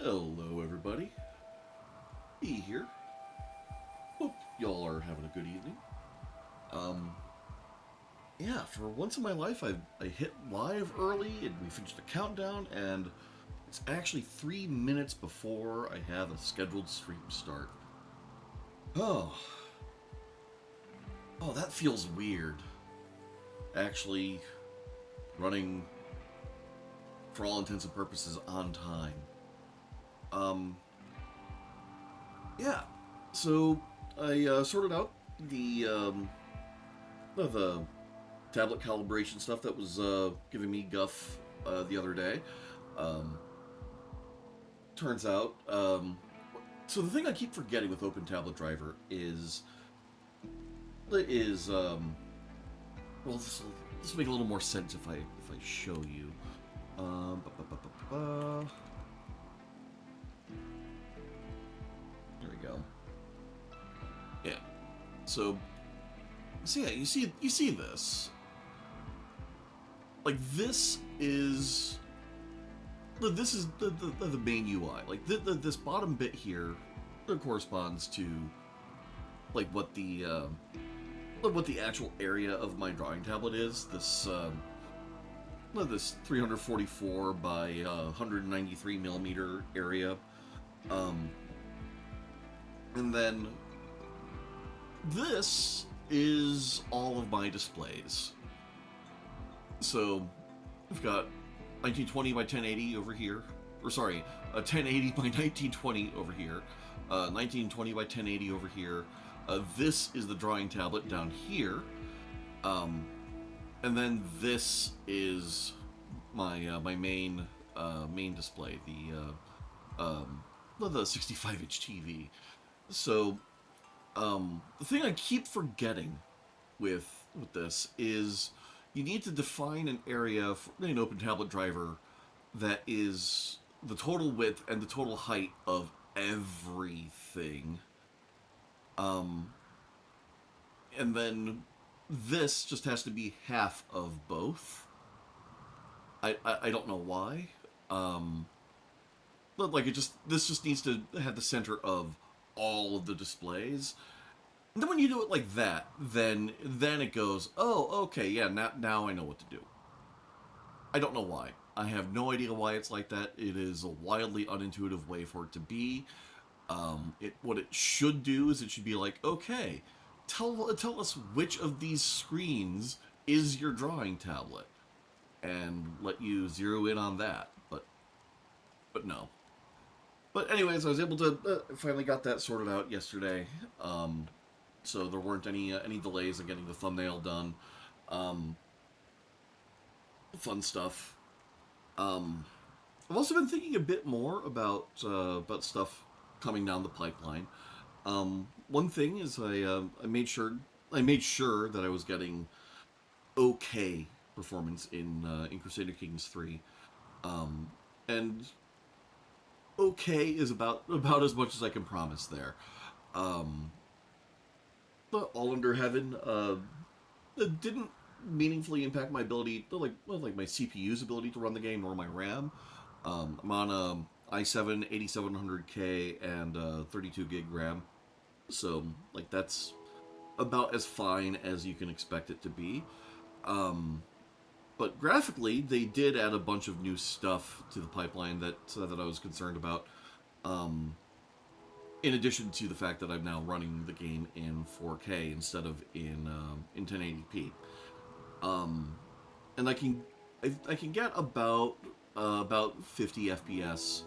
Hello, everybody. E here. Hope y'all are having a good evening. Um, yeah, for once in my life, I hit live early and we finished the countdown, and it's actually 3 minutes before I have a scheduled stream start. Oh, that feels weird. Actually, running for all intents and purposes on time. Um, yeah. So I sorted out the tablet calibration stuff that was giving me guff the other day. Um, turns out, so the thing I keep forgetting with Open Tablet Driver is well, this will make a little more sense if I show you. Ba, ba, ba, ba, ba. There we go. Yeah. So yeah, you see this. Like this is the main UI. Like this bottom bit here corresponds to like what the actual area of my drawing tablet is. This 344 by 193 millimeter area, and then this is all of my displays. So we've got 1920 by 1080 over here, or sorry, 1080 by 1920 over here, 1920 by 1080 over here. This is the drawing tablet down here, and then this is my my main display, the 65-inch TV. So the thing I keep forgetting with this is you need to define an area in an Open Tablet Driver that is the total width and the total height of everything. And then this just has to be half of both. I don't know why. But like this just needs to have the center of all of the displays. And then when you do it like that, then it goes, oh, okay, yeah, now I know what to do. I don't know why. I have no idea why it's like that. It is a wildly unintuitive way for it to be. What it should do is it should be like, okay, tell us which of these screens is your drawing tablet, and let you zero in on that. But no. But anyways, I was able to finally got that sorted out yesterday. So there weren't any delays in getting the thumbnail done. Fun stuff. I've also been thinking a bit more about stuff coming down the pipeline. One thing is I made sure that I was getting okay performance in Crusader Kings 3, and okay is about as much as I can promise there. But All Under Heaven it didn't meaningfully impact my ability, like my CPU's ability to run the game, nor my RAM. I'm on a i7 8700K and 32 gig RAM, so like that's about as fine as you can expect it to be. But graphically, they did add a bunch of new stuff to the pipeline that I was concerned about. In addition to the fact that I'm now running the game in 4K instead of in 1080p, and I can get about 50 FPS,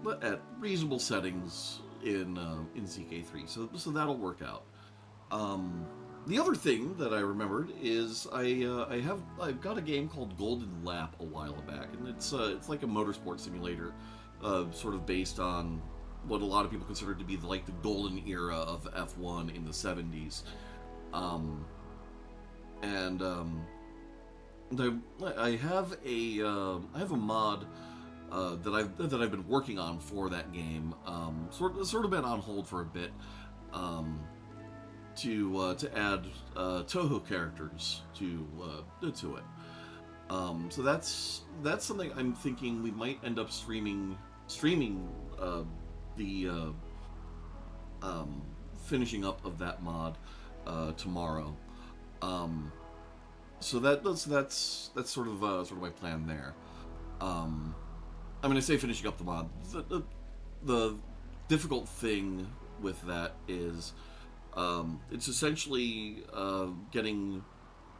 but at reasonable settings in ZK3, so that'll work out. The other thing that I remembered is I've got a game called Golden Lap a while back, and it's like a motorsport simulator, sort of based on what a lot of people consider to be like the golden era of F1 in the 70s. I have a mod that I've been working on for that game, sort of been on hold for a bit, to add Toho characters to it. So that's something I'm thinking we might end up streaming the um, finishing up of that mod tomorrow. Um, so that's sort of my plan there. Um, I mean, I say finishing up the mod. The difficult thing with that is it's essentially getting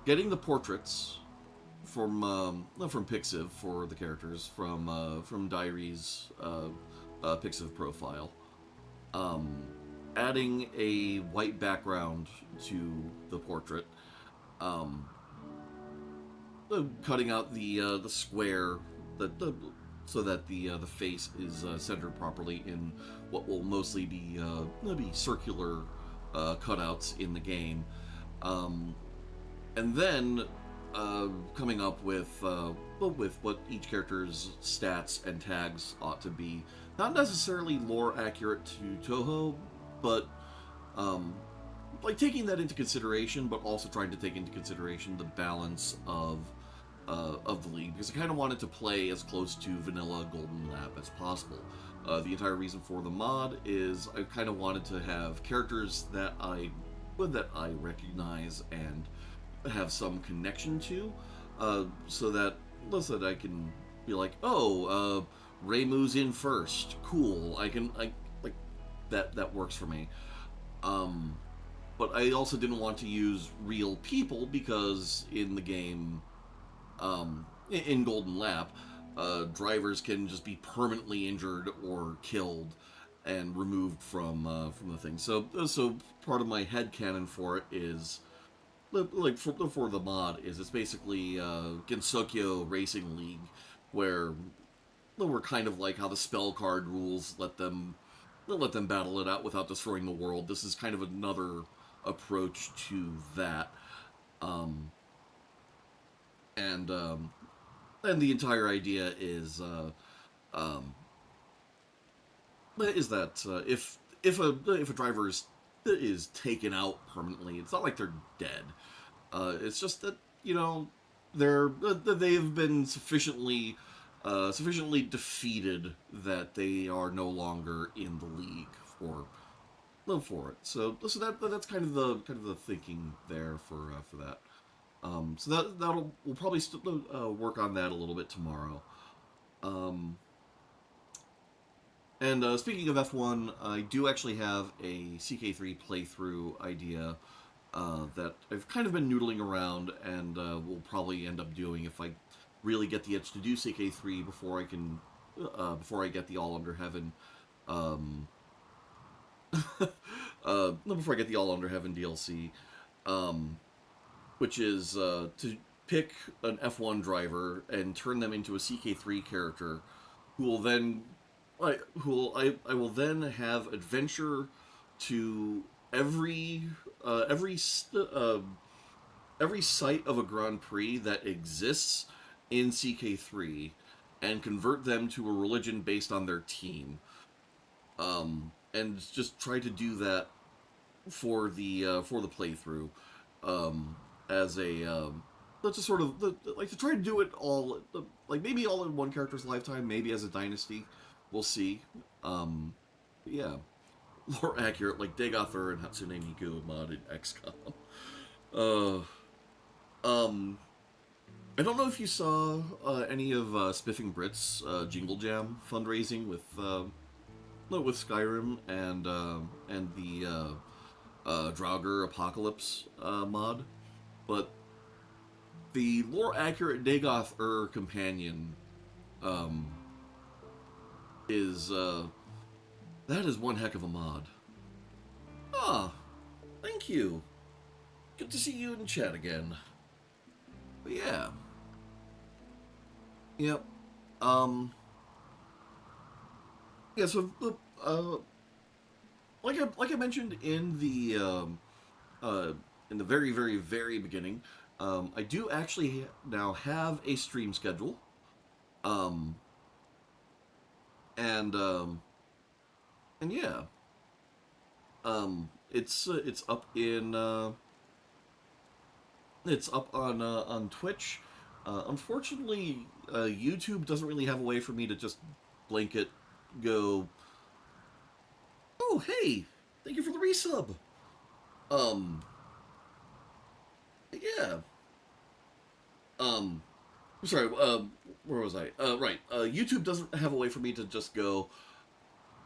the portraits from Pixiv for the characters from Diary's Pixiv profile, um, adding a white background to the portrait, um, cutting out the square that so that the face is centered properly in what will mostly be circular cutouts in the game, um, and then coming up with what each character's stats and tags ought to be. Not necessarily lore accurate to Toho, but um, like taking that into consideration, but also trying to take into consideration the balance of the league, because I kind of wanted to play as close to vanilla Golden Lap as possible. The entire reason for the mod is I kind of wanted to have characters that I recognize and have some connection to, so that I can be like, oh, Reimu's in first, cool. I like that works for me. Um, but I also didn't want to use real people because in the game, in Golden Lap, drivers can just be permanently injured or killed and removed from the thing. So part of my headcanon for it is like for the mod is it's basically Gensokyo Racing League, where we're kind of like how the spell card rules let them battle it out without destroying the world. This is kind of another approach to that, um, and the entire idea um, is that if a driver is taken out permanently, it's not like they're dead. It's just that they've been sufficiently defeated that they are no longer in the league for it. So that's kind of the thinking there for that. So we'll probably work on that a little bit tomorrow. Um, and speaking of F1, I do actually have a CK3 playthrough idea that I've kind of been noodling around, and will probably end up doing if I really get the itch to do CK3 before I get the All Under Heaven um, before I get the All Under Heaven DLC, um, which is to pick an F1 driver and turn them into a CK3 character, who will then I will then have adventure to every uh, every every site of a Grand Prix that exists in CK3 and convert them to a religion based on their team. And just try to do that for the playthrough, as a let's just sort of like to try to do it all, like maybe all in one character's lifetime, maybe as a dynasty. We'll see. Yeah, more accurate, like Dagoth and Hatsune Miku mod in XCOM. Uh, um, I don't know if you saw any of Spiffing Brits Jingle Jam fundraising with Skyrim and the Draugr Apocalypse mod, but the lore accurate Dagoth companion um, is that is one heck of a mod. Ah, thank you. Good to see you in chat again. But yeah, yep. Yeah. So like I mentioned in the very very very beginning, I do actually now have a stream schedule, um, and yeah, it's up on Twitch. Unfortunately, YouTube doesn't really have a way for me to just blanket go, oh, hey, thank you for the resub. Um, yeah. Um, I'm sorry, where was I? Right. YouTube doesn't have a way for me to just go,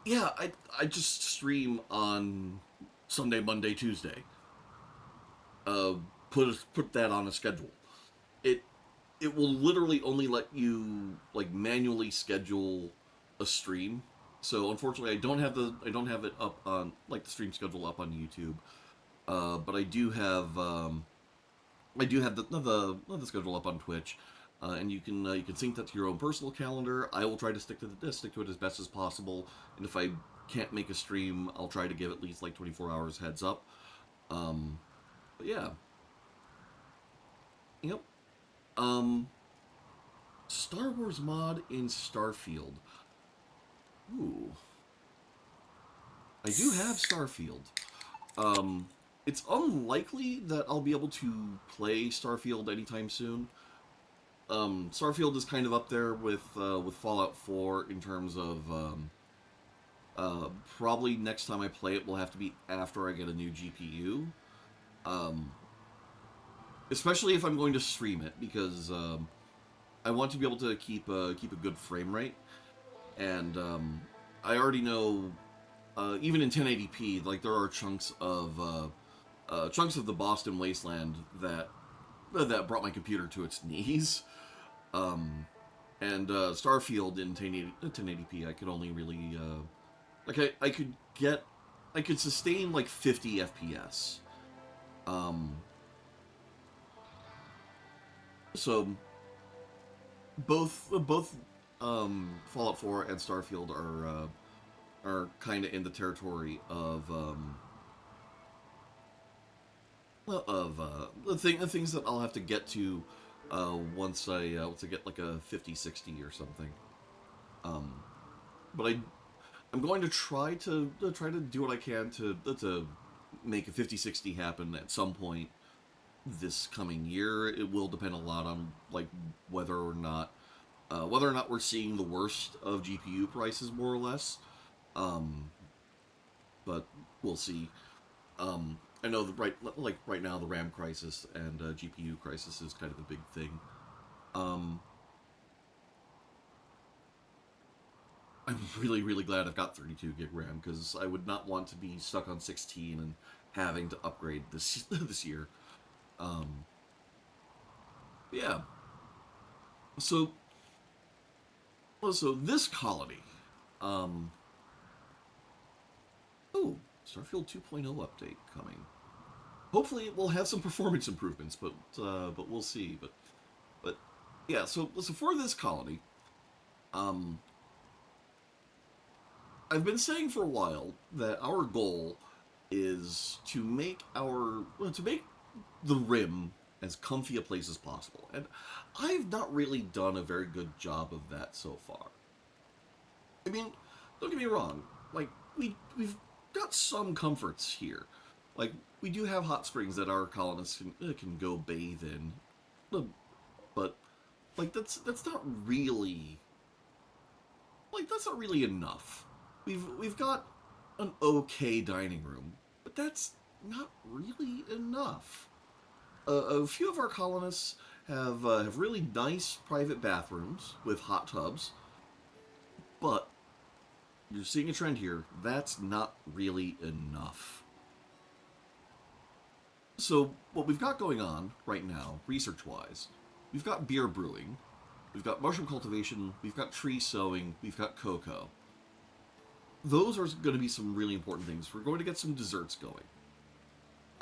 yeah, I just stream on Sunday, Monday, Tuesday. Uh, put that on a schedule. It it will literally only let you like manually schedule a stream. So unfortunately, I don't have it up on like the stream schedule up on YouTube. But I do have the schedule up on Twitch, and you can sync that to your own personal calendar. I will try to stick to it as best as possible, and if I can't make a stream, I'll try to give at least like 24 hours heads up. Um, but yeah, yep. Um, Star Wars mod in Starfield. Ooh, I do have Starfield. Um, it's unlikely that I'll be able to play Starfield anytime soon. Starfield is kind of up there with Fallout 4 in terms of probably next time I play it will have to be after I get a new GPU. Um, Especially if I'm going to stream it because I want to be able to keep a good frame rate, and I already know even in 1080p, like there are chunks of the Boston wasteland that brought my computer to its knees. Um, and Starfield in 1080p, I could only really I could sustain like 50 FPS. Um, so both Fallout 4 and Starfield are kind of in the territory of the things that I'll have to get to once I get like a 5060 or something. Um, but I'm going to try to do what I can to make a 5060 happen at some point this coming year. It will depend a lot on like whether or not whether or not we're seeing the worst of GPU prices, more or less. Um, but we'll see. I know that right now the RAM crisis and GPU crisis is kind of a big thing. Um, I'm really glad I've got 32 gig RAM because I would not want to be stuck on 16 and having to upgrade this this year. Um, yeah. So this colony. Um, oh, Starfield 2.0 update coming. Hopefully, it will have some performance improvements, but we'll see. But yeah. So for this colony, um, I've been saying for a while that our goal is to make the Rim as comfy a place as possible, and I've not really done a very good job of that so far. I mean, don't get me wrong. Like we've got some comforts here. Like we do have hot springs that our colonists can go bathe in, but like that's not really that's not really enough. We've got an okay dining room, but that's not really enough. A few of our colonists have really nice private bathrooms with hot tubs, but you're seeing a trend here. That's not really enough. So what we've got going on right now, research-wise, we've got beer brewing, we've got mushroom cultivation, we've got tree sowing, we've got cocoa. Those are going to be some really important things. We're going to get some desserts going.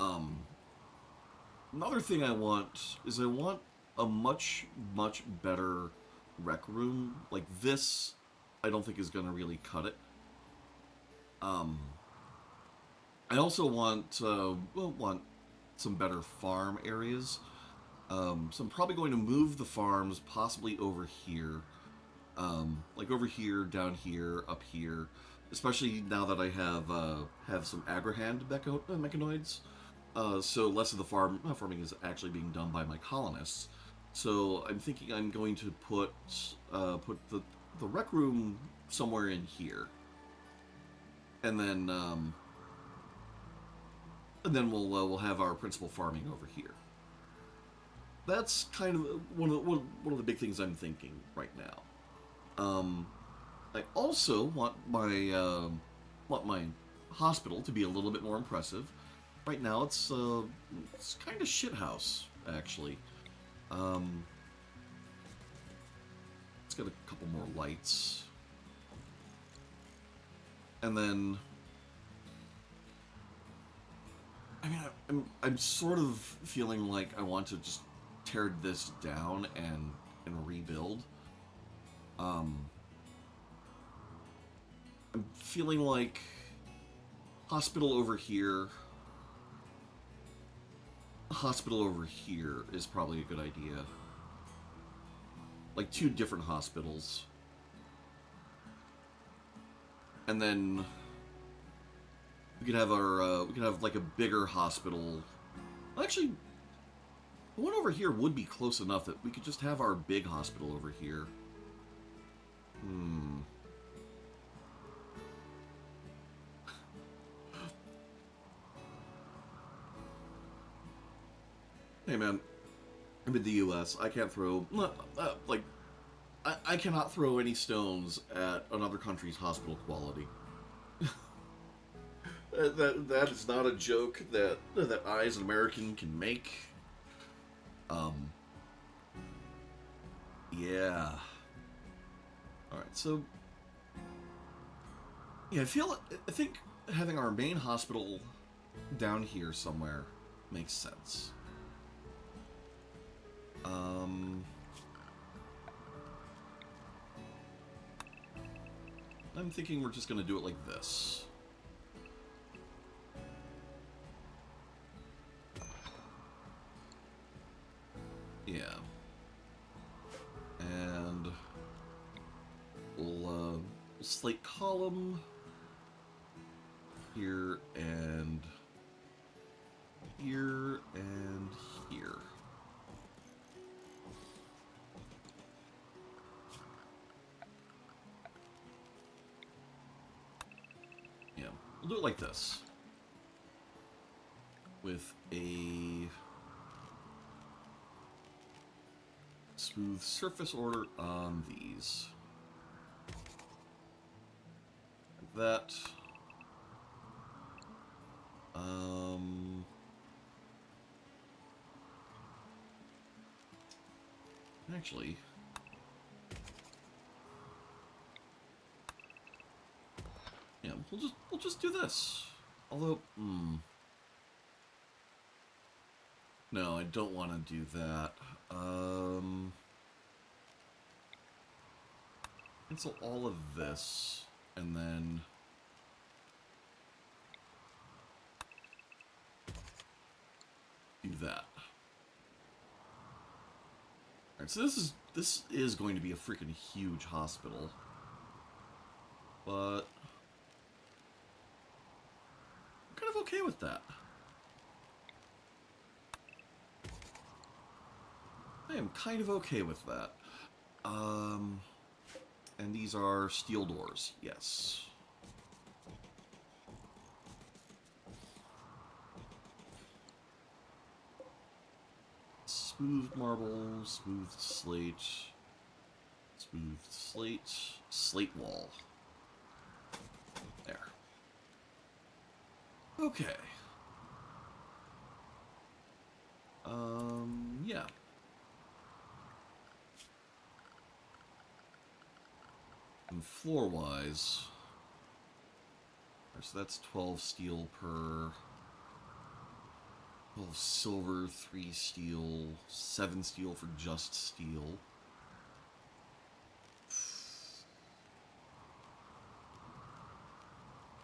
Um, Another thing I want a much better rec room. Like this, I don't think is going to really cut it. Um, I also want some better farm areas. So I'm probably going to move the farms possibly over here, like over here, down here, up here. Especially now that I have some agrihand mechanoids, so less of the farming is actually being done by my colonists. So I'm thinking I'm going to put the rec room somewhere in here, and then we'll have our principal farming over here. That's kind of one of the big things I'm thinking right now. I also want my hospital to be a little bit more impressive. Right now, it's kind of shit house actually. Um, it's got a couple more lights, and then I mean I'm sort of feeling like I want to just tear this down and rebuild. Um, I'm feeling like hospital over here, hospital over here is probably a good idea. Like two different hospitals. And then we could have like a bigger hospital. Actually, the one over here would be close enough that we could just have our big hospital over here. Hmm. Hey man, I'm in the U.S. I can't throw like I cannot throw any stones at another country's hospital quality. That is not a joke that I as an American can make. Um. Yeah. All right. So. Yeah, I think having our main hospital down here somewhere makes sense. Um. I'm thinking we're just gonna do it like this. Yeah. And we'll slate column here and here and here. Yeah, we'll do it like this. With a smooth surface order on these. Like that. Actually, yeah, we'll just do this. Although, no, I don't want to do that. Cancel all of this, and then do that. Alright, so this is going to be a freaking huge hospital. But I'm kind of okay with that. I am kind of okay with that. And these are steel doors, yes. Smooth marble, smooth slate, slate wall. There. Okay. Yeah. And floor-wise, so that's 12 steel per, 12 silver, 3 steel, 7 steel for just steel.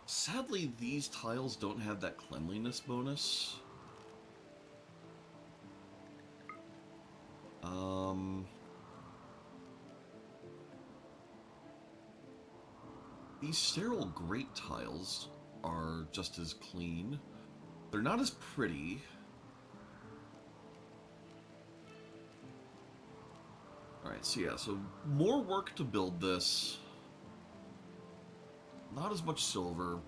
Sadly, these tiles don't have that cleanliness bonus. These sterile grate tiles are just as clean. They're not as pretty. Alright, so yeah, so more work to build this. Not as much silver.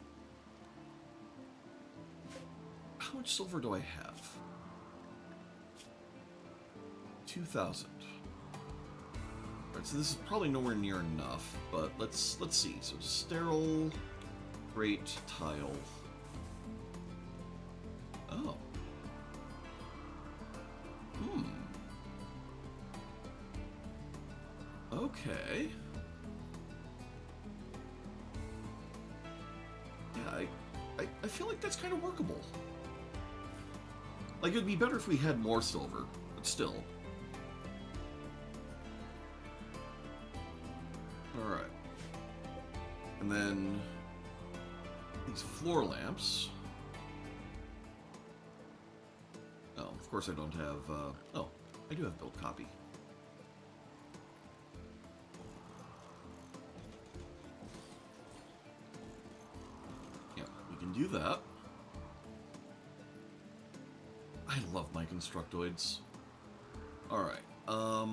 How much silver do I have? 2,000. Alright, so this is probably nowhere near enough, but let's see. So sterile, grate, tile. Oh. Okay. Yeah, I feel like that's kind of workable. Like, it'd be better if we had more silver, but still. Alright. And then these floor lamps. Oh, of course I don't have, oh, I do have build copy. Yeah, we can do that. I love my constructoids. Alright, now,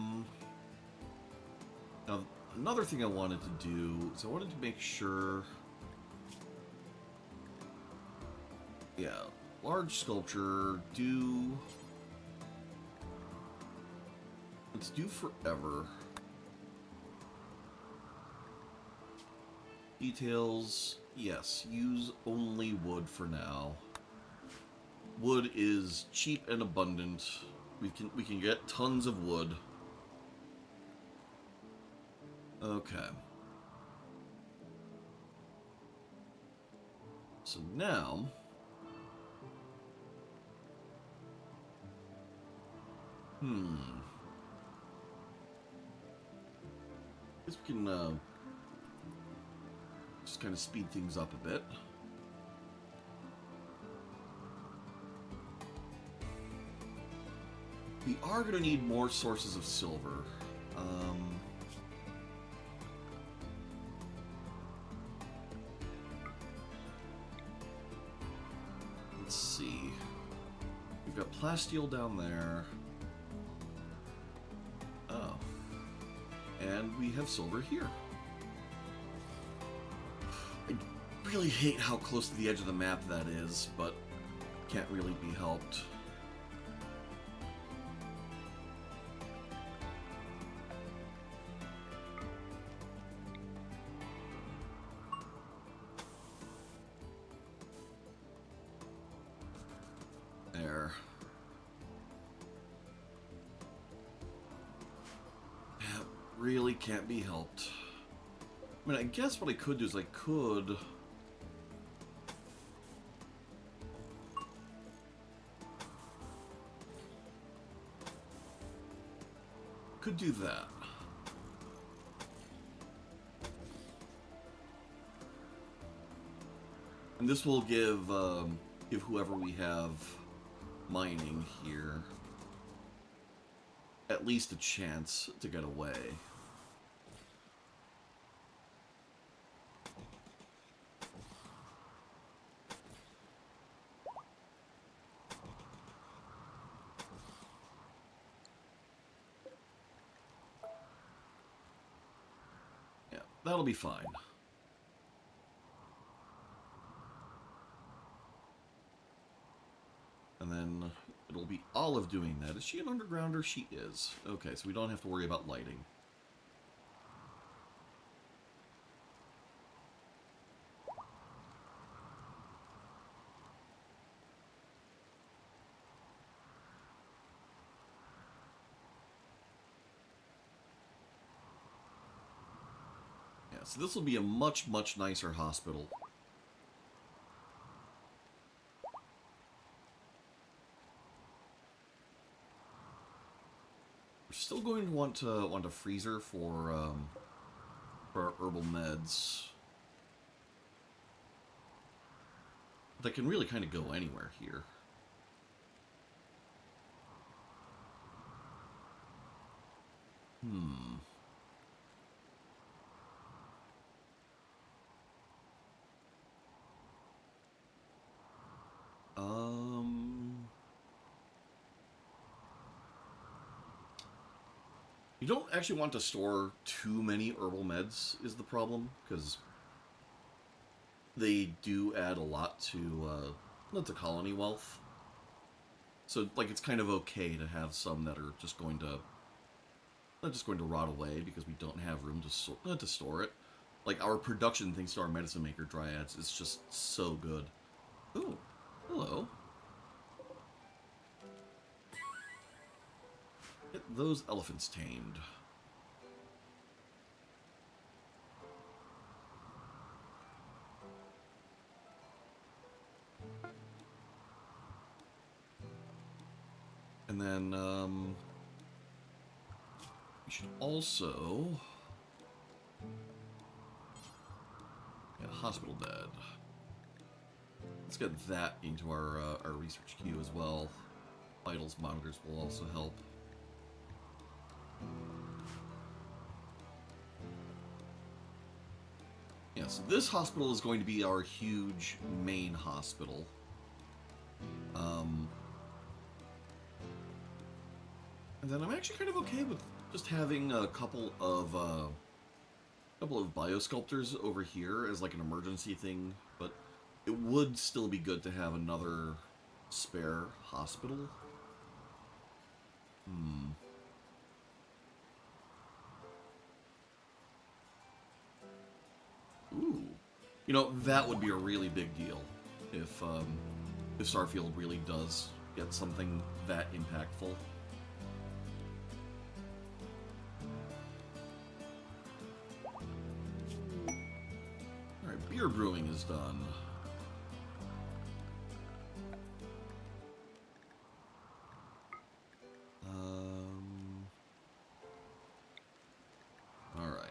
another thing I wanted to do is I wanted to make sure... Yeah, large sculpture, do... Let's do forever. Details, yes, use only wood for now. Wood is cheap and abundant. We can get tons of wood. Okay. So now guess we can just kind of speed things up a bit. We are going to need more sources of silver. Let's see. We've got plasteel down there. Oh. And we have silver here. I really hate how close to the edge of the map that is, but can't really be helped. There. That really can't be helped. I mean, I guess what I could do is I could... do that. And this will give whoever we have mining here at least a chance to get away. Yeah, that'll be fine. And then it'll be Olive doing that. Is she an undergrounder? She is. Okay, so we don't have to worry about lighting. Yeah, so this will be a much, much nicer hospital. Still going to want a freezer for our herbal meds. That can really kind of go anywhere here. You don't actually want to store too many herbal meds is the problem, because they do add a lot to colony wealth. So, like, it's kind of okay to have some that are just going to not just going to rot away because we don't have room to store it. Like, our production, thanks to our medicine maker dryads, is just so good. Ooh, hello. Get those elephants tamed. And then, we should also get a hospital bed. Let's get that into our research queue as well. Vitals monitors will also help. Yeah, so this hospital is going to be our huge main hospital. And then I'm actually kind of okay with just having a couple of biosculptors over here as like an emergency thing, but it would still be good to have another spare hospital. Ooh. You know, that would be a really big deal if Starfield really does get something that impactful. Alright, beer brewing is done. Alright.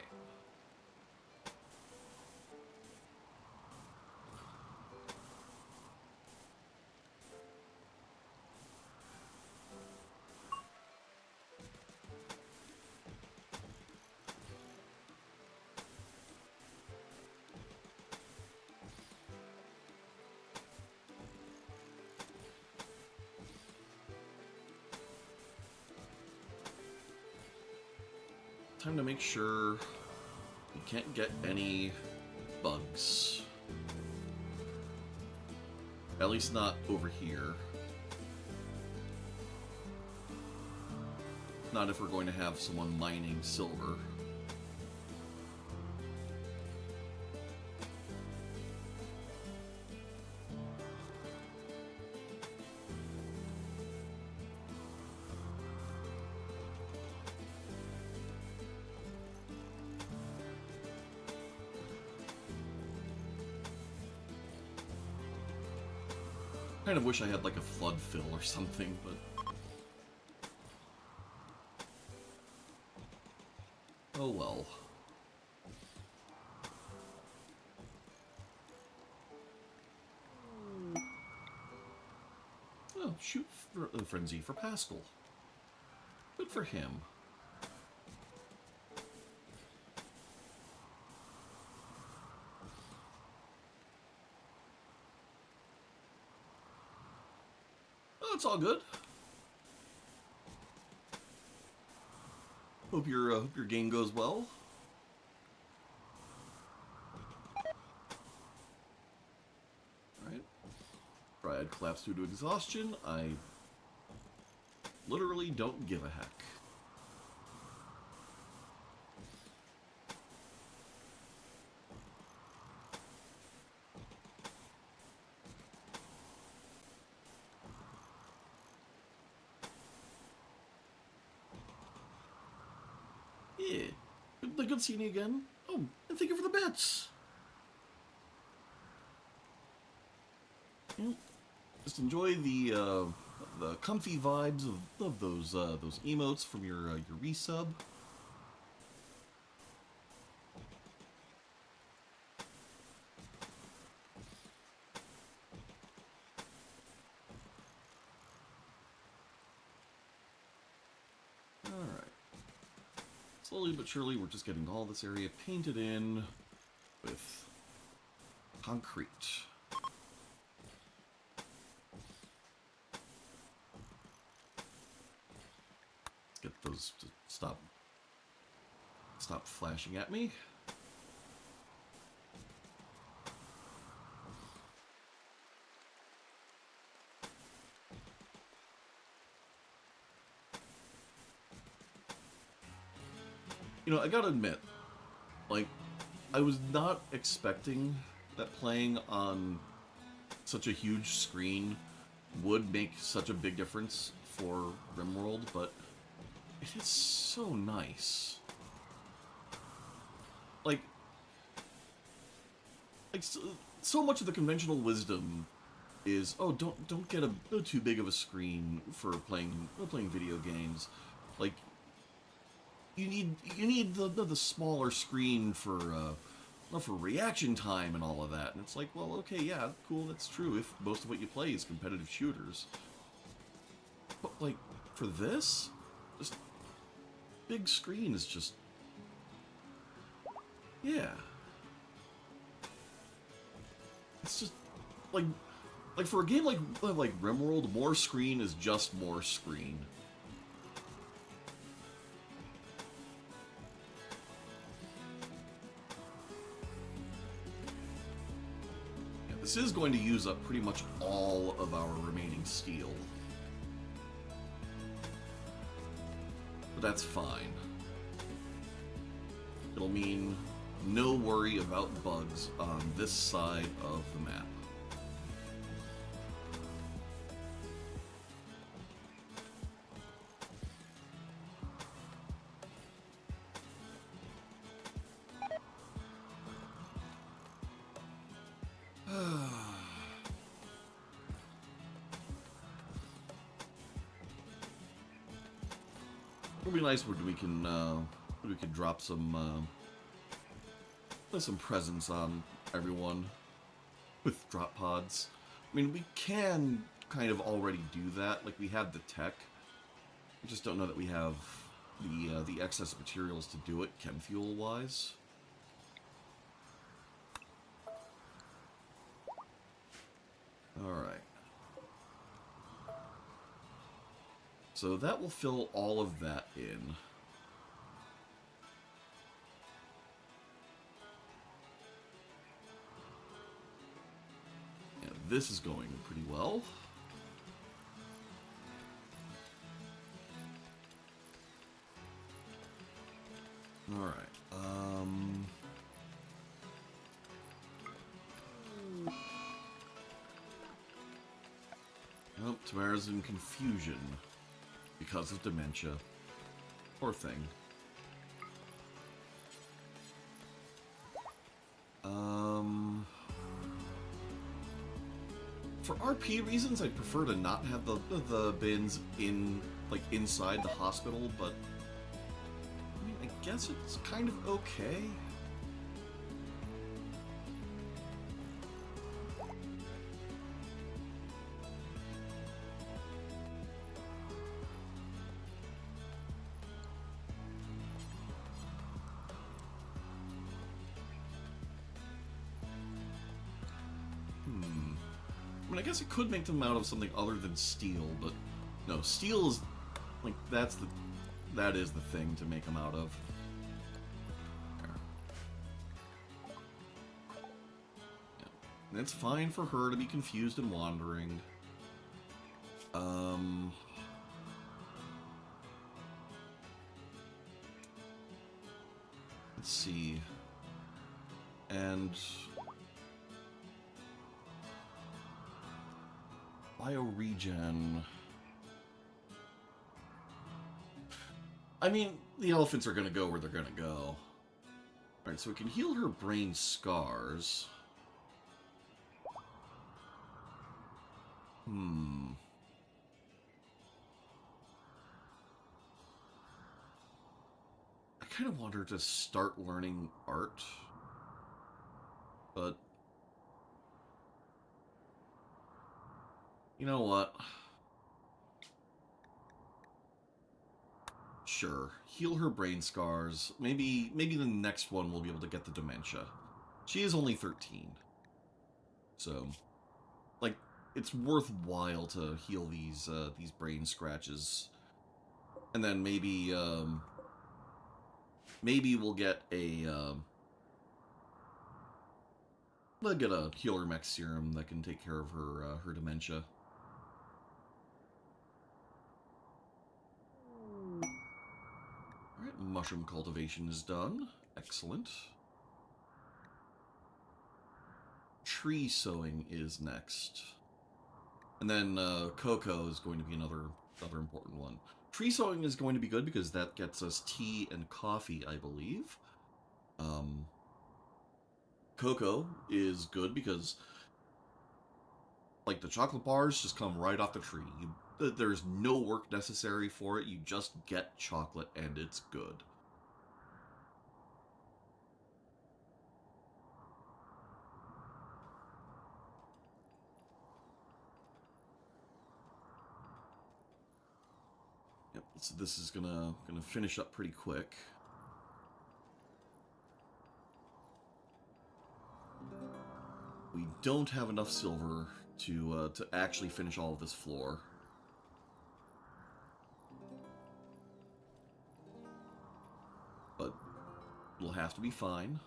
Time to make sure we can't get any bugs. At least not over here. Not if we're going to have someone mining silver. Kind of wish I had like a flood fill or something, but oh well. Oh, shoot for the frenzy for Pascal. Good for him. Oh, it's all good. Hope your game goes well. Alright. Dryad collapsed due to exhaustion. I literally don't give a heck. Yeah. Good seeing you again. Oh, and thank you for the bits. Yeah. Just enjoy the comfy vibes of those emotes from your resub. All right. Slowly but surely, we're just getting all this area painted in with concrete. Get those to stop Stop flashing at me. You know, I gotta admit, like, I was not expecting that playing on such a huge screen would make such a big difference for Rimworld, but it is so nice. Like, so much of the conventional wisdom is, oh, don't get a too big of a screen for playing video games. Like, you need the smaller screen for reaction time and all of that. And it's like, well, okay, yeah, cool, that's true if most of what you play is competitive shooters. But like for this, just big screen is just, yeah. It's just like for a game like Rimworld, more screen is just more screen. Yeah, this is going to use up pretty much all of our remaining steel. But that's fine. It'll mean no worry about bugs on this side of the map. It'll be nice when we can drop some presents on everyone with drop pods. I mean, we can kind of already do that. Like, we have the tech. We just don't know that we have the excess materials to do it, chem fuel wise. All right. So that will fill all of that in. Yeah, this is going pretty well. All right. Nope, Tamara's in confusion because of dementia. Poor thing. For RP reasons, I'd prefer to not have the bins inside the hospital, but I mean, I guess it's kind of okay. I mean, I guess it could make them out of something other than steel, but no, steel is like that is the thing to make them out of. There. Yeah. And it's fine for her to be confused and wandering. Let's see. And Bioregen. I mean, the elephants are going to go where they're going to go. Alright, so we can heal her brain scars. I kind of want her to start learning art. But you know what? Sure. Heal her brain scars. Maybe the next one we'll be able to get the dementia. She is only 13. So, like, it's worthwhile to heal these brain scratches. And then maybe maybe we'll get we'll get a healer mech serum that can take care of her dementia. Alright, mushroom cultivation is done. Excellent. Tree sowing is next. And then cocoa is going to be another important one. Tree sowing is going to be good because that gets us tea and coffee, I believe. Cocoa is good because, like, the chocolate bars just come right off the tree. There's no work necessary for it. You just get chocolate and it's good. Yep, so this is gonna finish up pretty quick. We don't have enough silver to actually finish all of this floor. But it'll have to be fine.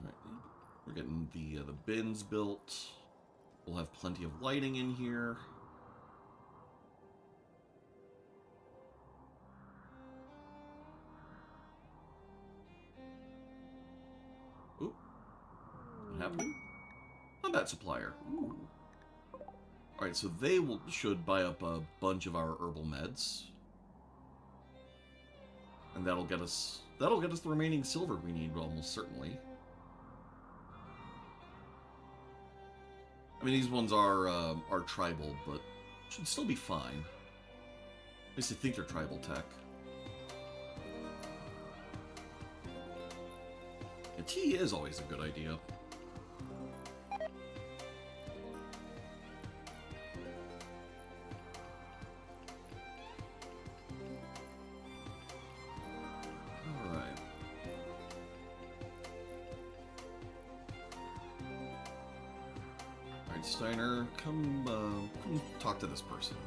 Alright, we're getting the bins built. We'll have plenty of lighting in here. Ooh. What happened? Combat supplier. Ooh. Alright, so they should buy up a bunch of our herbal meds. And that'll get us the remaining silver we need, almost certainly. I mean, these ones are tribal, but should still be fine. At least I think they're tribal tech. A tea is always a good idea. Alright. Alright, Steiner, come talk to this person.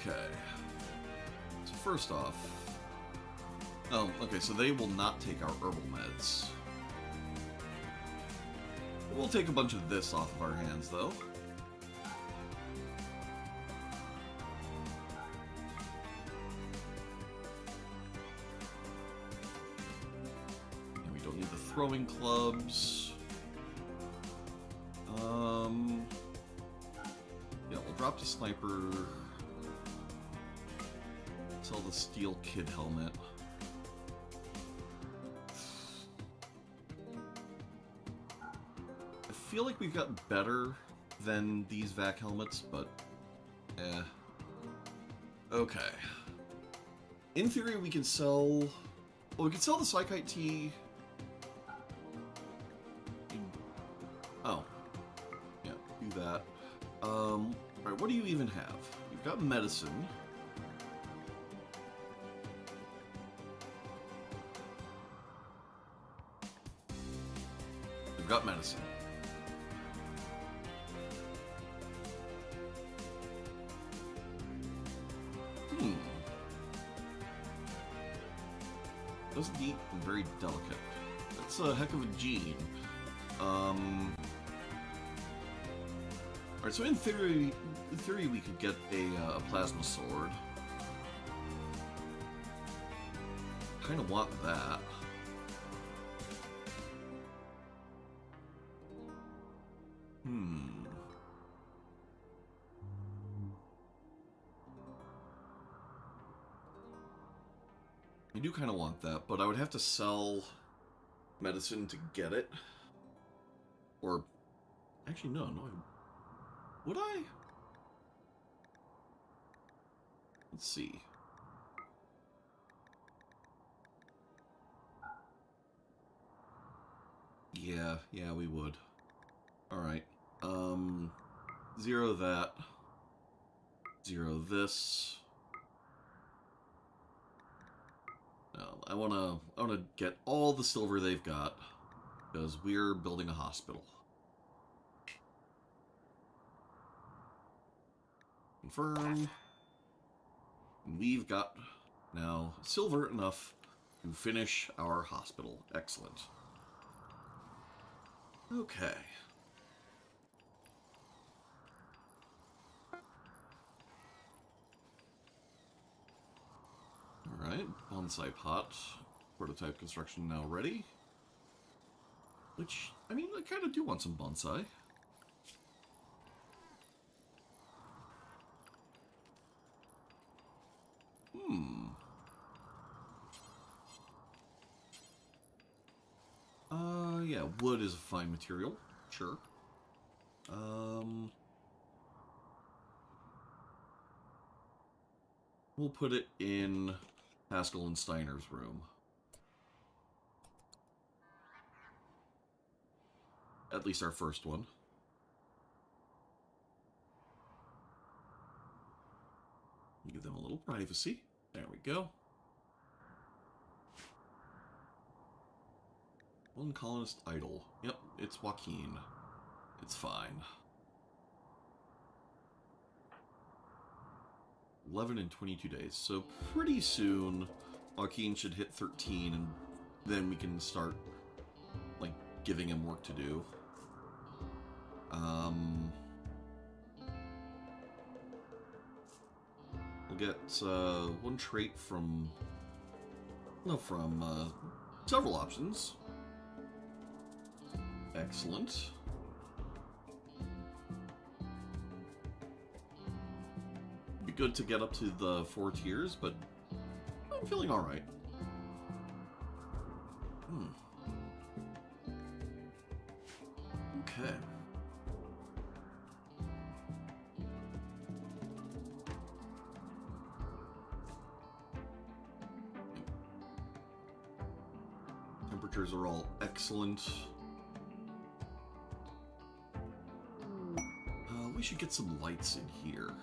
Okay. So first off... Oh, okay, so they will not take our herbal meds. We'll take a bunch of this off of our hands, though. And we don't need the throwing clubs. Yeah, we'll drop the sniper... Sell the steel kid helmet. I feel like we've gotten better than these vac helmets, but okay. In theory, we can sell... Well, we can sell the Psychite Tea. Oh. Yeah, do that. Alright, what do you even have? You've got medicine. We've got medicine. Doesn't eat and very delicate. That's a heck of a gene. Alright, so in theory we could get a plasma sword. Kind of want that. I do kind of want that, but I would have to sell medicine to get it. Or, actually, no. Would I? Let's see. Yeah, we would. Alright. Zero that. Zero this. No, I wanna get all the silver they've got because we're building a hospital. Confirm. And we've got now silver enough to finish our hospital. Excellent. Okay. Alright, bonsai pot. Prototype construction now ready. Which, I mean, I kind of do want some bonsai. Yeah, wood is a fine material. Sure. We'll put it in Haskell and Steiner's room. At least our first one. Give them a little privacy. There we go. One colonist idle. Yep, it's Joaquin. It's fine. 11 and 22 days. So pretty soon, Joaquin should hit 13, and then we can start, like, giving him work to do. We'll get one trait from several options. Excellent. Be good to get up to the 4 tiers, but I'm feeling all right. Okay. Temperatures are all excellent. We should get some lights in here.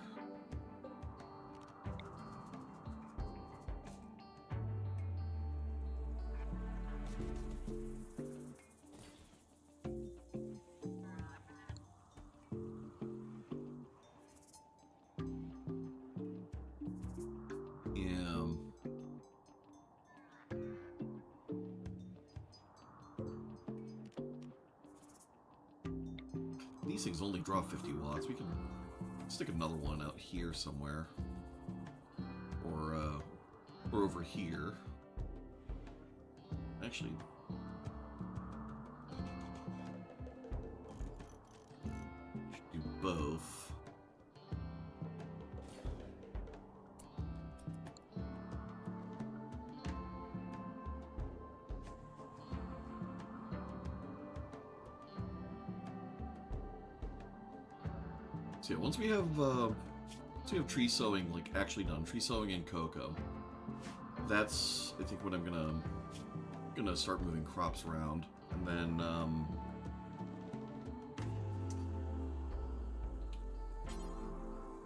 These things only draw 50 watts. We can stick another one out here somewhere. Or over here. Actually, should do both. So yeah, once we have tree sowing like actually done, tree sowing and cocoa, that's I think when I'm gonna start moving crops around, and then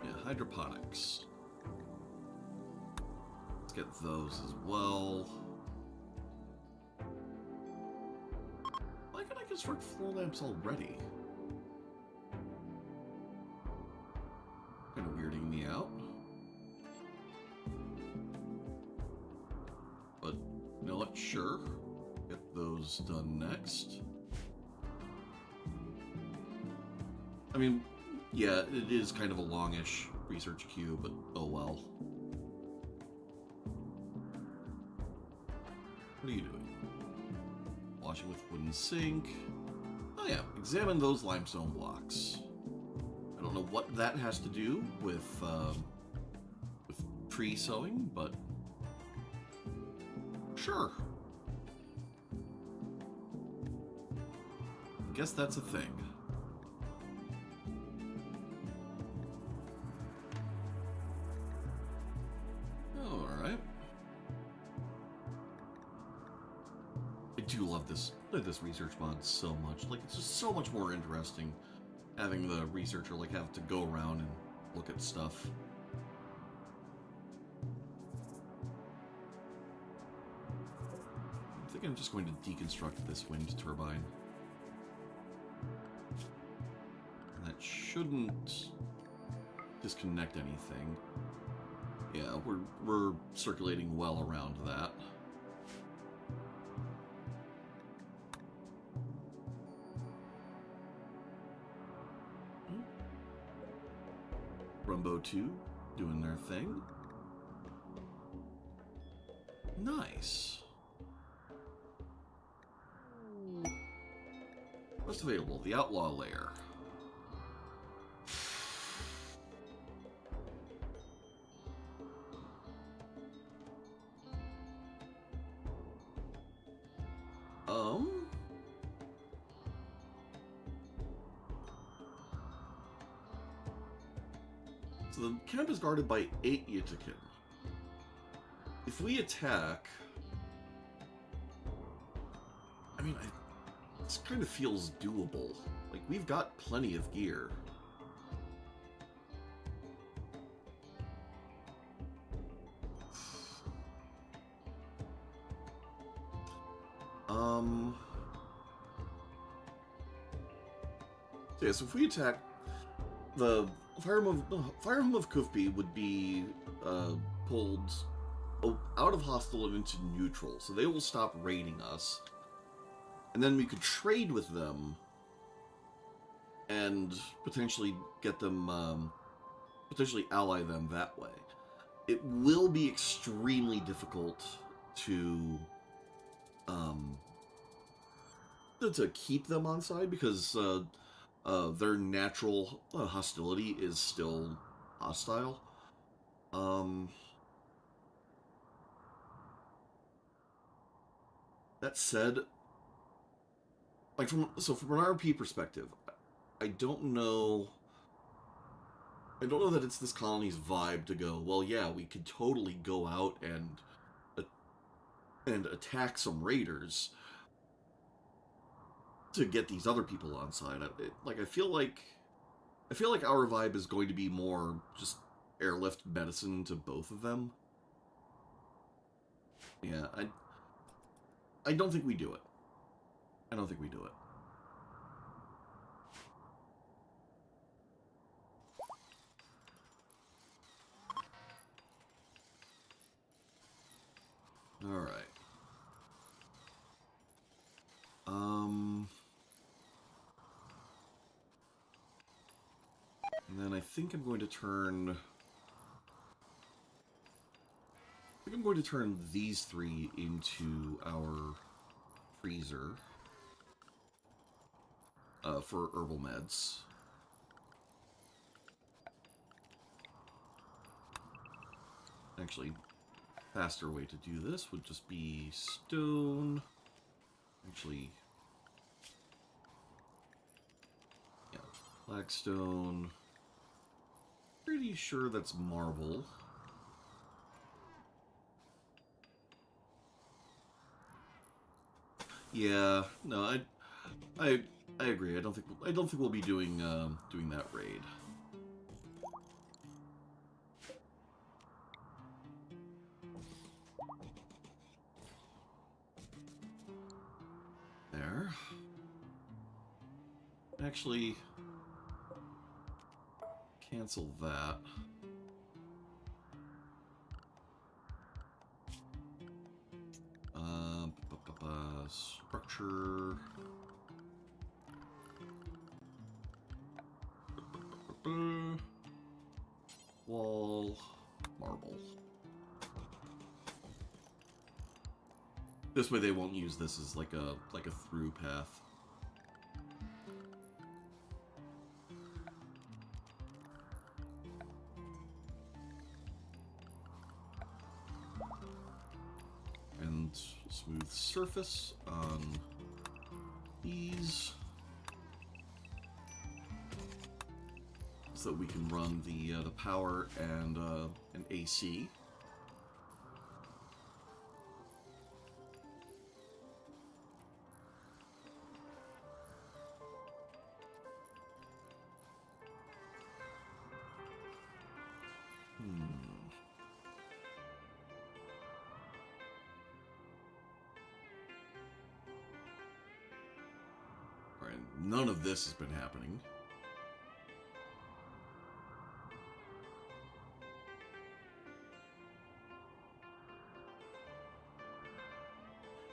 yeah, hydroponics. Let's get those as well. Why can I construct floor lamps already? Kind of weirding me out. But, you know what? Sure. Get those done next. I mean, yeah, it is kind of a longish research queue, but oh well. What are you doing? Washing with wooden sink. Oh yeah, examine those limestone blocks. I don't know what that has to do with tree sowing, but sure. I guess that's a thing. Alright. I do love this research mod so much. Like, it's just so much more interesting having the researcher like have to go around and look at stuff. think I'm just going to deconstruct this wind turbine. And that shouldn't disconnect anything. Yeah, we're circulating well around that. Rumbo 2 doing their thing. Nice. What's available? The Outlaw Lair. So the camp is guarded by 8 Yitakin. If we attack... I mean, this kind of feels doable. Like, we've got plenty of gear. So yeah, so if we attack, the Firearm of Kufbi would be pulled out of hostile and into neutral, so they will stop raiding us. And then we could trade with them and potentially get them, potentially ally them that way. It will be extremely difficult to keep them on side because their natural hostility is still hostile. That said, like from an RP perspective, I don't know that it's this colony's vibe to go, well, yeah, we could totally go out and attack some raiders to get these other people on side. I feel like our vibe is going to be more just airlift medicine to both of them. Yeah, I don't think we do it. I don't think we do it. All right. And then I think I'm going to turn... these 3 into our freezer for herbal meds. Actually, faster way to do this would just be stone. Actually, yeah, flagstone. Pretty sure that's marble. Yeah, no, I agree. I don't think we'll be doing that raid. There. Actually, cancel that. Structure. Wall. Marble. This way they won't use this as like a through path. And smooth surface on these, so that we can run the power and an AC. Alright, none of this has been happening.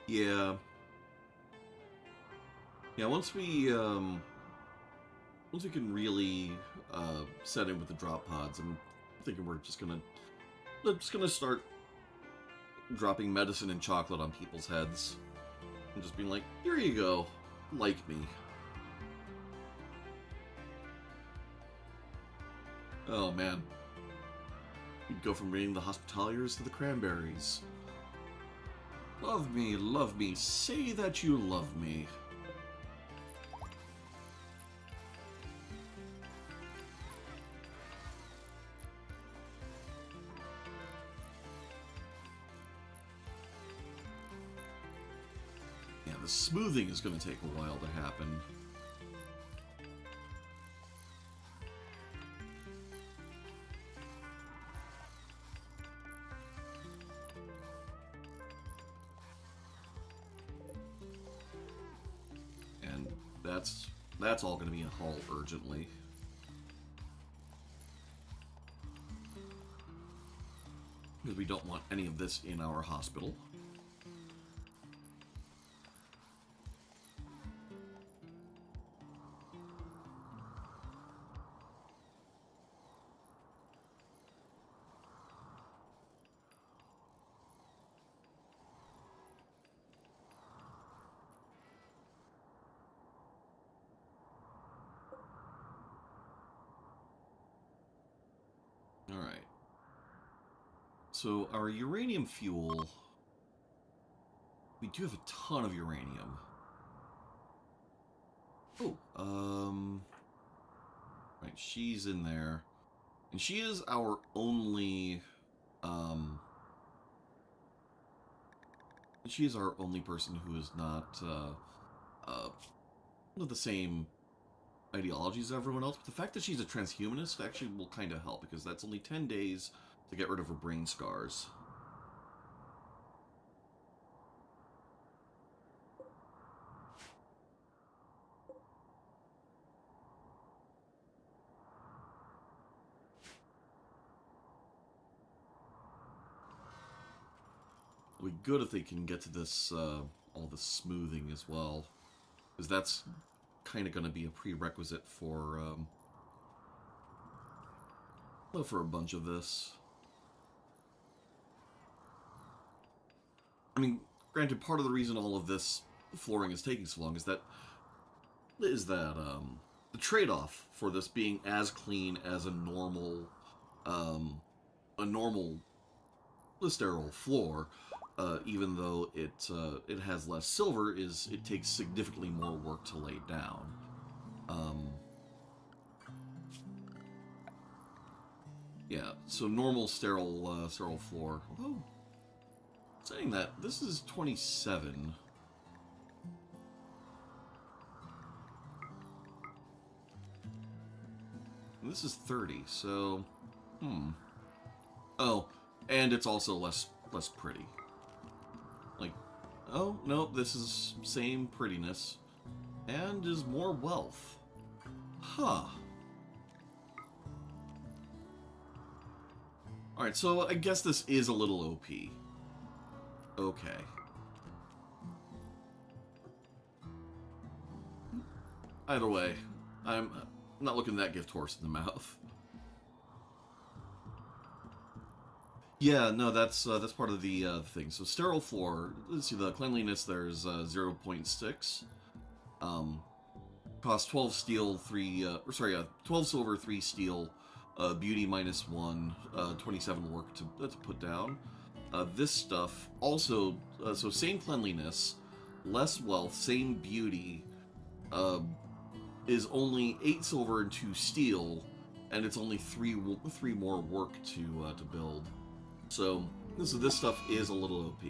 Yeah. Yeah, once we can really set in with the drop pods, I'm thinking we're just gonna start dropping medicine and chocolate on people's heads. And just being like, here you go. Like me. Oh, man. You'd go from being the hospitaliers to the cranberries. Love me, say that you love me. Yeah, the smoothing is going to take a while to happen. And that's all going to be in Hull urgently. Because we don't want any of this in our hospital. Alright. So, our uranium fuel... We do have a ton of uranium. Oh, right, she's in there. And she is our only, she is our only person who is not, with the same ideologies as everyone else. But the fact that she's a transhumanist actually will kind of help, because that's only 10 days to get rid of her brain scars. It'll be good if they can get to this, all the smoothing as well. Because that's kind of going to be a prerequisite for a bunch of this. I mean, granted, part of the reason all of this flooring is taking so long is that the trade-off for this being as clean as a normal sterile floor, even though it has less silver, is it takes significantly more work to lay down. Yeah, so normal sterile floor. Although, saying that, this is 27. And this is 30, so... Oh, and it's also less pretty. Like, oh, no, this is same prettiness. And is more wealth. Huh. Alright, so I guess this is a little OP. Okay. Either way, I'm not looking that gift horse in the mouth. Yeah, no, that's part of the thing. So sterile floor, let's see, the cleanliness there's 0.6. Cost 12 steel, 12 silver, 3 steel, beauty -1, 27 work to put down. This stuff also, so same cleanliness, less wealth, same beauty, is only 8 silver and 2 steel, and it's only 3 more work to build. So this stuff is a little OP.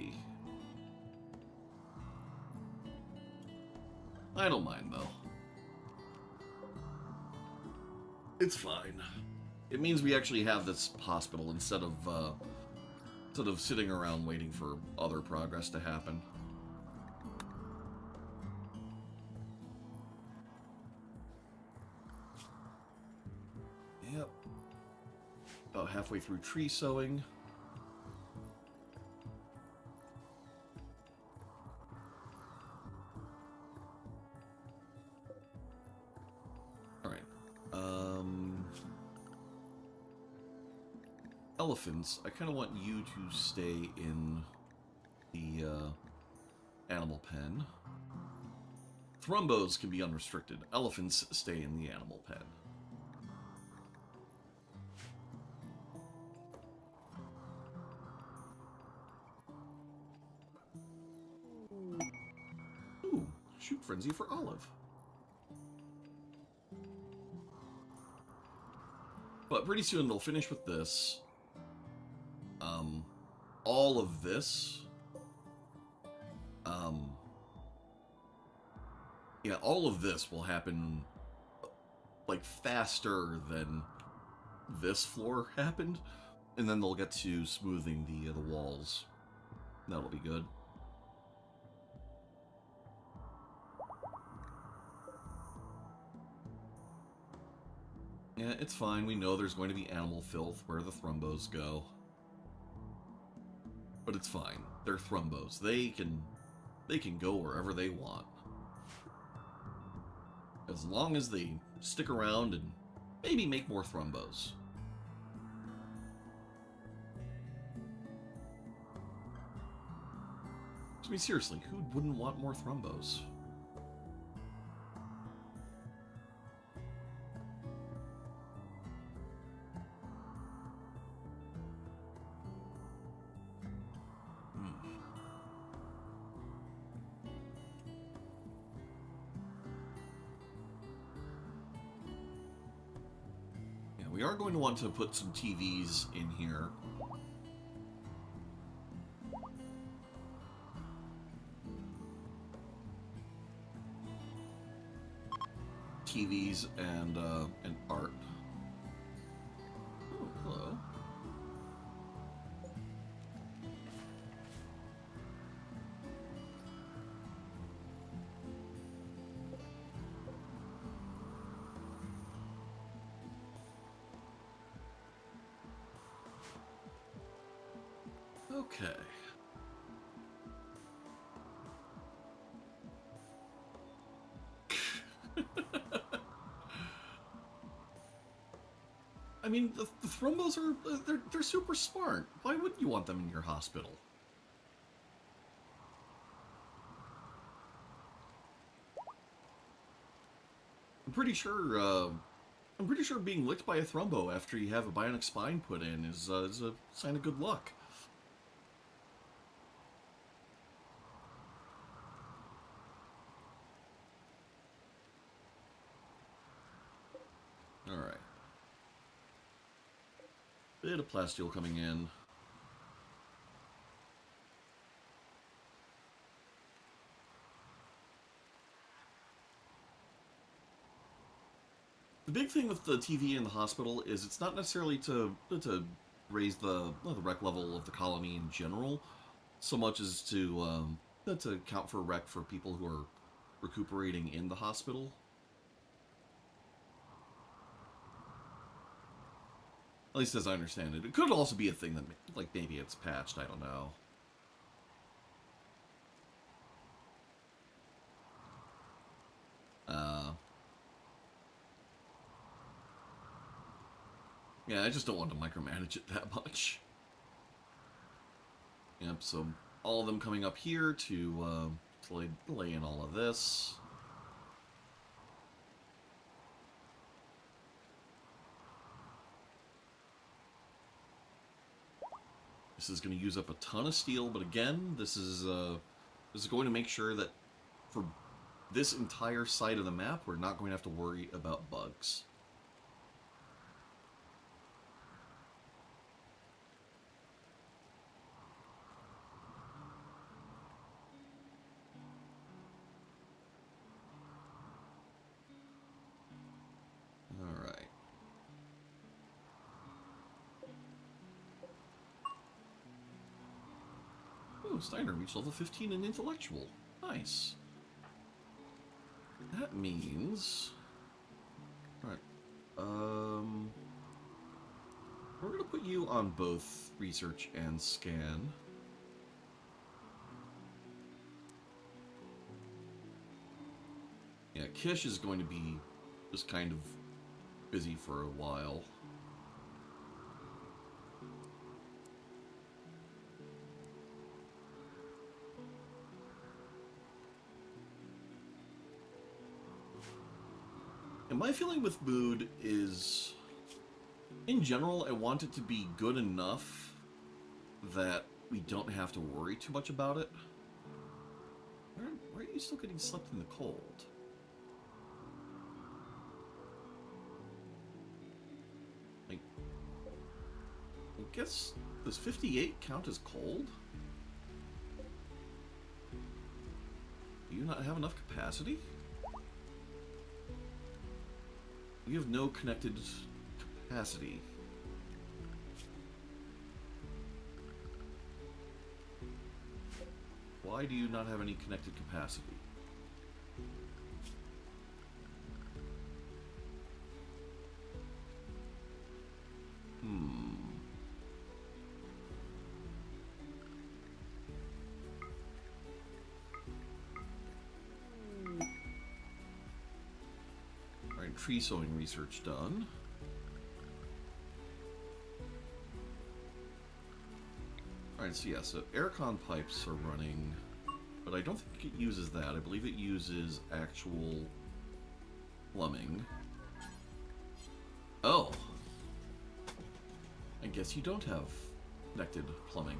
I don't mind though. It's fine. It means we actually have this hospital instead of sitting around waiting for other progress to happen. about halfway through tree sowing. Alright. Elephants, I kind of want you to stay in the animal pen. Thrumbos can be unrestricted. Elephants stay in the animal pen. Ooh, shoot frenzy for Olive. But pretty soon they'll finish with this. All of this. Yeah, all of this will happen, like, faster than this floor happened. And then they'll get to smoothing the walls. That'll be good. Yeah, it's fine. We know there's going to be animal filth where the thrumbos go. But it's fine. They're thrumbos. They can go wherever they want. As long as they stick around and maybe make more thrumbos. I mean, seriously, who wouldn't want more thrumbos? We are going to want to put some TVs in here. TVs and art. Oh, hello. Okay. I mean, the thrumbos are they're super smart. Why wouldn't you want them in your hospital? I'm pretty sure being licked by a thrumbo after you have a bionic spine put in is a sign of good luck. Alright. Bit of plasteel coming in. The big thing with the TV in the hospital is it's not necessarily to raise the rec level of the colony in general, so much as to account for rec for people who are recuperating in the hospital. At least as I understand it. It could also be a thing that, like, maybe it's patched, I don't know. Yeah, I just don't want to micromanage it that much. Yep, so all of them coming up here to lay in all of this. This is going to use up a ton of steel, but again, this is going to make sure that for this entire side of the map, we're not going to have to worry about bugs. Alright. Oh, Steiner reached level 15 in intellectual. Nice. That means... Alright. We're going to put you on both research and scan. Yeah, Kish is going to be just kind of busy for a while. And my feeling with mood is, in general, I want it to be good enough that we don't have to worry too much about it. Why are you still getting slept in the cold? Like, I guess, does 58 count as cold? Do you not have enough capacity? You have no connected capacity. Why do you not have any connected capacity? Alright, tree sowing research done. Alright, so yeah, so aircon pipes are running, but I don't think it uses that. I believe it uses actual plumbing. Oh. I guess you don't have connected plumbing.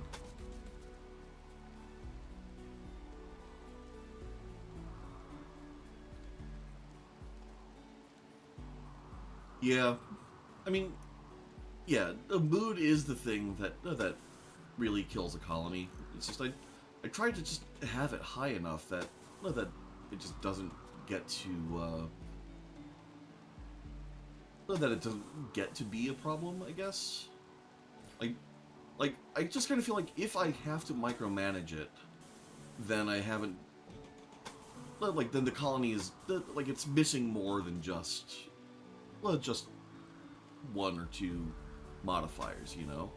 Yeah. I mean, yeah, the mood is the thing that really kills a colony. It's just I tried to just have it high enough that it just doesn't get to that it doesn't get to be a problem, I guess. Like I just kind of feel like if I have to micromanage it, then I haven't like then the colony is like it's missing more than just just one or two modifiers, you know?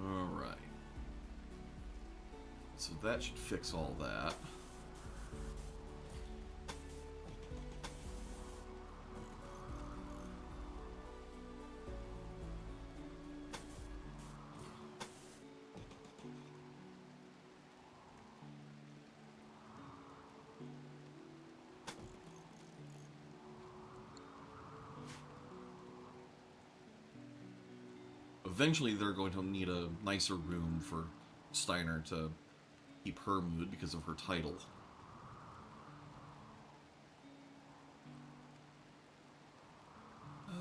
Alright. So that should fix all that. Eventually, they're going to need a nicer room for Steiner to keep her mood because of her title.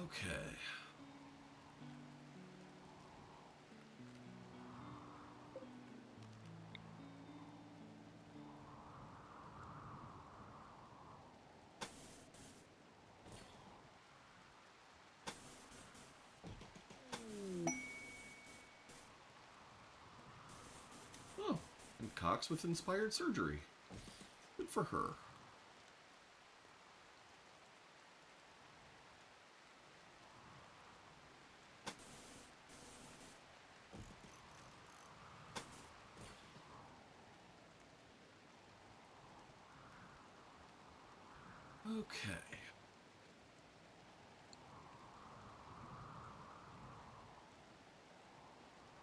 Okay. Oh, and Cox with inspired surgery. Good for her. Okay.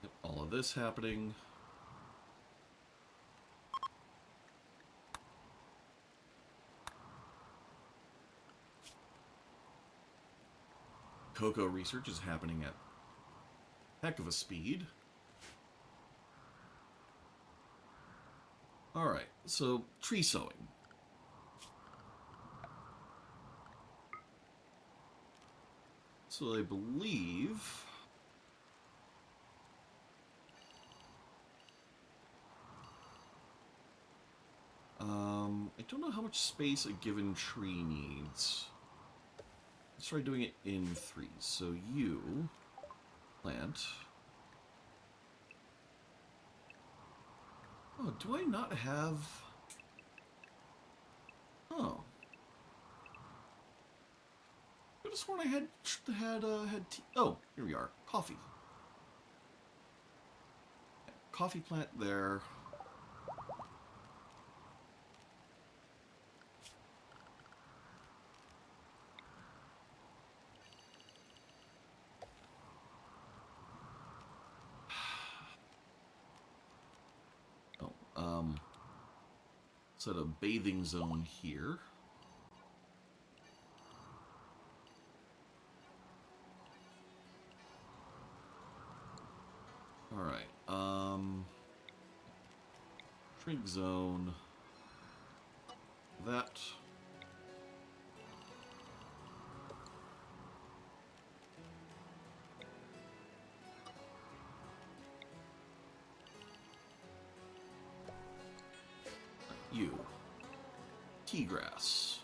Yep, all of this happening. Cocoa research is happening at heck of a speed. Alright, so tree sowing. So I believe... I don't know how much space a given tree needs. Let's try doing it in threes. So you plant. Oh, do I not have... Oh. I could have sworn I had tea. Oh, here we are. Coffee. Coffee plant there. Oh, set a bathing zone here. Alright, drink zone. That. You. Tea grass.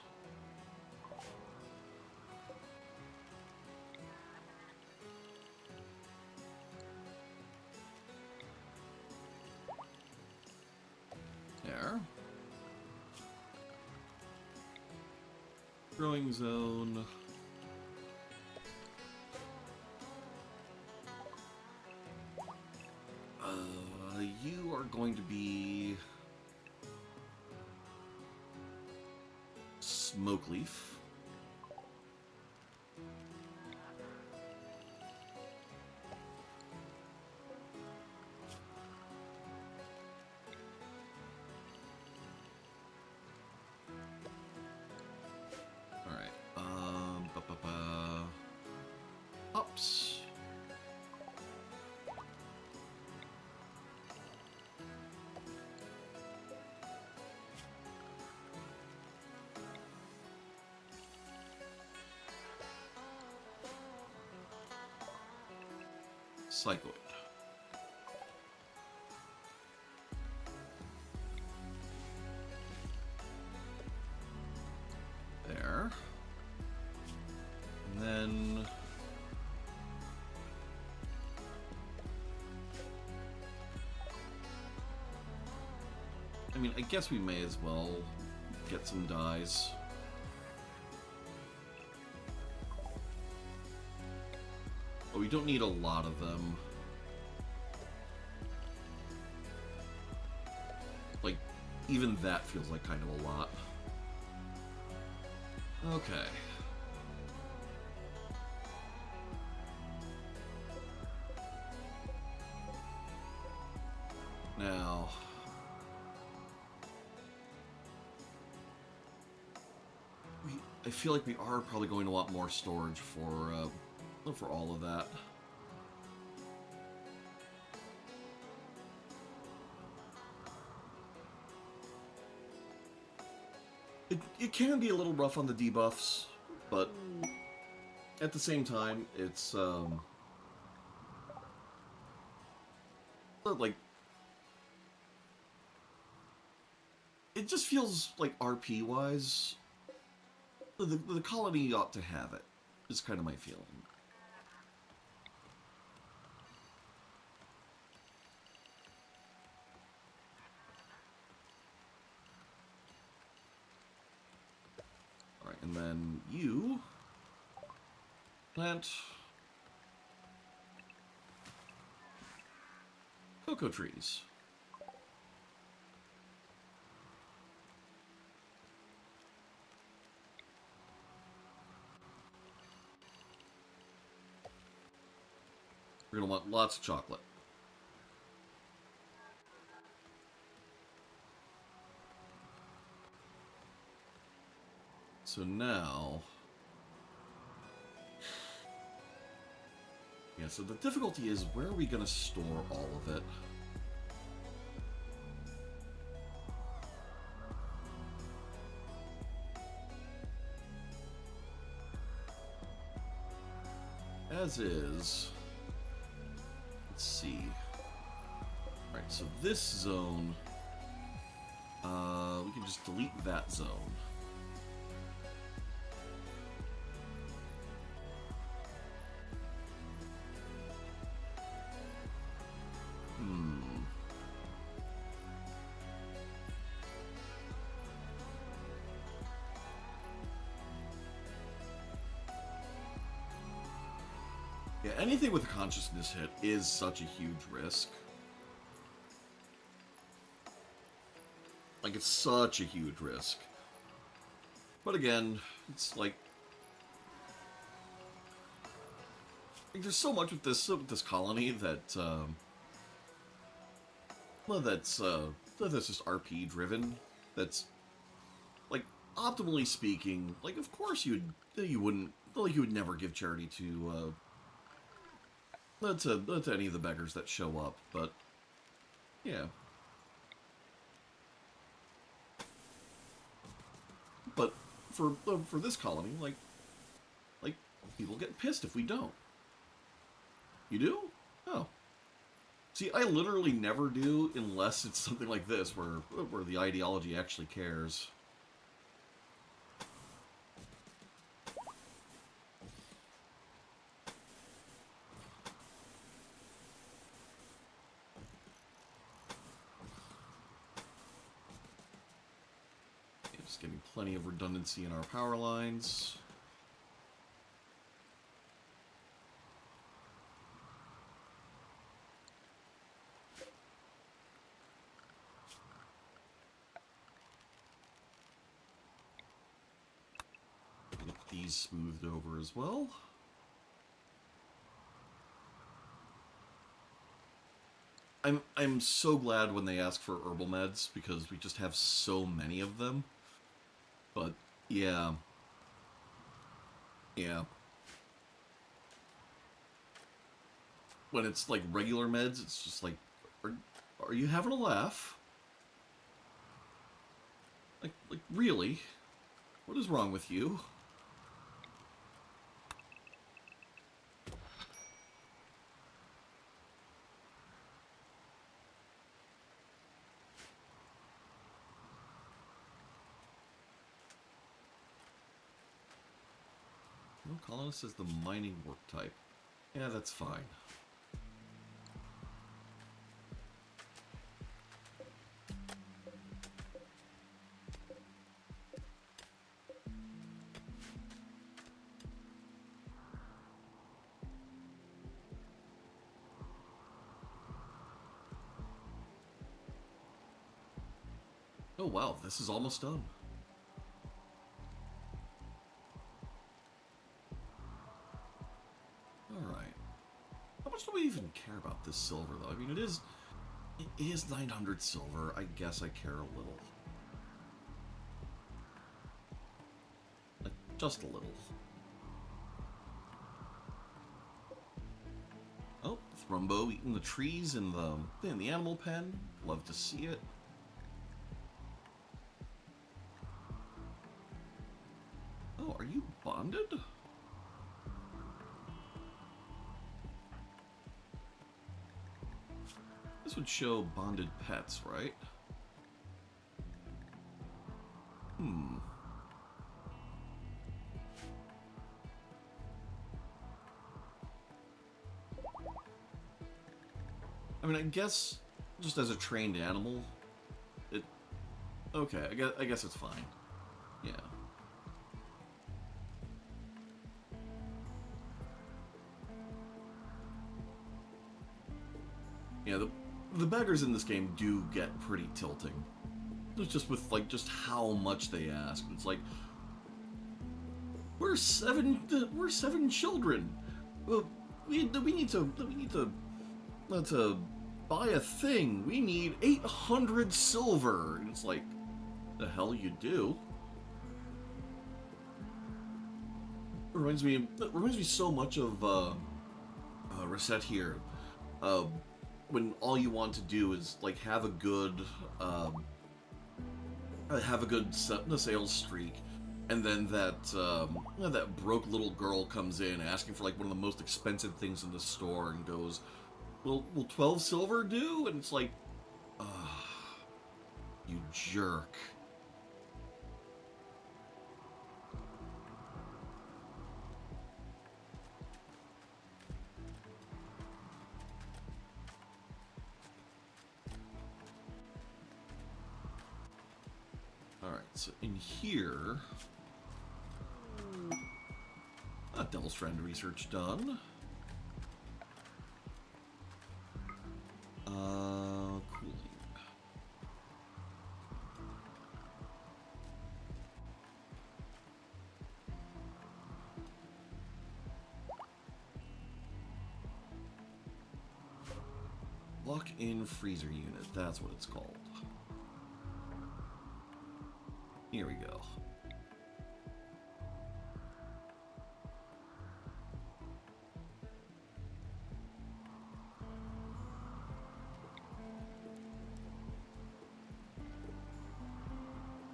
There. Growing zone. You are going to be smoke leaf. Hops. Cycloid. There. And then... I mean, I guess we may as well get some dyes. But we don't need a lot of them. Like, even that feels like kind of a lot. Okay. Now... I feel like we are probably going to want more storage for all of that. It can be a little rough on the debuffs, but at the same time, it's like it just feels like RP wise. The colony ought to have it, is kind of my feeling. Alright, and then you plant cocoa trees. We're going to want lots of chocolate. So now... Yeah, so the difficulty is, where are we going to store all of it? As is... Let's see. Alright, so this zone... we can just delete that zone. anything with a consciousness hit is such a huge risk. Like, it's such a huge risk. But again, it's like there's so much with this colony that well, that's just RP driven. That's like, optimally speaking, like, of course you would never give charity to any of the beggars that show up, but yeah. But for this colony, like people get pissed if we don't. You do? Oh. See, I literally never do unless it's something like this where the ideology actually cares. Just getting plenty of redundancy in our power lines. Get these smoothed over as well. I'm so glad when they ask for herbal meds because we just have so many of them. But yeah. Yeah. When it's like regular meds, it's just like, are you having a laugh? Like really? What is wrong with you? No, colonist says the mining work type. Yeah, that's fine. Oh wow, this is almost done. Alright. How much do we even care about this silver, though? I mean, it is 900 silver. I guess I care a little. Like, just a little. Oh, Thrumbo eating the trees in the animal pen. Love to see it. Oh, are you bonded? This would show bonded pets, right? Hmm. I mean, I guess just as a trained animal, it... Okay, I guess it's fine. Yeah. Yeah, the beggars in this game do get pretty tilting. It's just with, like, just how much they ask. It's like, we're seven children. Well, we need to buy a thing. We need 800 silver. And it's like, the hell you do? It reminds me so much of Reset here. When all you want to do is like have a good sales streak, and then that broke little girl comes in asking for like one of the most expensive things in the store and goes, "Will 12 silver do?" And it's like, you jerk. Alright, so in here... Devil Strand research done. Cooling. Lock-in freezer unit, that's what it's called. Here we go.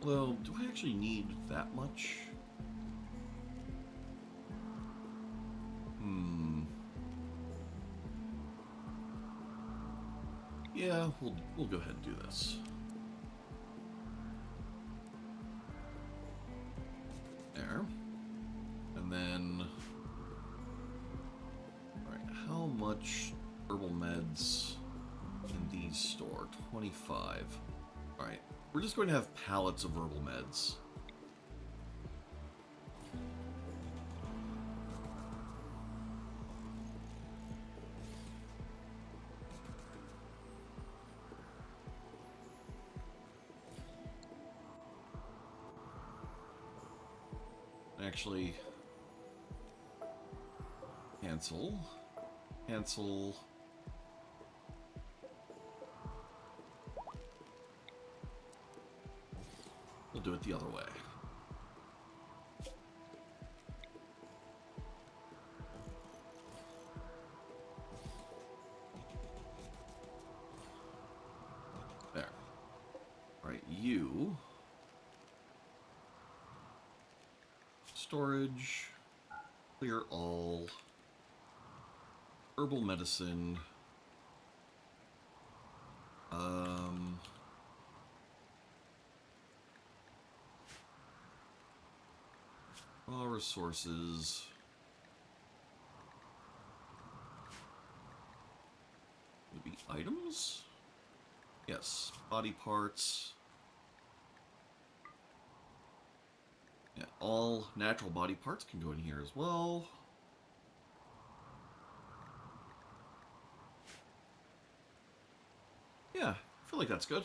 Well, do I actually need that much? Yeah, we'll go ahead and do this. There. And then... Alright, how much herbal meds in these store? 25. Alright, we're just going to have pallets of herbal meds. Actually, cancel. We'll do it the other way. There. Alright, you... Storage, clear all, herbal medicine, raw resources, would it be items? Yes, body parts. Yeah, all natural body parts can go in here as well. Yeah, I feel like that's good.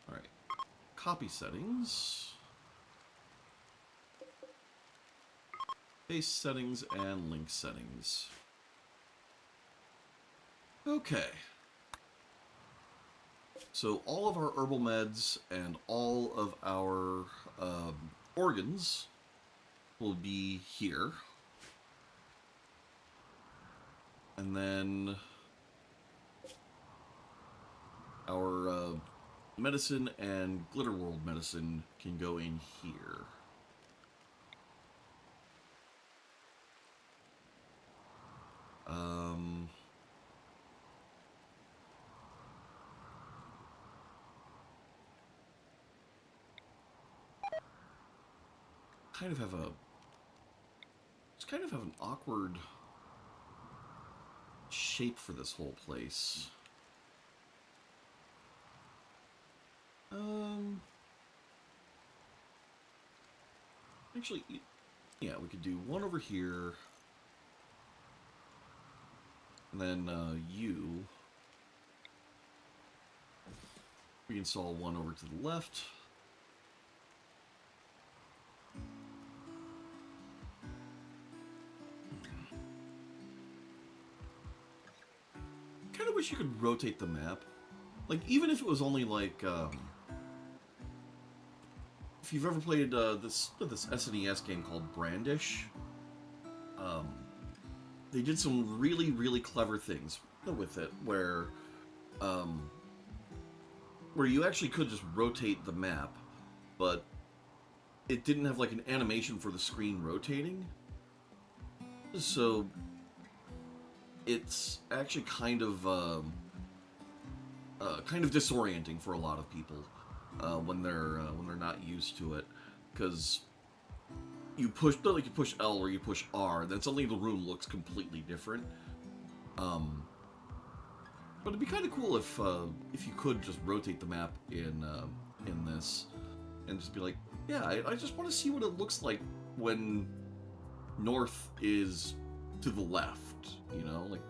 Alright. Copy settings. Base settings and link settings. Okay. So all of our herbal meds and all of our organs will be here. And then our medicine and Glitterworld medicine can go in here. Kind of have a... Just kind of have an awkward shape for this whole place. Actually, yeah, we could do one over here. And then you... We install one over to the left. Kind of wish you could rotate the map. Like, even if it was only like, if you've ever played this SNES game called Brandish, they did some really, really clever things with it, where you actually could just rotate the map, but it didn't have like an animation for the screen rotating. So it's actually kind of disorienting for a lot of people when they're not used to it, because you push L or you push R, then suddenly the room looks completely different. But it'd be kind of cool if you could just rotate the map in this, and just be like, yeah, I just want to see what it looks like when north is to the left, you know, like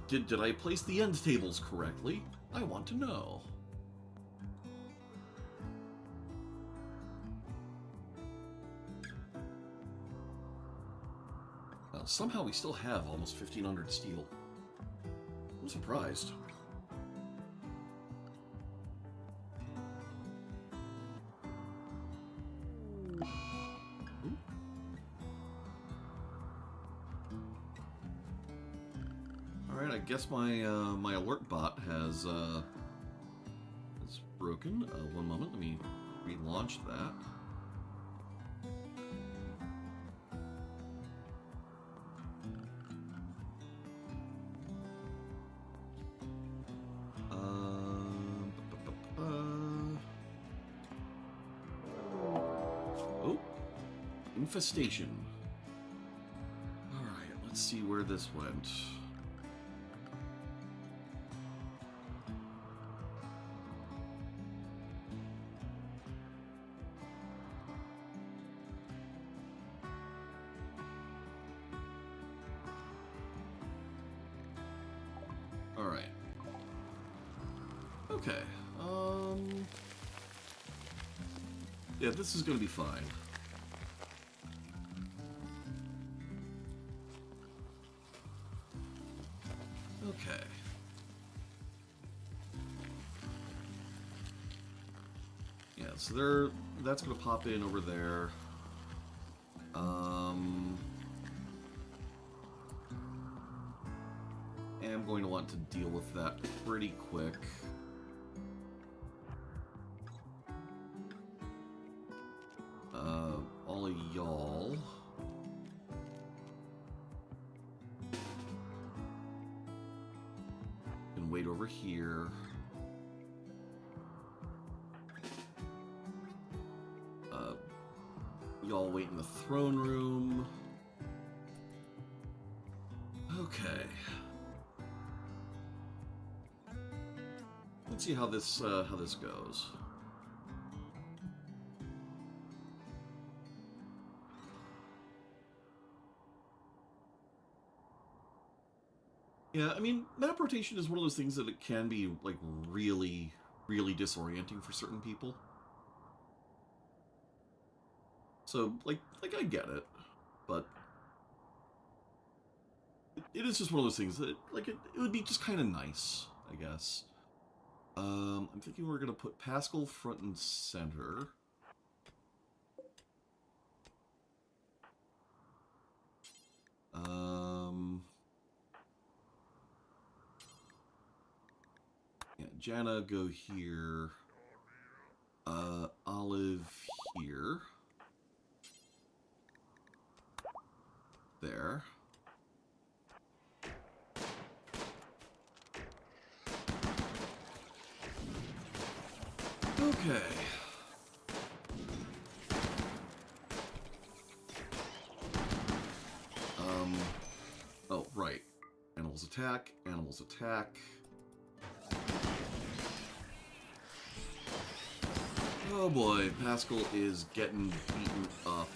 Did I place the end tables correctly? I want to know. Well, somehow we still have almost 1,500 steel. I'm surprised. Alright, I guess my my alert bot has broken. One moment, let me relaunch that. Oh, infestation. Alright, let's see where this went. Alright. Okay. Yeah, this is gonna be fine. Okay. Yeah, so that's gonna pop in over there. I'm going to want to deal with that pretty quick. All of y'all. Can wait over here. Y'all wait in the throne room. Okay. Let's see how this goes. Yeah, I mean, map rotation is one of those things that it can be like really, really disorienting for certain people. So, like I get it, but it is just one of those things that, like, it would be just kind of nice, I guess. I'm thinking we're gonna put Pascal front and center. Yeah, Janna go here. Olive here. There. Okay. Oh, right. Animals attack, animals attack. Oh boy, Pascal is getting beaten up.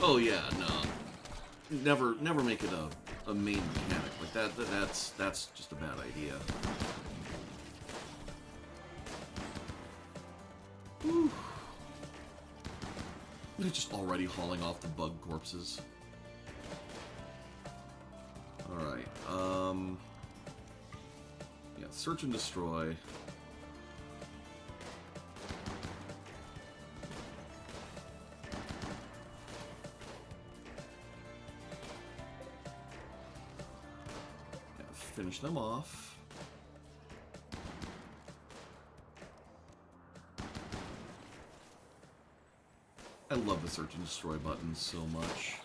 Oh yeah, no. Never make it a main mechanic. Like that's just a bad idea. Whew. They're just already hauling off the bug corpses. Alright, yeah, search and destroy. Yeah, finish them off. I love the search and destroy button so much.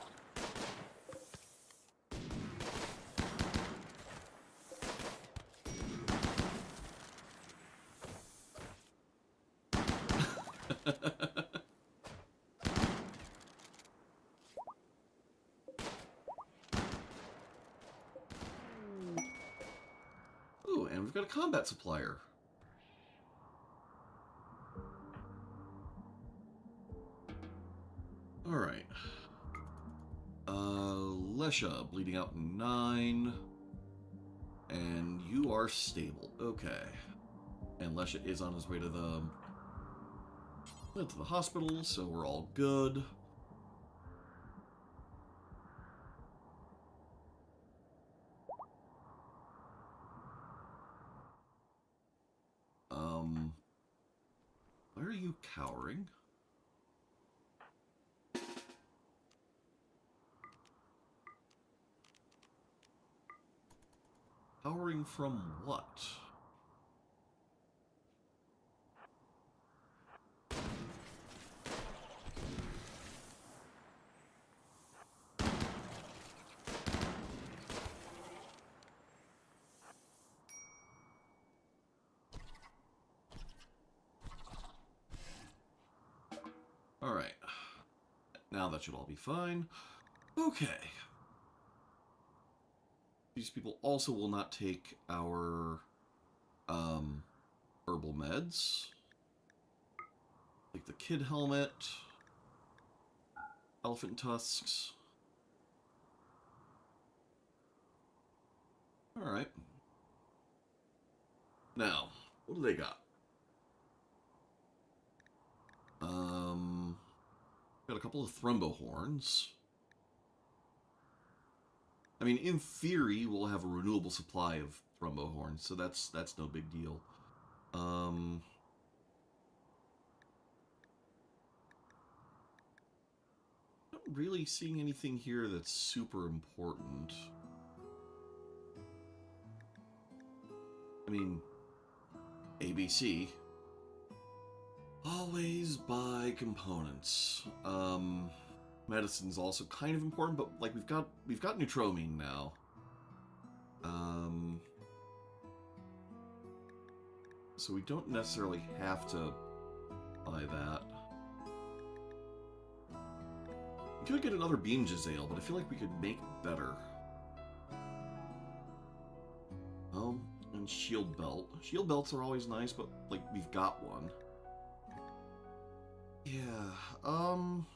Ooh, and we've got a combat supplier. Alright. Lesha, bleeding out 9. And you are stable. Okay. And Lesha is on his way to the hospital, so we're all good. Why are you cowering? Cowering from what? Alright. Now that should all be fine. Okay. These people also will not take our herbal meds. Like the kid helmet. Elephant tusks. Alright. Now, what do they got? Got a couple of thrombo horns. I mean, in theory, we'll have a renewable supply of thrombo horns, so that's no big deal. Not really seeing anything here that's super important. I mean, ABC. Always buy components. Medicine's also kind of important, but like we've got Neutromine now. So we don't necessarily have to buy that. We could get another Beam Jazale, but I feel like we could make better. Oh, and Shield Belt. Shield Belts are always nice, but like we've got one. Yeah, I'm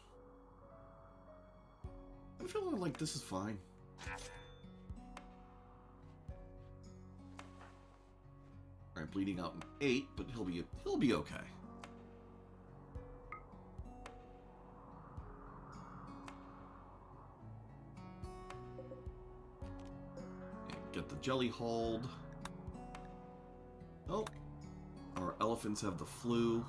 feeling like this is fine. Alright, bleeding out in 8, but he'll be okay. And get the jelly hauled. Oh, our elephants have the flu.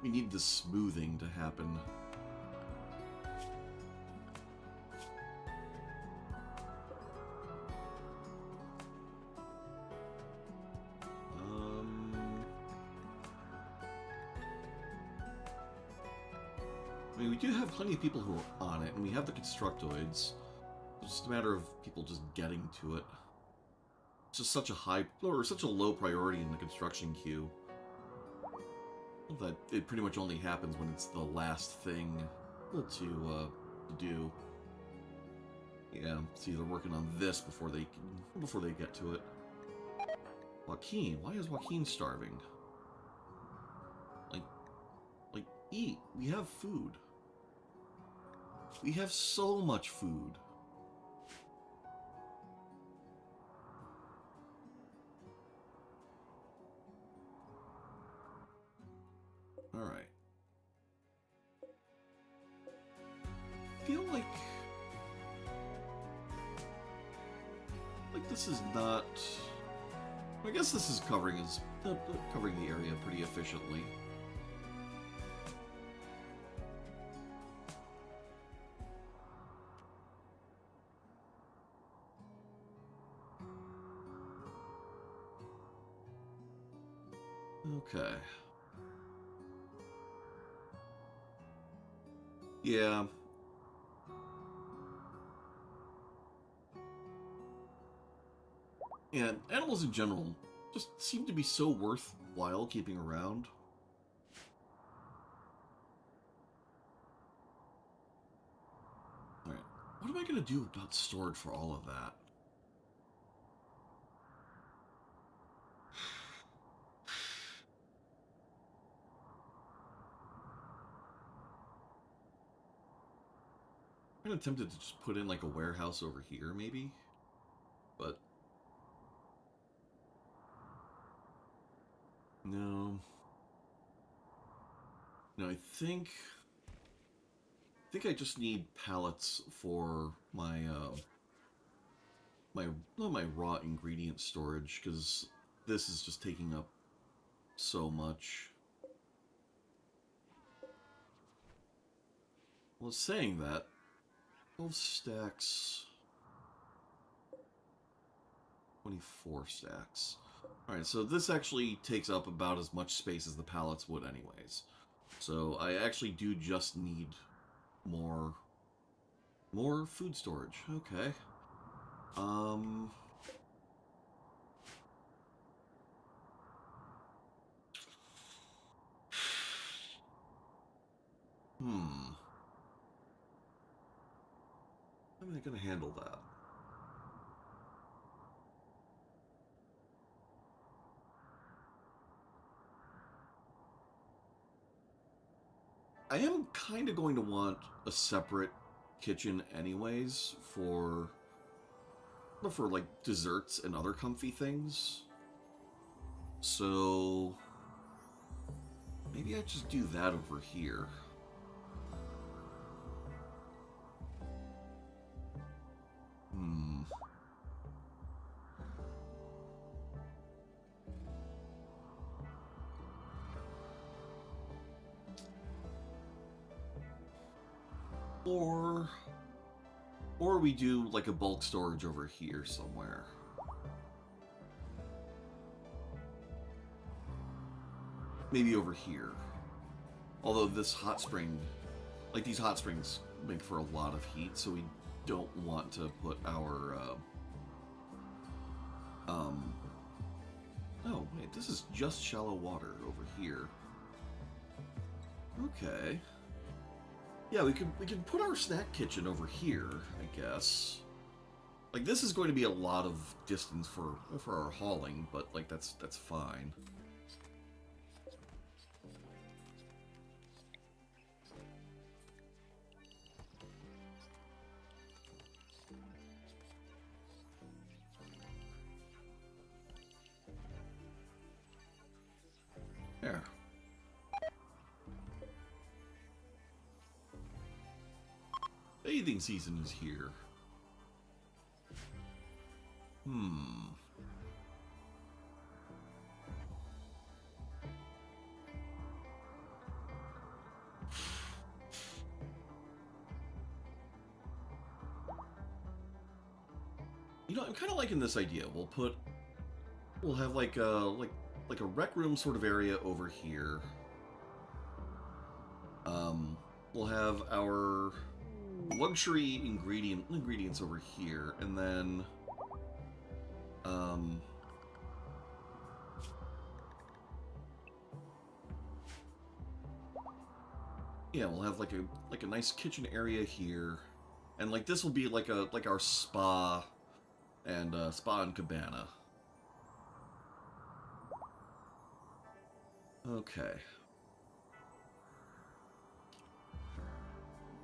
We need the smoothing to happen. I mean, we do have plenty of people who are on it, and we have the constructoids. It's just a matter of people just getting to it. It's just such a such a low priority in the construction queue that it pretty much only happens when it's the last thing to do. Yeah, see, they're working on this before they get to it. Joaquin, why is Joaquin starving? Like, eat. We have food. We have so much food. Alright. Feel like this is not... I guess this is covering the area pretty efficiently. Okay. Yeah. And animals in general just seem to be so worthwhile keeping around. Alright, what am I going to do about storage for all of that? kind of tempted to just put in like a warehouse over here, maybe. But no. No, I think I just need pallets for my my raw ingredient storage, because this is just taking up so much. Well, saying that, 12 stacks, 24 stacks. Alright, so this actually takes up about as much space as the pallets would anyways. So I actually do just need more food storage. Okay. How am I going to handle that? I am kind of going to want a separate kitchen anyways for like desserts and other comfy things. So maybe I just do that over here. Or we do like a bulk storage over here somewhere. Maybe over here. Although this hot spring, like these hot springs make for a lot of heat, so we don't want to put our, oh, wait, this is just shallow water over here. Okay. Yeah, we can put our snack kitchen over here, I guess. Like, this is going to be a lot of distance for our hauling, but, like, that's fine. There. Bathing season is here. You know, I'm kind of liking this idea. We'll have like a rec room sort of area over here. We'll have our luxury ingredients over here, and then yeah, we'll have like a nice kitchen area here, and like this will be like our spa and cabana. Okay.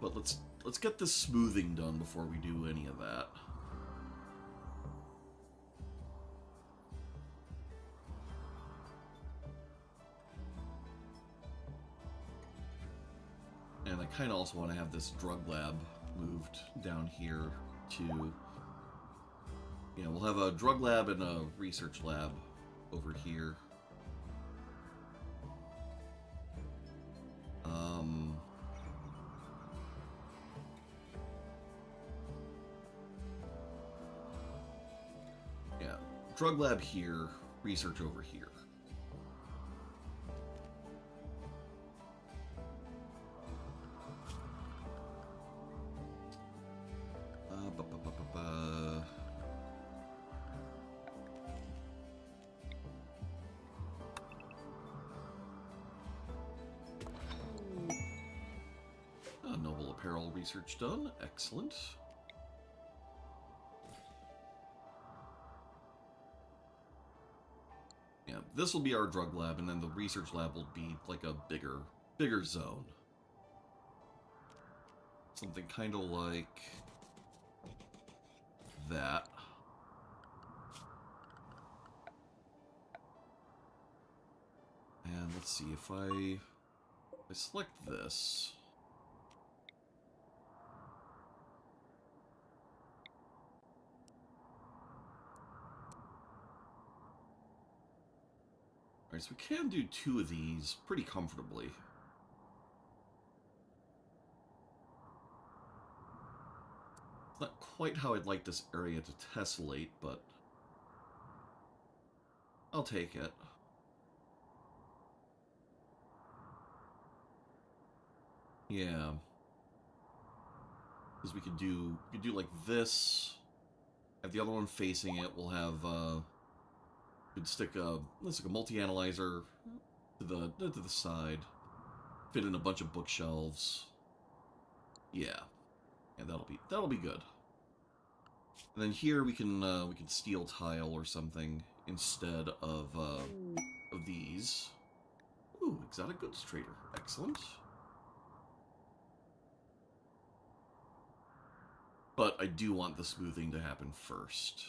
But let's get this smoothing done before we do any of that. And I kind of also want to have this drug lab moved down here too. Yeah, we'll have a drug lab and a research lab over here. Yeah, drug lab here, research over here. Noble apparel research done. Excellent. Yeah, this will be our drug lab, and then the research lab will be like a bigger zone. something kind of like that. And let's see, if I select this... Alright, so we can do 2 of these pretty comfortably. It's not quite how I'd like this area to tessellate, but I'll take it. Yeah. Because we could do like this, have the other one facing it, we'll have, could stick a, let's stick a multi-analyzer to the side, fit in a bunch of bookshelves. Yeah. Yeah, that'll be good. And then here we can steel tile or something instead of these. Ooh, exotic goods trader. Excellent. But I do want the smoothing to happen first.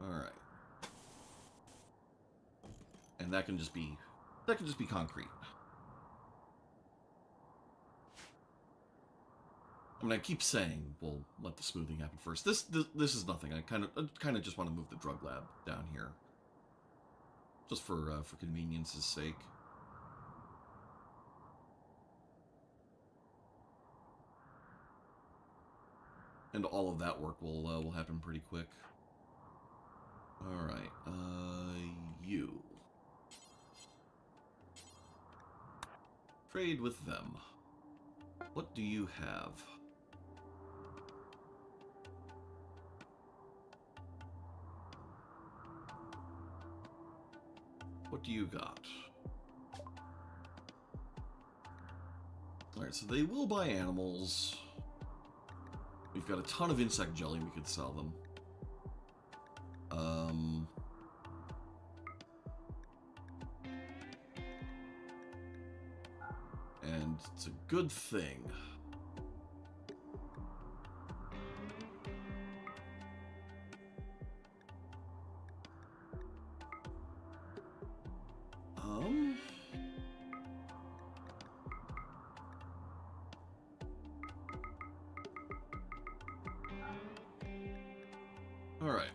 Alright. And that can just be concrete. I mean, I keep saying we'll let the smoothing happen first. This is nothing. I kind of just want to move the drug lab down here, just for convenience's sake. And all of that work will happen pretty quick. All right, you trade with them. What do you have? What do you got? Alright, so they will buy animals. We've got a ton of insect jelly, we could sell them. And it's a good thing. Alright.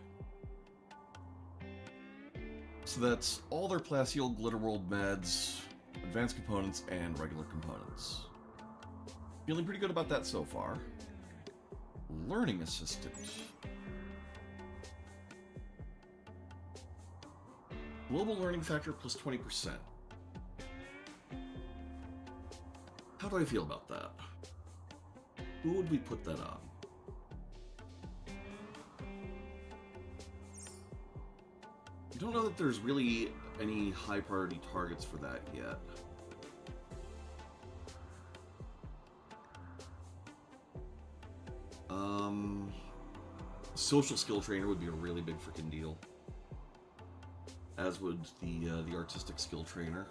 So that's all their Placial Glitterworld meds, advanced components, and regular components. Feeling pretty good about that so far. Learning assistant. Global learning factor plus 20%. How do I feel about that? Who would we put that on? I don't know that there's really any high priority targets for that yet. Social skill trainer would be a really big freaking deal. As would the artistic skill trainer.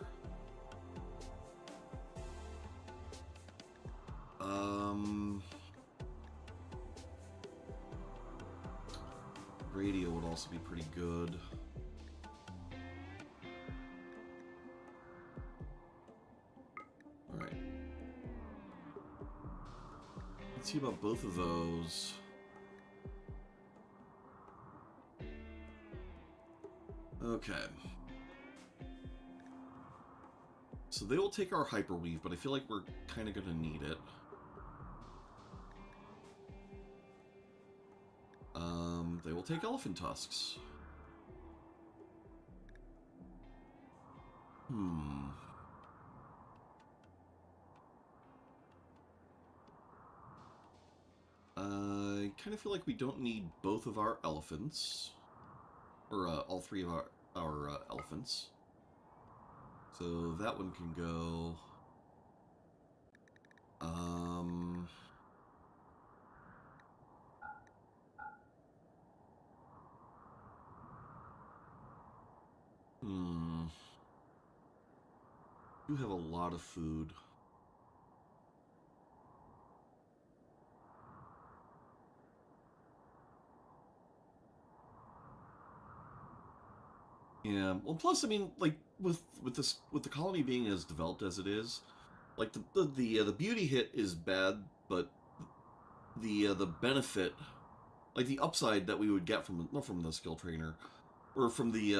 Radio would also be pretty good. Alright. Let's see about both of those. Okay. So they will take our hyperweave, but I feel like we're kind of going to need it. They will take elephant tusks. I kind of feel like we don't need both of our elephants. Or all three of our... our elephants. So that one can go. Um, hmm. You have a lot of food. Yeah. Well, plus, I mean, like with the colony being as developed as it is, like the beauty hit is bad, but the benefit, like the upside that we would get from the skill trainer or from the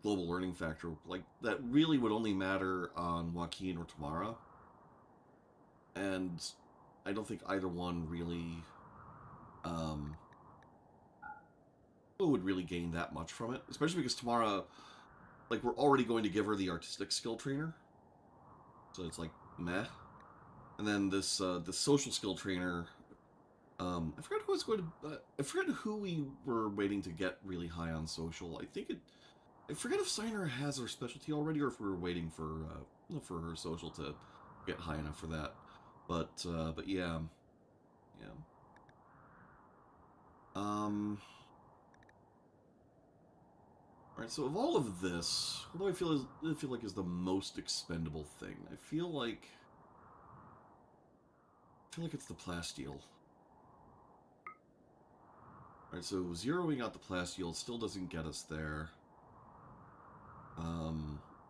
global learning factor, like that really would only matter on Joaquin or Tamara, and I don't think either one really um, would really gain that much from it, especially because Tamara, like we're already going to give her the artistic skill trainer, so it's like meh. And then the social skill trainer. I forgot who was going to. I forget who we were waiting to get really high on social. I forget if Signer has her specialty already, or if we were waiting for her social to get high enough for that. But yeah, yeah. Um. All right. So of all of this, what do I feel like is the most expendable thing? I feel like it's the plasteel. Alright, so zeroing out the plasteel still doesn't get us there.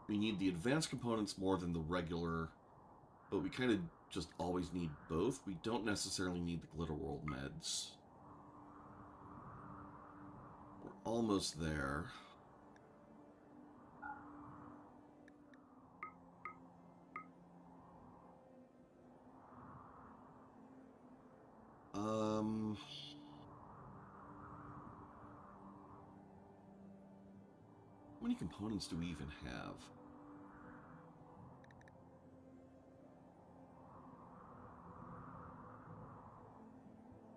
We need the advanced components more than the regular, but we kind of just always need both. We don't necessarily need the Glitter World meds. We're almost there. Um... How many components do we even have?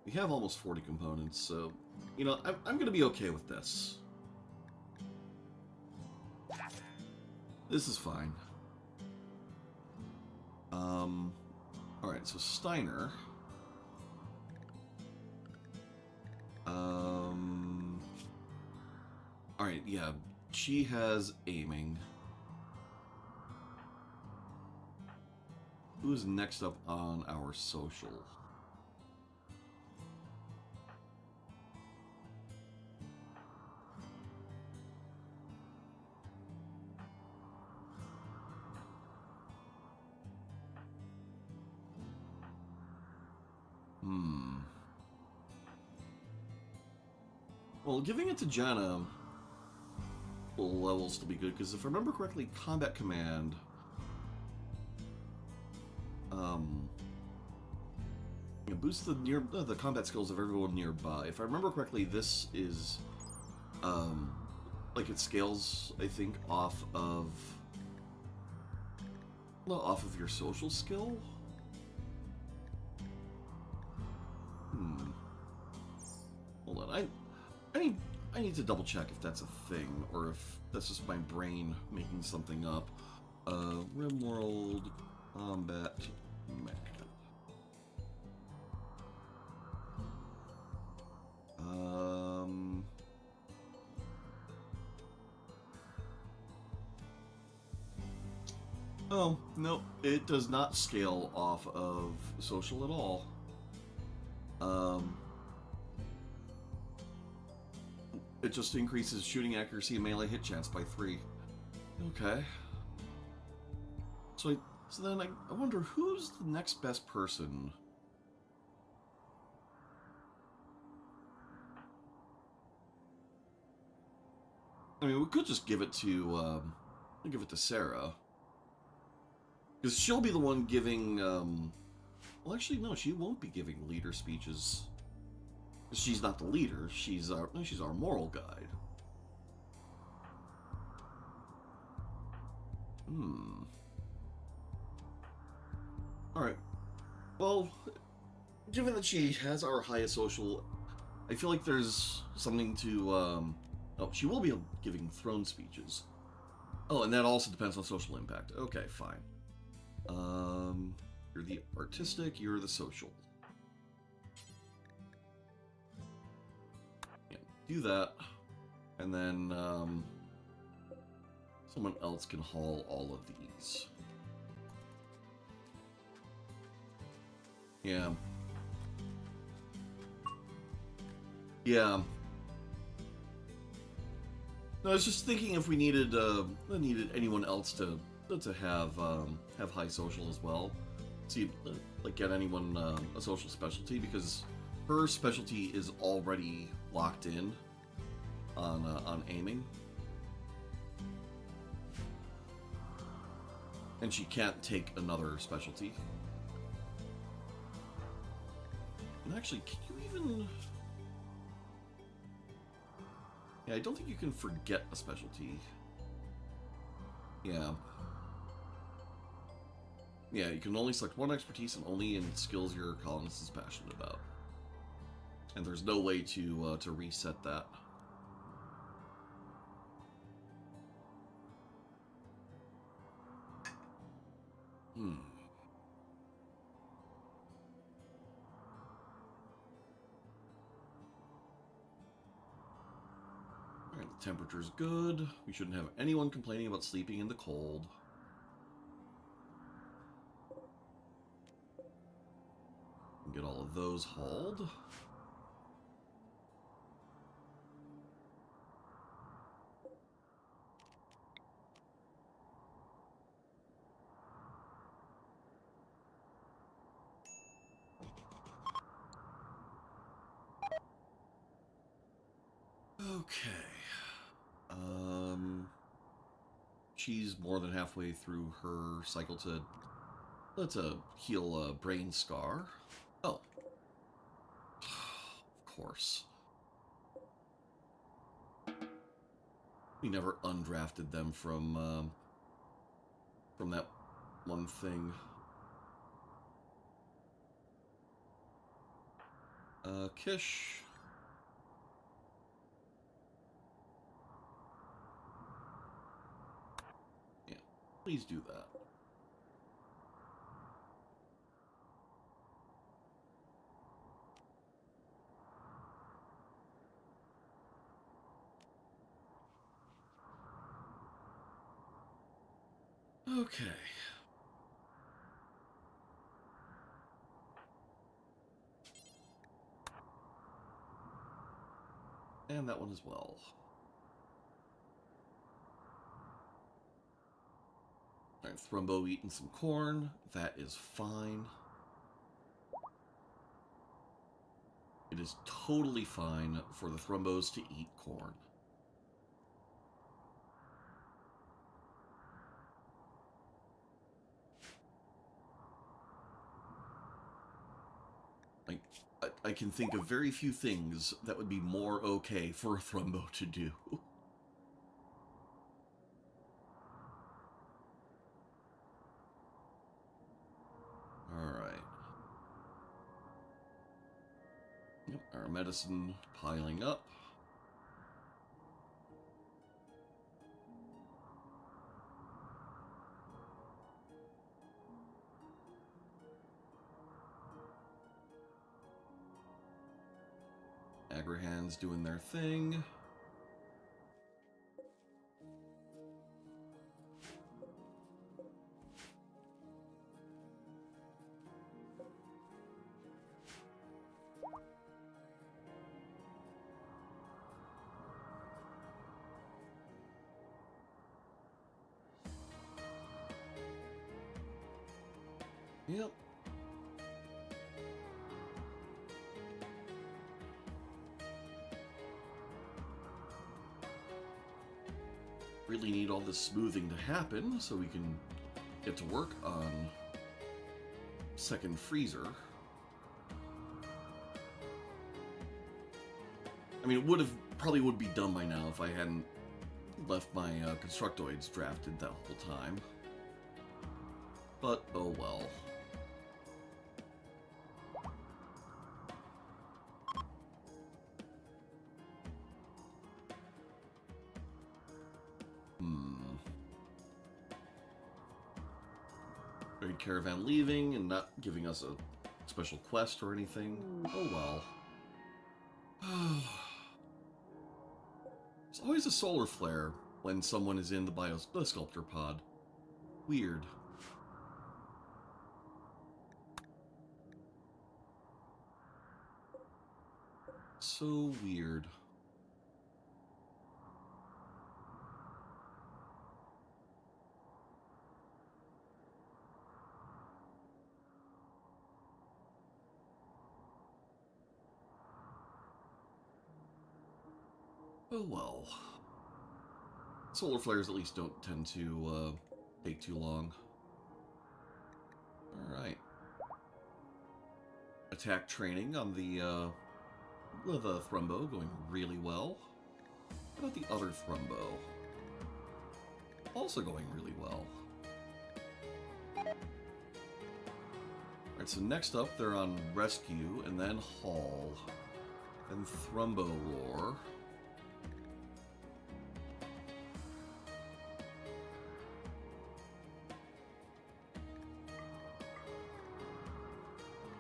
We have almost 40 components, so, you know, I'm going to be okay with this. This is fine. Alright, so Steiner. Alright, yeah, she has aiming. Who's next up on our social? Well, giving it to Jenna will still be good, because if I remember correctly, Combat Command... boosts the combat skills of everyone nearby. If I remember correctly, this is... like it scales, I think, off of your social skill? Hold on, I need to double check if that's a thing, or if that's just my brain making something up. Rimworld Combat Mech. Oh, no, it does not scale off of social at all. It just increases shooting accuracy and melee hit chance by 3. Okay. So then I wonder who's the next best person. I mean, we could just give it to Sarah, because she'll be the one giving. Well, actually, no, she won't be giving leader speeches. She's not the leader. She's our moral guide. All right. Well, given that she has our highest social, I feel like there's something to Oh, she will be giving throne speeches. Oh, and that also depends on social impact. Okay, fine. You're the artistic, you're the social. Yeah, do that. And then, someone else can haul all of these. Yeah. Yeah. No, I was just thinking if we needed anyone else to have high social as well. See, like get anyone a social specialty, because her specialty is already locked in on aiming, and she can't take another specialty. And actually, can you even? Yeah, I don't think you can forget a specialty. Yeah. Yeah, you can only select one expertise and only in skills your colonist is passionate about. And there's no way to reset that. Alright, the temperature's good. We shouldn't have anyone complaining about sleeping in the cold. Get all of those hauled. Okay. She's more than halfway through her cycle to heal a brain scar. Oh. Of course. We never undrafted them from that one thing. Kish. Yeah, please do that. Okay. And that one as well. Alright, Thrumbo eating some corn. That is fine. It is totally fine for the Thrumbos to eat corn. Like, I can think of very few things that would be more okay for a Thrumbo to do. Alright. Yep, our medicine piling up. Agrihands doing their thing. Yep. Really need all this smoothing to happen so we can get to work on second freezer. I mean, it probably would be done by now if I hadn't left my constructoids drafted that whole time. But, oh well. Hmm. Raid caravan leaving and not giving us a special quest or anything. Oh well. There's always a solar flare when someone is in the Biosculptor pod. Weird. So weird. Oh well. Solar flares at least don't tend to take too long. Alright. Attack training on the Thrumbo going really well. How about the other Thrumbo? Also going really well. Alright, so next up they're on Rescue, and then Haul, and Thrumbo Roar.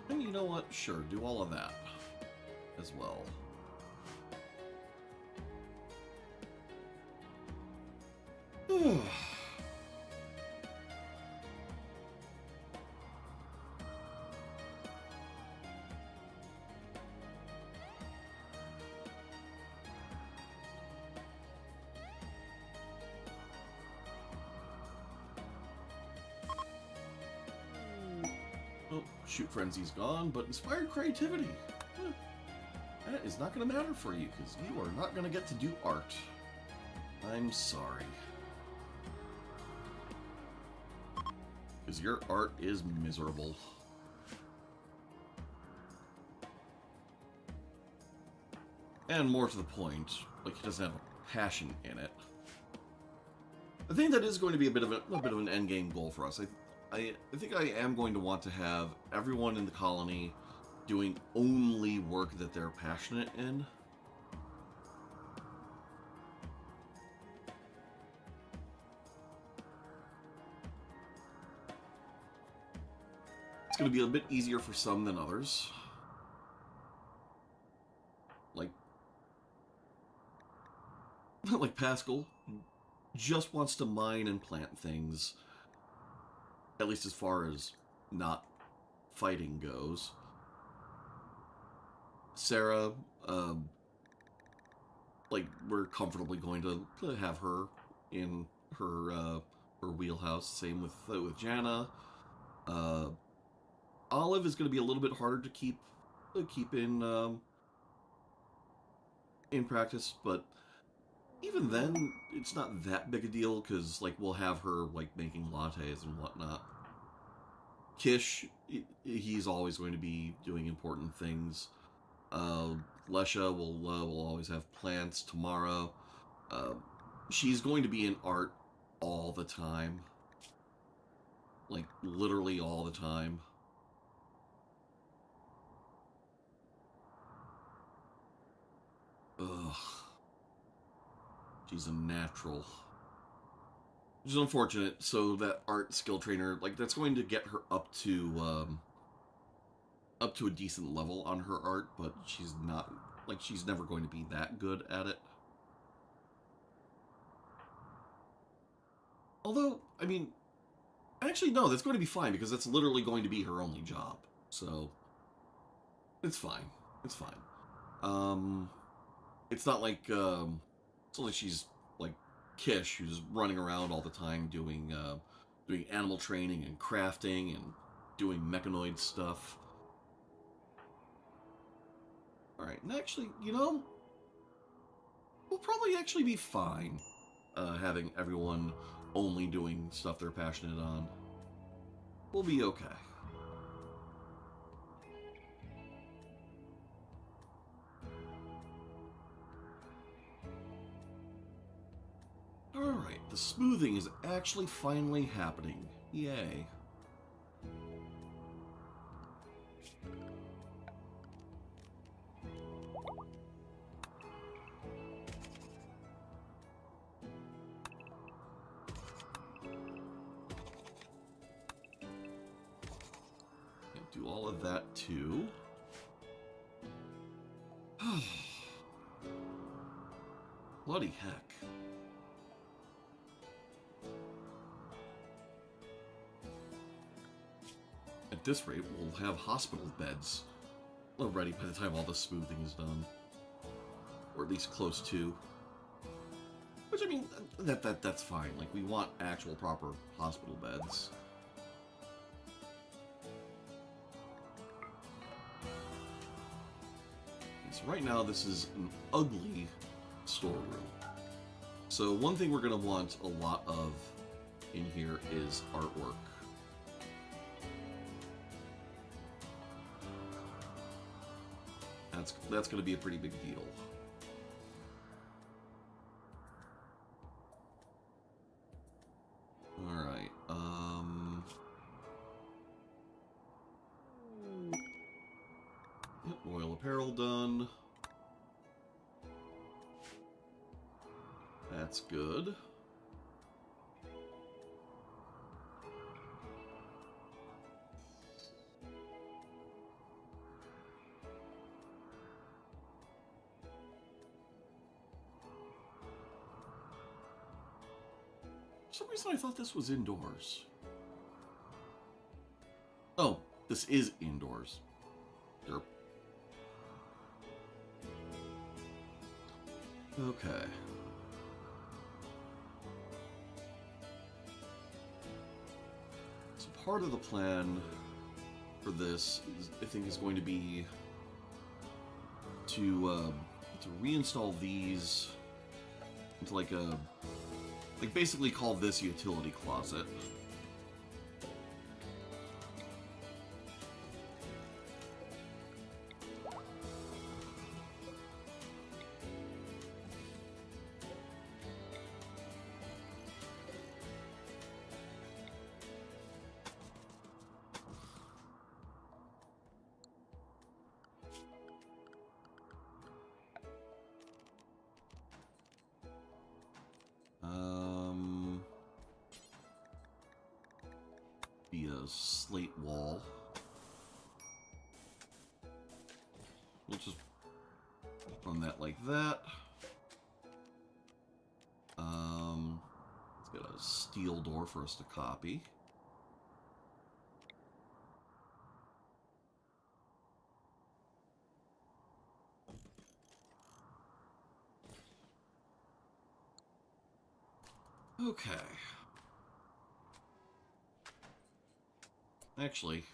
And you know what? Sure, do all of that as well. Oh, Shoot Frenzy's gone, but Inspired Creativity. That is not going to matter for you, because you are not going to get to do art. I'm sorry. Because your art is miserable. And more to the point, like, he doesn't have a passion in it. I think that is going to be a bit of an endgame goal for us. I think I am going to want to have everyone in the colony doing only work that they're passionate in. It's going to be a bit easier for some than others. Like Pascal just wants to mine and plant things. At least as far as not fighting goes. Sarah, like, we're comfortably going to have her in her wheelhouse. Same with Jana. Olive is going to be a little bit harder to keep in practice, but even then, it's not that big a deal, because, like, we'll have her, like, making lattes and whatnot. Kish, he's always going to be doing important things. Lesha will always have plants. Tomorrow, she's going to be in art all the time. Like, literally all the time. Ugh. She's a natural. Which is unfortunate. So that art skill trainer, like, that's going to get her up to a decent level on her art, but she's not, like, she's never going to be that good at it. Although, I mean, actually, no, that's going to be fine, because that's literally going to be her only job. So, it's fine. It's fine. It's not like, she's like Kish, who's running around all the time doing animal training and crafting and doing mechanoid stuff. Alright, and actually, you know, we'll probably actually be fine having everyone only doing stuff they're passionate on. We'll be okay. Alright, the smoothing is actually finally happening. Yay. all of that too. Bloody heck. At this rate, we'll have hospital beds already by the time all the smoothing is done. Or at least close to. Which, I mean, that's fine. Like, we want actual proper hospital beds. Okay, so right now, this is an ugly storeroom. So one thing we're going to want a lot of in here is artwork. That's going to be a pretty big deal. Alright, yep, royal apparel done. That's good. For some reason I thought this was indoors. Oh, this is indoors. Derp. Okay. So part of the plan for this, I think, is going to be to reinstall these into like basically call this utility closet. Be a slate wall. We'll just run that like that. Let's get a steel door for us to copy. Okay. Actually,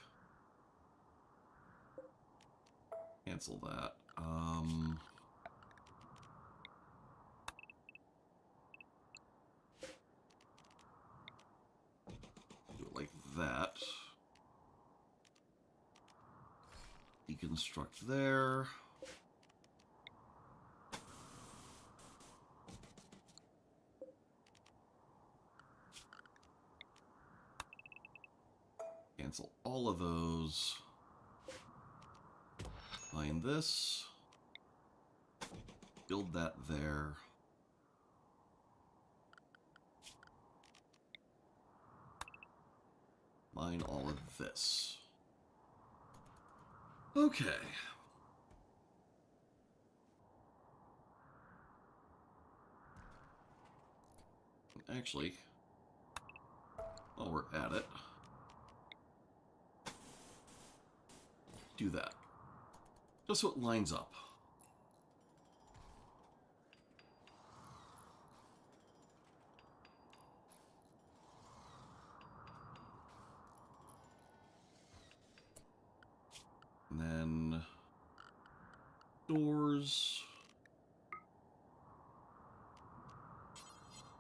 cancel that. Do it like that. Deconstruct there. Cancel all of those. Find this. Build that there. Mine all of this. Okay. Actually, while we're at it, do that. Just so it lines up. And then doors.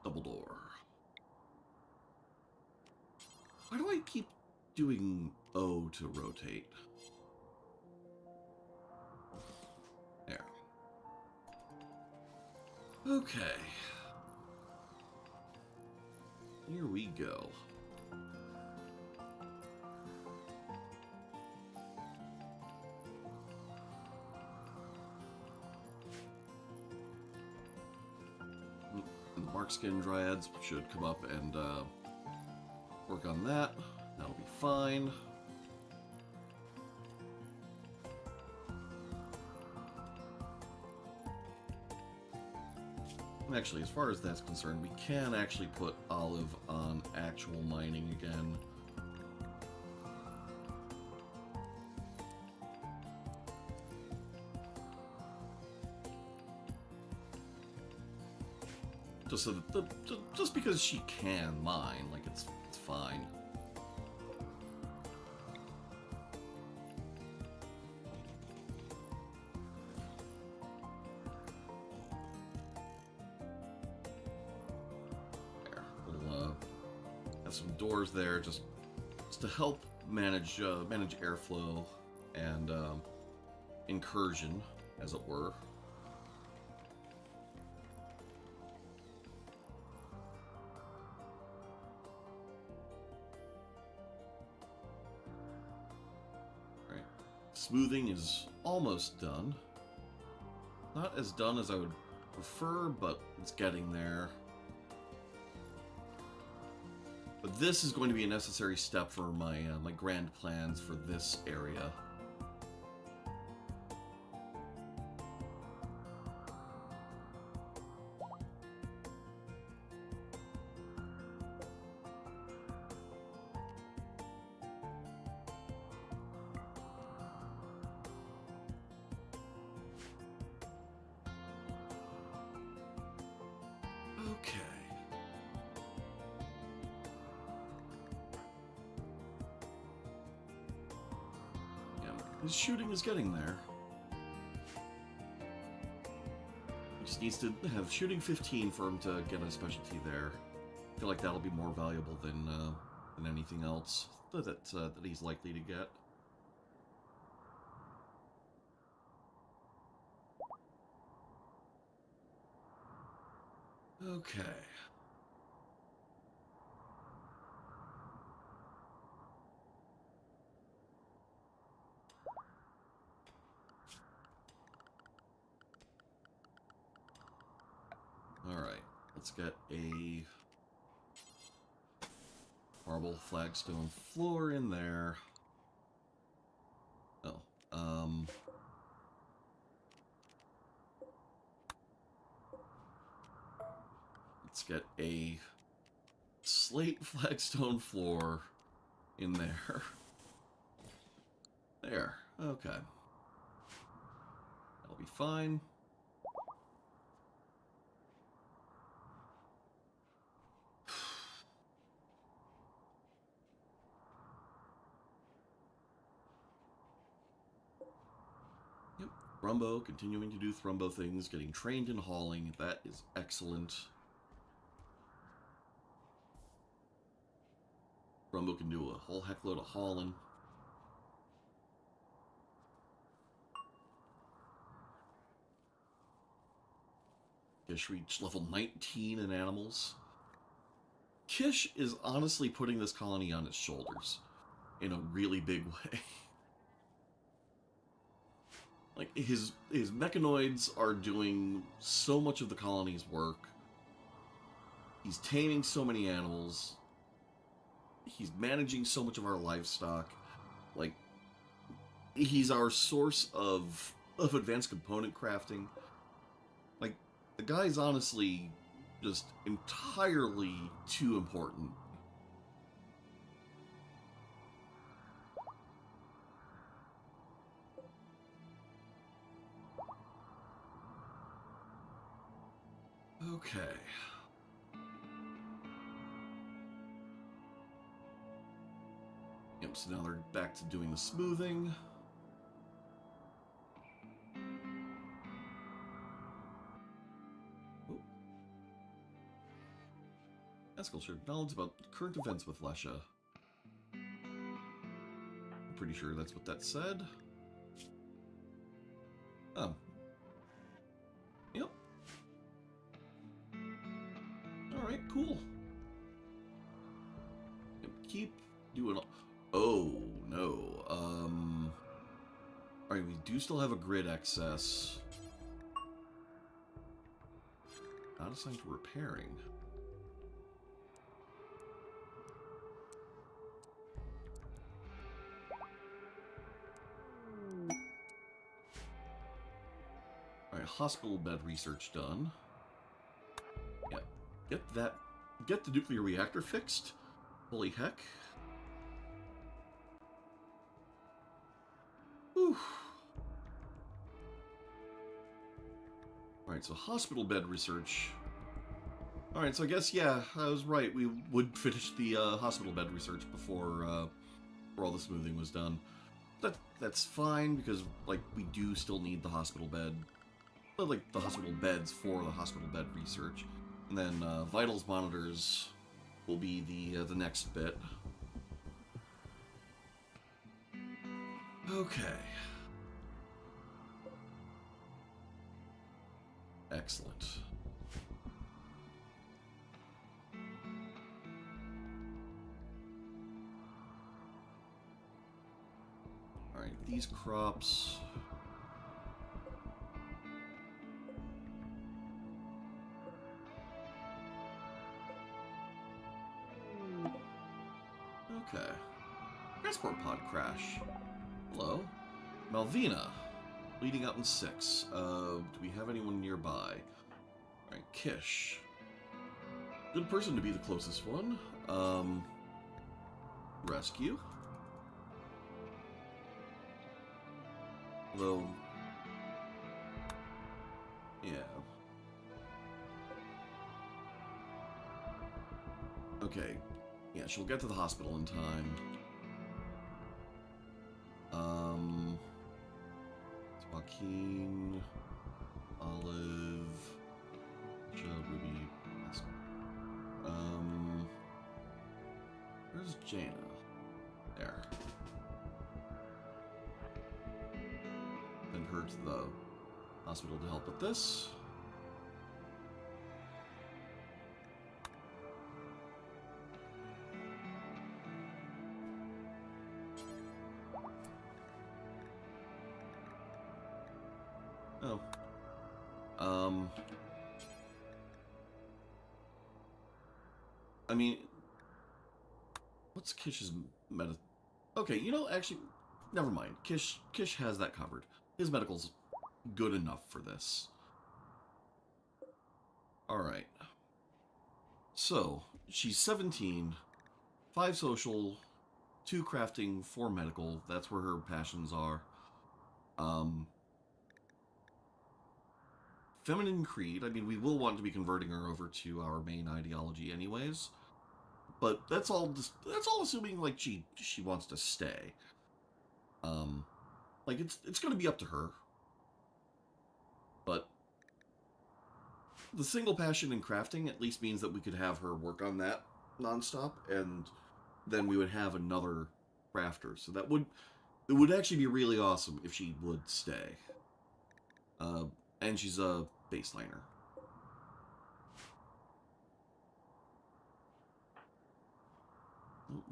Double door. Why do I keep doing O to rotate? There. Okay. Here we go. And the Markskin Dryads should come up and work on that. That'll be fine. Actually, as far as that's concerned, we can actually put Olive on actual mining again. Just so that just because she can mine, like it's fine. There, we'll have some doors there, just to help manage airflow and incursion, as it were. Smoothing is almost done. Not as done as I would prefer, but it's getting there. But this is going to be a necessary step for my my grand plans for this area. Okay. Yeah, his shooting is getting there. He just needs to have shooting 15 for him to get a specialty there. I feel like that'll be more valuable than anything else that he's likely to get. Okay. Alright, let's get a marble flagstone floor in there. Oh, let's get a slate flagstone floor in there. There, okay. That'll be fine. Yep, Thrumbo, continuing to do Thrumbo things, getting trained in hauling. That is excellent. Thrumbo can do a whole heckload of hauling. Kish reached level 19 in animals. Kish is honestly putting this colony on his shoulders in a really big way. Like, his mechanoids are doing so much of the colony's work. He's taming so many animals. He's managing so much of our livestock. Like, he's our source of advanced component crafting. Like, the guy's honestly just entirely too important. Okay. Yep, so now they're back to doing the smoothing. Oh. Esculture, knowledge about current events with Lesha. I'm pretty sure that's what that said. Oh. Yep. Alright, cool. Yep, keep doing all... Oh, no. Alright, we do still have a grid excess. Not assigned to repairing. Alright, hospital bed research done. Yeah. Get the nuclear reactor fixed? Holy heck. Whew. Alright, so hospital bed research. Alright, so I guess, yeah, I was right. We would finish the hospital bed research before all the smoothing was done. That's fine, because, like, we do still need the hospital bed. Well, like, the hospital beds for the hospital bed research. And then vitals monitors will be the next bit. Okay. Excellent. Alright, these crops... Okay. Transport pod crash. Hello. Malvina. Leading out in 6. Do we have anyone nearby? Alright, Kish. Good person to be the closest one. Rescue. Although... yeah. Okay. Yeah, she'll get to the hospital in time. It's Joaquin, Olive, Ruby. Where's Jaina? There. Send her to the hospital to help with this. Oh. I mean, what's Kish's meta? Okay, you know, actually, never mind. Kish has that covered. His medical's good enough for this. Alright. So, she's 17, 5 social, 2 crafting, 4 medical. That's where her passions are. Feminine creed. I mean, we will want to be converting her over to our main ideology anyways. But that's all assuming, like, she wants to stay. Like, it's going to be up to her. But the single passion in crafting at least means that we could have her work on that nonstop, and then we would have another crafter. So it would actually be really awesome if she would stay. And she's a baseliner.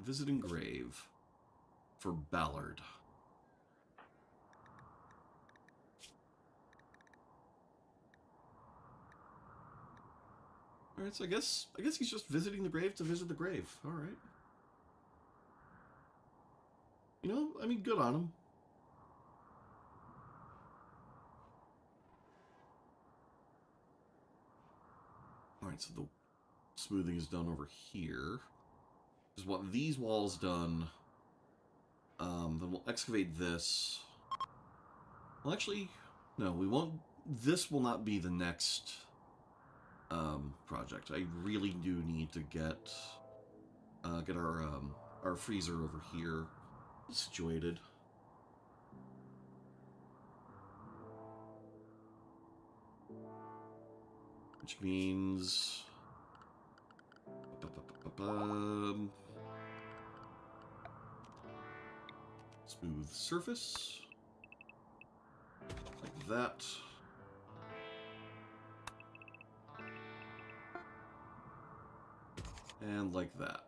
Visiting grave for Ballard. Alright, so I guess he's just visiting the grave to visit the grave. Alright. You know, I mean, good on him. Alright, so the smoothing is done over here. Just want these walls done. Then we'll excavate this. Well, actually, no, we won't. This will not be the next project. I really do need to get our freezer over here situated. Which means... smooth surface. Like that. And like that.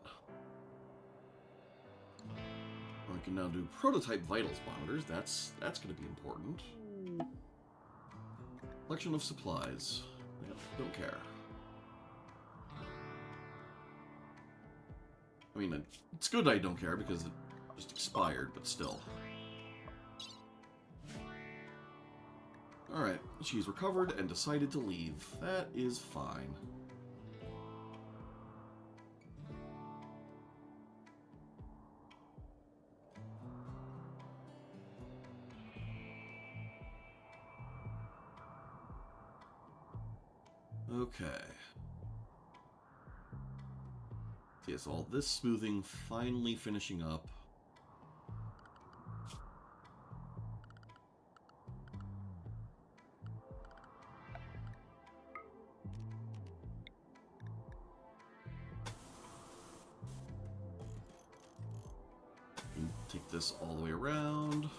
I can now do prototype vitals monitors. That's going to be important. Collection of supplies. Yep, don't care. I mean, it's good I don't care because it just expired, but still. Alright, she's recovered and decided to leave. That is fine. Okay. Yes, all this smoothing finally finishing up. And take this all the way around.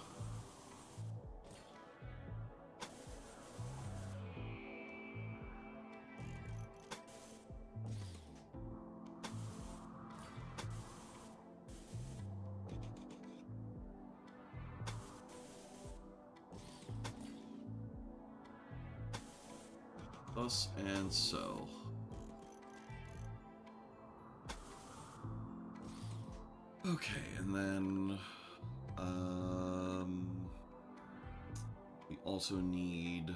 Thus and so. Okay, and then we also need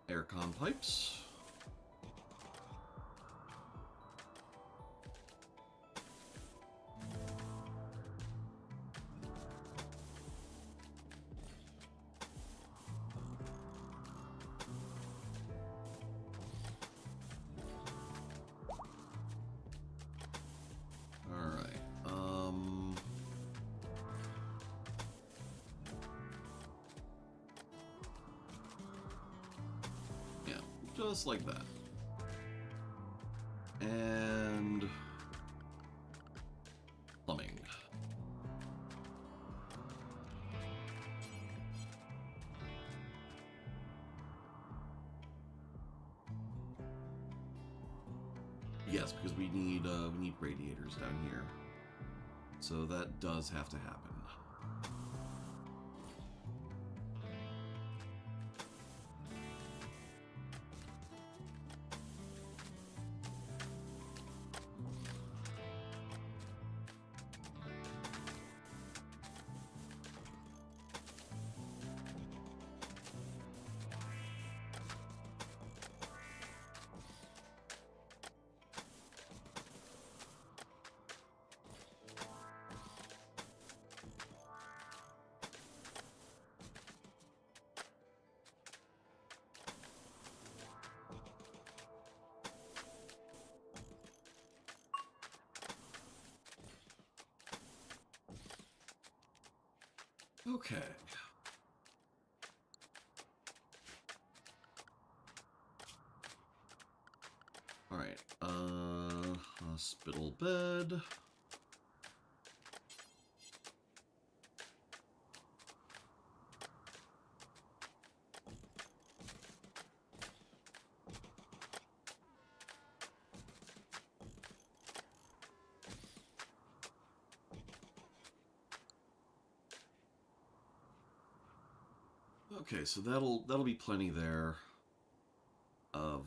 aircon pipes. Just like that. And plumbing. Yes, because we need radiators down here. So that does have to happen. Okay. All right. Hospital bed. Okay, so that'll be plenty there.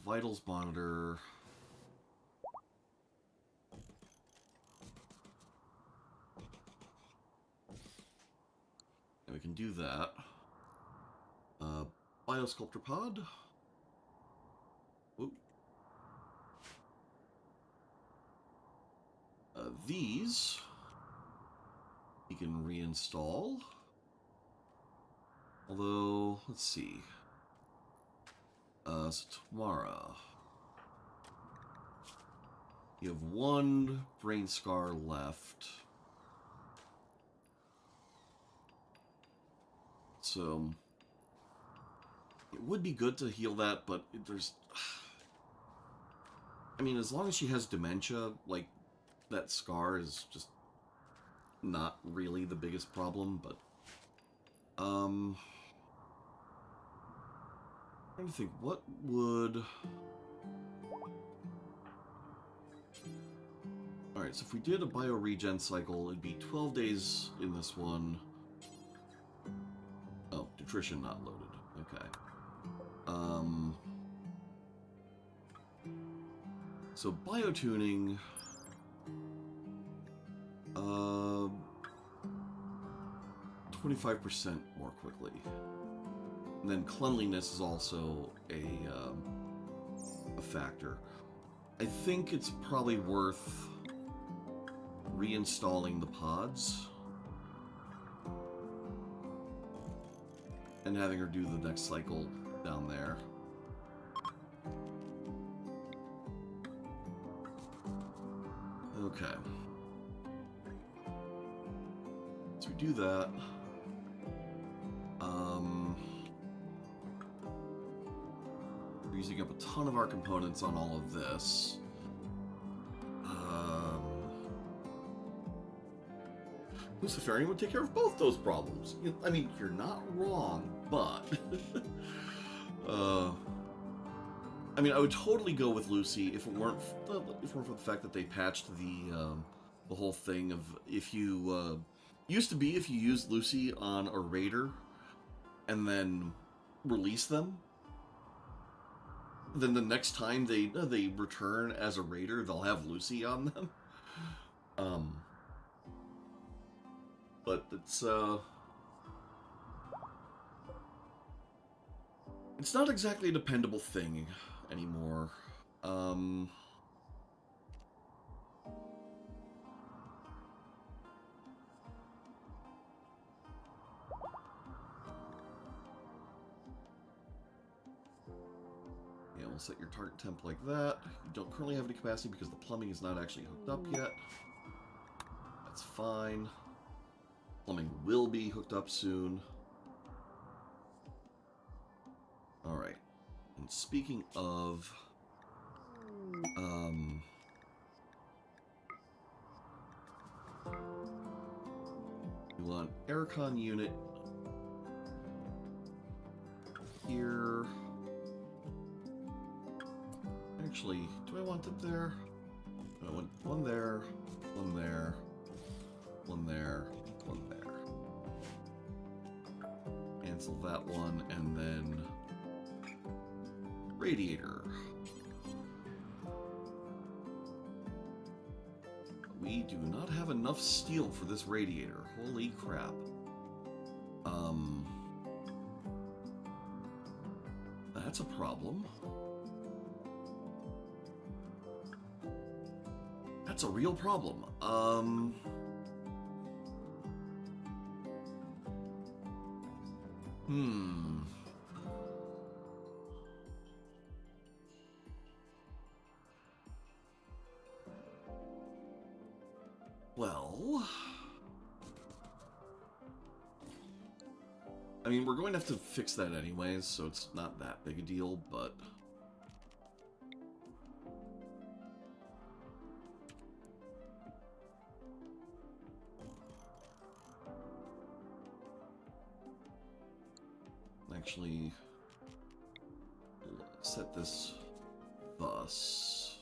Vitals monitor. And we can do that. Biosculptor pod. Whoop. These we can reinstall. Although, let's see. So tomorrow, you have one brain scar left. So it would be good to heal that, but there's... I mean, as long as she has dementia, like, that scar is just not really the biggest problem, but... I'm trying to think, what would... Alright, so if we did a bio-regen cycle, it'd be 12 days in this one. Oh, nutrition not loaded. Okay. So biotuning... 25% more quickly. And then cleanliness is also a factor. I think it's probably worth reinstalling the pods and having her do the next cycle down there. Okay. So we do that. We're using up a ton of our components on all of this. Luciferian would take care of both those problems. I mean, you're not wrong, but... I mean, I would totally go with Lucy if it weren't for the fact that they patched the whole thing of if you... used to be if you used Lucy on a raider and then release them, then the next time they return as a raider, they'll have Lucy on them. But it's not exactly a dependable thing anymore. Yeah, we'll set your target temp like that. You don't currently have any capacity because the plumbing is not actually hooked up yet. That's fine. Plumbing will be hooked up soon. Alright. And speaking of... you want aircon unit here. Actually, do I want it there? I want one there, one there, one there, one there. Cancel that one, and then radiator. We do not have enough steel for this radiator. Holy crap. That's a problem. That's a real problem. Well... I mean, we're going to have to fix that anyways, so it's not that big a deal, but... Actually, let's set this thus.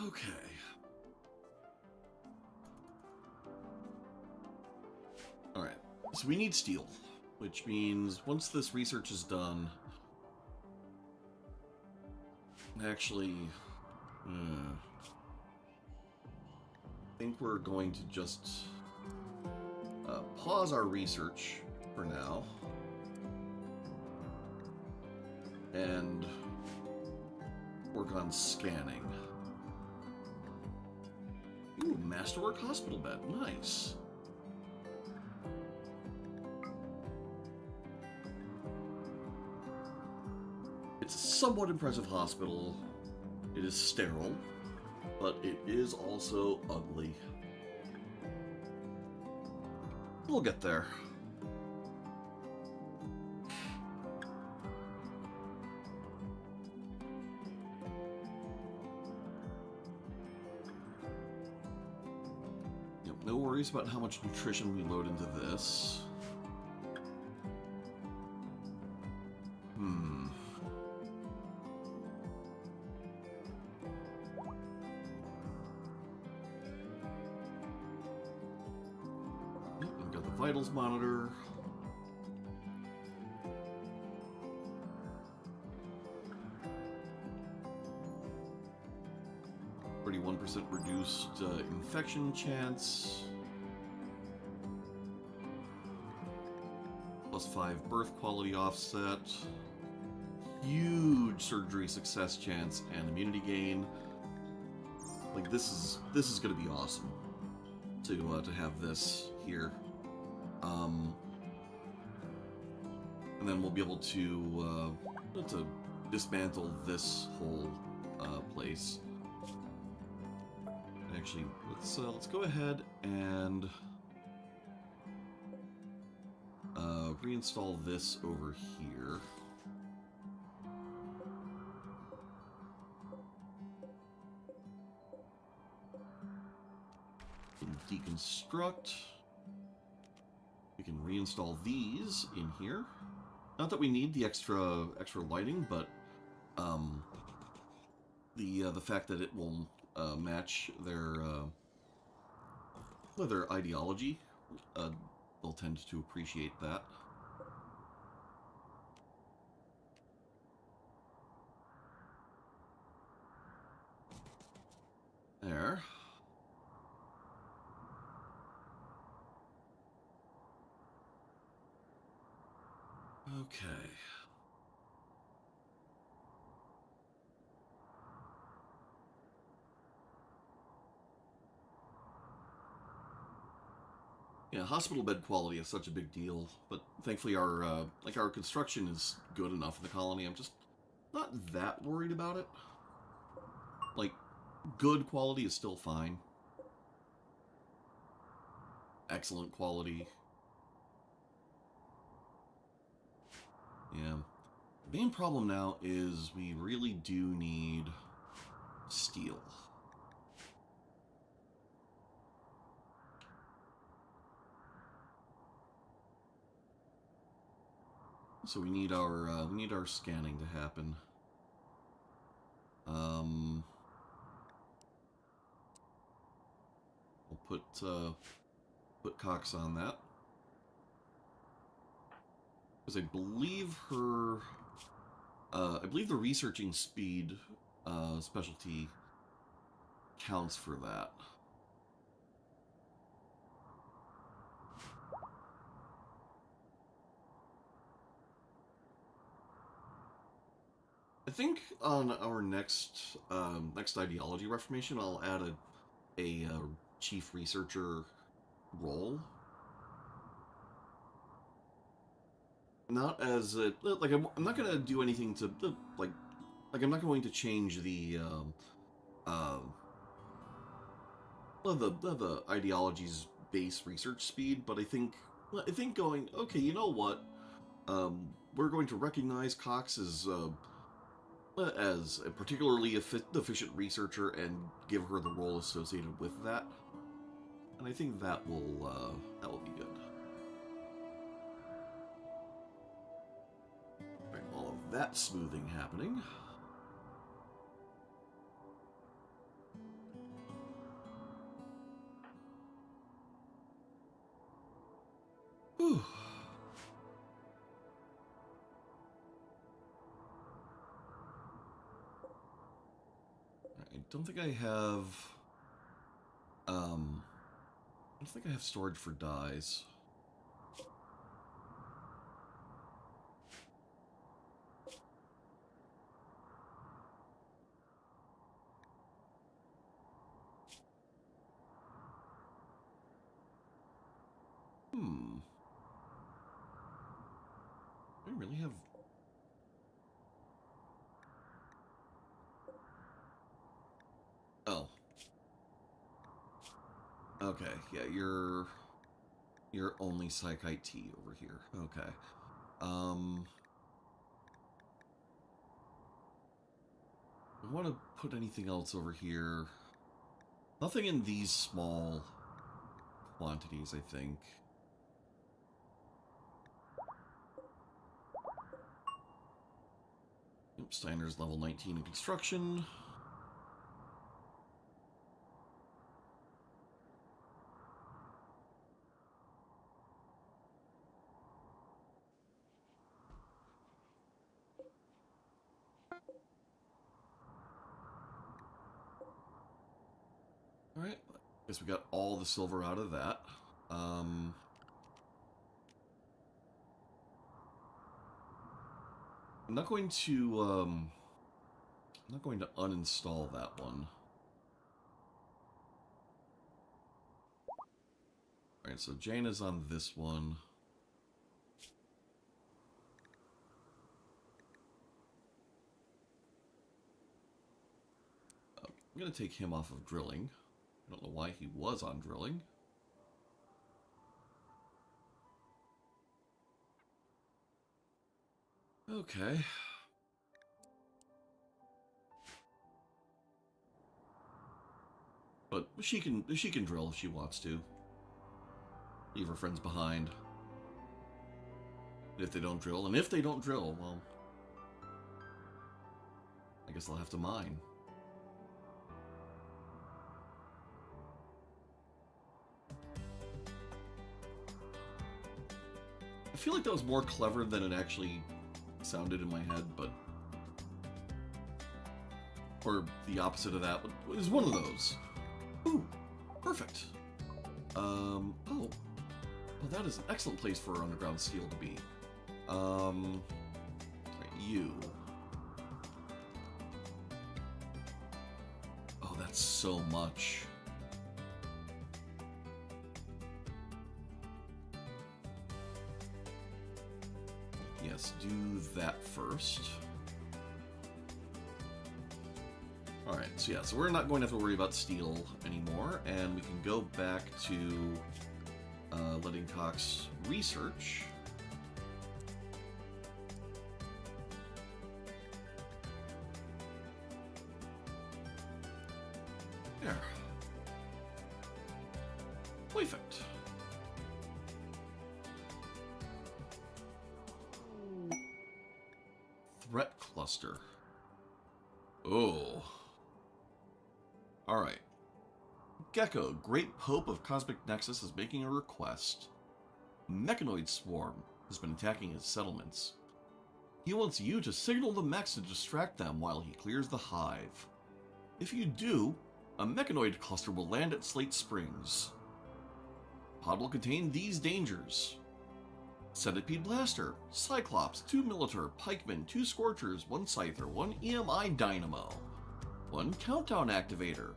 Okay. Alright, so we need steel, which means once this research is done... Actually, I think we're going to just pause our research for now and work on scanning. Ooh, masterwork hospital bed, nice. It's a somewhat impressive hospital. It is sterile, but it is also ugly. We'll get there. Yep, no worries about how much nutrition we load into this. Vitals monitor. 10% reduced infection chance. +5 birth quality offset. Huge surgery success chance and immunity gain. Like this is gonna be awesome to have this here. And then we'll be able to dismantle this whole place. Actually, let's go ahead and reinstall this over here. Deconstruct. We can reinstall these in here. Not that we need the extra lighting, but the fact that it will match their ideology, they'll tend to appreciate that. There. Okay. Yeah, hospital bed quality is such a big deal, but thankfully our our construction is good enough in the colony. I'm just not that worried about it. Like, good quality is still fine. Excellent quality. Yeah. The main problem now is we really do need steel. So we need our scanning to happen. We'll put Cox on that, because I believe the researching speed specialty counts for that. I think on our next ideology reformation, I'll add a chief researcher role. Not as a, like I'm not gonna do anything to like I'm not going to change the the ideology's base research speed, but I think going, okay, you know what, we're going to recognize Cox as a particularly efficient researcher and give her the role associated with that, and I think that will be good. Right, all of that smoothing happening. Whew. I don't think I have. I don't think I have storage for dyes. I really have. Oh. Okay, yeah, you're only Psych IT over here. Okay. I want to put anything else over here. Nothing in these small quantities, I think. Yep, Steiner's level 19 in construction. Alright, guess we got all the silver out of that. I'm not going to, I'm not going to uninstall that one. Alright, so Jane is on this one. I'm going to take him off of drilling. I don't know why he was on drilling. Okay. But she can drill if she wants to. Leave her friends behind. If they don't drill, well, I guess I'll have to mine. I feel like that was more clever than it actually sounded in my head, but... Or the opposite of that, but it was one of those. Ooh, perfect. Oh. Well, that is an excellent place for underground steel to be. Right, you. Oh, that's so much. Yes, do that first. Alright, so yeah, so we're not going to have to worry about steel anymore, and we can go back to letting Cox research. There. Perfect. Threat cluster. Oh. Alright. Gecko, Great Pope of Cosmic Nexus, is making a request. Mechanoid Swarm has been attacking his settlements. He wants you to signal the mechs to distract them while he clears the hive. If you do, a mechanoid cluster will land at Slate Springs. Pod will contain these dangers: Centipede Blaster, Cyclops, 2 Militar, Pikemen, 2 Scorchers, 1 Scyther, 1 EMI Dynamo, 1 Countdown Activator,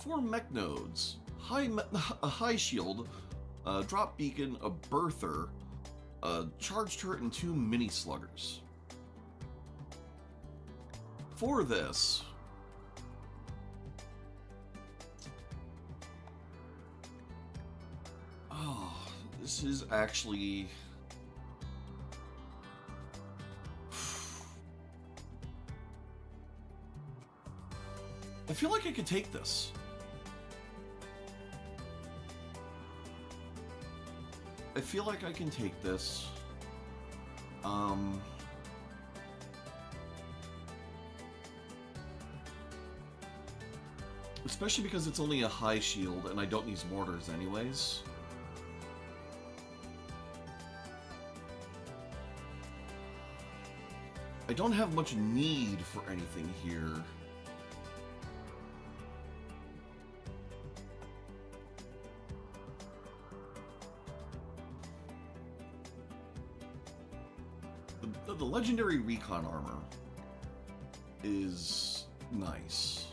4 Mech Nodes, a High Shield, a Drop Beacon, a Birther, a Charge Turret, and 2 Mini Sluggers. For this... Oh, this is actually... I feel like I could take this. I feel like I can take this. Especially because it's only a high shield and I don't use mortars anyways. I don't have much need for anything here. The legendary recon armor is nice.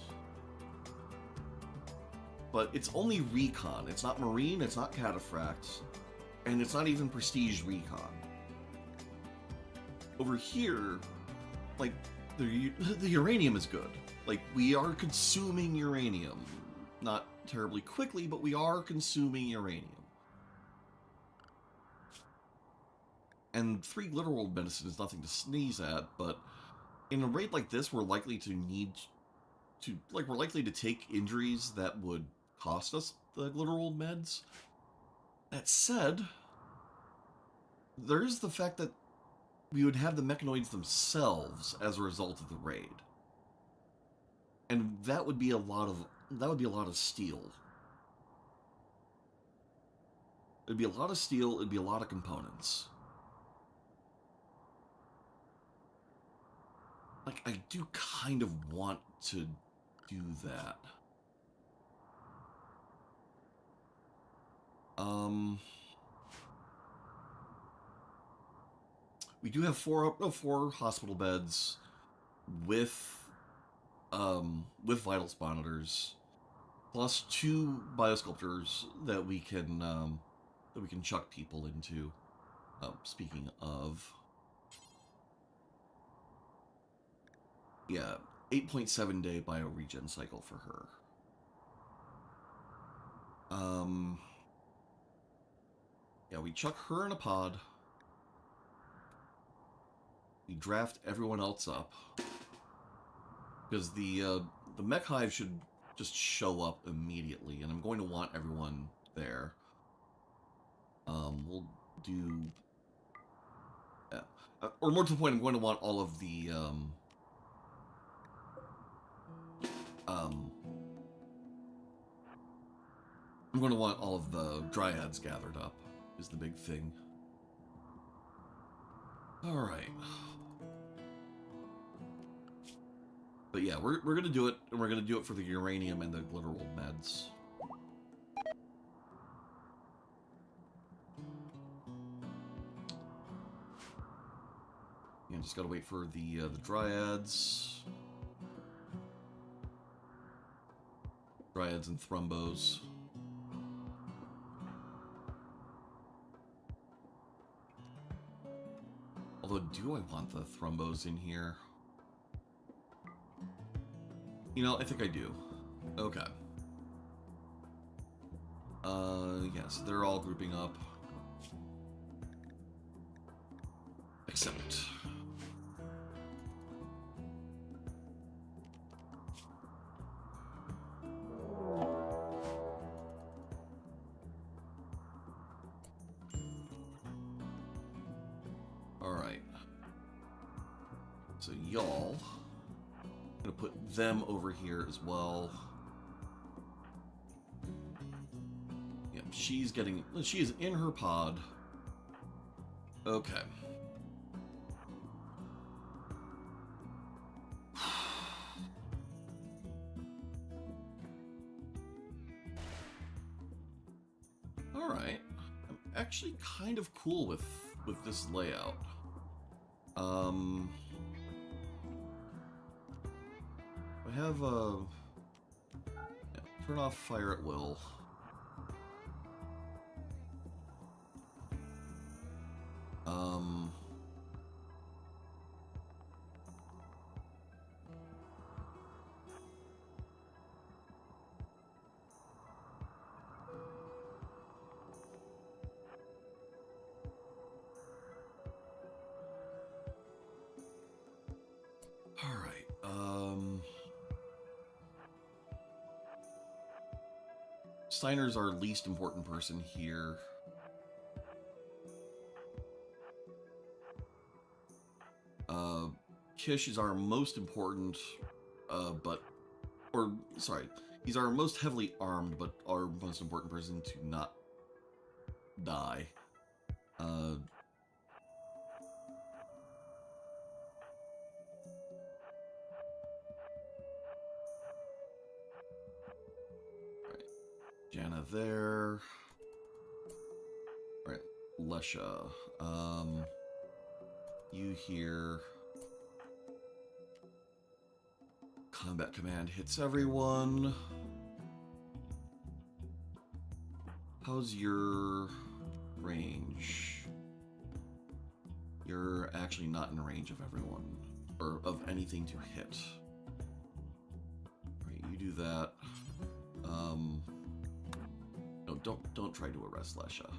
But it's only recon. It's not marine, it's not cataphract, and it's not even prestige recon. Over here, like, the uranium is good. Like, we are consuming uranium. Not terribly quickly, but we are consuming uranium. And 3 Glitterworld medicine is nothing to sneeze at, but in a raid like this, we're likely to take injuries that would cost us the Glitterworld meds. That said, there is the fact that we would have the mechanoids themselves as a result of the raid. And that would be a lot of steel. It'd be a lot of steel, it'd be a lot of components. Like, I do kind of want to do that. We do have four hospital beds with vitals monitors, plus 2 biosculptors that we can chuck people into. Speaking of, yeah, 8.7-day bioregen cycle for her. Yeah, we chuck her in a pod. We draft everyone else up. Because the mech hive should just show up immediately, and I'm going to want everyone there. We'll do... or more to the point, I'm going to want all of the... I'm going to want all of the dryads gathered up, is the big thing. Alright. But yeah, we're going to do it, and we're going to do it for the uranium and the Glitterworld meds. Yeah, just got to wait for the dryads. Dryads and thrumbos. Although, do I want the thrumbos in here? You know, I think I do. Okay. Yes, they're all grouping up. Except... Alright. So y'all... I'm gonna put them over here as well. Yep, she is in her pod. Okay. Alright. I'm actually kind of cool with this layout. I have turn off fire at will. Steiner's our least important person here. Kish is our most important, he's our most heavily armed, but our most important person to not die. Jana there. Alright, Lesha. You here. Combat command hits everyone. How's your range? You're actually not in range of everyone, or of anything to hit. Alright, you do that. No, don't try to arrest Lesha.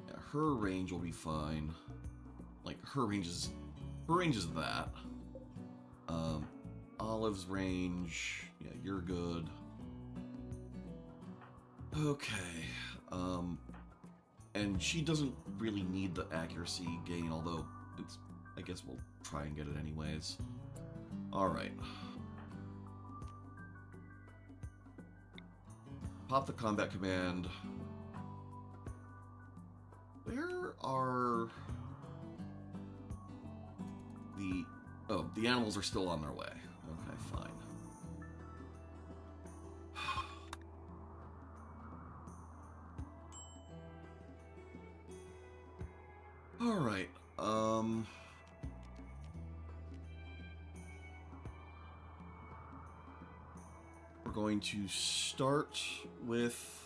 Yeah, her range will be fine. Like, her range is that. Olive's range, yeah, you're good. Okay. And she doesn't really need the accuracy gain, although I guess we'll try and get it anyways. Alright. Pop the combat command. Where are the... Oh, the animals are still on their way. Okay, fine. Alright, we're going to start with...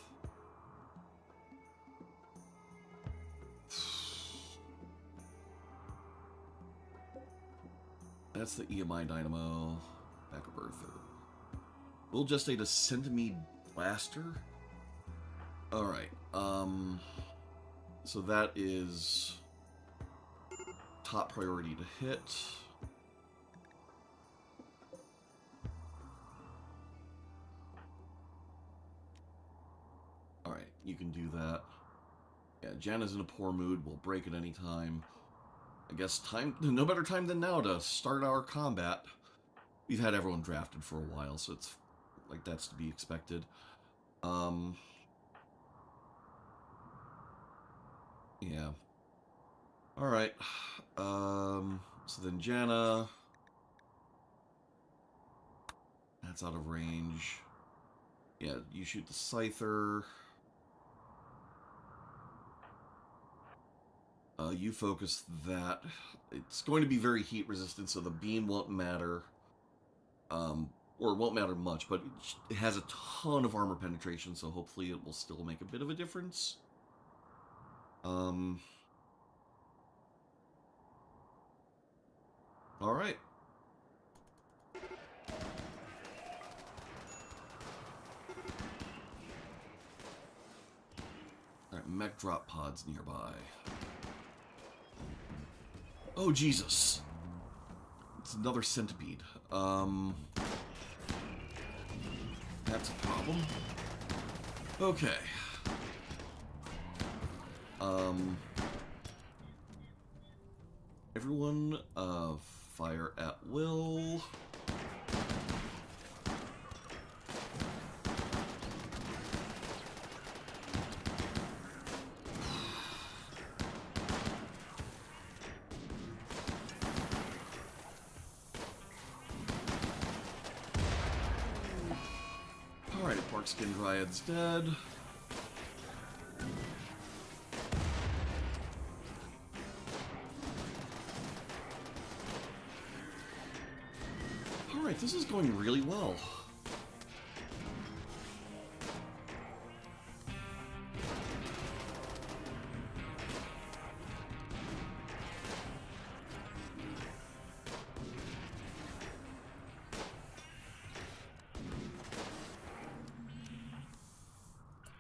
That's the EMI Dynamo. Backup Earther. We'll just need a Centimede Blaster. Alright, so that is top priority to hit. Alright, you can do that. Yeah, Janna's in a poor mood. We'll break at any time. I guess no better time than now to start our combat. We've had everyone drafted for a while, so it's like that's to be expected. Yeah. Alright. So then Janna. That's out of range. Yeah, you shoot the Scyther. You focus that. It's going to be very heat resistant, so the beam won't matter. Or it won't matter much, but it has a ton of armor penetration, so hopefully it will still make a bit of a difference. Alright. Alright, mech drop pods nearby. Oh, Jesus. It's another centipede. That's a problem. Okay. Everyone, fire at will. Alright, Barkskin Dryad's dead. Alright, this is going really well.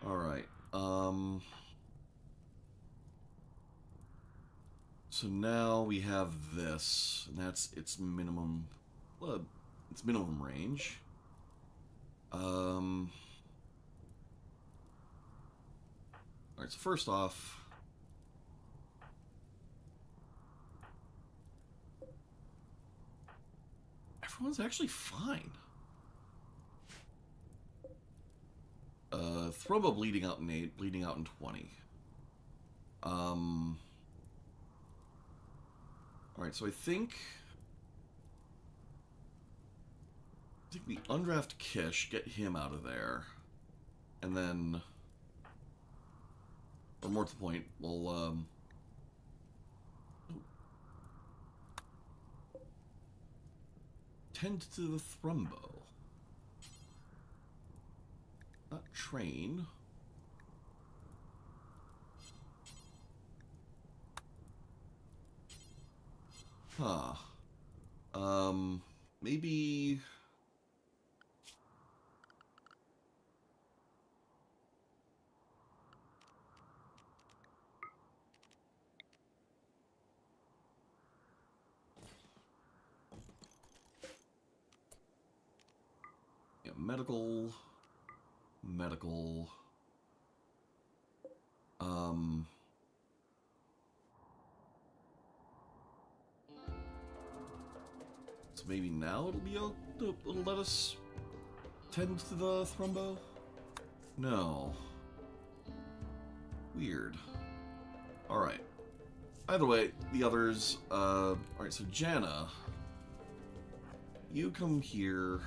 Alright, so now we have this, and that's its minimum, well, its minimum range. Alright, so first off, everyone's actually fine. Thrumbo bleeding out in 8, bleeding out in 20. Alright, so I think we undraft Kish, get him out of there, and then, or more to the point, we'll, tend to the Thrumbo. Not train. Huh. Maybe... yeah, medical... So maybe now it'll let us tend to the Thrumbo? No. Weird. Alright. Either way, the others, alright, so Janna. You come here.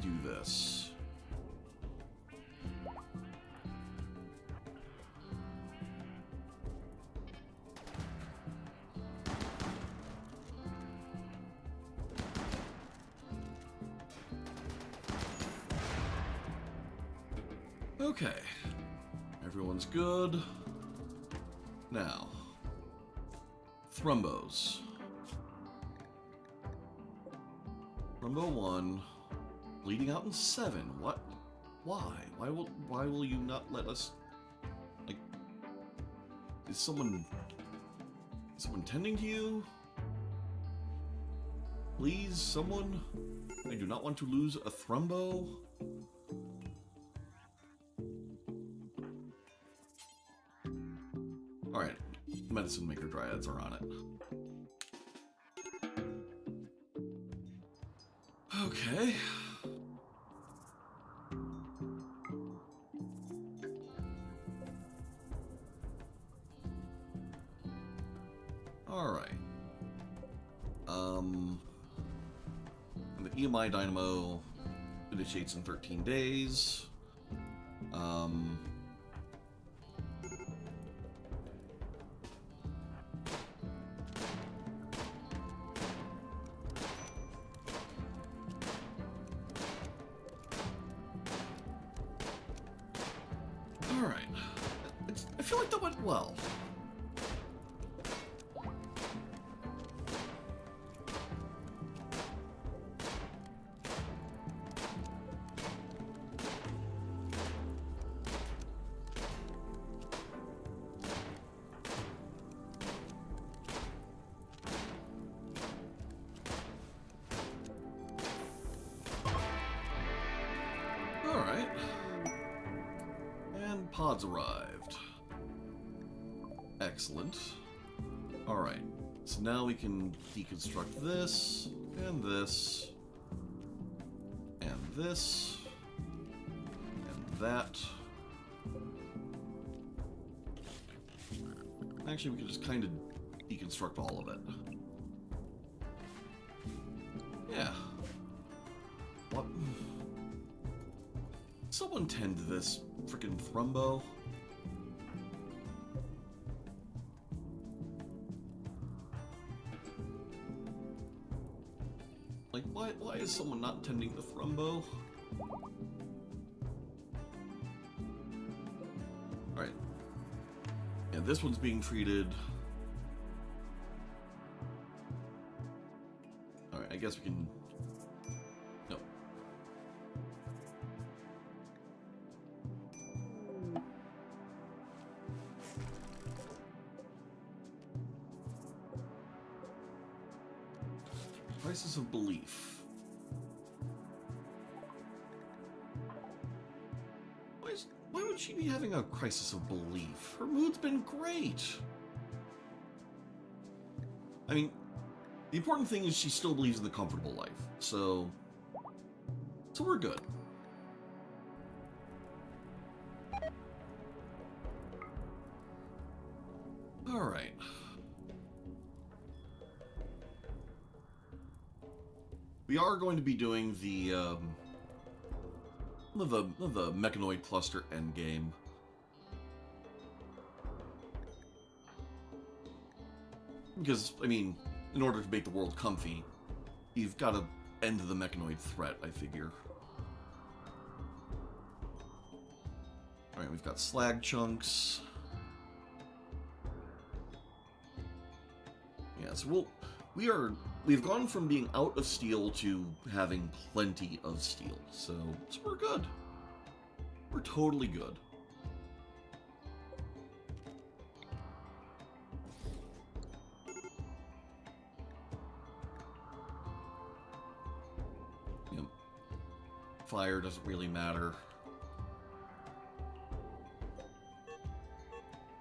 Do this. Okay. Everyone's good. Now, thrombos. Thrombo 1, bleeding out in 7. What? Why? Why will you not let us? Like, is someone tending to you? Please, someone. I do not want to lose a thrombo. Alright, medicine maker dryads are on it. Okay. Alright. The EMI dynamo initiates in 13 days. Alright. I feel like that went well. Alright. And pods arrived. Excellent. Alright. So now we can deconstruct this, and this, and this, and that. Actually, we can just kind of deconstruct all of it. Yeah. What? Someone tend to this frickin' thrombo. Like, why is someone not tending the thrombo? Alright. And this one's being treated. Alright, I guess we can... No. Crisis of belief. Why would she be having a crisis of belief? Her mood's been great. I mean, the important thing is she still believes in the comfortable life, so we're good. All right. We are going to be doing the mechanoid cluster endgame. Because, I mean, in order to make the world comfy, you've got to end the mechanoid threat, I figure. Alright, we've got slag chunks. Yeah, so we've gone from being out of steel to having plenty of steel, so we're good. We're totally good. Yep. Fire doesn't really matter.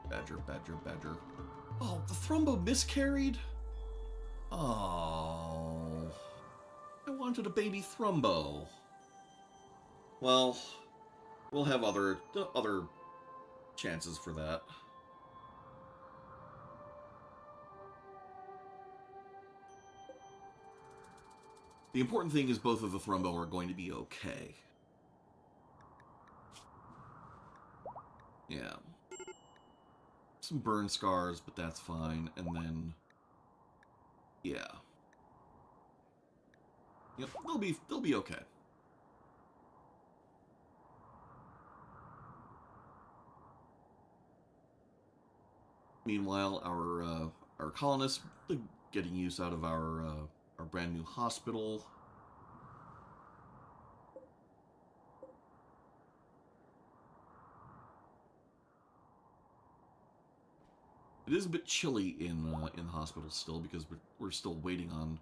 Badger, badger, badger. Oh, the thrombo miscarried? Oh, I wanted a baby thrombo. Well, we'll have other chances for that. The important thing is both of the Thrumbo are going to be okay. Yeah. Some burn scars, but that's fine. And then... yeah. Yep, they'll be okay. Meanwhile, our colonists getting use out of our brand new hospital. It is a bit chilly in the hospital still because we're still waiting on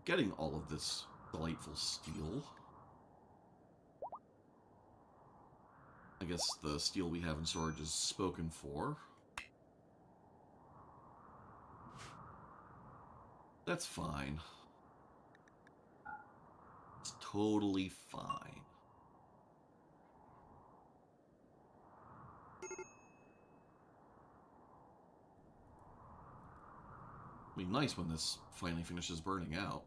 getting all of this delightful steel. I guess the steel we have in storage is spoken for. That's fine. It's totally fine. It'll be nice when this finally finishes burning out.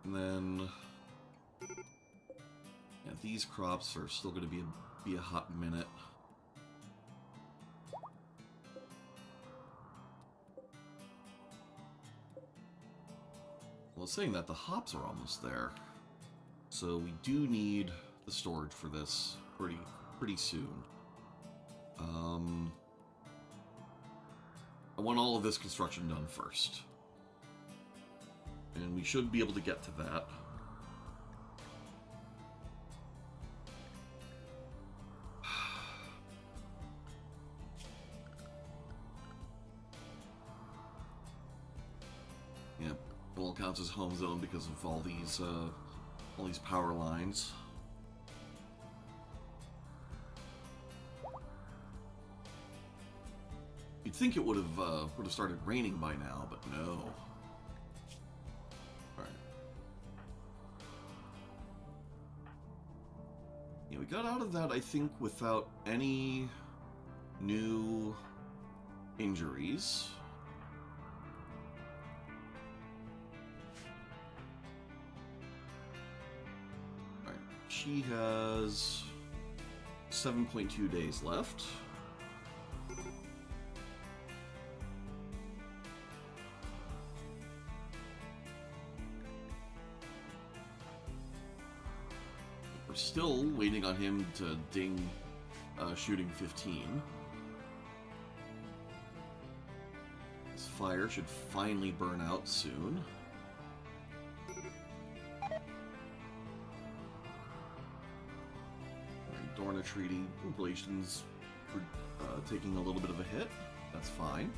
And then, yeah, these crops are still going to be a hot minute. Well, saying that, the hops are almost there, so we do need the storage for this pretty soon. I want all of this construction done first. And we should be able to get to that. Yeah, it all counts as home zone because of all these power lines. You'd think it would have started raining by now, but no. Yeah, we got out of that, I think, without any new injuries. Alright, she has 7.2 days left. Still waiting on him to ding shooting 15. This fire should finally burn out soon. Dorna Treaty relations for taking a little bit of a hit. That's fine.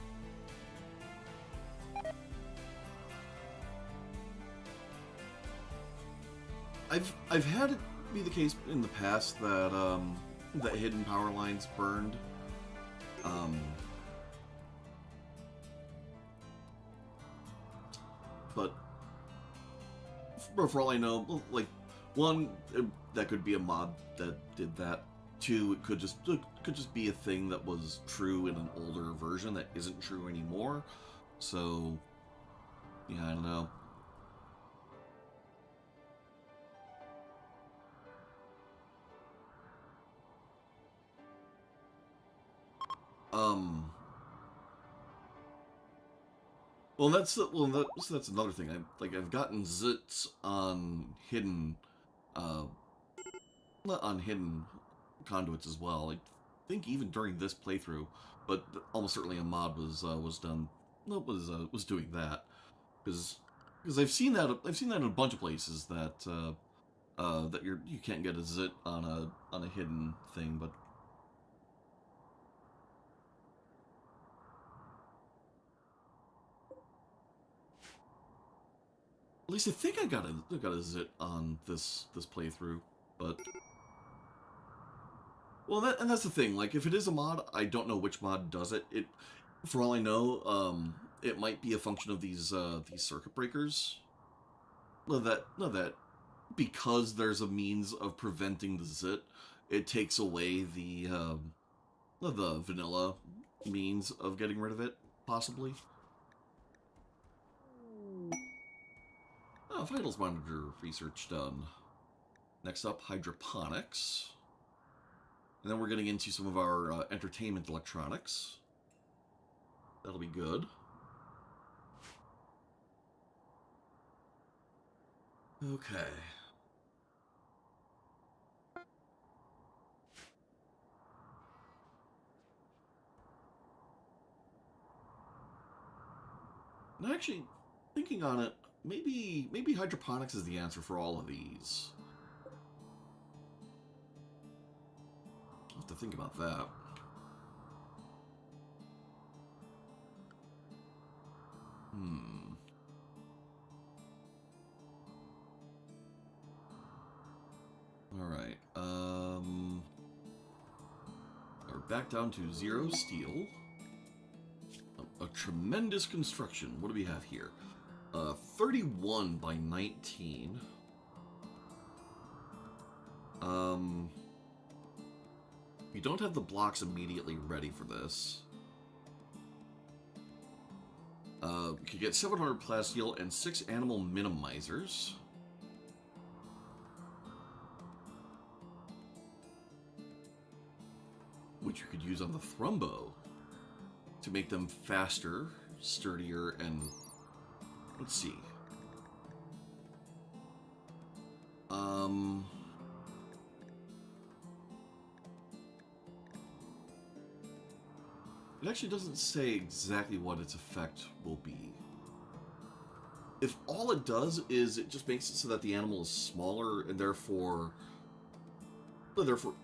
I've had it be the case in the past that that hidden power lines burned. But for all I know, like, one, that could be a mod that did that. Two, it could just be a thing that was true in an older version that isn't true anymore. So, yeah, I don't know. Well, that's another thing. I've gotten zits on hidden, on hidden conduits as well. I think even during this playthrough, but almost certainly a mod was done. Was doing that because I've seen that in a bunch of places that that you can't get a zit on a hidden thing, but. At least I think I got a zit on this playthrough, but well, and that's the thing. Like, if it is a mod, I don't know which mod does it. For all I know, it might be a function of these circuit breakers. No, that because there's a means of preventing the zit, it takes away the vanilla means of getting rid of it, possibly. Oh, vitals monitor research done. Next up, hydroponics. And then we're getting into some of our entertainment electronics. That'll be good. Okay. Now, actually, thinking on it, maybe hydroponics is the answer for all of these. I'll have to think about that. Alright, we're back down to 0 steel. A tremendous construction. What do we have here? 31 by 19. We don't have the blocks immediately ready for this. We could get 700 plasteel and 6 animal minimizers. Which you could use on the Thrumbo to make them faster, sturdier, and let's see. It actually doesn't say exactly what its effect will be. If all it does is it just makes it so that the animal is smaller and therefore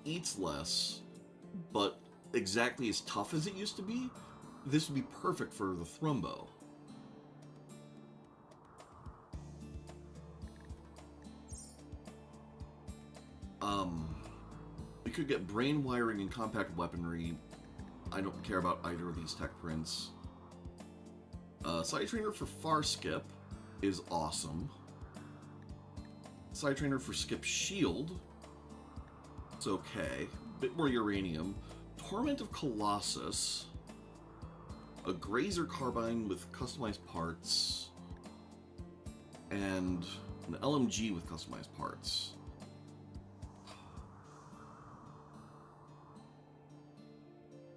eats less, but exactly as tough as it used to be, this would be perfect for the Thrumbo. We could get brain wiring and compact weaponry. I don't care about either of these tech prints. Side Trainer for Far Skip is awesome. Side Trainer for Skip Shield. It's okay. Bit more uranium. Torment of Colossus. A Grazer Carbine with customized parts. And an LMG with customized parts.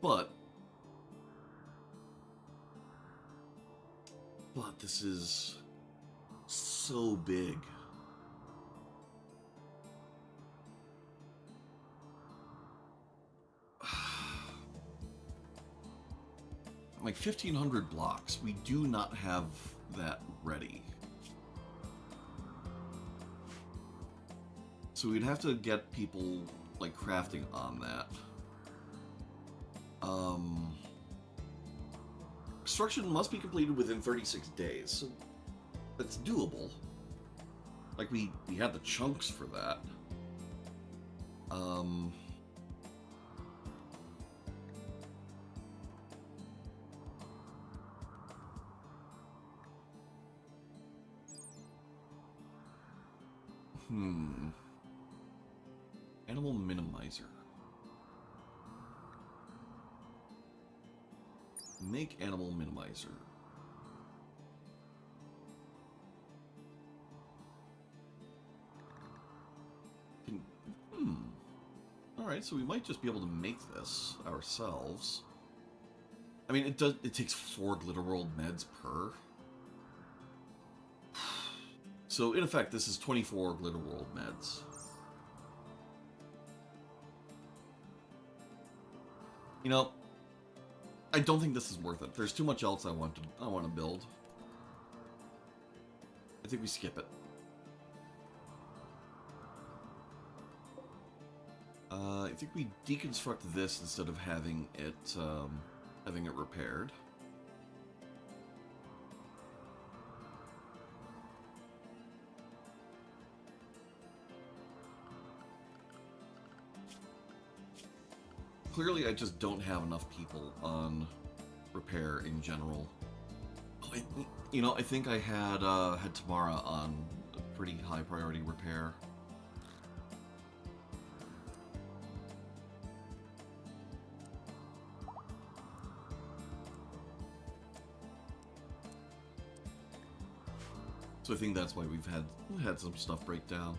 But this is so big. Like 1,500 blocks. We do not have that ready. So we'd have to get people like crafting on that. Construction must be completed within 36 days, so that's doable. Like, we had the chunks for that. Animal minimizer. Make animal minimizer. Alright, so we might just be able to make this ourselves. I mean, it takes 4 Glitter World meds per. So, in effect, this is 24 Glitter World meds. You know, I don't think this is worth it. There's too much else I want to build. I think we skip it. I think we deconstruct this instead of having it repaired. clearly I just don't have enough people on repair in general. I think I had Tamara on a pretty high priority repair. So I think that's why we've had some stuff break down.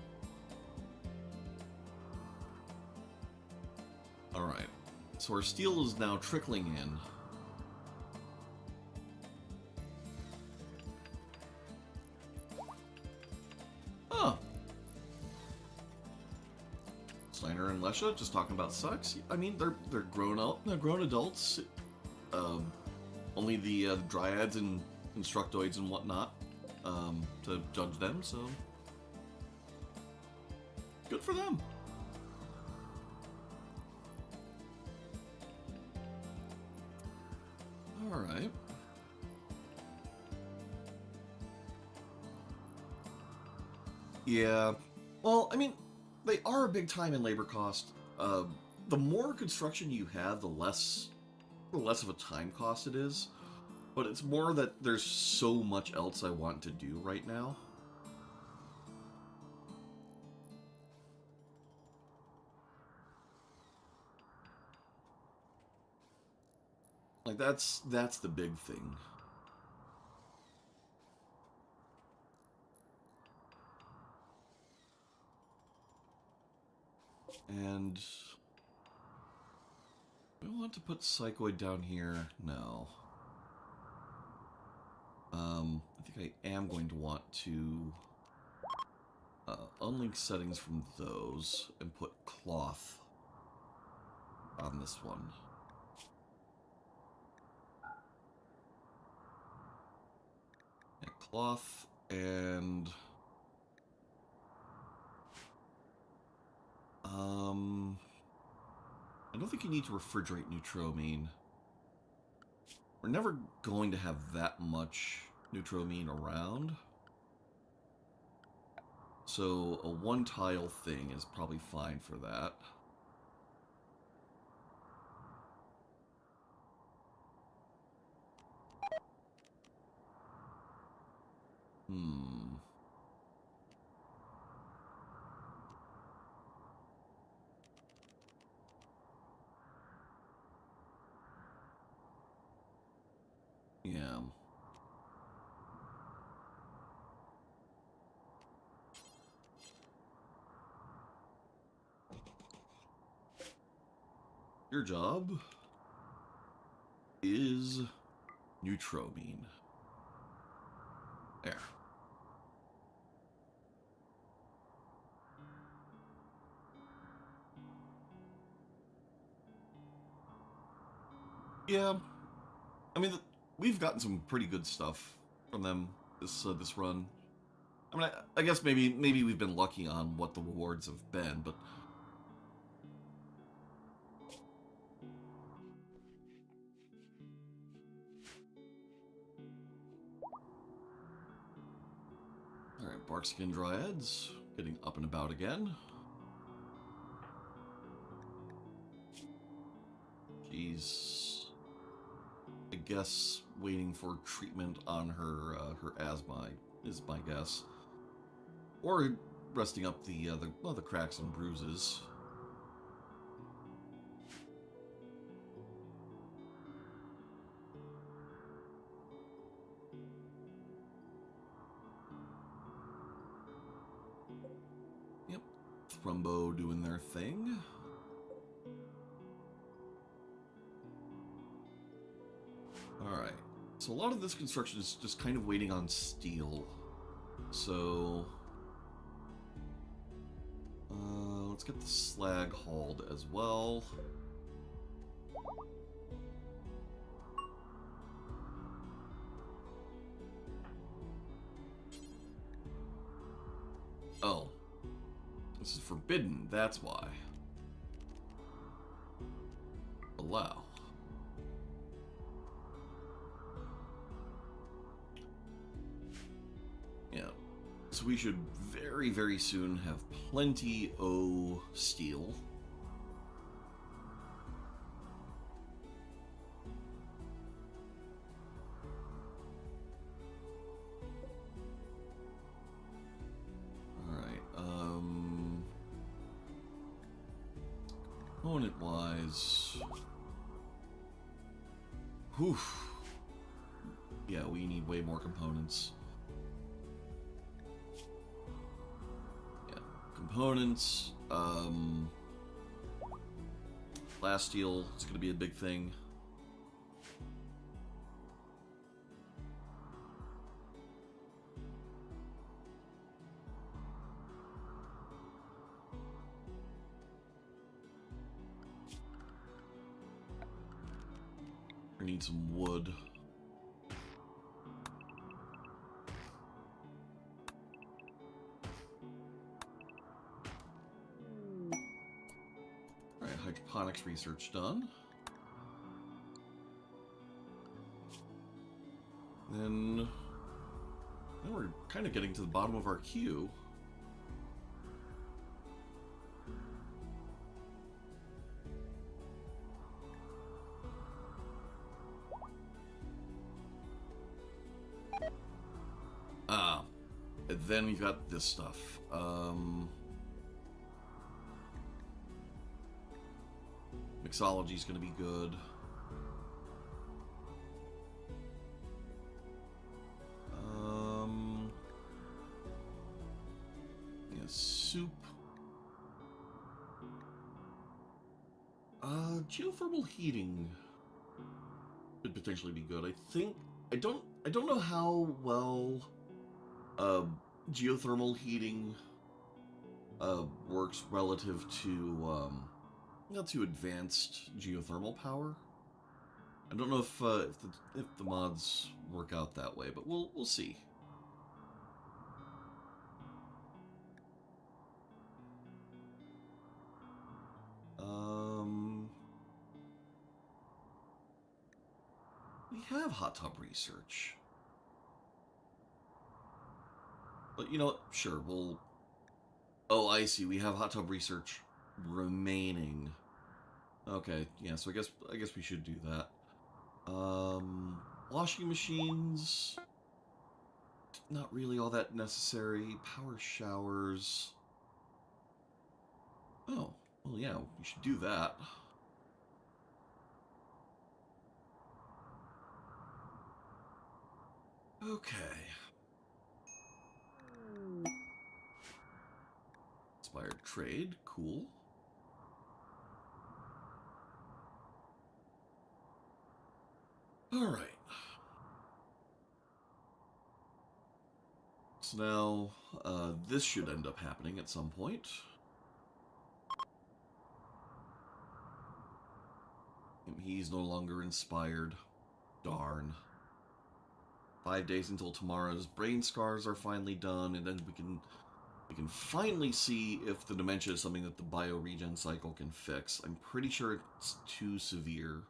Alright. So our steel is now trickling in. Oh. Steiner and Lesha just talking about sex. I mean, they're grown up, they're grown adults. Only the dryads and constructoids and whatnot to judge them. So good for them. All right. Yeah. Well, I mean, they are a big time in labor cost. The more construction you have, the less of a time cost it is. But it's more that there's so much else I want to do right now. Like that's the big thing. And do I want to put Psychoid down here? No. I think I am going to want to unlink settings from those and put cloth on this one. Yeah, cloth and I don't think you need to refrigerate neutropamine. We're never going to have that much neutropamine around. So a one tile thing is probably fine for that. Yeah. Your job is neutropamine. There. Yeah. I mean, we've gotten some pretty good stuff from them this run. I mean, I guess maybe we've been lucky on what the rewards have been, but all right, Barkskin Dryads getting up and about again. She's, I guess, waiting for treatment on her asthma is my guess, or resting up the cracks and bruises. Yep, Thrumbo doing their thing. Alright, so a lot of this construction is just kind of waiting on steel. So, let's get the slag hauled as well. Oh, this is forbidden, that's why. Allow. Yeah, so we should very, very soon have plenty o steel. Component-wise... Whew. Yeah, we need way more components. Yeah, components, glass steel, it's gonna be a big thing. We need some wood. Alright, hydroponics research done. Then we're kind of getting to the bottom of our queue. And then we've got this stuff. Mixology's gonna be good. Yeah, soup. Geothermal heating could potentially be good. I don't know how well geothermal heating works relative to not too advanced geothermal power. I don't know if the mods work out that way, but we'll see. We have hot tub research. But you know what? Sure, we'll... Oh, I see. We have hot tub research remaining. Okay, yeah, so I guess we should do that. Washing machines... Not really all that necessary. Power showers... Oh, well, yeah, we should do that. Okay. Inspired trade, cool. Alright. So now, this should end up happening at some point. He's no longer inspired. Darn. 5 days until tomorrow's brain scars are finally done, and then we can finally see if the dementia is something that the bioregen cycle can fix. I'm pretty sure it's too severe.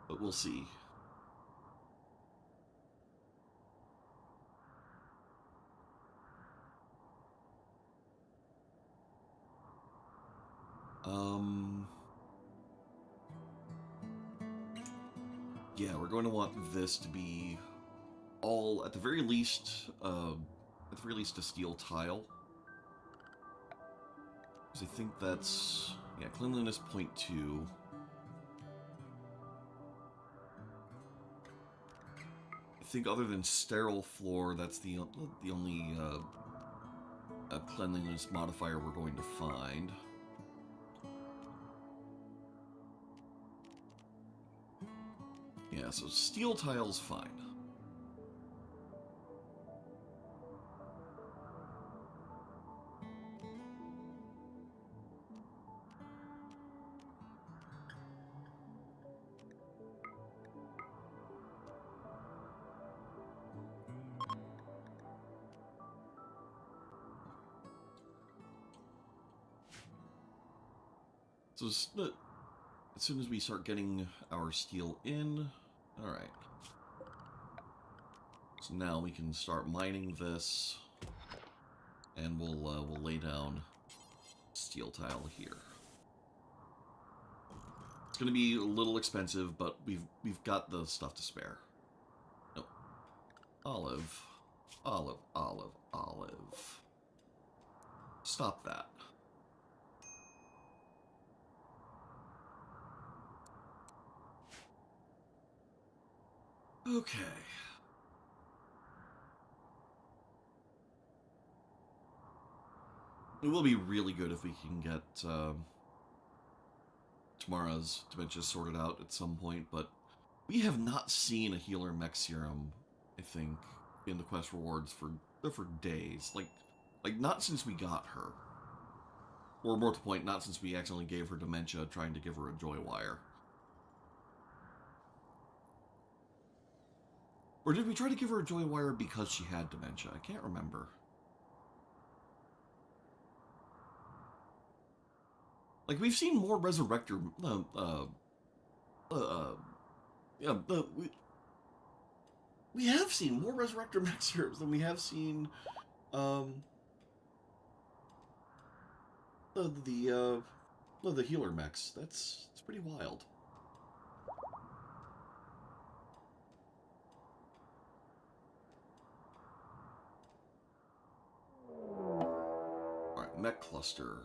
But we'll see. Yeah, we're going to want this to be all, at the very least, a steel tile. Because I think that's, yeah, cleanliness 0.2. I think other than sterile floor, that's the only cleanliness modifier we're going to find. Yeah, so steel tile's fine. So as soon as we start getting our steel in, all right. So now we can start mining this, and we'll lay down steel tile here. It's going to be a little expensive, but we've got the stuff to spare. Nope. Olive. Olive, olive, olive. Stop that. Okay. It will be really good if we can get tomorrow's dementia sorted out at some point, but we have not seen a healer mech serum, I think, in the quest rewards for days. Like not since we got her. Or more to the point, not since we accidentally gave her dementia trying to give her a joy wire. Or did we try to give her a joy wire because she had dementia? I can't remember. Like, we've seen more Resurrector... yeah, we have seen more Resurrector mech serums than we have seen, the healer mechs. It's pretty wild. Alright, mech cluster.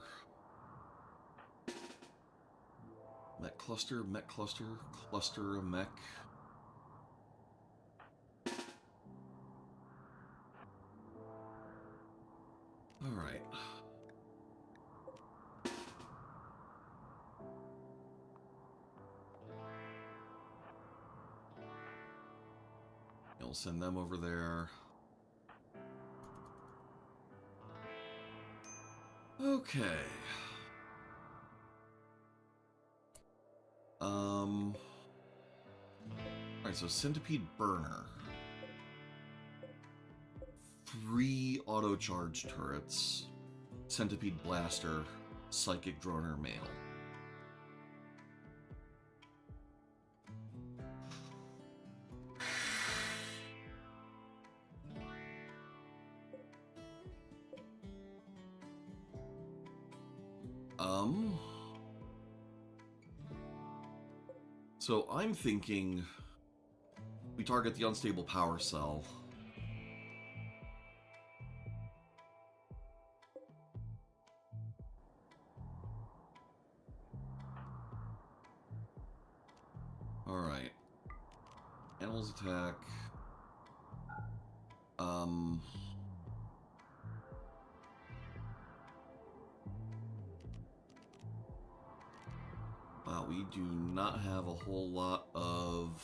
Mech cluster, mech cluster, cluster of mech. Alright. We'll send them over there. Okay. Alright, so Centipede Burner. 3 auto-charge turrets. Centipede Blaster. Psychic Droner Male. So I'm thinking we target the unstable power cell. Alright. Animals attack. Wow, we do not have a whole lot of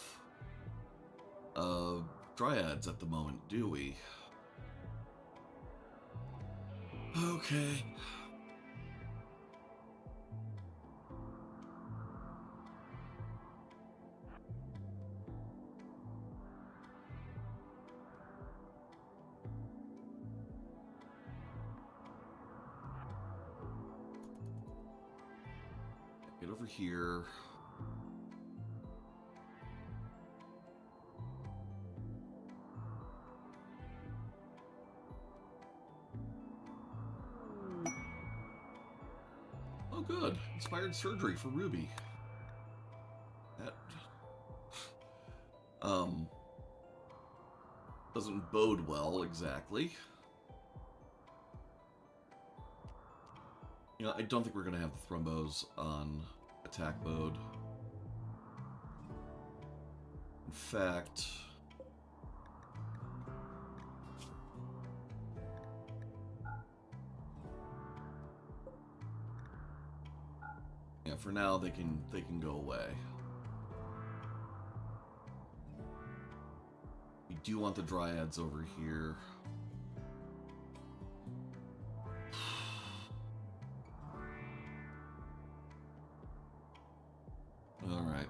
dryads at the moment, do we? Okay. Get over here. Oh, good. Inspired surgery for Ruby. That doesn't bode well exactly. You know, I don't think we're gonna have the thrombos on attack mode. In fact, yeah, for now they can go away. We do want the dryads over here. All right.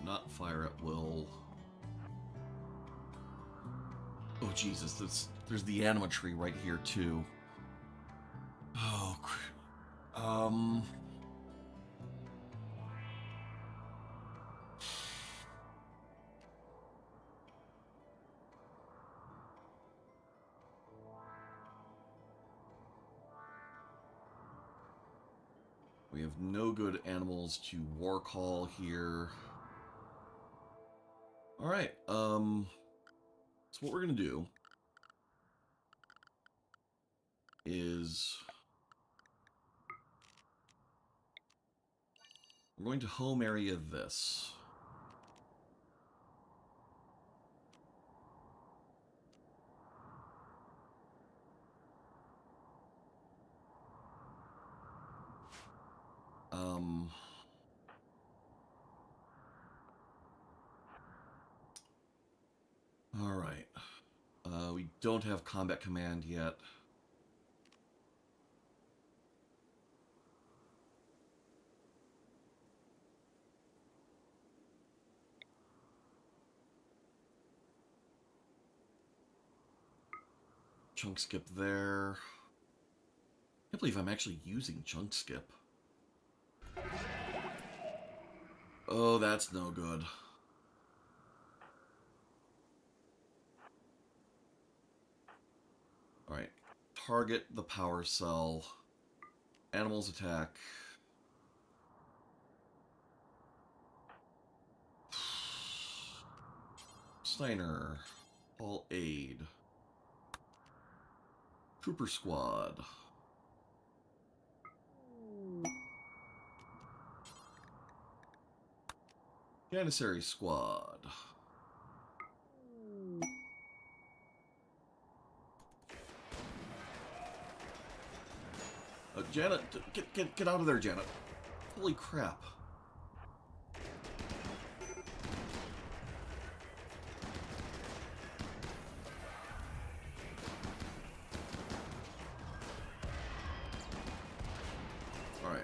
Not fire at will. Oh Jesus, there's the anima tree right here too. Oh, We have no good animals to war call here. Alright, so what we're gonna do is we're going to home area this. Alright. We don't have combat command yet. Chunk skip there. I can't believe I'm actually using chunk skip. Oh, that's no good. Alright. Target the power cell. Animals attack. Steiner. All aid. Trooper squad. Janissary squad. Janet, get out of there, Janet. Holy crap. Alright.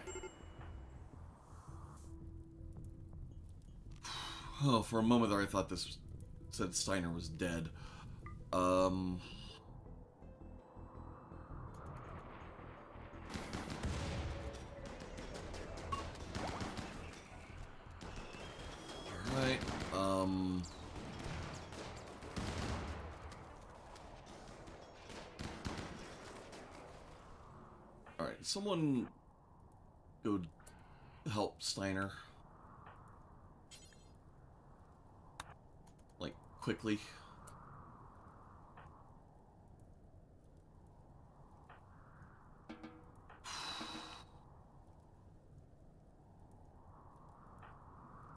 Oh, for a moment there I thought this said Steiner was dead. Alright, Alright, someone go help Steiner. Like, quickly.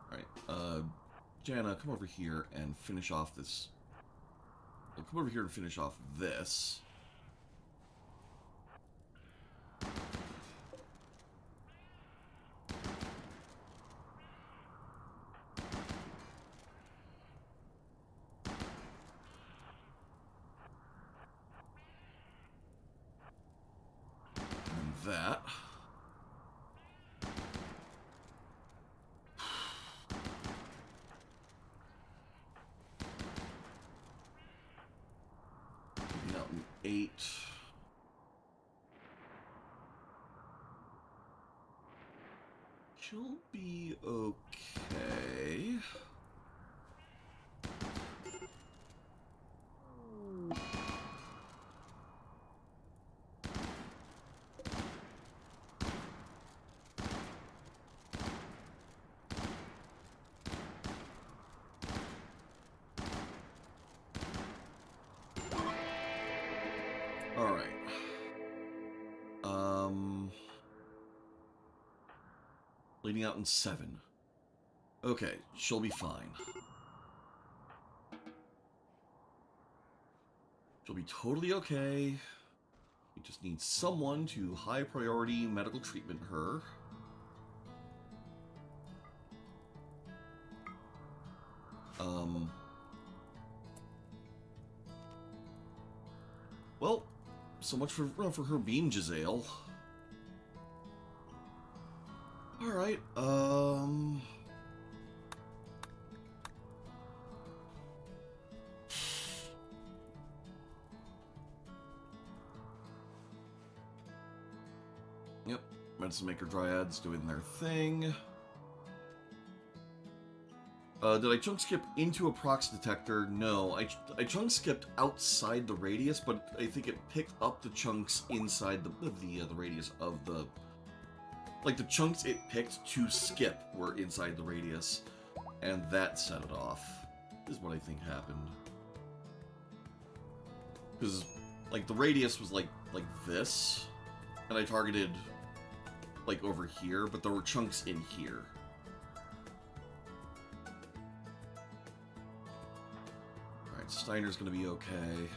Alright, Jana, come over here and finish off this. Well, come over here and finish off this. And that. Mountain 8. She'll be okay. Alright. Leading out in 7. Okay, she'll be fine. She'll be totally okay. We just need someone to high priority medical treatment her. Well, so much for her beam, Giselle. Alright, Yep, Medicine Maker Dryads doing their thing. Did I chunk skip into a prox detector? No, I chunk skipped outside the radius, but I think it picked up the chunks inside the radius of the Like, the chunks it picked to skip were inside the radius, and that set it off, is what I think happened. Because, like, the radius was like this, and I targeted, like, over here, but there were chunks in here. Alright, Steiner's gonna be okay.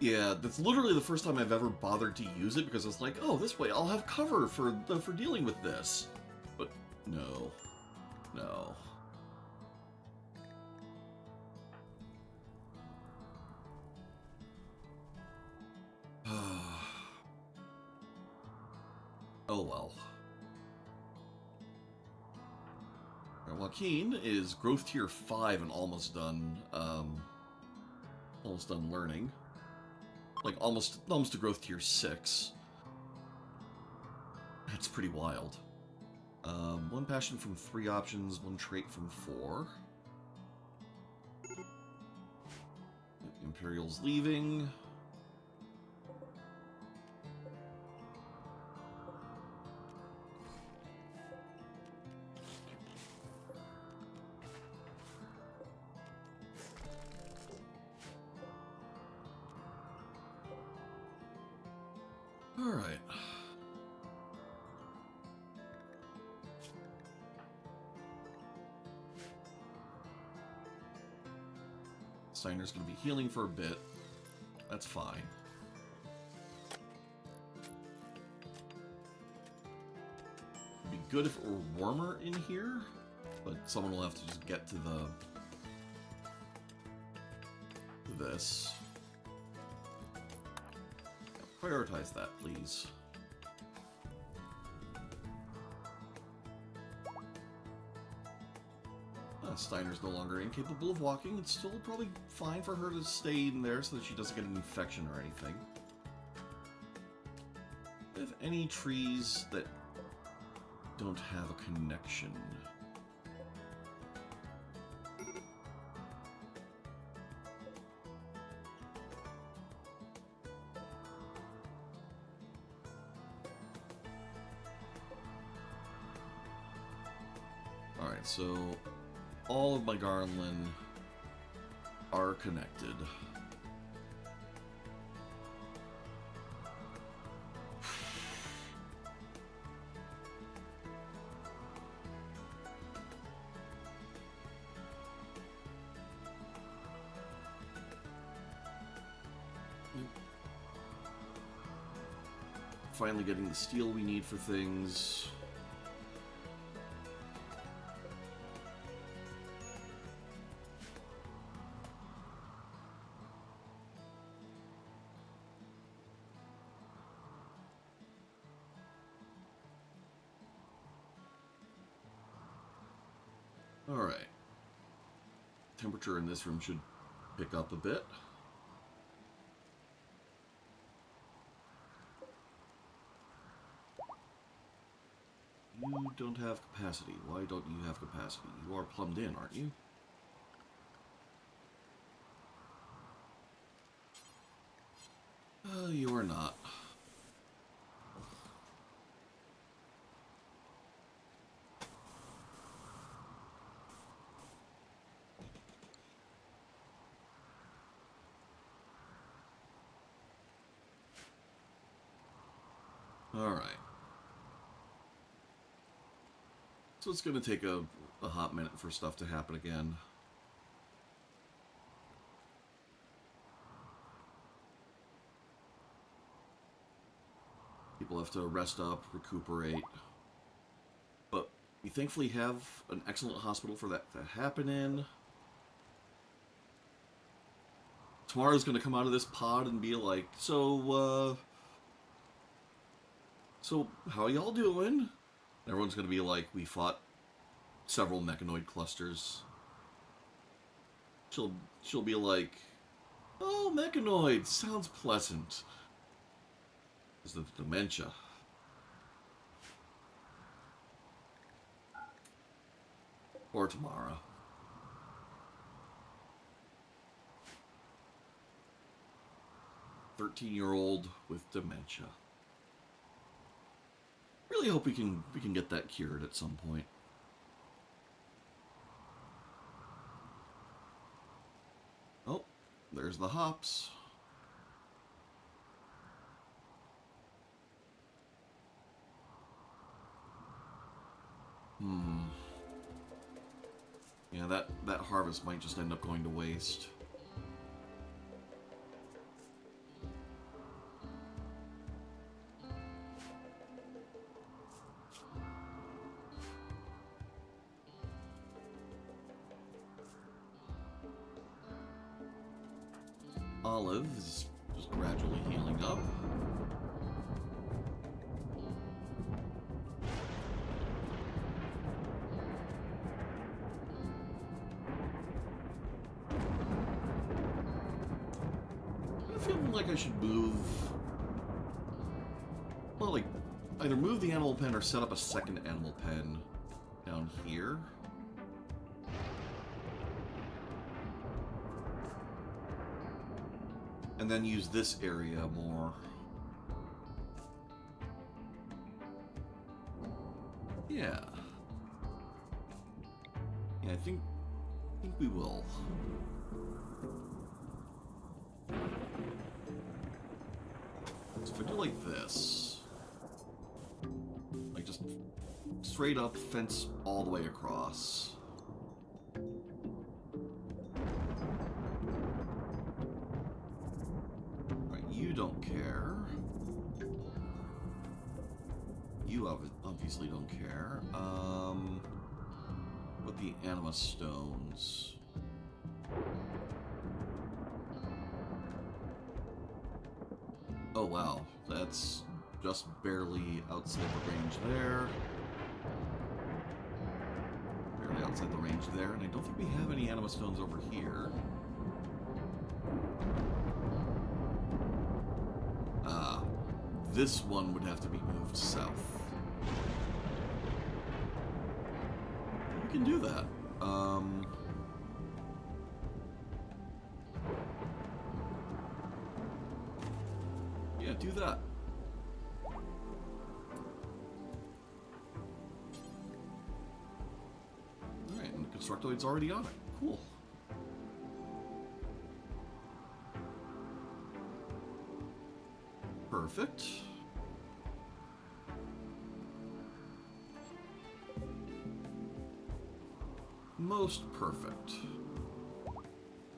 Yeah, that's literally the first time I've ever bothered to use it, because it's like, oh, this way I'll have cover for dealing with this. But no. No. Oh well. Joaquin is growth tier 5 and almost done learning. Like, almost to growth tier 6. That's pretty wild. One passion from 3 options, 1 trait from 4. Imperial's leaving. All right. Steiner's going to be healing for a bit. That's fine. It'd be good if it were warmer in here, but someone will have to just get to this. Prioritize that, please. Steiner's no longer incapable of walking. It's still probably fine for her to stay in there so that she doesn't get an infection or anything. Do you have any trees that don't have a connection? Alright, so all of my Garnlin are connected. Finally getting the steel we need for things. Alright. Temperature in this room should pick up a bit. You don't have capacity. Why don't you have capacity? You are plumbed in, aren't you? You are not. Alright. So it's going to take a hot minute for stuff to happen again. People have to rest up, recuperate. But we thankfully have an excellent hospital for that to happen in. Tomorrow's going to come out of this pod and be like, so how y'all doing? Everyone's going to be like, we fought several mechanoid clusters. She'll be like, oh, mechanoids, sounds pleasant. Is the dementia. Or tomorrow. "13-year-old with dementia." Really hope we can get that cured at some point. Oh, there's the hops. Yeah, that harvest might just end up going to waste. Olive is just gradually healing up. I feel like I should move... Well, like, either move the animal pen or set up a second animal pen down here. And then use this area more. Yeah. Yeah, I think we will. So if I do like this, like just straight up fence all the way across. Right, you don't care. You obviously don't care. With the anima stones. Oh wow, that's just barely outside the range there. Barely outside the range there, and I don't think we have any anima stones over here. This one would have to be moved south. We can do that. Yeah, do that. Alright, and the Constructoid's already on it. Cool. Perfect. Most perfect.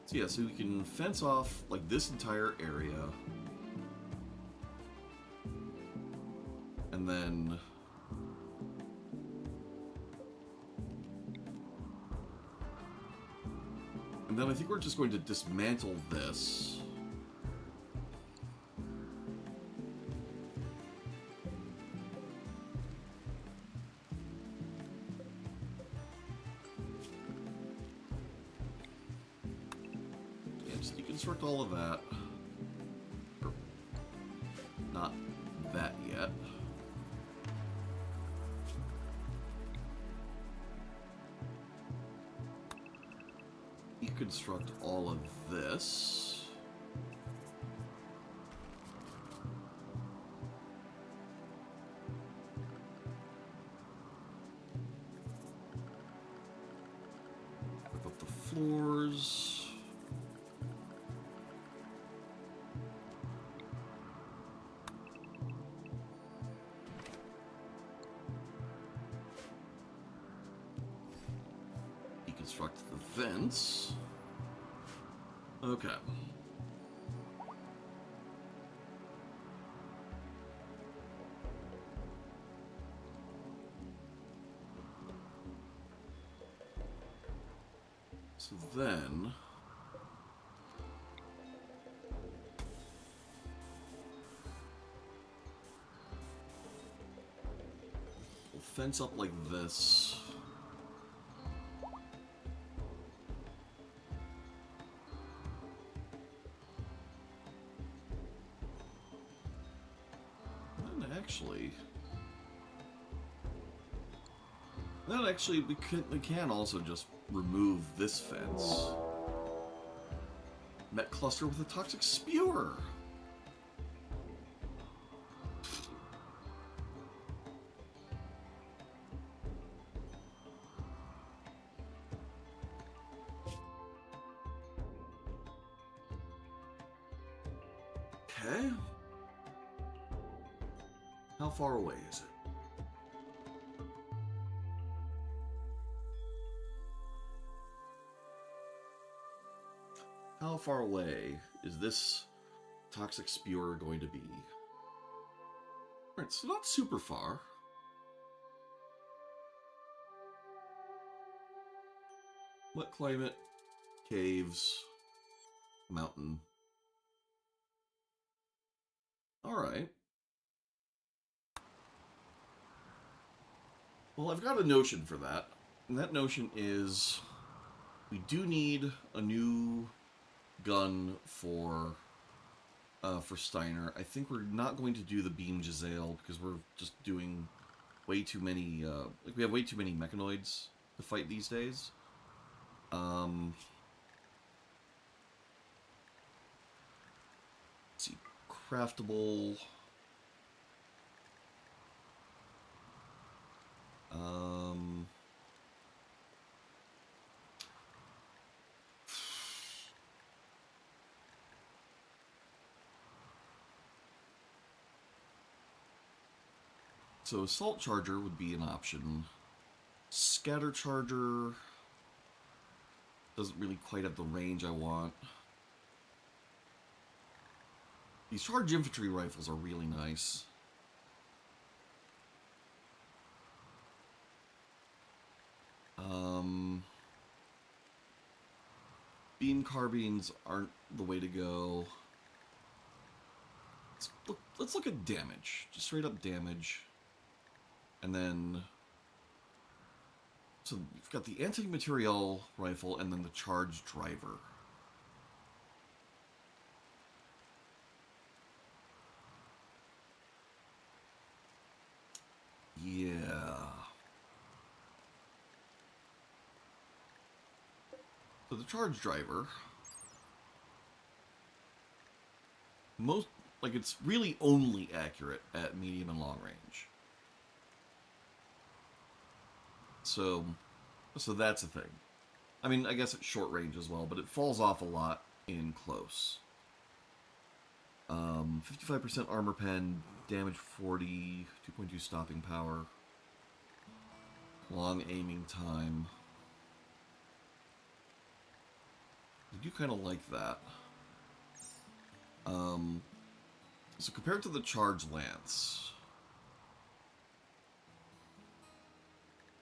So yeah, so we can fence off like this entire area. And then I think we're just going to dismantle this. Yeah, just deconstruct all of that. Or not that yet. Deconstruct all of this. Rip up the floors. Deconstruct the vents. Okay. So then we'll fence up like this. Actually, Then actually, we can also just remove this fence. Met cluster with a toxic spewer. Okay. How far away is it? How far away is this toxic spewer going to be? Alright, so not super far. Wet climate, caves, mountain. Alright. Well, I've got a notion for that. And that notion is we do need a new gun for Steiner. I think we're not going to do the Beam Giselle because we're just doing way too many like we have way too many mechanoids to fight these days. Let's see, craftable. So assault charger would be an option. Scatter charger doesn't really quite have the range I want. These charge infantry rifles are really nice. Beam carbines aren't the way to go. Let's look at damage. Just straight up damage. And then... So we've got the anti-material rifle and then the charge driver. Yeah. So the charge driver... it's really only accurate at medium and long range. So that's a thing. I mean, I guess at short range as well, but it falls off a lot in close. 55% armor pen, damage 40, 2.2 stopping power, long aiming time. I do kind of like that. So compared to the charge lance,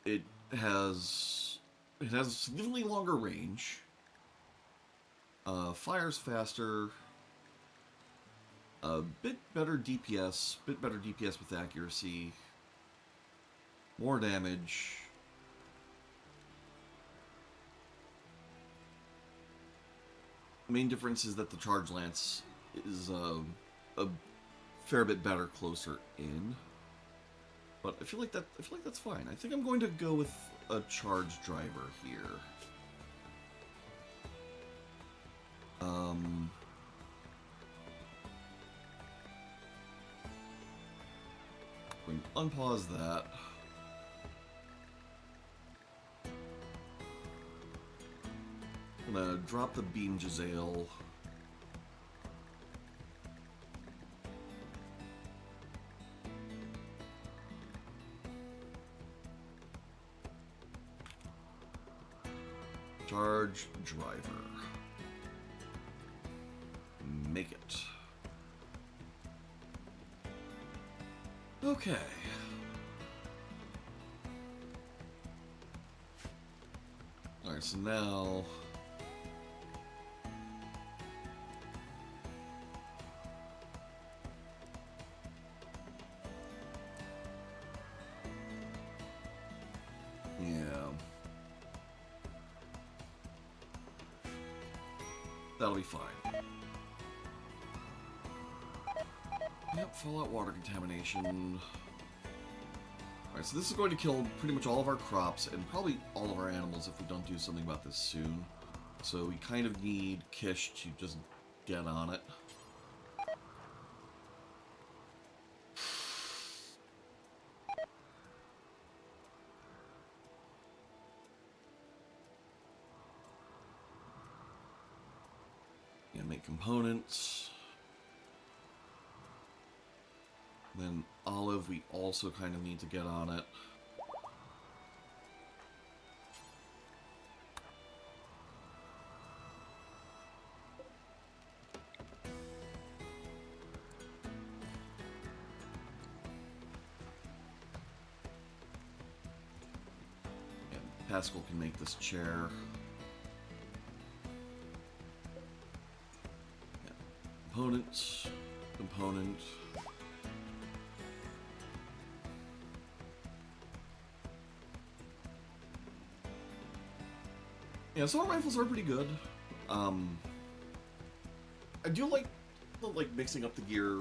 it has a significantly longer range, fires faster, a bit better DPS with accuracy, more damage. The main difference is that the charge lance is a fair bit better closer in. But I feel like that's fine. I think I'm going to go with a charge driver here. We can unpause that. I'm gonna drop the Beam Giselle. Charge driver. Make it. Okay. Alright, so now... Yeah. That'll be fine. Yep, fallout water contamination. Alright, so this is going to kill pretty much all of our crops and probably all of our animals if we don't do something about this soon. So we kind of need Kish to just get on it. And make components. Then Olive, we also kind of need to get on it. And Pascal can make this chair. Yeah. Components. Component. Yeah, assault rifles are pretty good. I do like mixing up the gear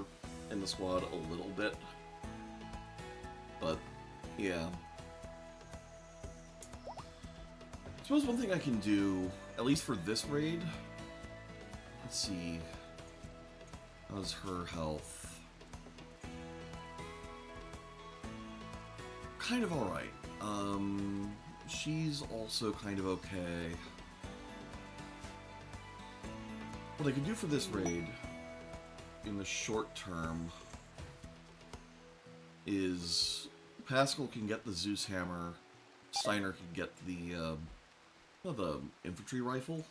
in the squad a little bit, but yeah. I suppose one thing I can do, at least for this raid, let's see, how's her health? Kind of alright. She's also kind of okay. What I could do for this raid, in the short term, is Pascal can get the Zeus hammer, Steiner can get the infantry rifle.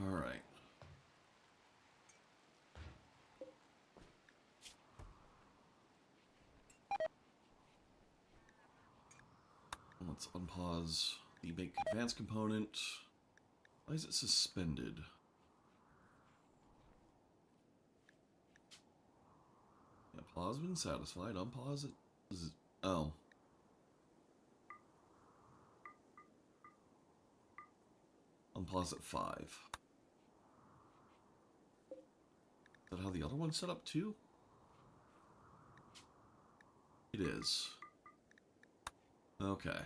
Alright. Let's unpause the make advanced component. Why is it suspended? Yeah, pause when satisfied. Unpause it. Oh. Unpause at 5. Is that how the other one's set up too? It is. Okay.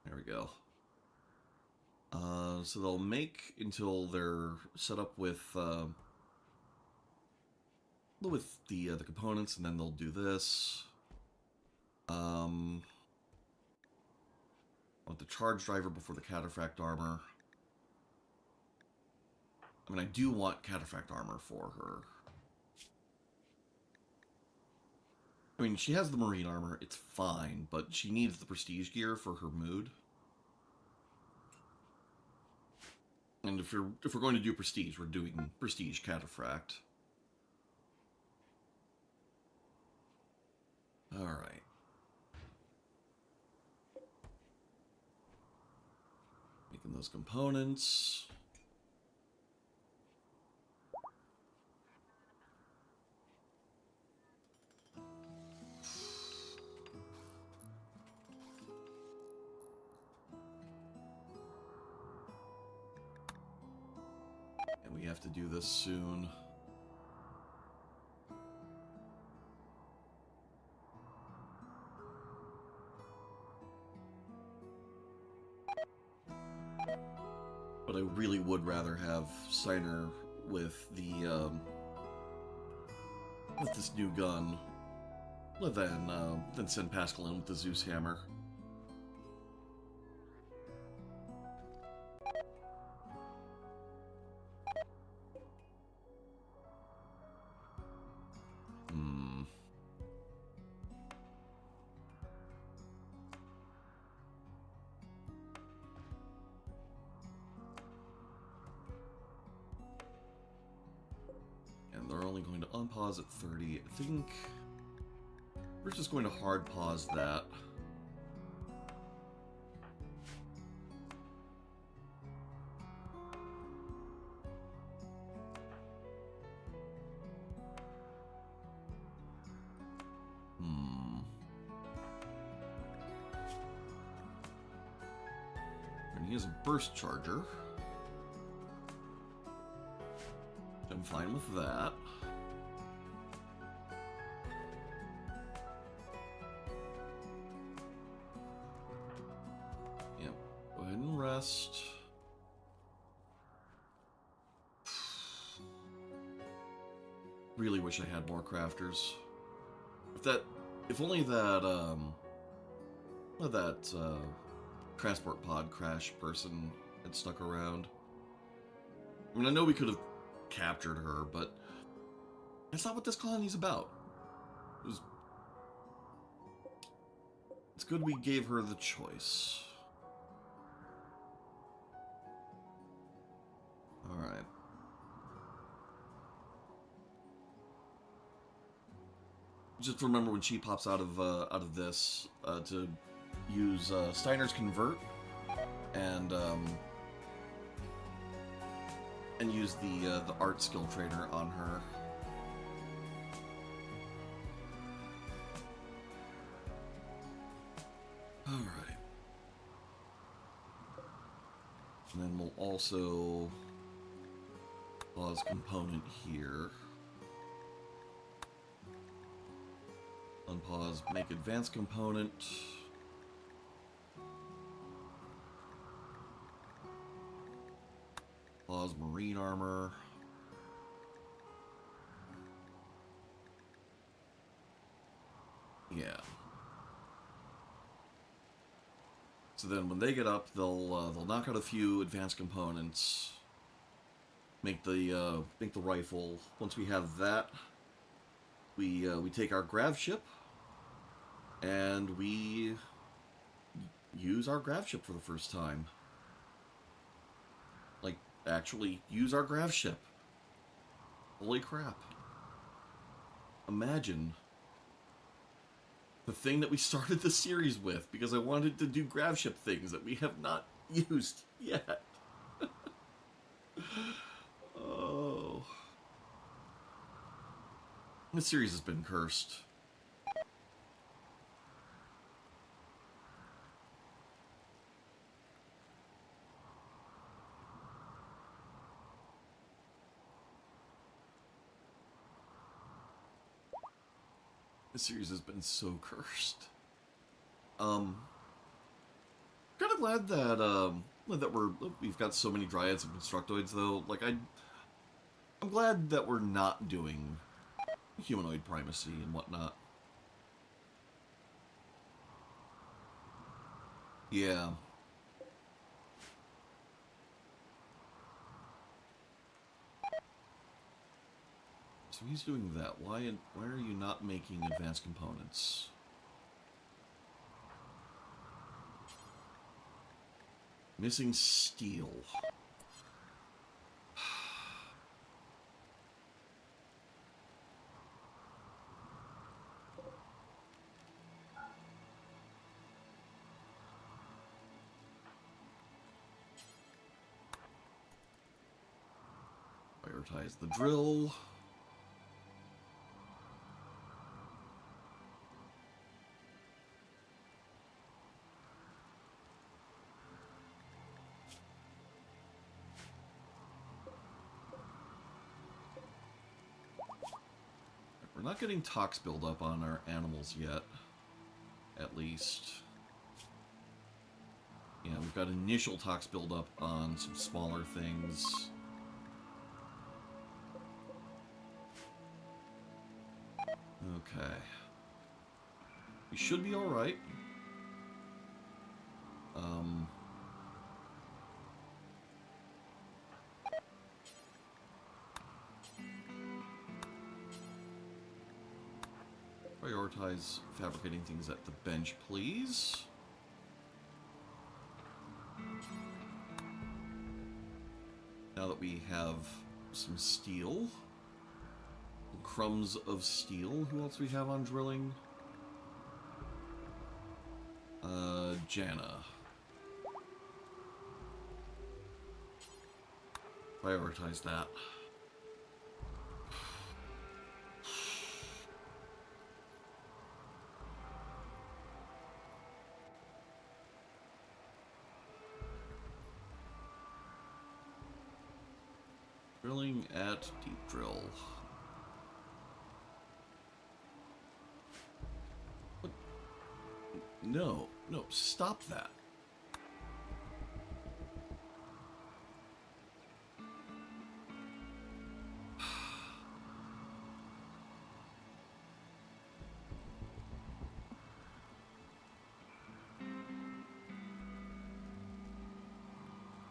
There we go. So they'll make until they're set up with the components, and then they'll do this. I want the charge driver before the cataphract armor. I mean, I do want cataphract armor for her. I mean, she has the marine armor, it's fine, but she needs the prestige gear for her mood. And if we're going to do prestige, we're doing prestige cataphract. Alright. Making those components. And we have to do this soon. But I really would rather have Steiner with the with this new gun than send Pascal in with the Zeus hammer. And they're only going to unpause at 30. I think we're just going to hard pause that. he has a burst charger. I'm fine with that. Yep. Go ahead and rest. Really wish I had more crafters. If only that transport pod crash person had stuck around. I mean, I know we could have captured her, but that's not what this colony's about. It's good we gave her the choice. Alright. Just remember when she pops out of this to use Steiner's Convert and use the art skill trainer on her. All right, and then we'll also pause component here. Unpause, make advanced component. Pause marine armor. Yeah. So then when they get up, they'll knock out a few advanced components. Make the rifle. Once we have that, we take our grav ship and we use our grav ship for the first time. Like, actually use our grav ship. Holy crap. Imagine the thing that we started the series with, because I wanted to do grav ship things that we have not used yet. Oh. This series has been cursed. This series has been so cursed. Kind of glad that we've got so many dryads and constructoids though. Like I'm glad that we're not doing humanoid primacy and whatnot. Yeah. So he's doing that. Why are you not making advanced components? Missing steel. Prioritize the drill. We're not getting tox buildup on our animals yet, at least. Yeah, we've got initial tox buildup on some smaller things. Okay. We should be alright. Prioritize fabricating things at the bench, please. Now that we have some steel. Crumbs of steel. Who else we have on drilling? Jana. Prioritize that. Drilling at deep drill. What? No, no, stop that.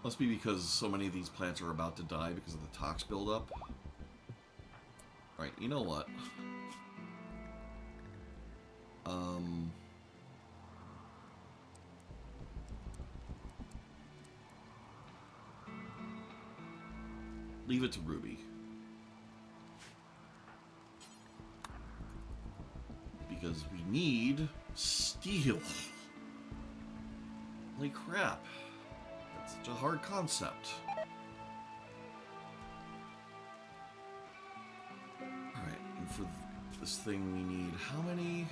Must be because so many of these plants are about to die because of the tox buildup. Right, you know what? Leave it to Ruby. Because we need steel. Holy crap. That's such a hard concept. Alright, and for this thing we need how many?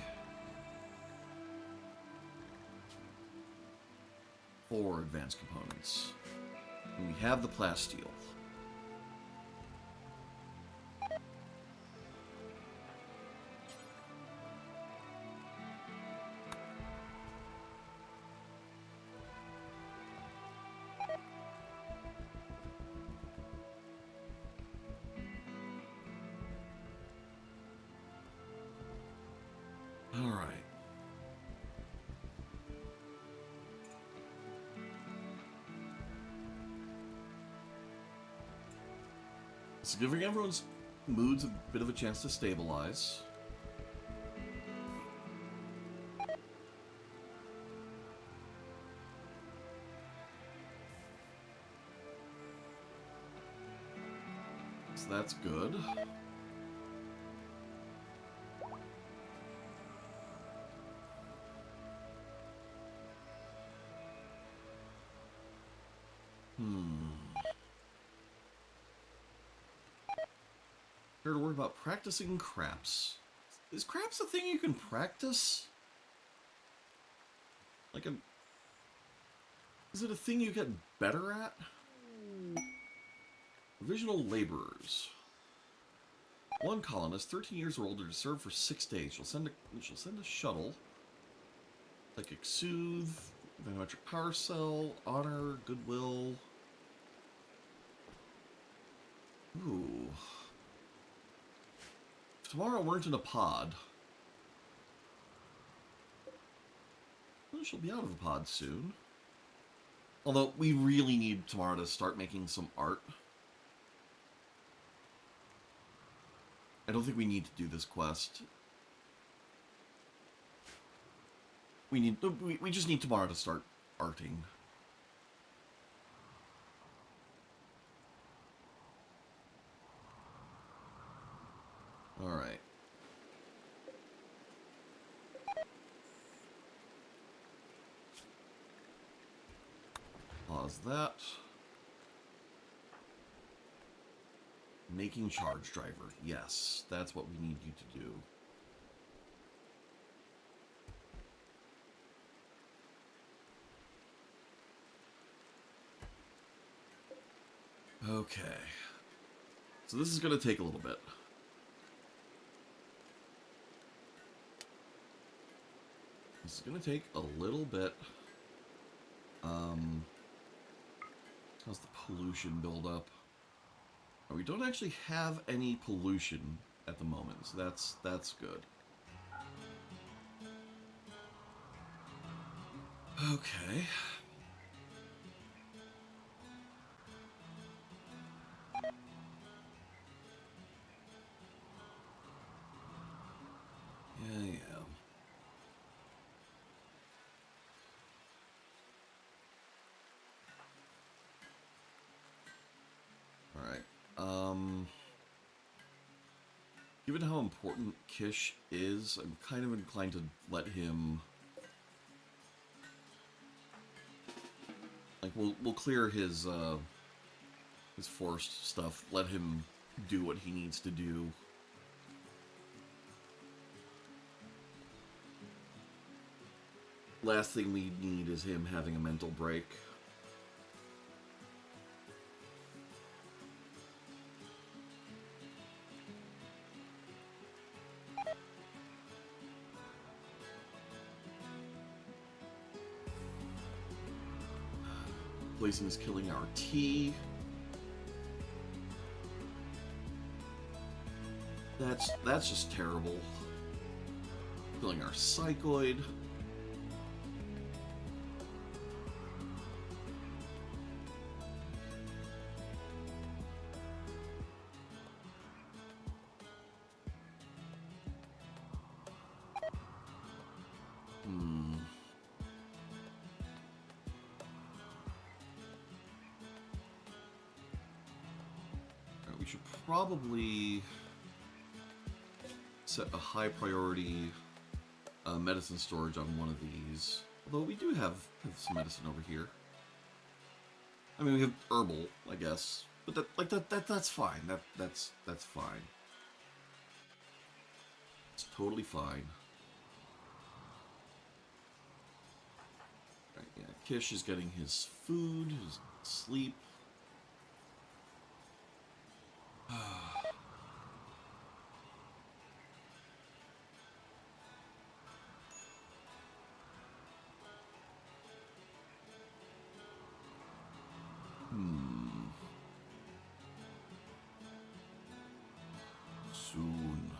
4 advanced components. And we have the plasteel. Alright. So giving everyone's moods a bit of a chance to stabilize. So that's good. Here to worry about practicing craps. Is craps a thing you can practice? Like a... Is it a thing you get better at? Provisional laborers. One colonist, 13 years or older, to serve for 6 days. She'll send a shuttle. Psychic Soothe, Volumetric Power Cell, Honor, Goodwill. Ooh. If tomorrow weren't in a pod, well, she'll be out of the pod soon. Although, we really need tomorrow to start making some art. I don't think we need to do this quest. We just need tomorrow to start arting. Alright. Pause that. Making charge driver. Yes, that's what we need you to do. Okay. So this is going to take a little bit. This is going to take a little bit. How's the pollution build up? We don't actually have any pollution at the moment, so that's good. Okay. Yeah. Given how important Kish is, I'm kind of inclined to let him... Like, we'll clear his forced stuff, let him do what he needs to do. Last thing we need is him having a mental break. Poison is killing our tea. That's just terrible. Killing our psychoid. We should probably set a high priority medicine storage on one of these. Although we do have some medicine over here. I mean, we have herbal, I guess, but that's fine. That's fine. It's totally fine. Right, yeah, Kish is getting his food, his sleep. Soon.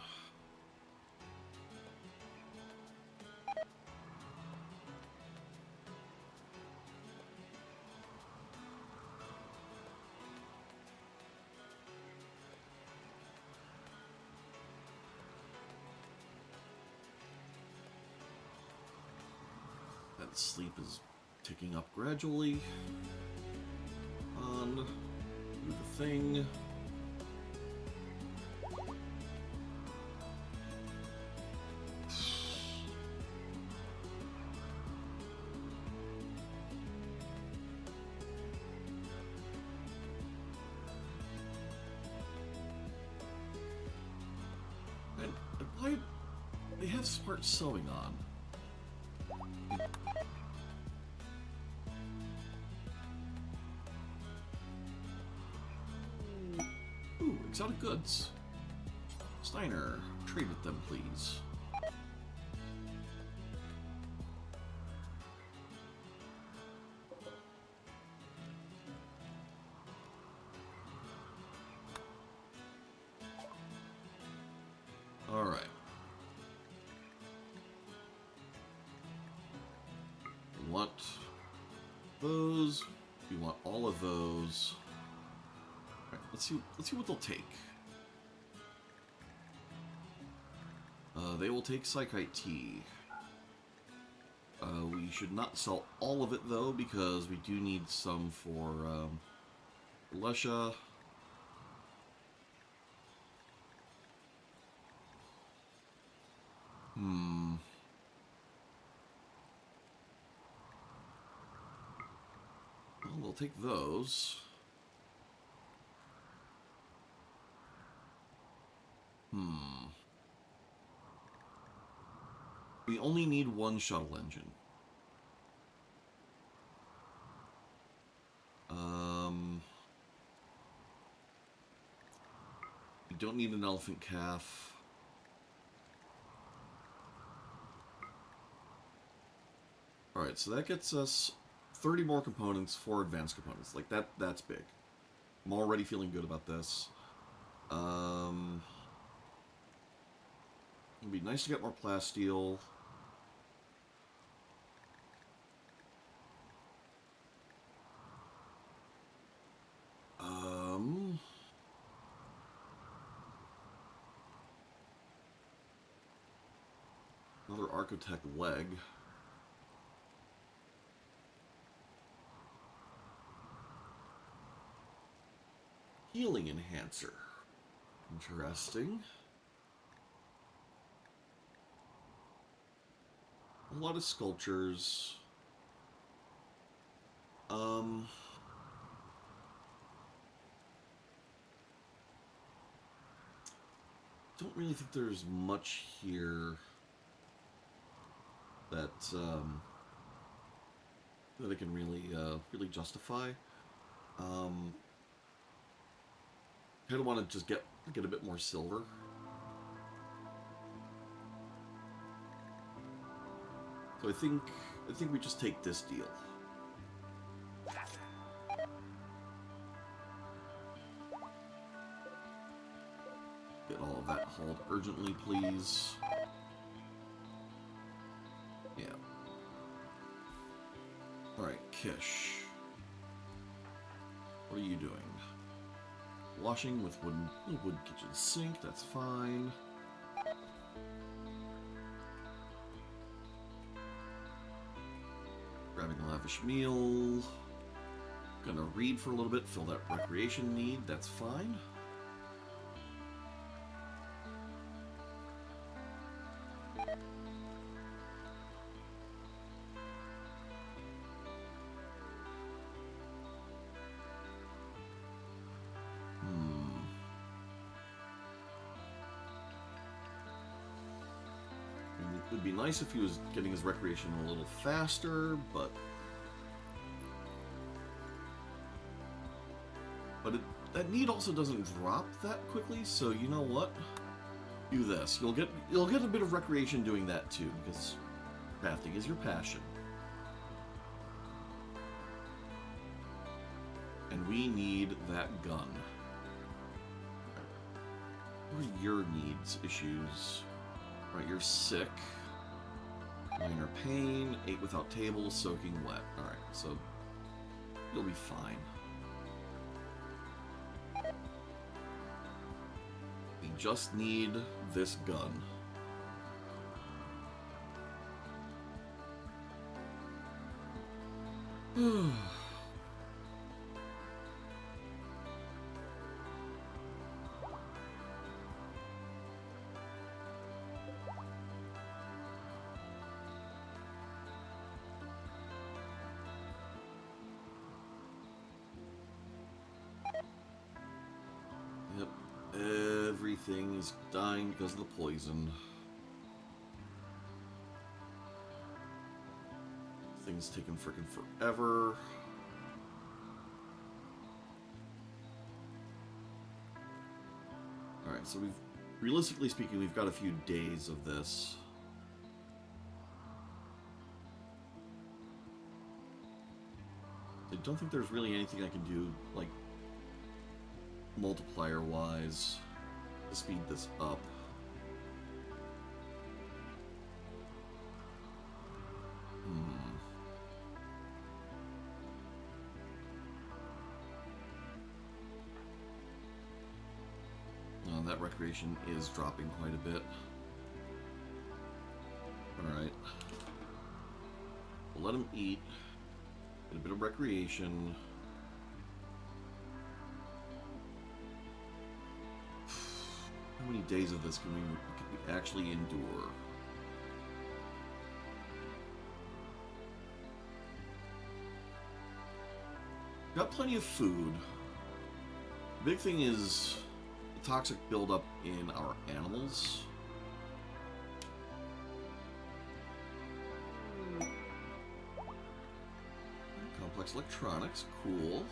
That sleep is ticking up gradually. On, do the thing. And why they have smart sewing on? Ooh, exotic goods. Steiner, trade with them, please. All right. We want those. We want all of those. All right, let's see what they'll take. They will take Psychite Tea. We should not sell all of it though, because we do need some for Lesha. Well, we'll take those. We only need one shuttle engine. We don't need an elephant calf. Alright, so that gets us 30 more components, 4 advanced components. Like, that's big. I'm already feeling good about this. It'd be nice to get more plasteel. Another Architect leg. Healing enhancer. Interesting. A lot of sculptures. Don't really think there's much here that that I can really justify. Kind of want to just get a bit more silver. So I think we just take this deal. called urgently, please. Yeah. Alright, Kish. What are you doing? Washing with wood kitchen sink, that's fine. Grabbing a lavish meal. Gonna read for a little bit, fill that recreation need, that's fine. It would be nice if he was getting his recreation a little faster, but that need also doesn't drop that quickly. So you know what? Do this. You'll get a bit of recreation doing that too, because crafting is your passion, and we need that gun. What are your needs issues? Right, you're sick. Minor pain, ate without table, soaking wet. Alright, so you'll be fine. We just need this gun. Yep, everything is dying because of the poison. Things taking frickin' forever. Alright, so realistically speaking, we've got a few days of this. I don't think there's really anything I can do, like, multiplier-wise, to speed this up. That recreation is dropping quite a bit. Alright. We'll let him eat. Get a bit of recreation. How many days of this can we actually endure? Got plenty of food. The big thing is the toxic buildup in our animals. Complex electronics, cool.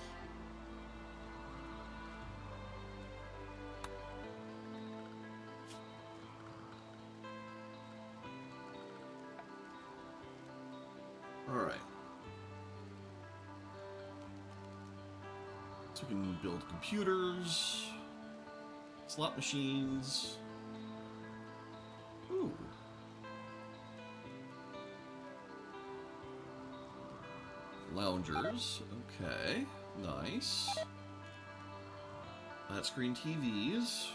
Alright. So we can build computers, slot machines. Ooh. Loungers. Okay. Nice. Flat screen TVs.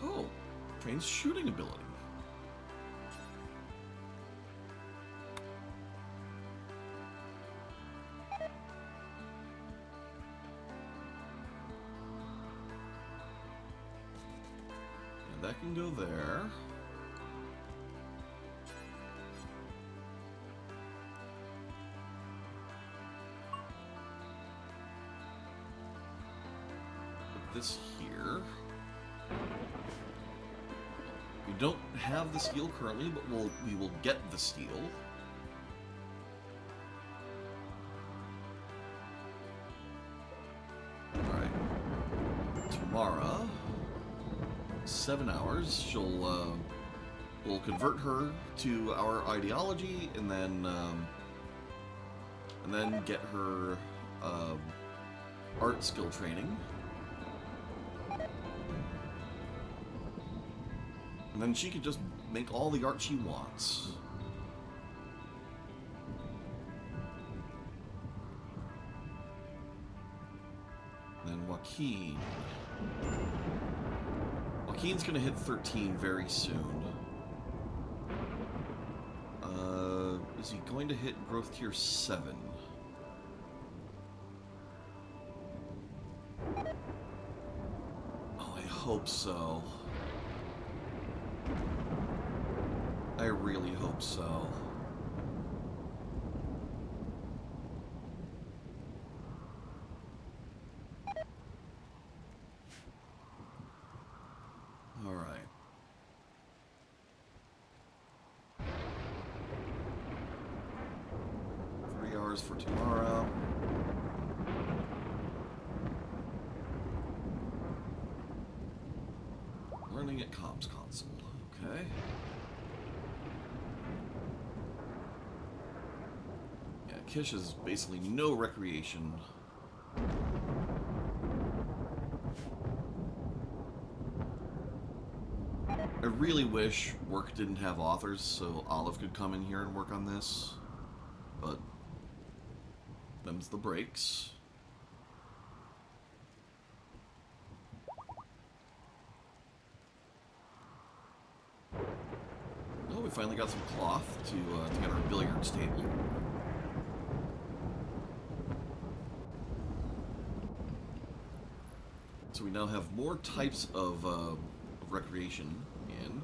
Oh. Trains shooting ability. And that can go there. Put this here. We don't have the steel currently, but we will get the steel. Alright. Tomorrow, 7 hours, she'll we'll convert her to our ideology, and then get her art skill training. And then she could just make all the art she wants. And then Joaquin. Joaquin's gonna hit 13 very soon. Is he going to hit growth tier 7? Oh, I hope so. I really hope so. All right. For tomorrow. Learning at comms console. Okay. Yeah, Kish is basically no recreation. I really wish work didn't have authors so Olive could come in here and work on this, but them's the breaks. Oh, we finally got some cloth to get our billiards table. So we now have more types of recreation in.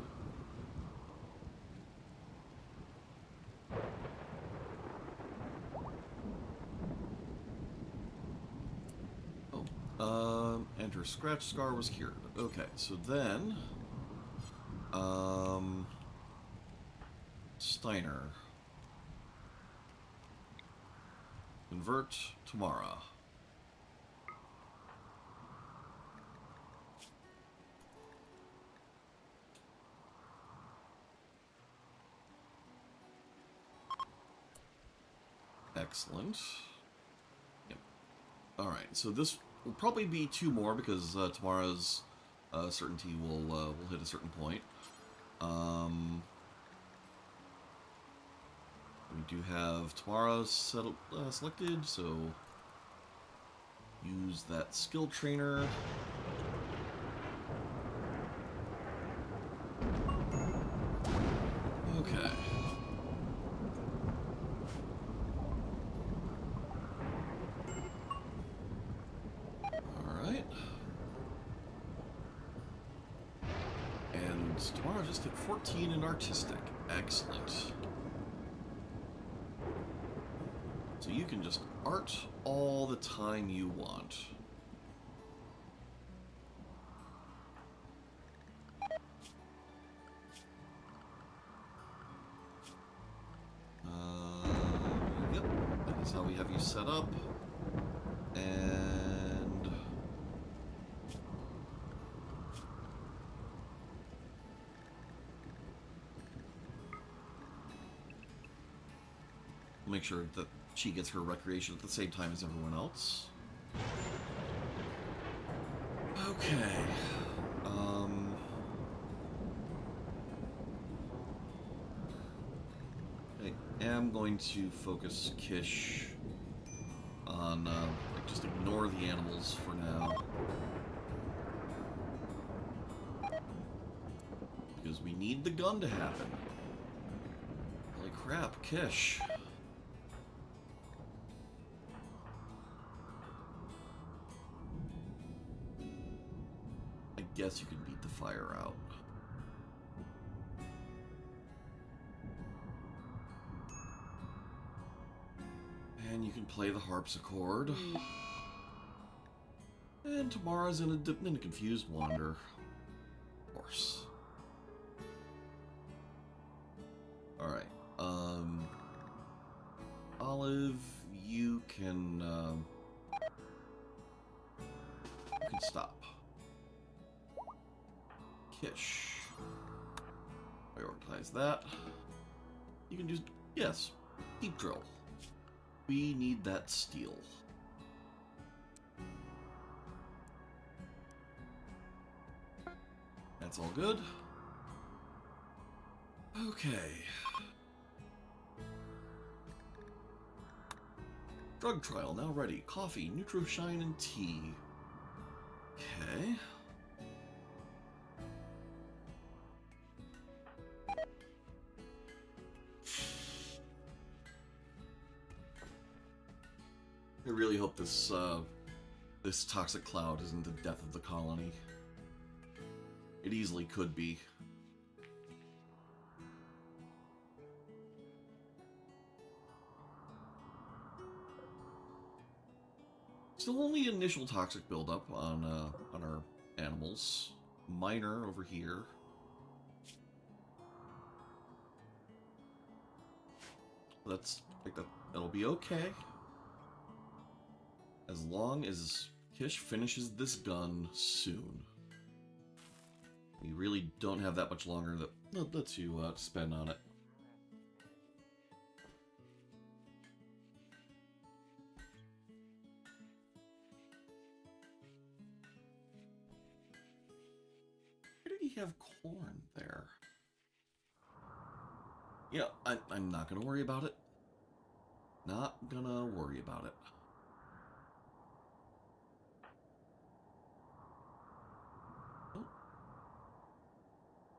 And her scratch scar was cured. Okay, so then, Steiner. Convert Tamara. Excellent. Yep. Alright, so this will probably be 2 more because tomorrow's certainty will hit a certain point. We do have tomorrow's selected, so use that skill trainer. Okay. Tomorrow just hit 14 in artistic. Excellent. So you can just art all the time you want. Yep, that is how we have you set up. And make sure that she gets her recreation at the same time as everyone else. Okay. I am going to focus Kish on, just ignore the animals for now. Because we need the gun to happen. Holy crap, Kish. I guess you can beat the fire out. And you can play the harpsichord. And Tamara's in a confused wander. Of course. Alright. Olive, you can stop. Kish. Prioritize that. You can just, yes, deep drill. We need that steel. That's all good. Okay. Drug trial now ready. Coffee, Nutrishine, and tea. Okay. I really hope this this toxic cloud isn't the death of the colony. It easily could be. Still only initial toxic buildup on our animals. Minor over here. That'll be okay. As long as Kish finishes this gun soon. We really don't have that much longer to spend on it. Where did he have corn there? Yeah, I'm not gonna worry about it. Not gonna worry about it.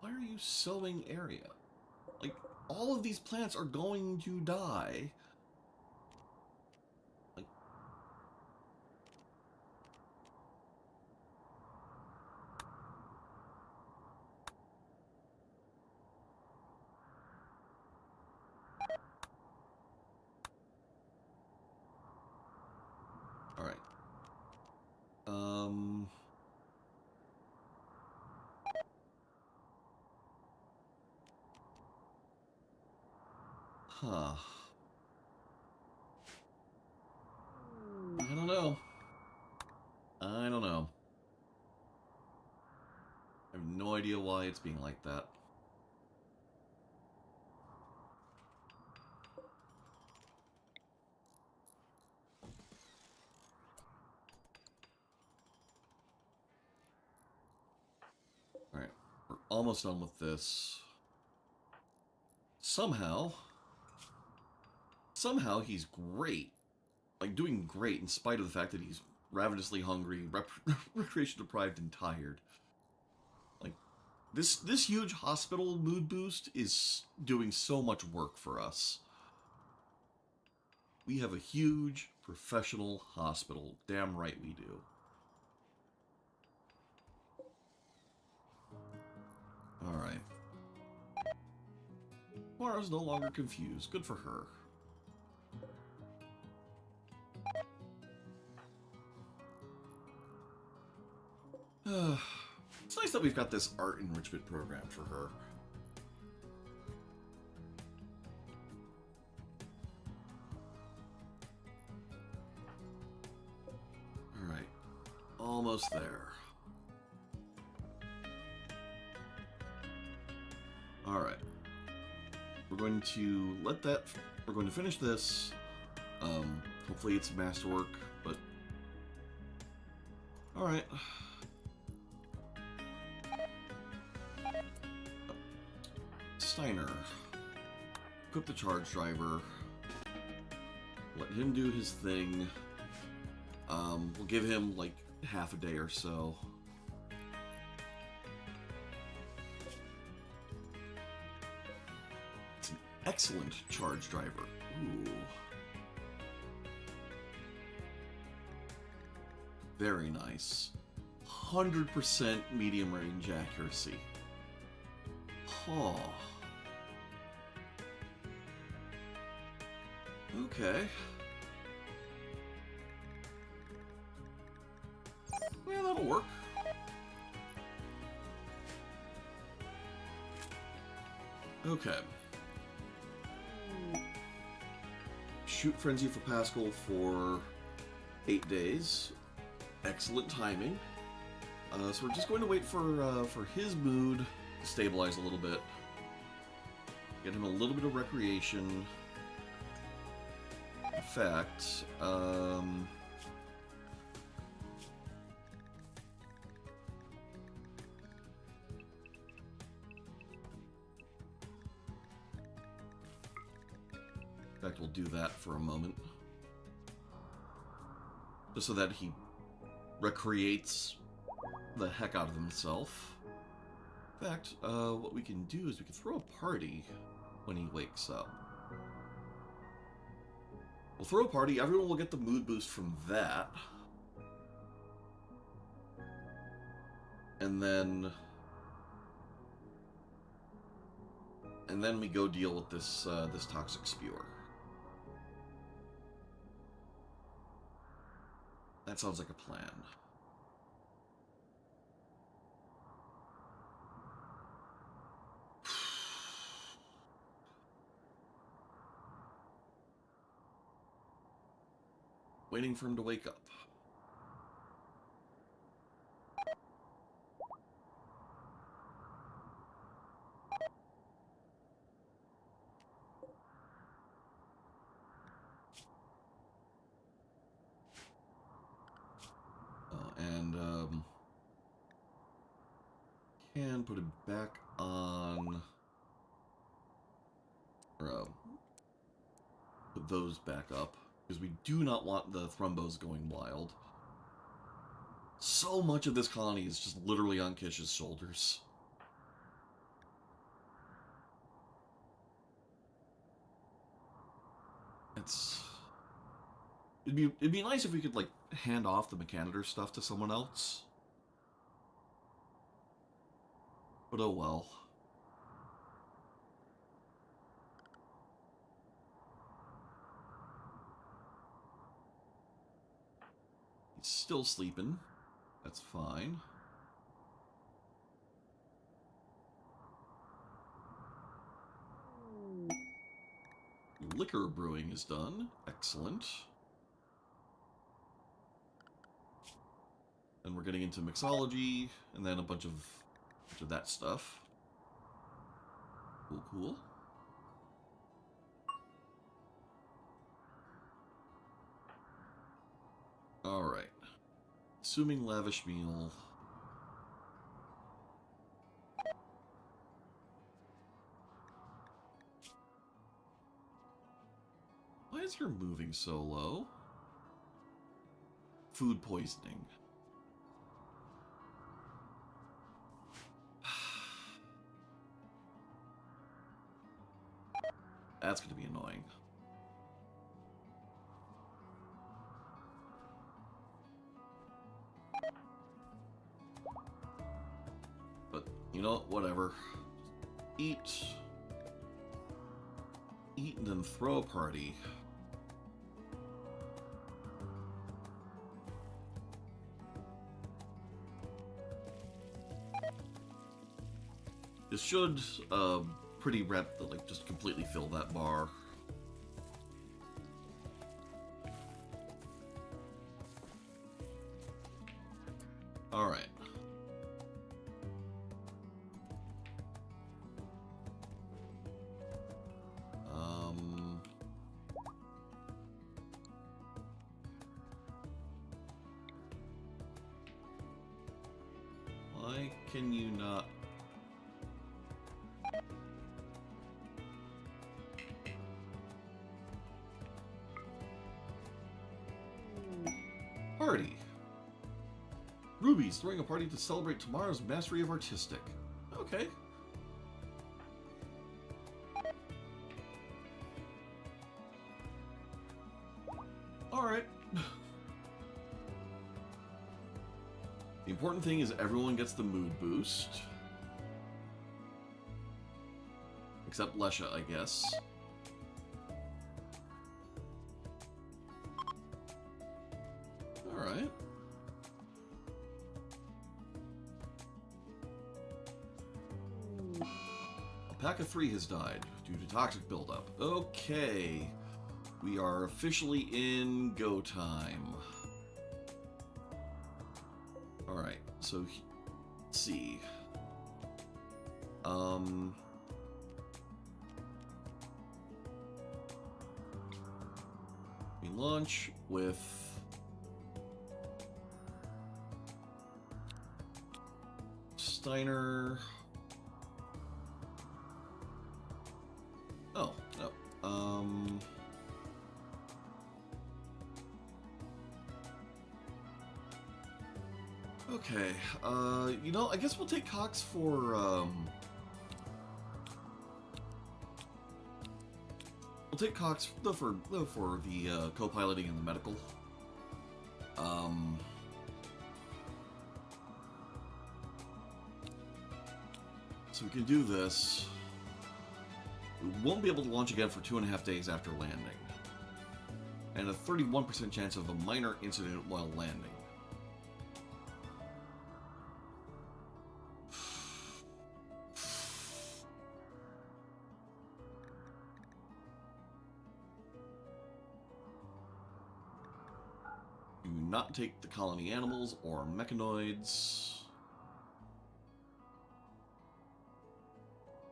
Why are you sowing area? Like, all of these plants are going to die. Like... Alright. Huh. I don't know. I don't know. I have no idea why it's being like that. Alright, we're almost done with this. Somehow he's great. Like, doing great in spite of the fact that he's ravenously hungry, recreation deprived, and tired. Like, this huge hospital mood boost is doing so much work for us. We have a huge professional hospital. Damn right we do. Alright. Mara's no longer confused. Good for her. It's nice that we've got this art enrichment program for her. Alright. Almost there. Alright. We're going to finish this. Hopefully it's masterwork, but... Alright. Steiner. Equip the charge driver. Let him do his thing. We'll give him, like, half a day or so. It's an excellent charge driver. Ooh. Very nice. 100% medium range accuracy. Oh. Okay. Yeah, that'll work. Okay. Shoot Frenzy for Pascal for 8 days. Excellent timing. So we're just going to wait for his mood to stabilize a little bit. Get him a little bit of recreation. In fact, fact, we'll do that for a moment. Just so that he recreates the heck out of himself. In fact, what we can do is we can throw a party when he wakes up. We'll throw a party, everyone will get the mood boost from that. And then we go deal with this this toxic spewer. That sounds like a plan. Waiting for him to wake up. Can put it back on, or put those back up, because we do not want the thrumbos going wild. So much of this colony is just literally on Kish's shoulders. It'd be nice if we could, like, hand off the Mechanitor stuff to someone else. But oh well. He's still sleeping. That's fine. Liquor brewing is done. Excellent. And we're getting into mixology, and then a bunch of that stuff. Cool, cool. Alright. Assuming lavish meal. Why is your moving so low? Food poisoning. That's going to be annoying. But, you know, whatever. Eat. Eat and then throw a party. This should, pretty like, just completely fill that bar. Alright. Why can you not... Party. Ruby's throwing a party to celebrate tomorrow's mastery of artistic. Okay. Alright. The important thing is everyone gets the mood boost. Except Lesha, I guess. Alright. A pack of 3 has died due to toxic buildup. Okay. We are officially in go time. Alright, so let's see. We launch with Steiner. Oh, no. Okay, you know, I guess we'll take Cox for, we'll take Cox for the co-piloting and the medical. So we can do this. We won't be able to launch again for 2.5 days after landing. And a 31% chance of a minor incident while landing. Do not take the colony animals or mechanoids.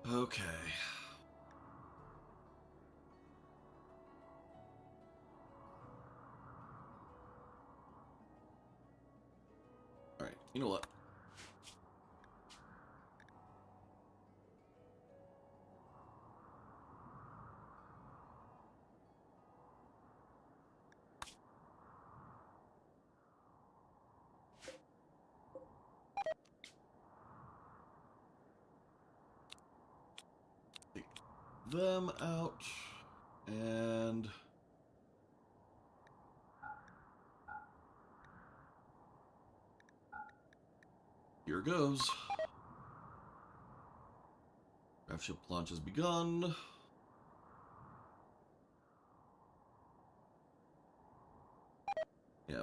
Okay. Alright, you know what? Take them out, and here goes. Craft ship launch has begun. Yeah.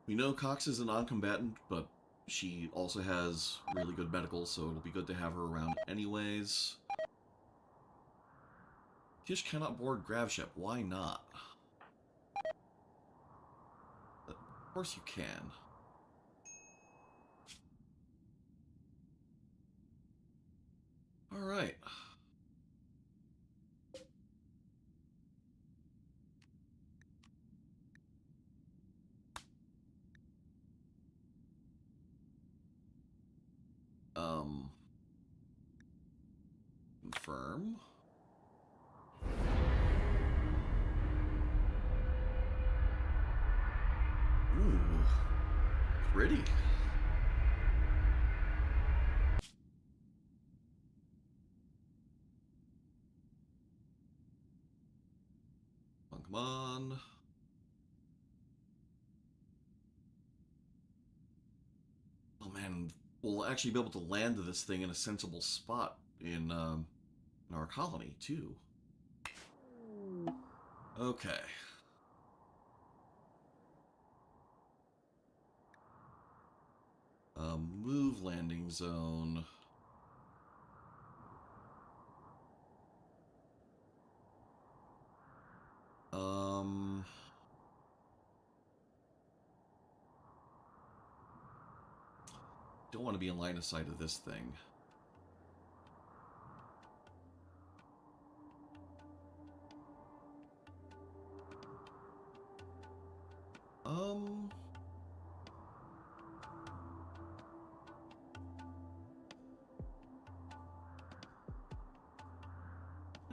We know Cox is a non-combatant, but she also has really good medical, so it'll be good to have her around anyways. Kish cannot board grav ship. Why not? Of course you can. Alright. Confirm. Ooh. Pretty. Come on. Oh man, we'll actually be able to land this thing in a sensible spot in our colony, too. Okay. Move landing zone. Don't want to be in line of sight of this thing.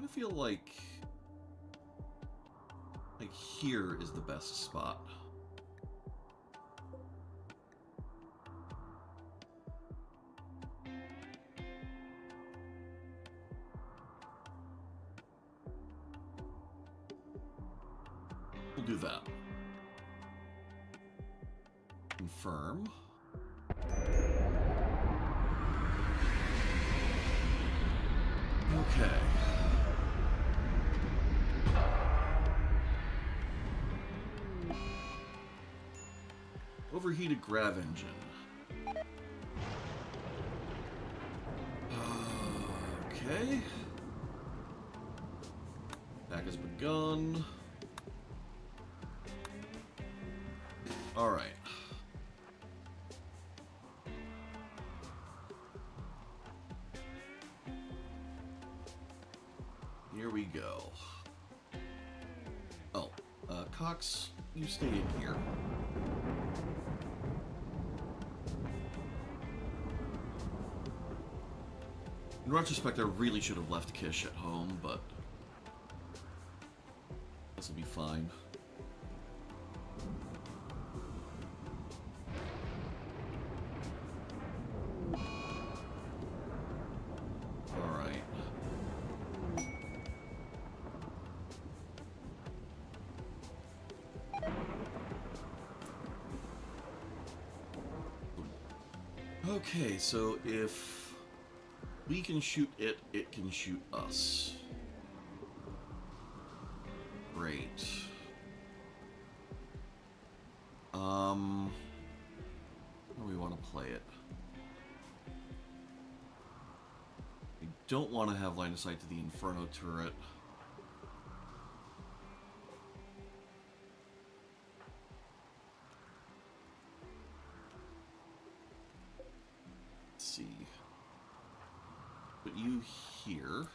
I feel like here is the best spot. We'll do that. Confirm. Okay. Overheated grav engine. Okay. Attack has begun. Alright. Here we go. Oh, Cox, you stay in here. In retrospect, I really should have left Kish at home, but this will be fine. Okay, so if we can shoot it, it can shoot us. Great. How do we want to play it? I don't want to have line of sight to the Inferno turret. Let's see. Put you here.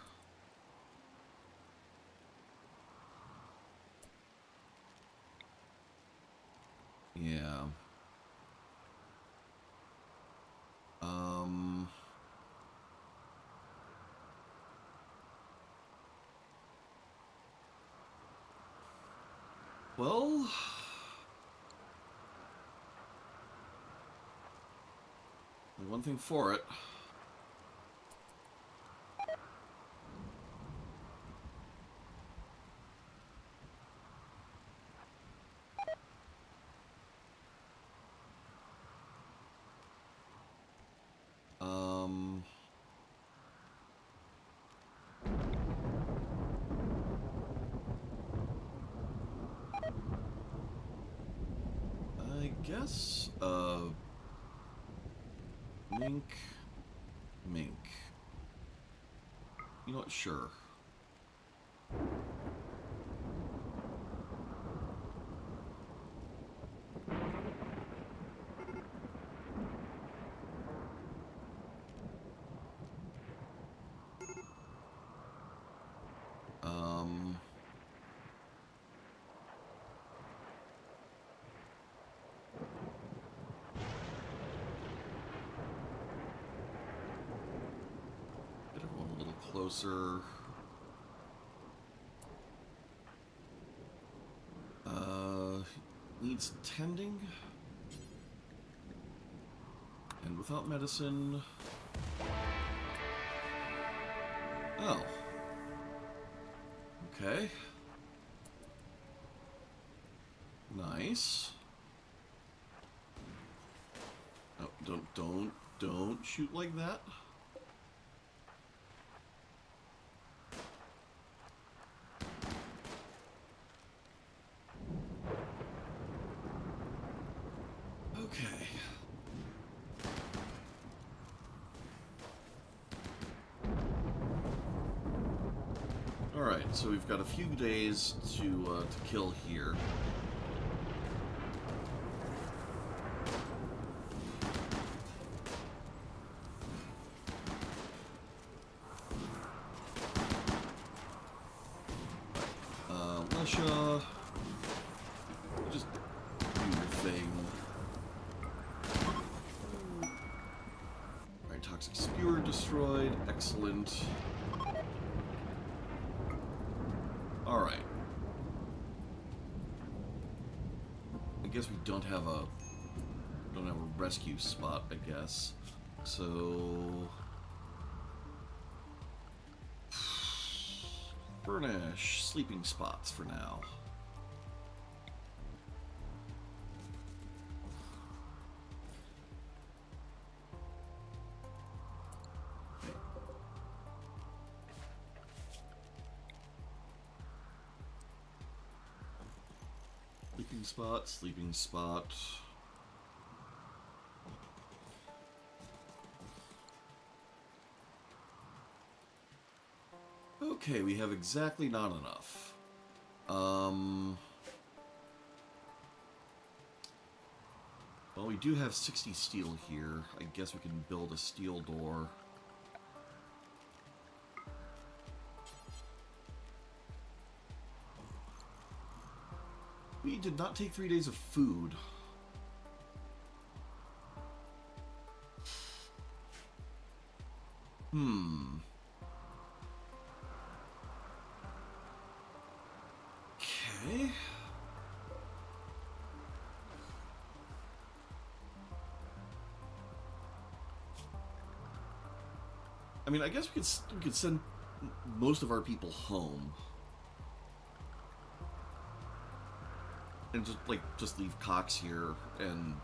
Yeah. Well, one thing for it. I guess, mink. You know what? Sure. Get everyone a little closer. Needs tending. And without medicine... Oh. Okay. Nice. Oh, don't shoot like that. Okay. Alright, so we've got a few days to kill here. Lesha, just do your thing. Alright, Toxic Skewer destroyed. Excellent. Alright. I guess we don't have a rescue spot, I guess. So furnish sleeping spots for now. Sleeping spot. Okay, we have exactly not enough. Well, we do have 60 steel here. I guess we can build a steel door. We did not take 3 days of food. Okay. I mean, I guess we could send most of our people home. And just leave Cox here and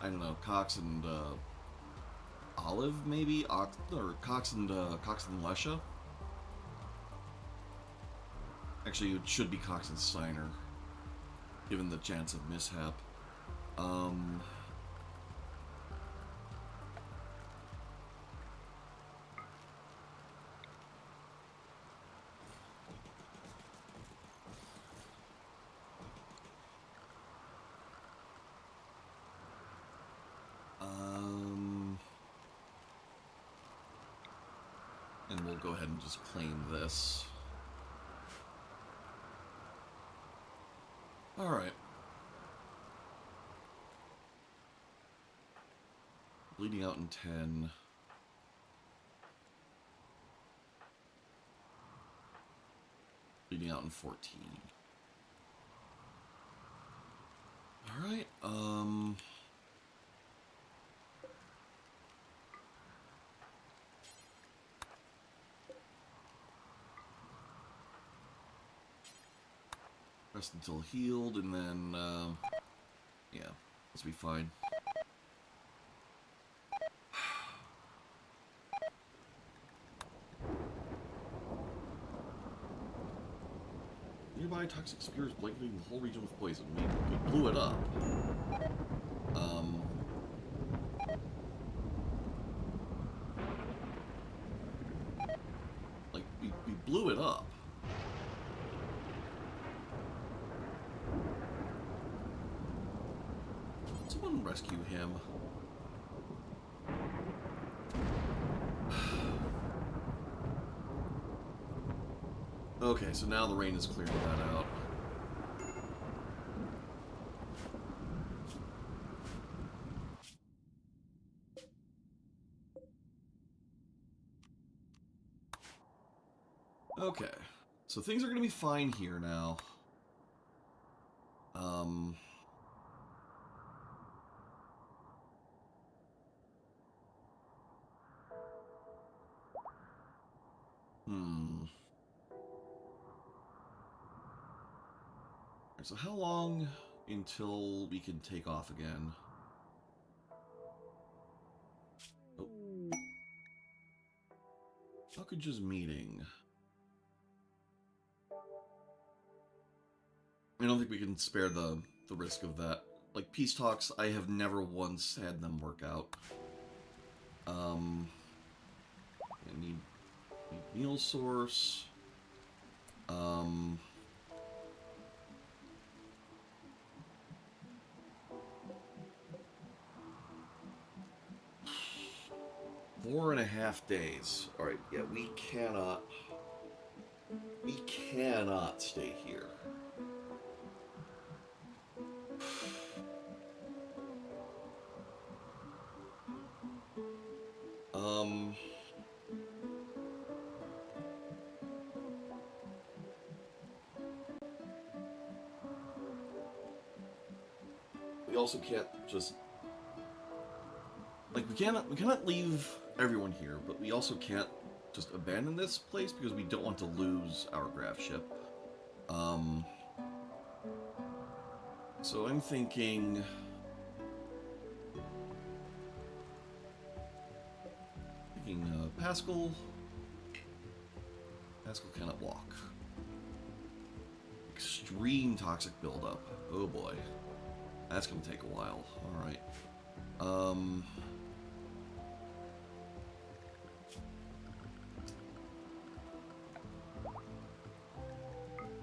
I don't know, Cox and Olive, maybe? Or Cox and Lesha? Actually, it should be Cox and Steiner, given the chance of mishap. Um... And we'll go ahead and just claim this. Alright. Bleeding out in 10. Bleeding out in 14. Alright, rest until healed, and then, yeah, this will be fine. Nearby toxic spears blanketing the whole region with poison. We blew it up. Like, we blew it up. Someone rescue him. Okay, so now the rain is clearing that out. Okay, so things are going to be fine here now. So how long until we can take off again? Oh. Hawkage's meeting. I don't think we can spare the risk of that. Like, peace talks, I have never once had them work out. I need meal source. Four and a half days. Alright, yeah, we cannot stay here. We also can't just, like, we cannot leave everyone here, but we also can't just abandon this place because we don't want to lose our graph ship. So I'm thinking Pascal cannot walk. Extreme toxic buildup. Oh boy. That's gonna take a while. Alright.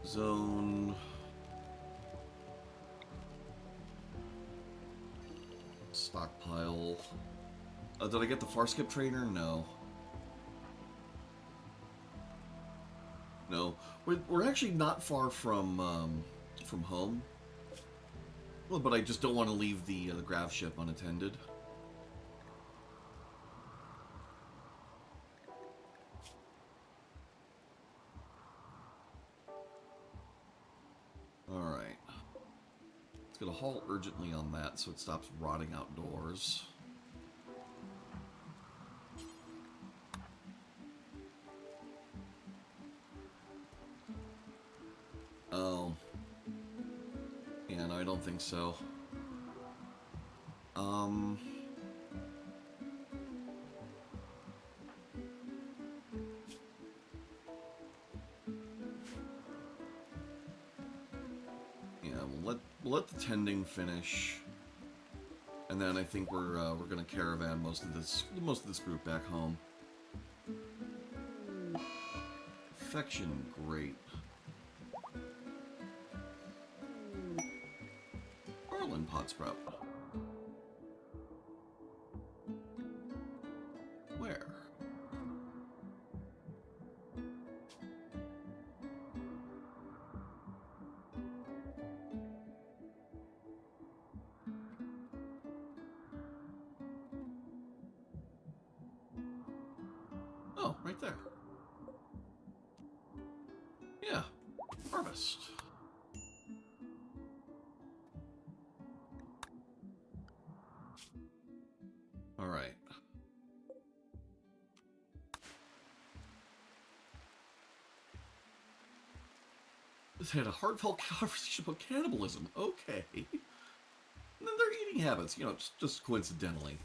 Zone. Stockpile. Did I get the far skip trainer? No. No. We're actually not far from home. Well, but I just don't want to leave the grav ship unattended. Alright. It's gonna halt urgently on that so it stops rotting outdoors. Oh. Yeah, no, I don't think so. Um... Yeah, we'll let the tending finish, and then I think we're gonna caravan most of this group back home. Affection, great. Marlin pot sprout. Where? Oh, right there. Yeah, harvest. All right. This had a heartfelt conversation about cannibalism. Okay. And then their eating habits, you know, just coincidentally.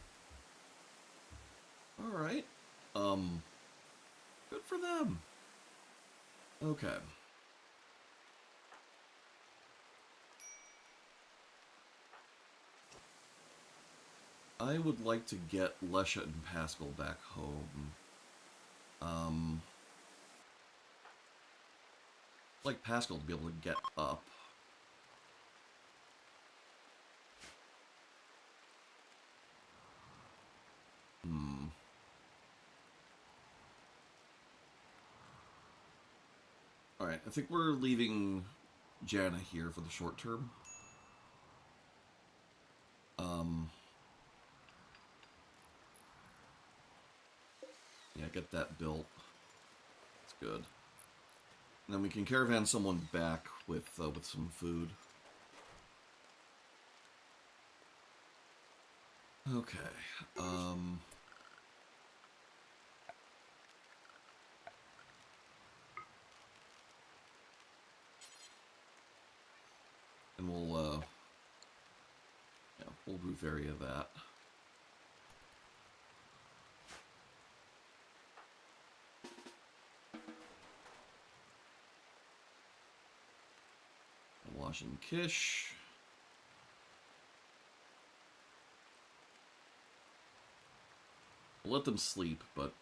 All right. Good for them. Okay. I would like to get Lesha and Pascal back home. I'd like Pascal to be able to get up. Alright, I think we're leaving Jana here for the short term. Yeah, get that built. That's good. And then we can caravan someone back with some food. Okay. And we'll roof area that. Wash and Kish. We'll let them sleep, but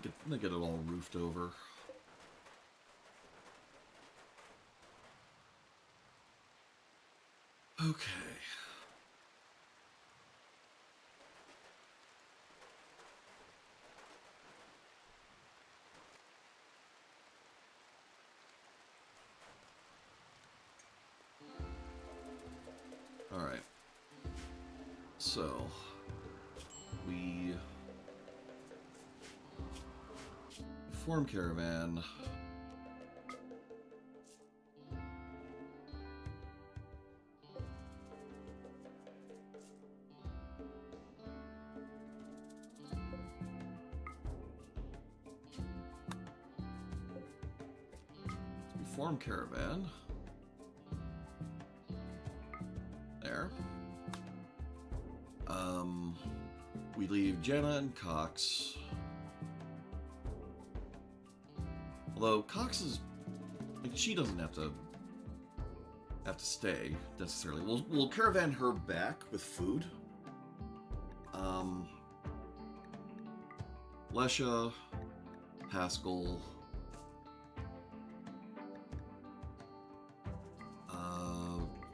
they get it all roofed over. Okay. Alright. So, we form caravan. We form caravan. There. We leave Jenna and Cox. Although Cox is, like, she doesn't have to stay necessarily. We'll caravan her back with food. Lesha, Pascal,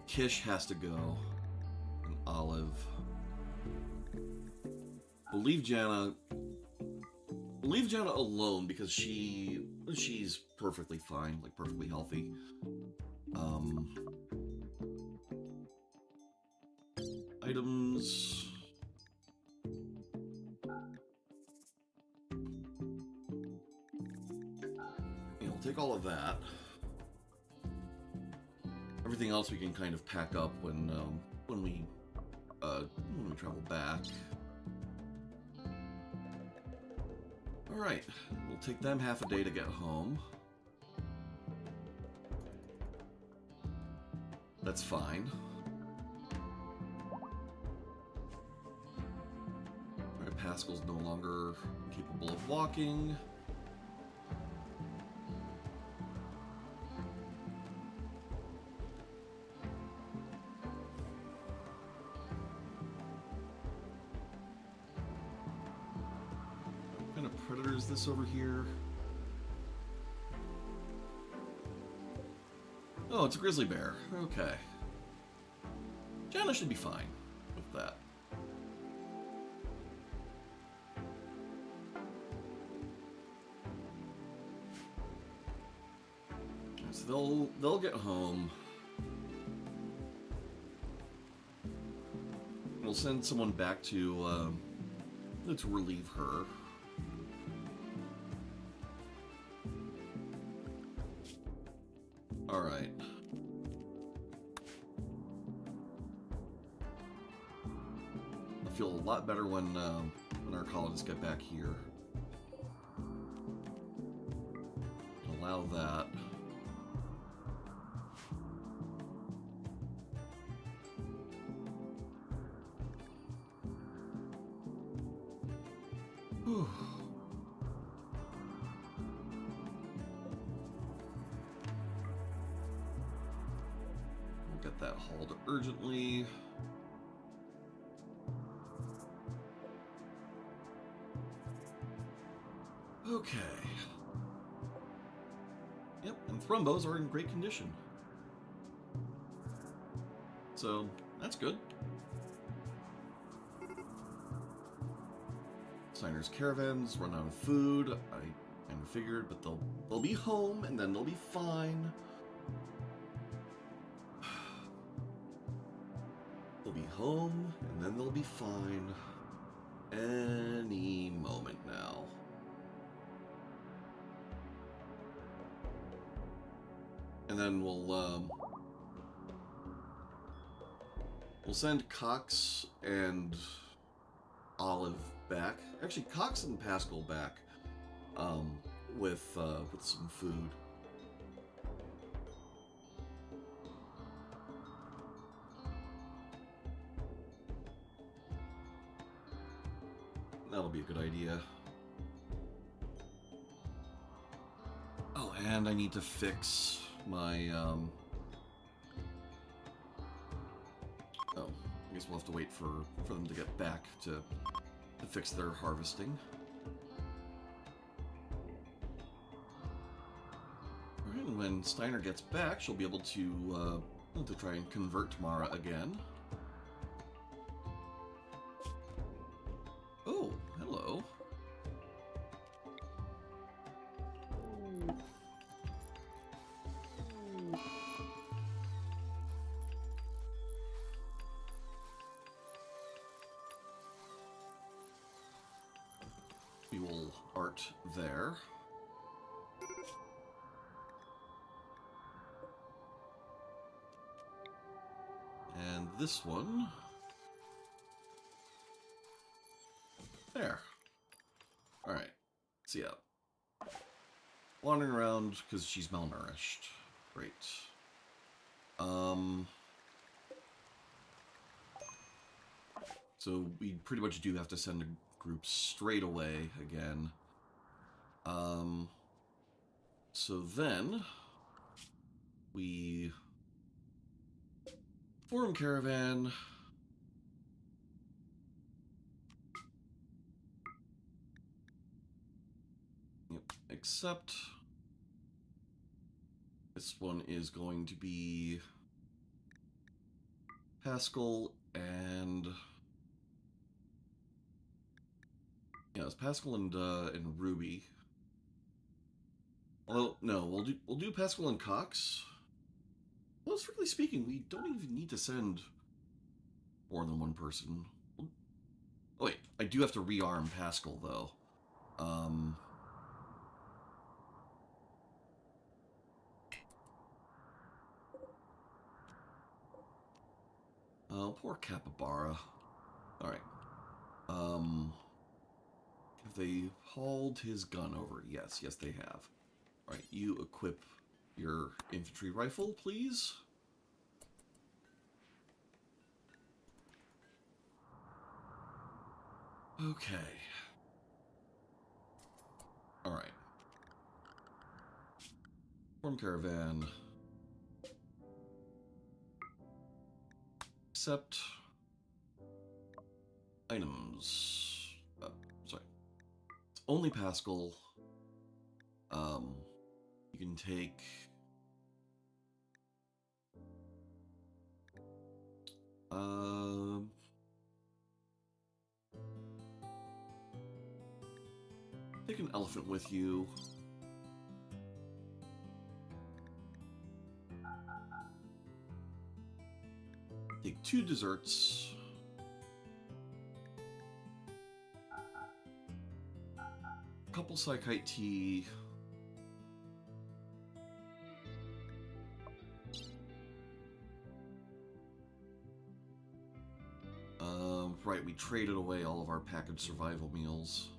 Kish has to go, and Olive. We'll leave Jana alone because she's perfectly fine, like perfectly healthy. Items. We'll take all of that. Everything else we can kind of pack up when we travel back. All right, we'll take them half a day to get home. That's fine. Alright, Pascal's no longer capable of walking. What kind of predator is this over here? Oh, it's a grizzly bear. Okay. Jana should be fine with that. So they'll get home. We'll send someone back to relieve her. All right. I feel a lot better when our colonists get back here. Allow that. Whew. We'll get that hauled urgently. Okay. Yep, and thrombos are in great condition. So, that's good. Steiner's caravans run out of food. I kind of figured, but they'll be home and then they'll be fine. They'll be home and then they'll be fine. Any moment now. And then we'll send Cox and Olive back. Actually, Cox and Pascal back with some food. That'll be a good idea. Oh, and I need to fix my oh, I guess we'll have to wait for them to get back to fix their harvesting. Alright, and when Steiner gets back, she'll be able to try and convert Tamara again. Oh, hello. We will art there. And this one. There. Alright. So yeah. Wandering around because she's malnourished. Great. So we pretty much do have to send a group straight away again. So then we form caravan. Yep, except this one is going to be Pascal and yeah, it's Pascal and Ruby. Well, no, we'll do Pascal and Cox. Well, strictly speaking, we don't even need to send more than one person. Oh wait, I do have to rearm Pascal though. Oh, poor Capybara. Alright. Have they hauled his gun over? Yes, yes they have. Alright, you equip your infantry rifle, please. Okay. Alright. Form caravan. Accept items. Sorry. It's only Pascal. You can take... take an elephant with you. Take 2 desserts. A couple Psychite tea. Right, we traded away all of our packaged survival meals.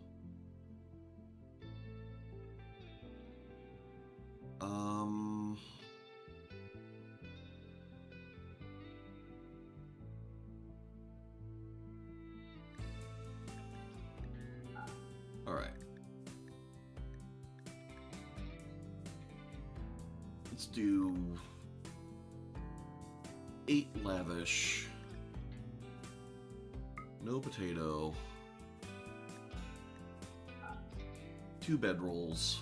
Alright. Let's do 8 lavish. No potato. 2 bedrolls.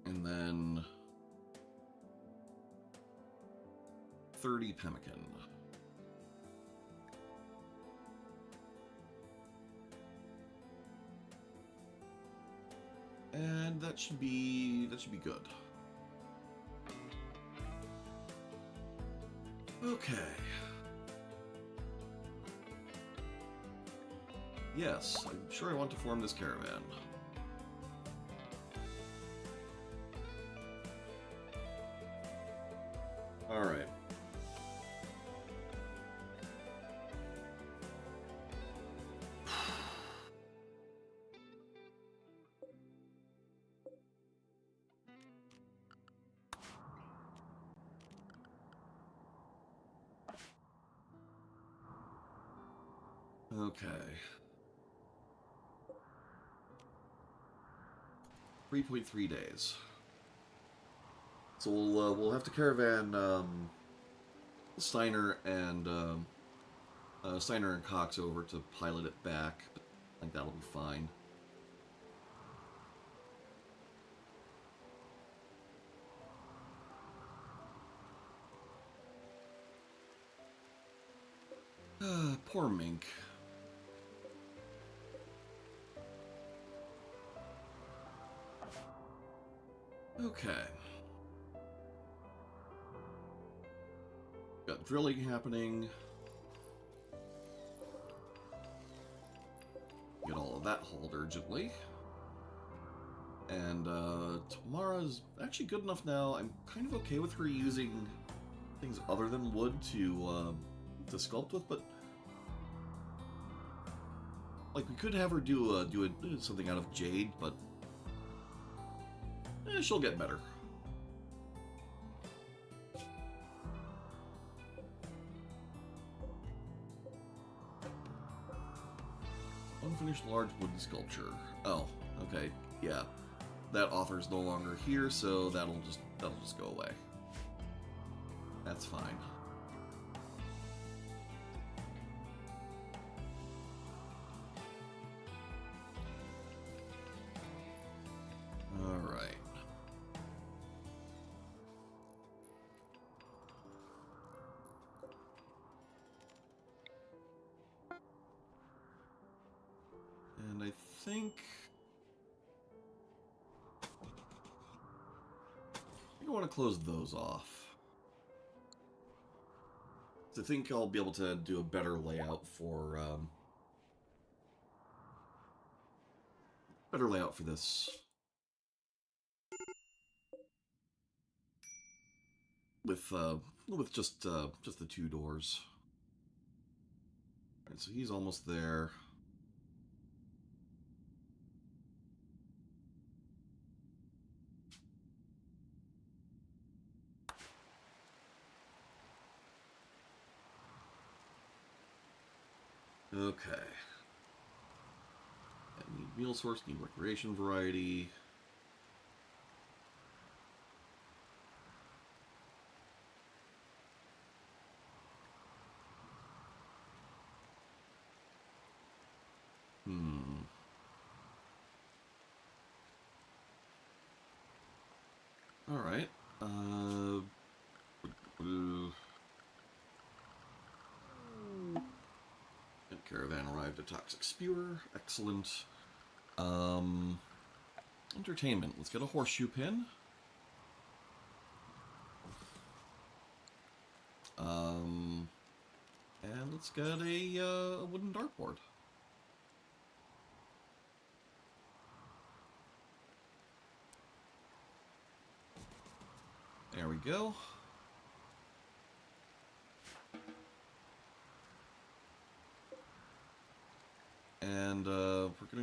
And then 30 pemmican. And that should be good. Okay. Yes, I'm sure I want to form this caravan. Alright. Okay. 3.3 days. So we'll have to caravan Steiner and Cox over to pilot it back. But I think that'll be fine. Poor Mink. Okay. Got drilling happening. Get all of that hauled urgently. And Tamara's actually good enough now. I'm kind of okay with her using things other than wood to sculpt with, but like we could have her do something out of jade, but she'll get better. Unfinished large wooden sculpture. Oh, okay, yeah. That author's no longer here, so that'll just go away. That's fine. Alright. And I think I want to close those off. I think I'll be able to do a better layout for this with just the 2 doors. All right, so he's almost there. Okay. I need meal source, need recreation variety. Hmm. Alright. Caravan arrived at Toxic Spewer. Excellent. Um, Entertainment. Let's get a horseshoe pin. Um, and let's get a wooden dartboard. There we go. And we're gonna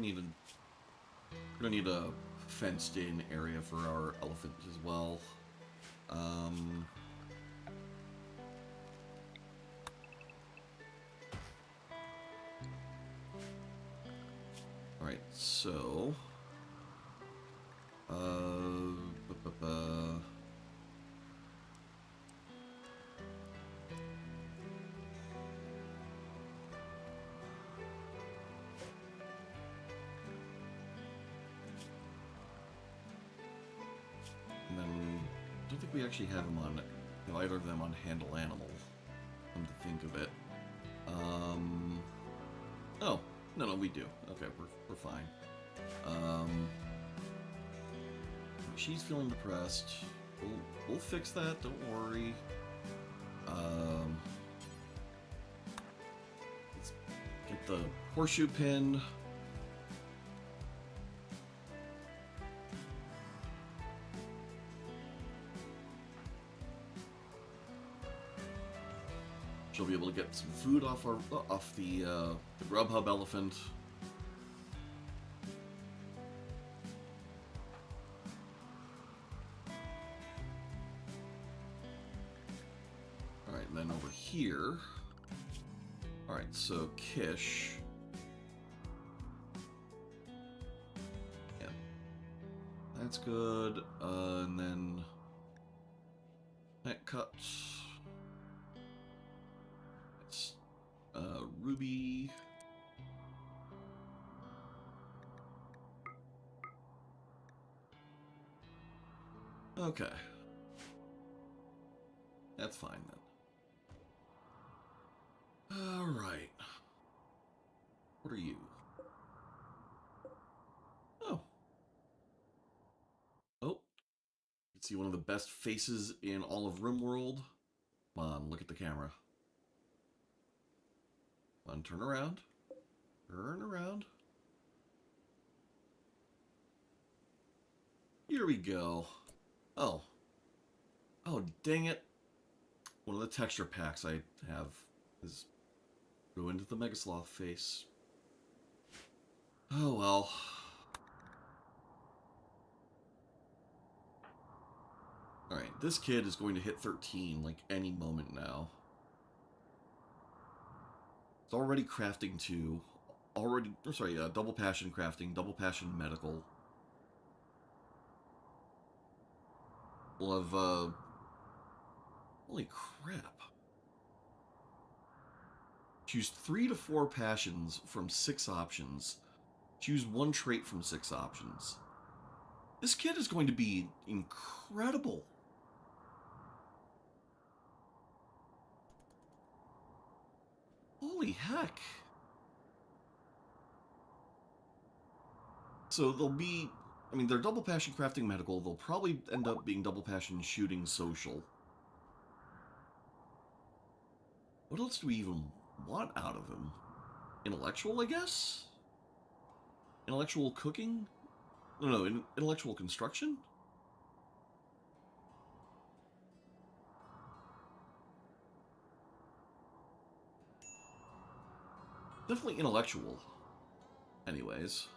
need a fenced-in area for our elephant as well. Um, all right, so bu- bu- bu- and then I don't think we actually have them on either of them on handle animal. Come to think of it. Oh, no, we do. Okay, we're fine. She's feeling depressed. We'll fix that. Don't worry. Let's get the horseshoe pin. She'll be able to get some food off the Grubhub elephant. All right, and then over here. All right, so Kish. Yeah, that's good. And then neck cuts. It's Ruby. Okay. That's fine then. Alright. What are you? Oh. Oh. You can see one of the best faces in all of Rimworld. Come on, look at the camera. Come on, turn around. Turn around. Here we go. Oh. Oh, dang it. One of the texture packs I have is ruined the Mega Sloth face. Oh well. Alright, this kid is going to hit 13 like any moment now. It's already crafting 2. Already, sorry, double passion crafting, double passion medical. We'll have, holy crap. Choose 3 to 4 passions from 6 options. Choose 1 trait from 6 options. This kid is going to be incredible. Holy heck. So they'll be, I mean, they're double passion crafting medical. They'll probably end up being double passion shooting social. What else do we even want out of him? Intellectual, I guess? Intellectual cooking? No, intellectual construction? Definitely intellectual. Anyways.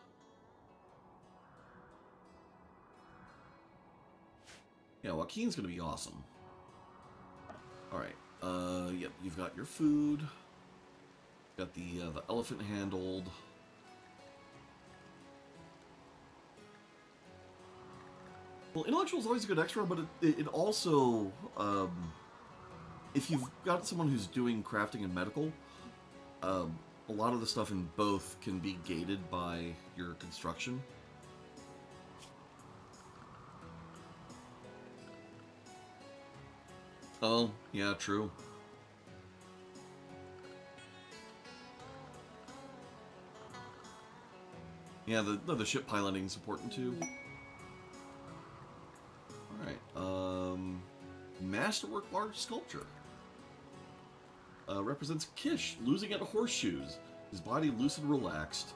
Yeah, Joaquin's gonna be awesome. Alright, yep, you've got your food. Got the elephant handled. Well, intellectual is always a good extra, but it also, if you've got someone who's doing crafting and medical, a lot of the stuff in both can be gated by your construction. Oh, yeah, true. Yeah, the ship piloting is important too. Alright, Masterwork Large Sculpture. Represents Kish losing at horseshoes. His body loose and relaxed.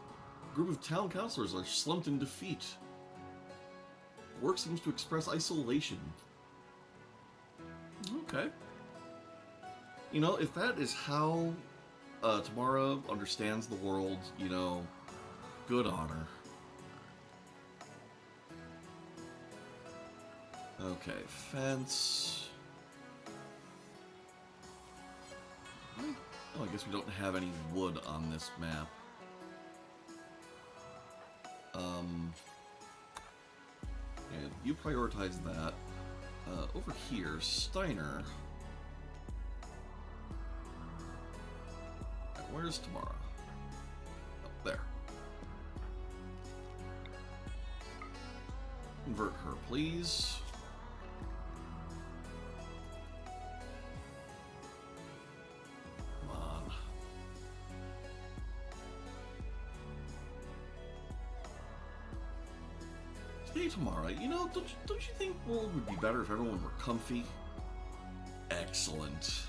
A group of town councilors are slumped in defeat. Work seems to express isolation. Okay. You know, if that is how Tamara understands the world, you know, good on her. Okay, fence. Oh, I guess we don't have any wood on this map. And you prioritize that. Over here, Steiner. Where's Tamara? Up there. Convert her, please. Come on. Hey, Tamara, you know, don't you think the world would be better if everyone were comfy? Excellent.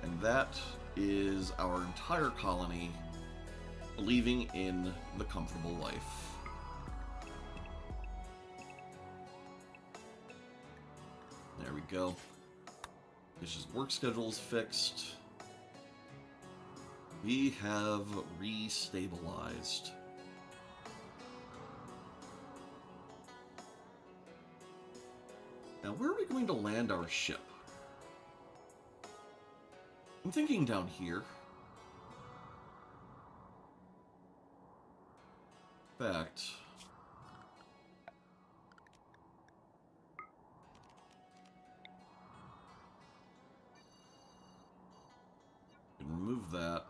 And that is our entire colony believing in the comfortable life. There we go. Fish's work schedule is fixed. We have restabilized. Now, where are we going to land our ship? I'm thinking down here. In fact, remove that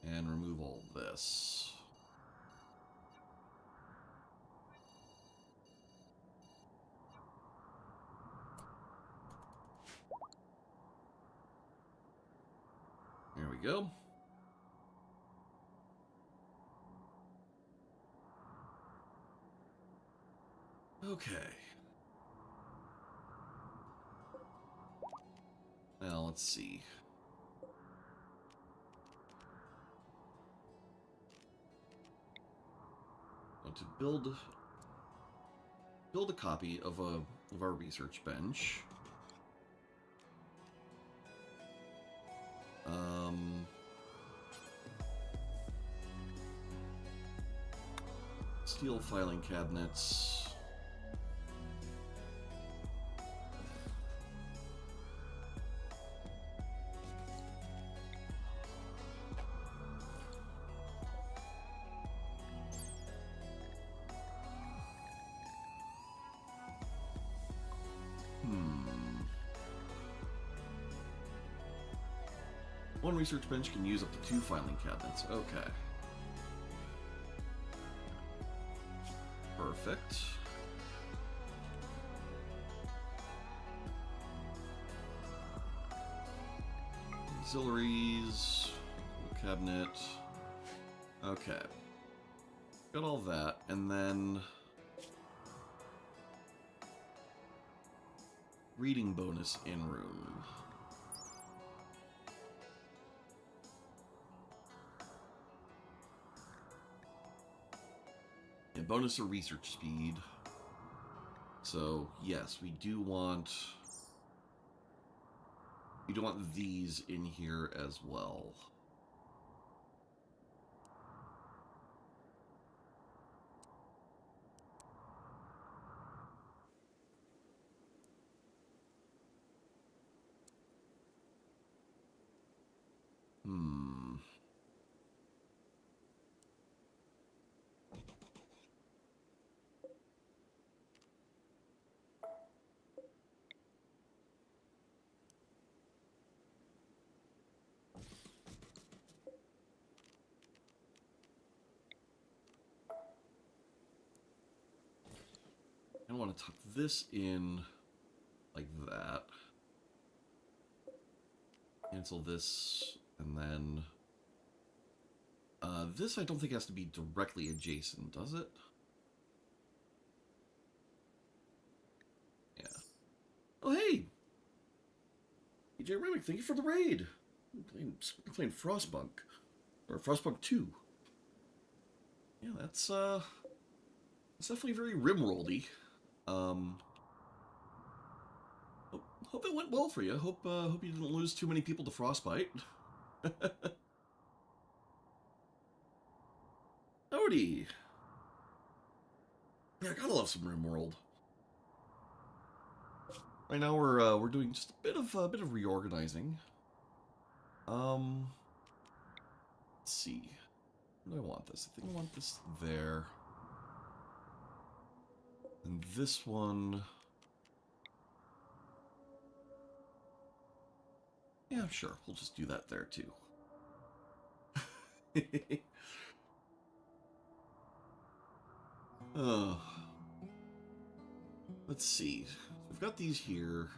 and remove all this. There we go. Okay. Now, let's see. Want to build a copy of our research bench. Steel filing cabinets. One research bench can use up to 2 filing cabinets. Okay. Perfect. Auxiliaries, cabinet. Okay. Got all that, and then reading bonus in room. And bonus to research speed. So yes, we do want these in here as well. want to tuck this in like that. Cancel this, and then this I don't think has to be directly adjacent, does it? Yeah. Oh, hey! EJ Remick, thank you for the raid! I'm playing Frostpunk. Or Frostpunk 2. Yeah, that's definitely very Rimworldy. Hope it went well for you. Hope you didn't lose too many people to frostbite. Howdy. Yeah, I gotta love some Rimworld. Right now we're doing just a bit of reorganizing. Let's see. Where do I want this? I think I want this there. And this one. Yeah, sure. We'll just do that there too. Let's see. We've got these here.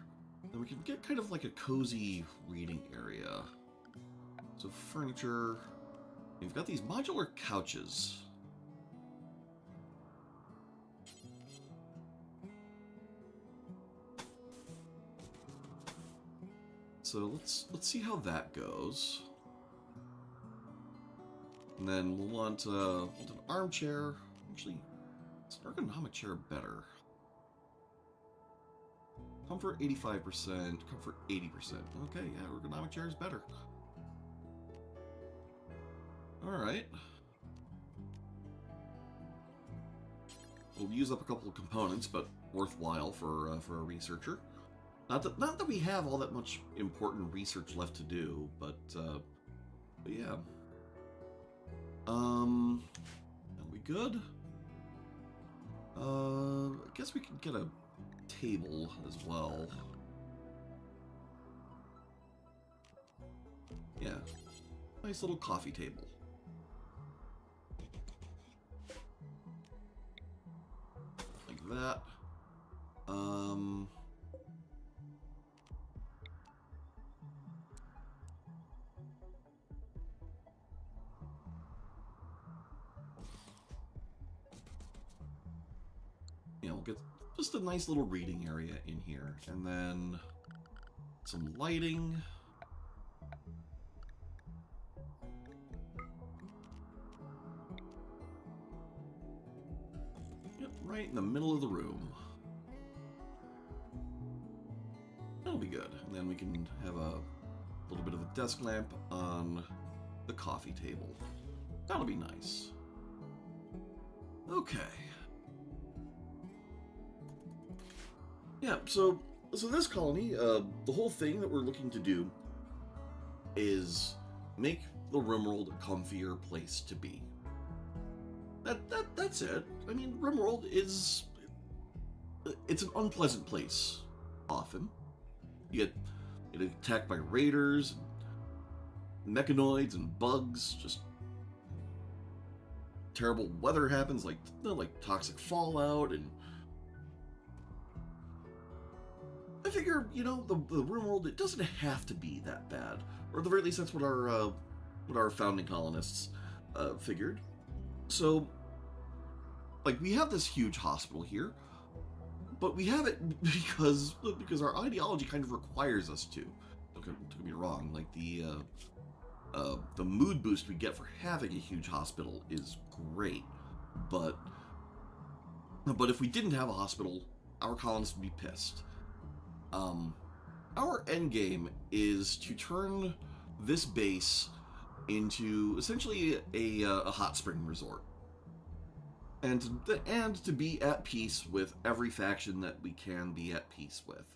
Then we can get kind of like a cozy reading area. So furniture. We've got these modular couches. So let's see how that goes. And then we'll want an armchair. Actually, it's an ergonomic chair better. Comfort 85%, comfort 80%. Okay, yeah, ergonomic chair is better. Alright. We'll use up a couple of components, but worthwhile for a researcher. Not that we have all that much important research left to do, but yeah. Are we good? I guess we could get a table as well. Yeah. Nice little coffee table. Like that. Yeah, we'll get just a nice little reading area in here. And then some lighting. Yep, right in the middle of the room. That'll be good. And then we can have a little bit of a desk lamp on the coffee table. That'll be nice. Okay. Yeah, so this colony, the whole thing that we're looking to do is make the Rimworld a comfier place to be. That's it. I mean, Rimworld it's an unpleasant place often. You get attacked by raiders, mechanoids, and bugs. Just terrible weather happens, like toxic fallout, and I figure, you know, the Rimworld, it doesn't have to be that bad, or at the very least, that's what our founding colonists figured. So, like, we have this huge hospital here, but we have it because our ideology kind of requires us to. Don't get me wrong, like the mood boost we get for having a huge hospital is great, but if we didn't have a hospital, our colonists would be pissed. Our end game is to turn this base into essentially a hot spring resort, and to be at peace with every faction that we can be at peace with.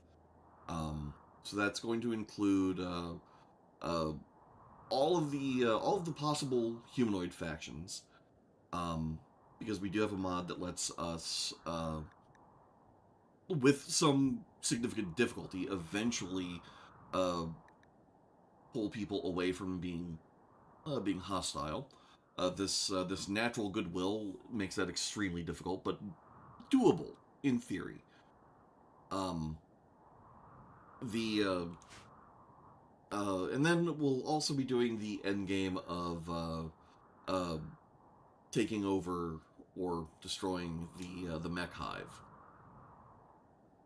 So that's going to include all of the possible humanoid factions, because we do have a mod that lets us, with some significant difficulty, eventually pull people away from being hostile. This natural goodwill makes that extremely difficult, but doable in theory. Um, the and then we'll also be doing the end game of uh, taking over or destroying the mech hive.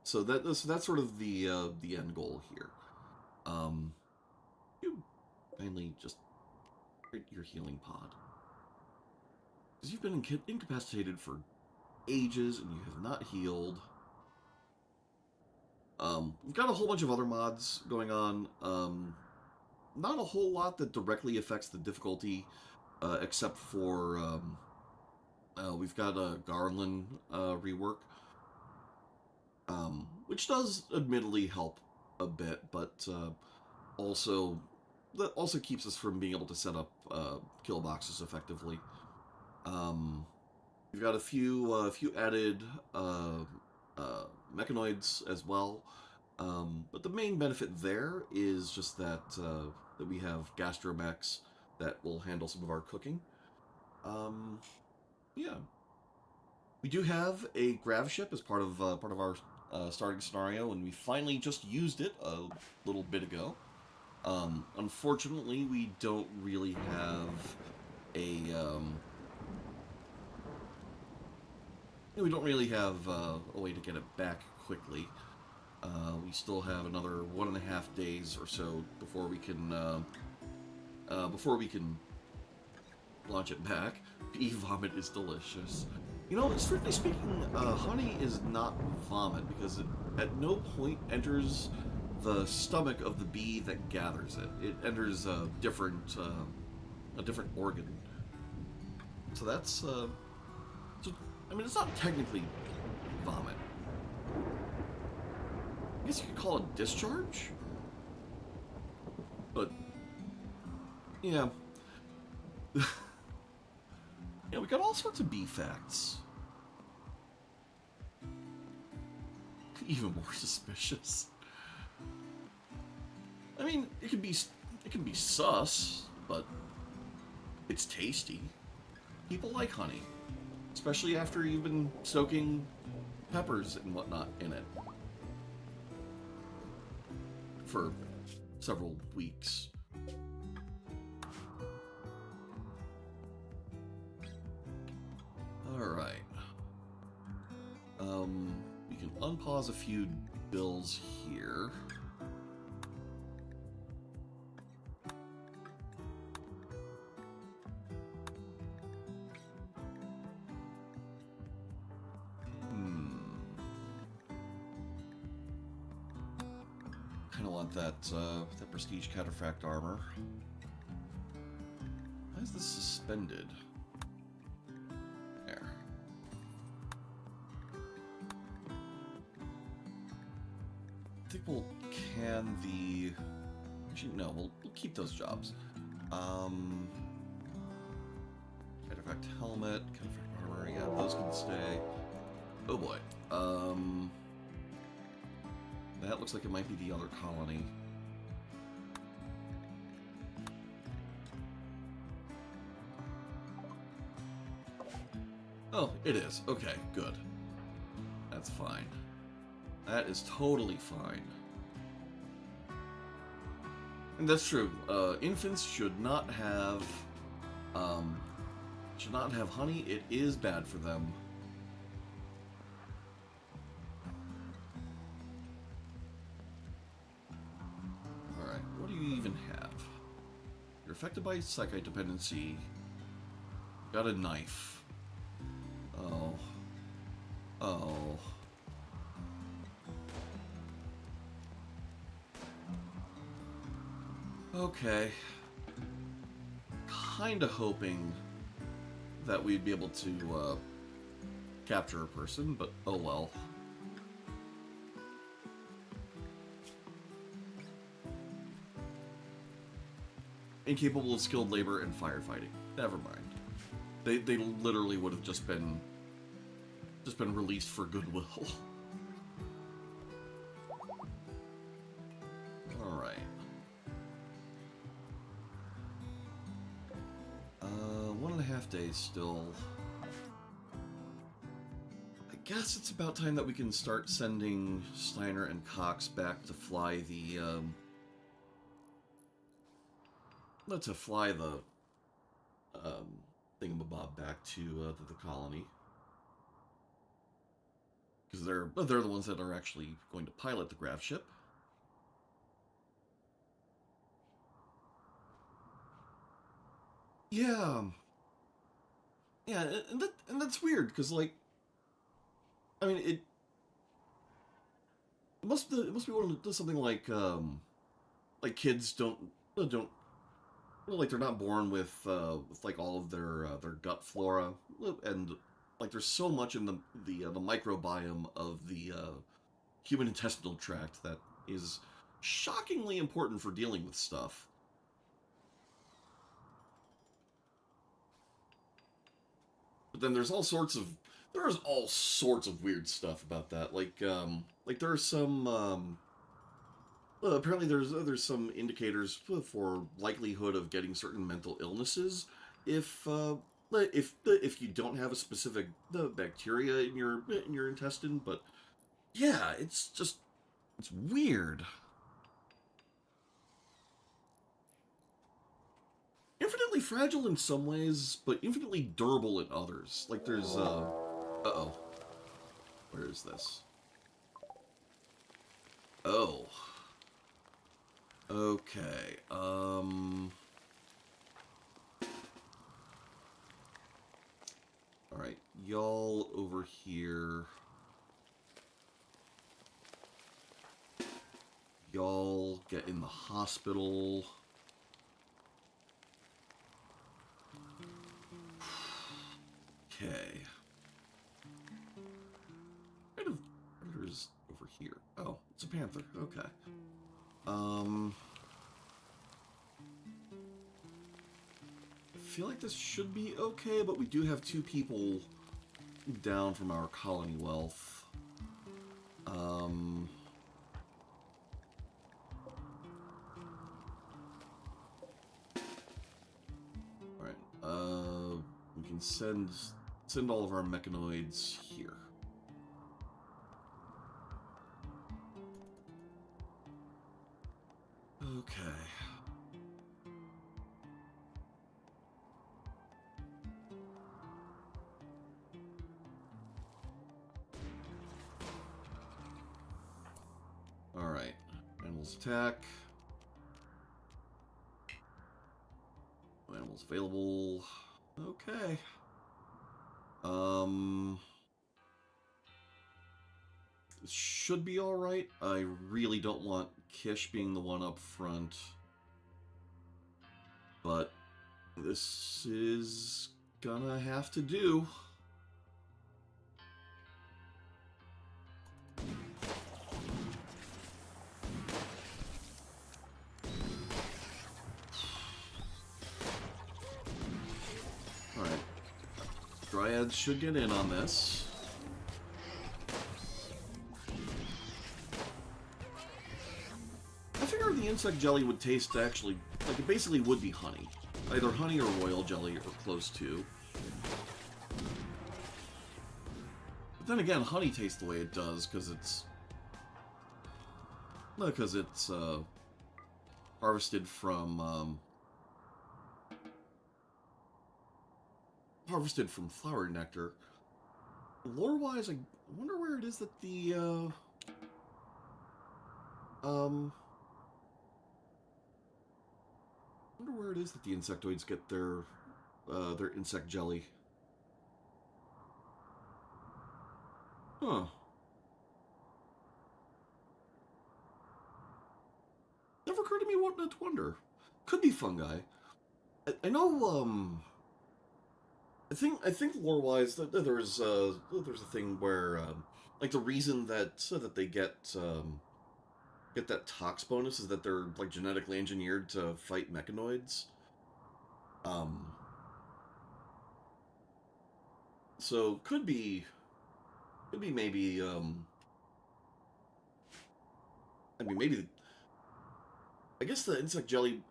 So that's sort of the end goal here. You kindly just hit your healing pod, because you've been incapacitated for ages and you have not healed. We've got a whole bunch of other mods going on. Not a whole lot that directly affects the difficulty, except for we've got a Garland rework, which does admittedly help a bit, but also that also keeps us from being able to set up kill boxes effectively. We've got a few added mechanoids as well, but the main benefit there is just that that we have gastromechs that will handle some of our cooking. Yeah, we do have a grav ship as part of our starting scenario, and we finally just used it a little bit ago. Unfortunately, we don't really have a way to get it back quickly. We still have another 1.5 days or so before we can launch it back. Bee vomit is delicious. You know, strictly speaking, honey is not vomit because it at no point enters the stomach of the bee that gathers it. It enters a different organ. So that's I mean, it's not technically vomit. I guess you could call it discharge? But, yeah. Yeah, we got all sorts of bee facts. Even more suspicious. I mean, it can be sus, but it's tasty. People like honey. Especially after you've been soaking peppers and whatnot in it for several weeks. Alright. We can unpause a few bills here. Kinda want that prestige cataphract armor. Why is this suspended? There. I think we'll can the... Actually, no, we'll keep those jobs. Cataphract helmet, cataphract armor, yeah, those can stay. Oh boy. That looks like it might be the other colony. Oh, it is. Okay, good. That's fine. That is totally fine. And that's true. Infants should not have honey. It is bad for them. Alright, what do you even have? You're affected by psychite dependency. Got a knife. Oh. Oh. Okay. Kinda hoping that we'd be able to capture a person, but oh well. Incapable of skilled labor and firefighting. Never mind. They literally would have just been released for goodwill. Alright. 1.5 days still. I guess it's about time that we can start sending Steiner and Cox back to fly the, um, thingamabob back to the colony. Because they're the ones that are actually going to pilot the grav ship. Yeah, yeah, and that's weird because like, I mean, it must be one of something like kids don't like they're not born with like all of their gut flora, and like there's so much in the microbiome of the human intestinal tract that is shockingly important for dealing with stuff. But then there's all sorts of weird stuff about that. Like there are some apparently there's some indicators for likelihood of getting certain mental illnesses if if you don't have a specific bacteria in your intestine. But yeah, it's weird. Infinitely fragile in some ways, but infinitely durable in others. Like there's uh-oh. Where is this? Oh. Okay. All right. Y'all over here. Y'all get in the hospital. Okay. What kind of predator is over here? Oh, it's a panther. Okay. I feel like this should be okay, but we do have two people down from our colony wealth. Alright, we can send all of our mechanoids here. Okay. Alright. Animals attack. Animals available. Okay. This should be alright. I really don't want Kish being the one up front. But this is gonna have to do. Alright. Dryads should get in on this. I figured the insect jelly would taste actually, like it basically would be honey. Either honey or royal jelly or close to. But then again, honey tastes the way it does because it's harvested from flower nectar. Lore-wise, I wonder where it is that the I wonder where it is that the insectoids get their insect jelly. Huh. Never occurred to me what to wonder. Could be fungi. I know, I think lore-wise that there's a thing where like the reason that they get that tox bonus is that they're like genetically engineered to fight mechanoids. Um, so could be maybe I mean maybe I guess the insect jelly.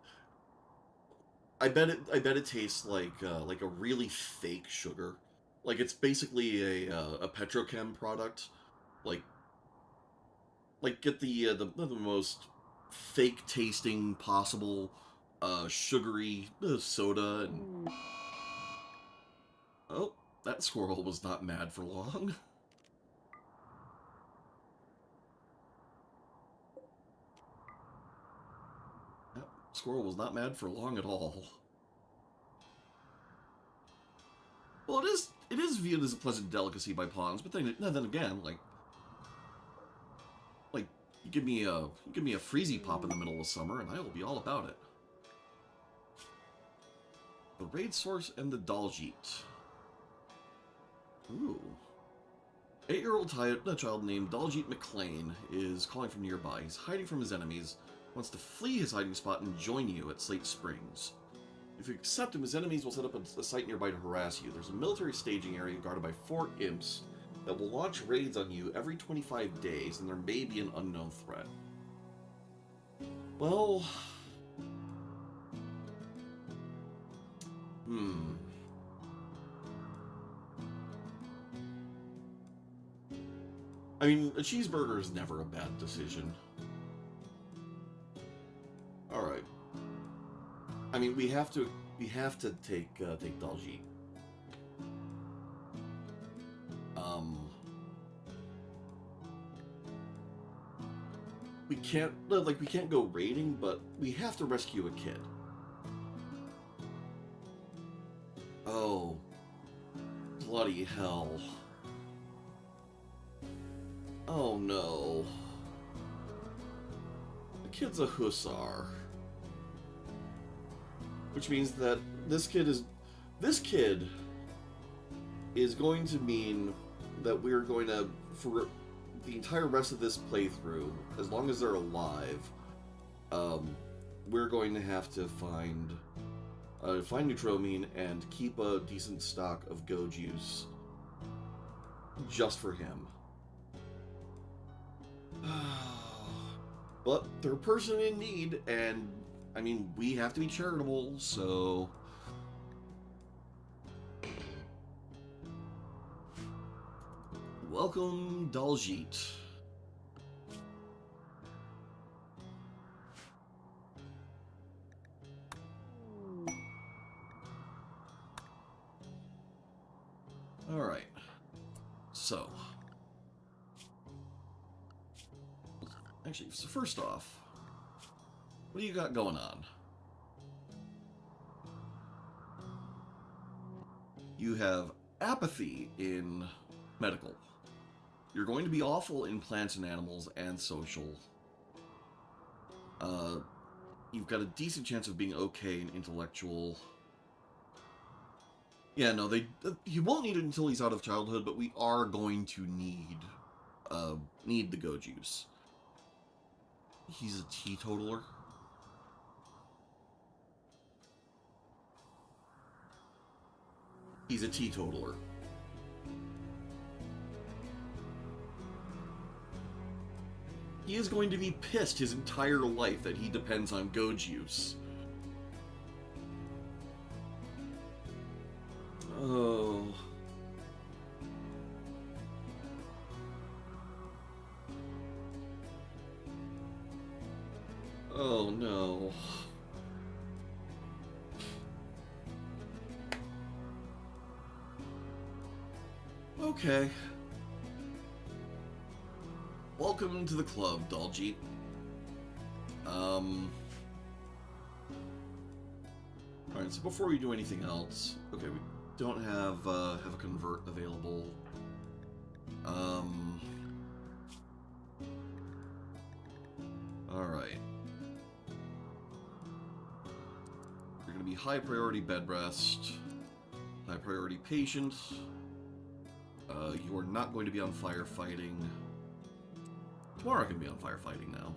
I bet it tastes like a really fake sugar. Like, it's basically a petrochem product. Like, get the most fake tasting possible sugary soda. And oh, that squirrel was not mad for long. That squirrel was not mad for long at all. Well, it is viewed as a pleasant delicacy by pawns, but then again, like you give me a freezy pop in the middle of summer, and I will be all about it. The raid source and the Daljeet. Ooh. 8-year-old child named Daljeet McLean is calling from nearby. He's hiding from his enemies, wants to flee his hiding spot and join you at Slate Springs. If you accept him, his enemies will set up a site nearby to harass you. There's a military staging area guarded by 4 imps that will launch raids on you every 25 days, and there may be an unknown threat. Well... I mean, a cheeseburger is never a bad decision. Alright. I mean, we have to take Daljeet. We can't go raiding, but we have to rescue a kid. Oh, bloody hell. Oh no. The kid's a hussar. Which means that this kid is going to mean that we're going to, for the entire rest of this playthrough, as long as they're alive, we're going to have to find Neutropamine and keep a decent stock of Go Juice just for him. But they're a person in need, and I mean, we have to be charitable, so... Welcome, Daljeet. Alright. So... Actually, so first off, what do you got going on? You have apathy in medical. You're going to be awful in plants and animals and social. You've got a decent chance of being okay in intellectual. Yeah, no, he won't need it until he's out of childhood, but we are going to need the Go Juice. He's a teetotaler. He's a teetotaler. He is going to be pissed his entire life that he depends on Go Juice. Oh... Oh no. Okay. Welcome to the club, Daljeet. Alright, so before we do anything else, okay, we don't have a convert available. Alright. You're gonna be high priority bed rest, high priority patient. You are not going to be on firefighting. Tomorrow can be on firefighting now.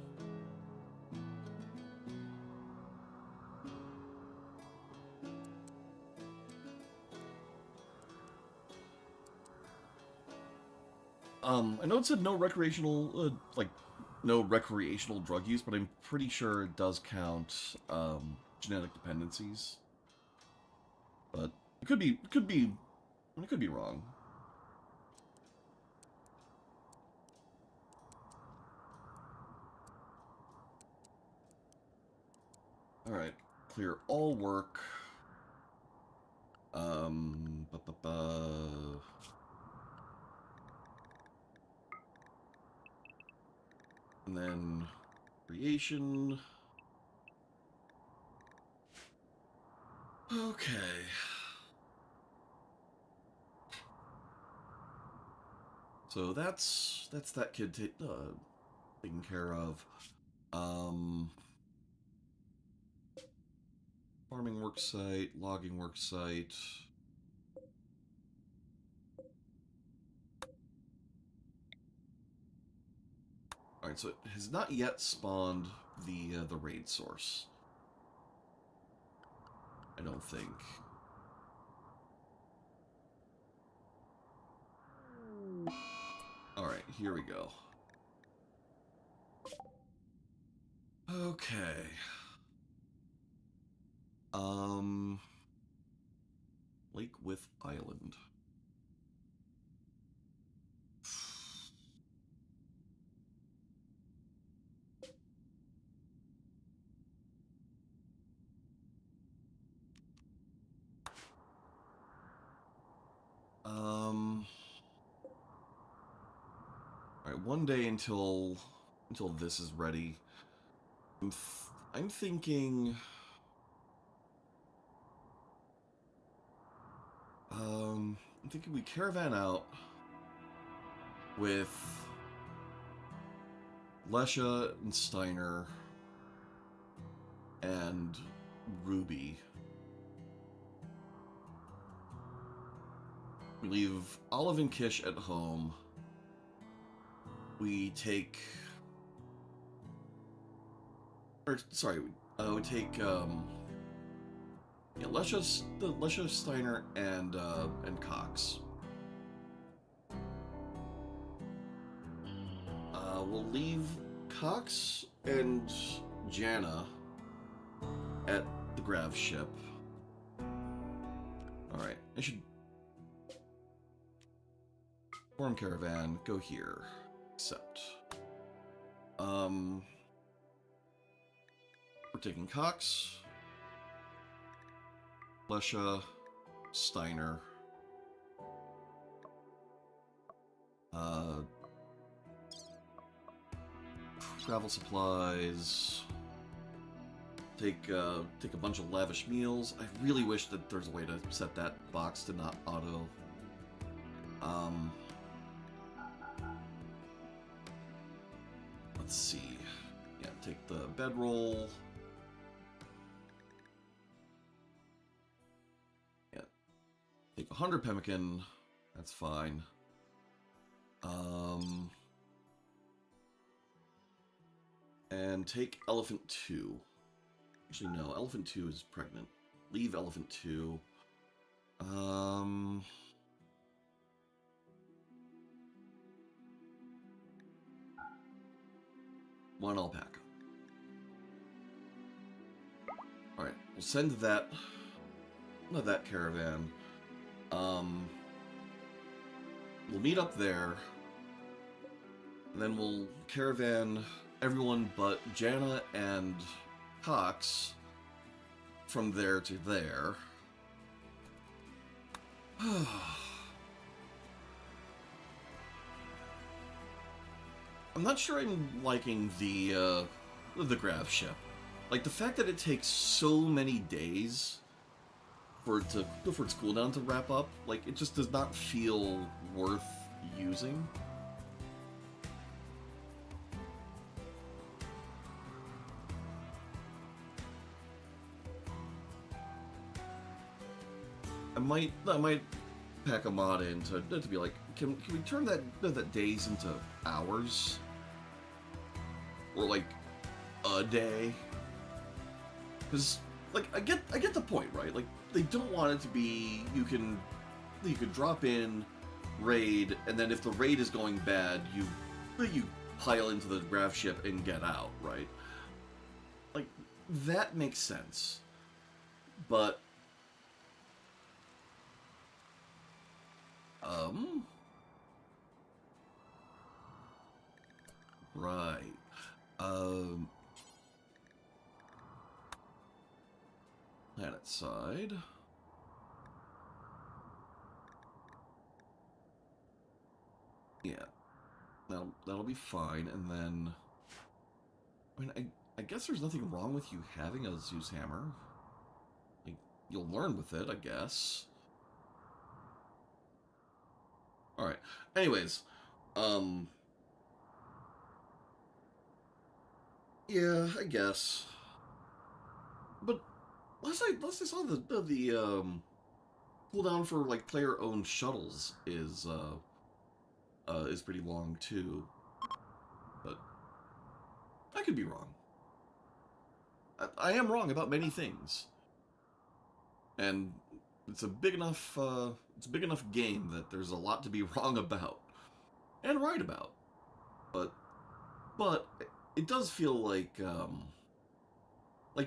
I know it said no recreational, no recreational drug use, but I'm pretty sure it does count genetic dependencies. But it could be I could be wrong. Alright, clear all work. Ba -ba -ba. And then creation. Okay. So that's that kid taken care of. Farming work site, logging work site. All right, so it has not yet spawned the raid source. I don't think. All right, here we go. Okay. Lake with Island. All right, one day until this is ready. I'm thinking. I'm thinking we caravan out with Lesha and Steiner and Ruby. We leave Olive and Kish at home. We take... Or, sorry, we take, yeah, Lesha, Steiner, and Cox. We'll leave Cox and Jana at the Grav ship. Alright, I should... Form caravan, go here. Accept. We're taking Cox, Lesha, Steiner, travel supplies, take a bunch of lavish meals. I really wish that there's a way to set that box to not auto. Let's see. Yeah, take the bedroll. Yeah, take 100 pemmican. That's fine. And take Elephant 2. Actually, no. Elephant 2 is pregnant. Leave Elephant 2. One alpaca. Alright, we'll send that caravan. We'll meet up there. And then we'll caravan everyone but Jana and Cox from there to there. I'm not sure I'm liking the Grav ship. Like, the fact that it takes so many days for its cooldown to wrap up, like, it just does not feel worth using. I might pack a mod in to be like, can we turn that days into hours? Or like a day? Because like I get the point, right? Like they don't want it to be you could drop in, raid, and then if the raid is going bad, you pile into the Grav ship and get out, right? Like that makes sense. But Um. Right. Um. Planet side. Yeah. That'll be fine. And then, I mean, I guess there's nothing wrong with you having a Zeus hammer. Like, you'll learn with it, I guess. All right. Anyways, um, yeah, I guess. But last I saw the cooldown for like player owned shuttles is pretty long too. But I could be wrong. I am wrong about many things, and it's a big enough game that there's a lot to be wrong about and right about. But but it does feel like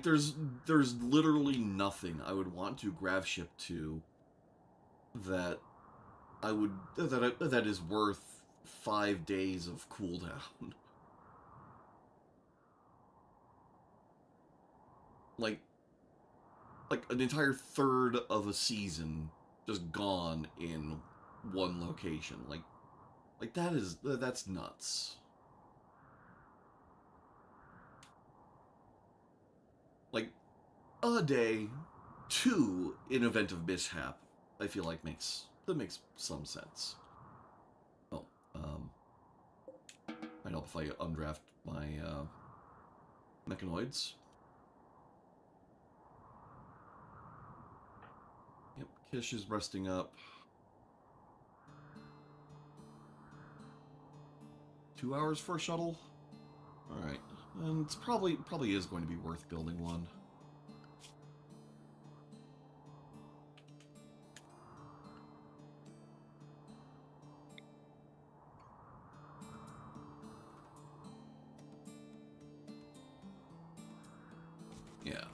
there's literally nothing I would want to grav ship to that that is worth 5 days of cooldown. like like an entire third of a season just gone in one location. Like that's nuts. Like a day to an event of mishap, I feel like makes some sense. Oh, might help if I undraft my mechanoids. Yep, Kish is resting up. 2 hours for a shuttle. All right, and it's probably is going to be worth building one. Yeah,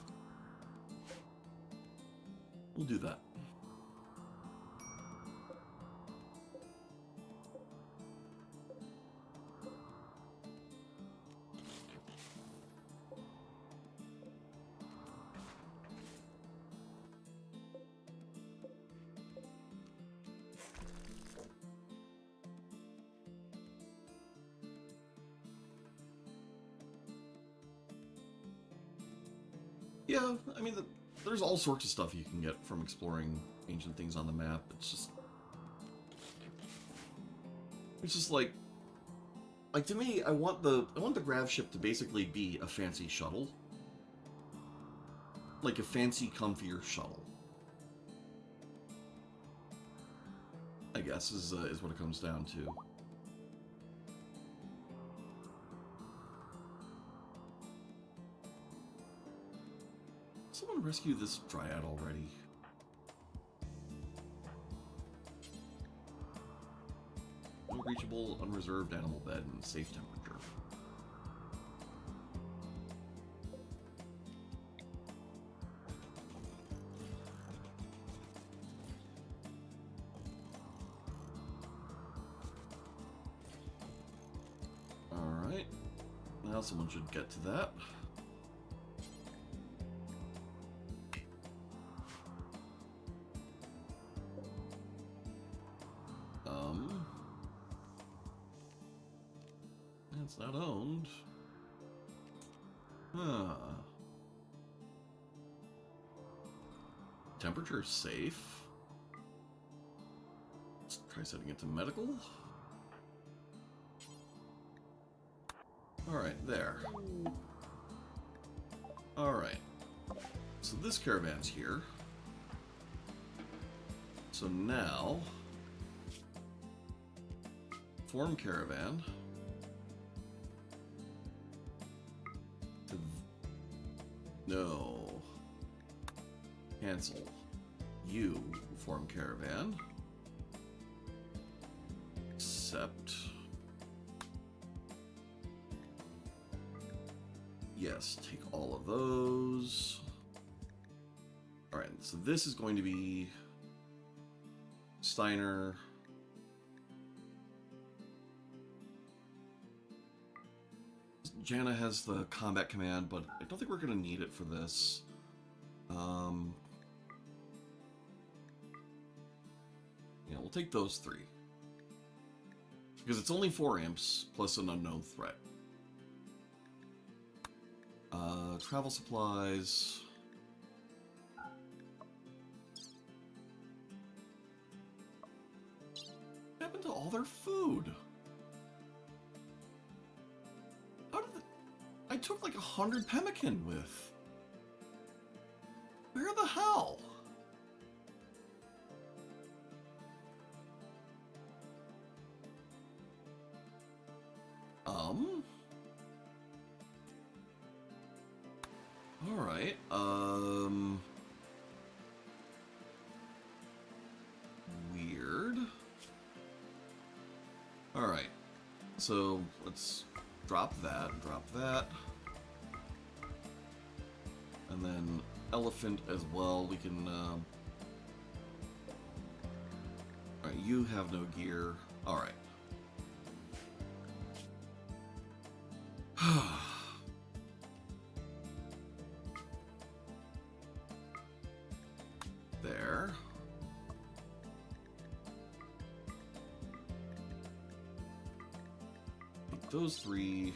we'll do that. Yeah, I mean, there's all sorts of stuff you can get from exploring ancient things on the map. It's just like to me, I want the grav ship to basically be a fancy shuttle, like a fancy, comfier shuttle. I guess is what it comes down to. Someone rescue this dryad already. Unreachable, unreserved animal bed and safe temperature. Alright. Now someone should get to that. It's not owned. Huh. Temperature safe. Let's try setting it to medical. Alright, there. Alright. So this caravan's here. So now... form caravan. No. Cancel. You form caravan. Accept. Yes, take all of those. Alright, so this is going to be Steiner, Janna has the combat command, but I don't think we're going to need it for this. Yeah, we'll take those 3. Because it's only 4 imps, plus an unknown threat. Travel supplies. What happened to all their food? How did I took like 100 pemmican with. Where the hell? Alright, weird. Alright, so let's drop that, and then elephant as well. We can, alright, you have no gear. Alright. There. Take those 3.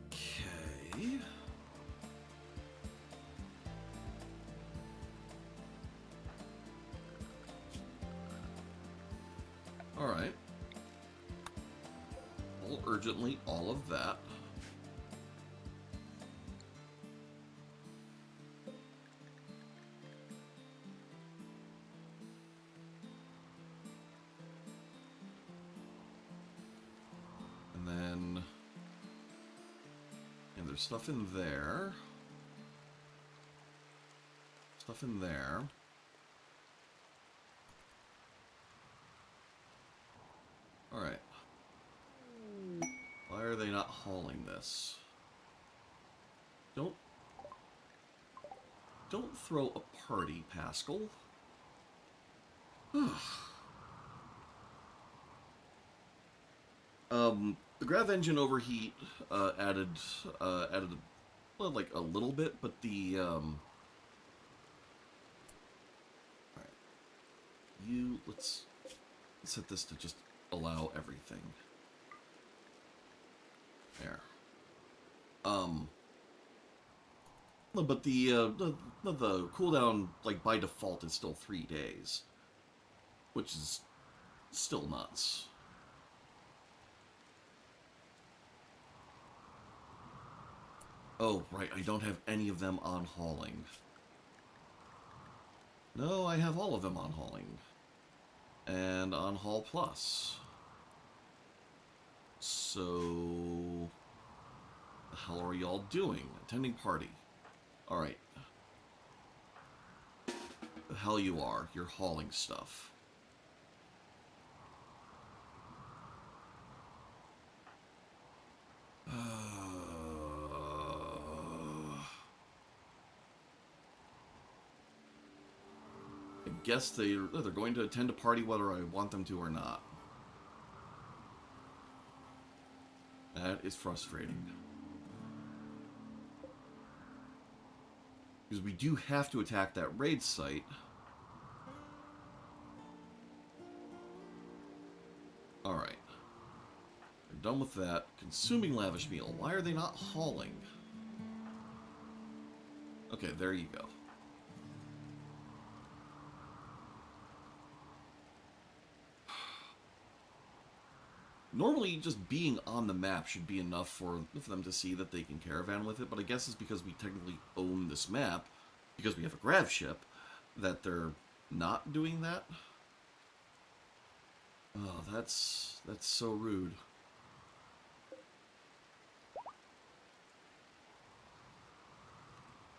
Okay. Alright. Well, urgently, all of that. And then... and there's stuff in there. Stuff in there. Alright. Why are they not hauling this? Don't throw a party, Pascal. The grav engine overheat added well, like a little bit, but the alright. Let's set this to just allow everything. There. But the cooldown, like, by default is still 3 days, which is still nuts. Oh, right, I don't have any of them on hauling. No, I have all of them on hauling. And on haul plus. So... the hell are y'all doing? Attending party. Alright. The hell you are. You're hauling stuff. I guess they're going to attend a party whether I want them to or not. That is frustrating. Because we do have to attack that raid site. Alright. We're done with that. Consuming lavish meal. Why are they not hauling? Okay, there you go. Normally, just being on the map should be enough for them to see that they can caravan with it, but I guess it's because we technically own this map, because we have a grav ship, that they're not doing that. Oh, that's so rude.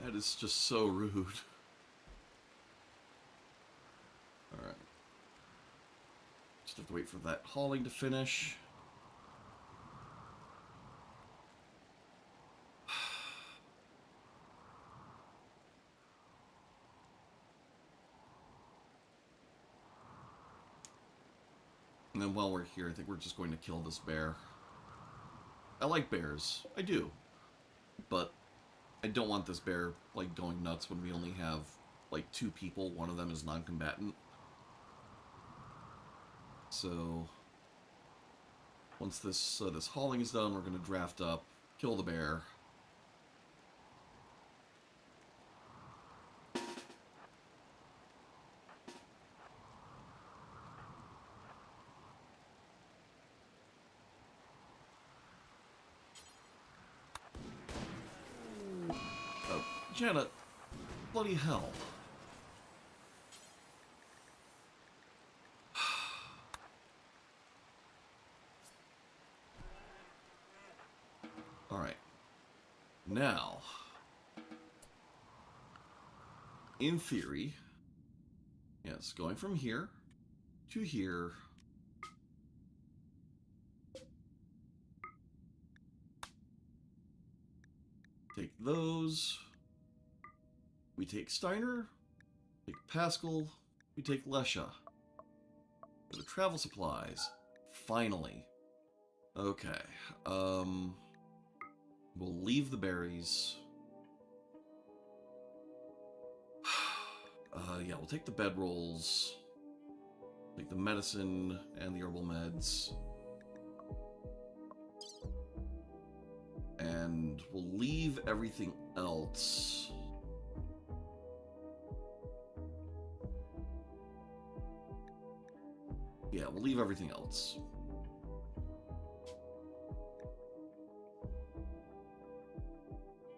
That is just so rude. Alright. Just have to wait for that hauling to finish. And then while we're here, I think we're just going to kill this bear. I like bears. I do. But I don't want this bear, like, going nuts when we only have, like, 2 people. One of them is non-combatant. So, once this this hauling is done, we're going to draft up, kill the bear. Oh, Janet, bloody hell. Alright. Now, in theory, yes, going from here to here. Take those. We take Steiner. Take Pascal. We take Lesha. For the travel supplies. Finally. Okay. We'll leave the berries. Yeah, we'll take the bedrolls. Take the medicine and the herbal meds. And we'll leave everything else. Yeah, we'll leave everything else.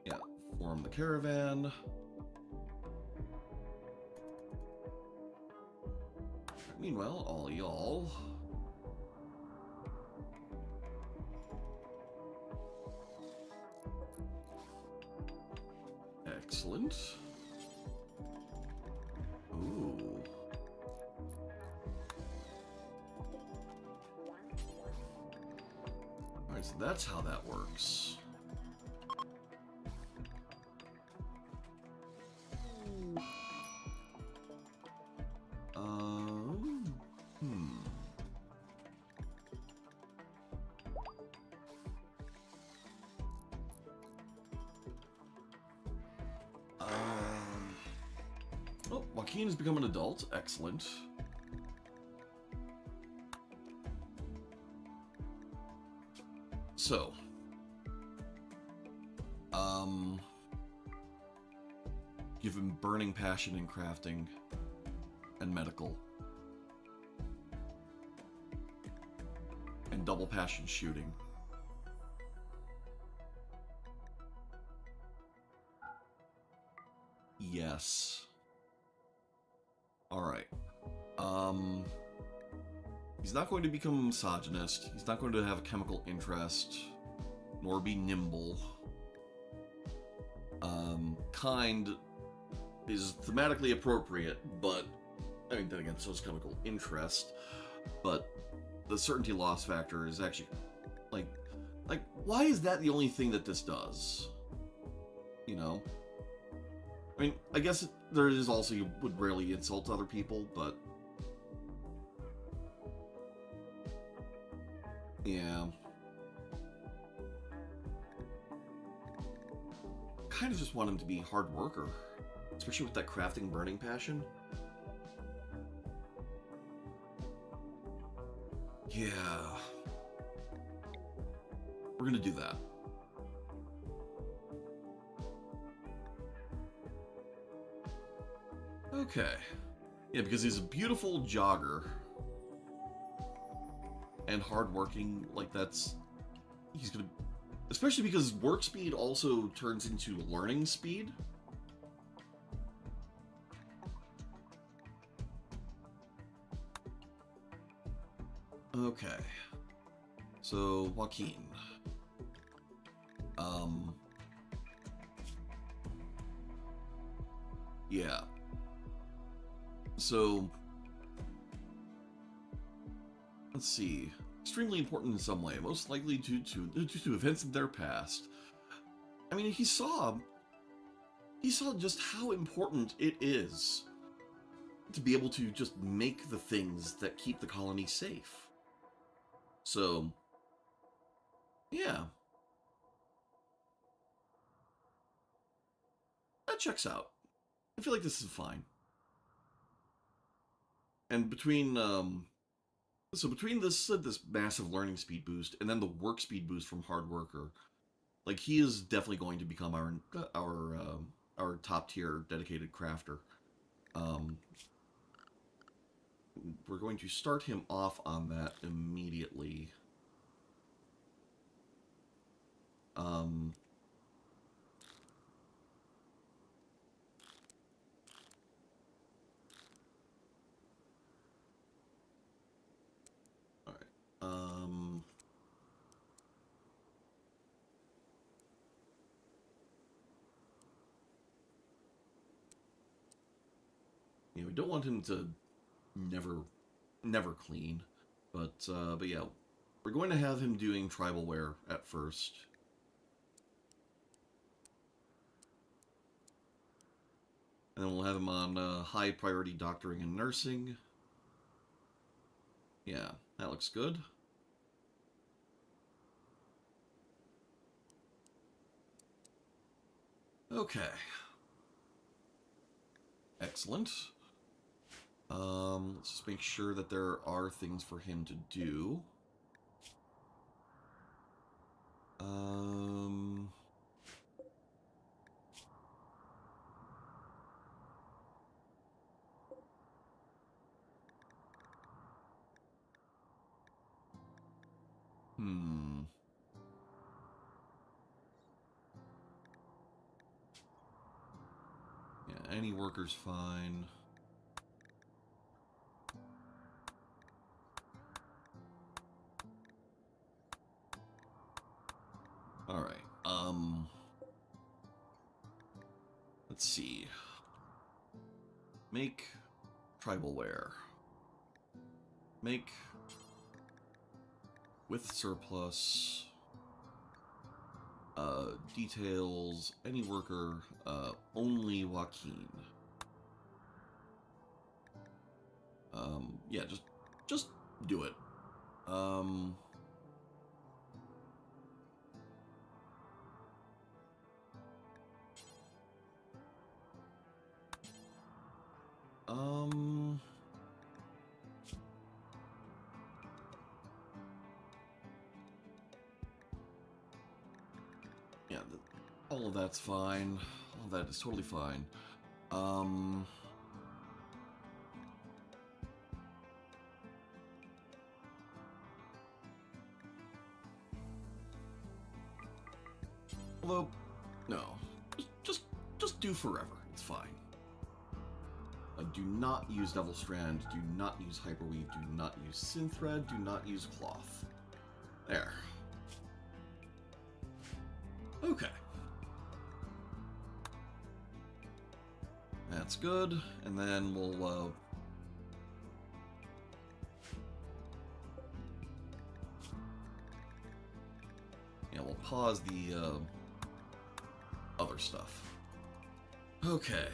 Yeah, form the caravan. Meanwhile, all y'all. Excellent. Ooh. Alright, so that's how that works. Oh, Joaquin has become an adult. Excellent. So, give him burning passion in crafting and medical. And double passion shooting. Yes. Alright. He's not going to become a misogynist. He's not going to have a chemical interest. Nor be nimble. Kind is thematically appropriate, but... I mean, then again, so is chemical interest. But the certainty loss factor is actually... Like, why is that the only thing that this does? You know? I mean, I guess there is also, you would rarely insult other people, but... Yeah. Kind of just want him to be a hard worker. Especially with that crafting burning passion. Yeah. We're gonna do that. Okay. Yeah, because he's a beautiful jogger. And hardworking, like that's... He's gonna... Especially because work speed also turns into learning speed. Okay. So, Joaquin. Yeah. So... Let's see. Extremely important in some way, most likely due to events in their past. I mean, he saw just how important it is to be able to just make the things that keep the colony safe. So, yeah, that checks out. I feel like this is fine. And between this massive learning speed boost and then the work speed boost from Hard Worker, like he is definitely going to become our top tier dedicated crafter. Um, we're going to start him off on that immediately. Um, all right. Yeah, we don't want him to never clean, but yeah, we're going to have him doing tribal wear at first. And then we'll have him on high priority doctoring and nursing. Yeah, that looks good. Okay. Excellent. Let's just make sure that there are things for him to do. Um... Hmm. Yeah, any worker's fine. Alright, let's see. Make tribal wear. Make with surplus. Details, any worker, only Joaquin. Yeah, just do it. Um, um, yeah, all of that's fine. All of that is totally fine. Um, although, no, just do forever. It's fine. Do not use Devil Strand. Do not use Hyperweave. Do not use Synthread. Do not use Cloth. There. Okay. That's good. And then we'll yeah, we'll pause the other stuff. Okay.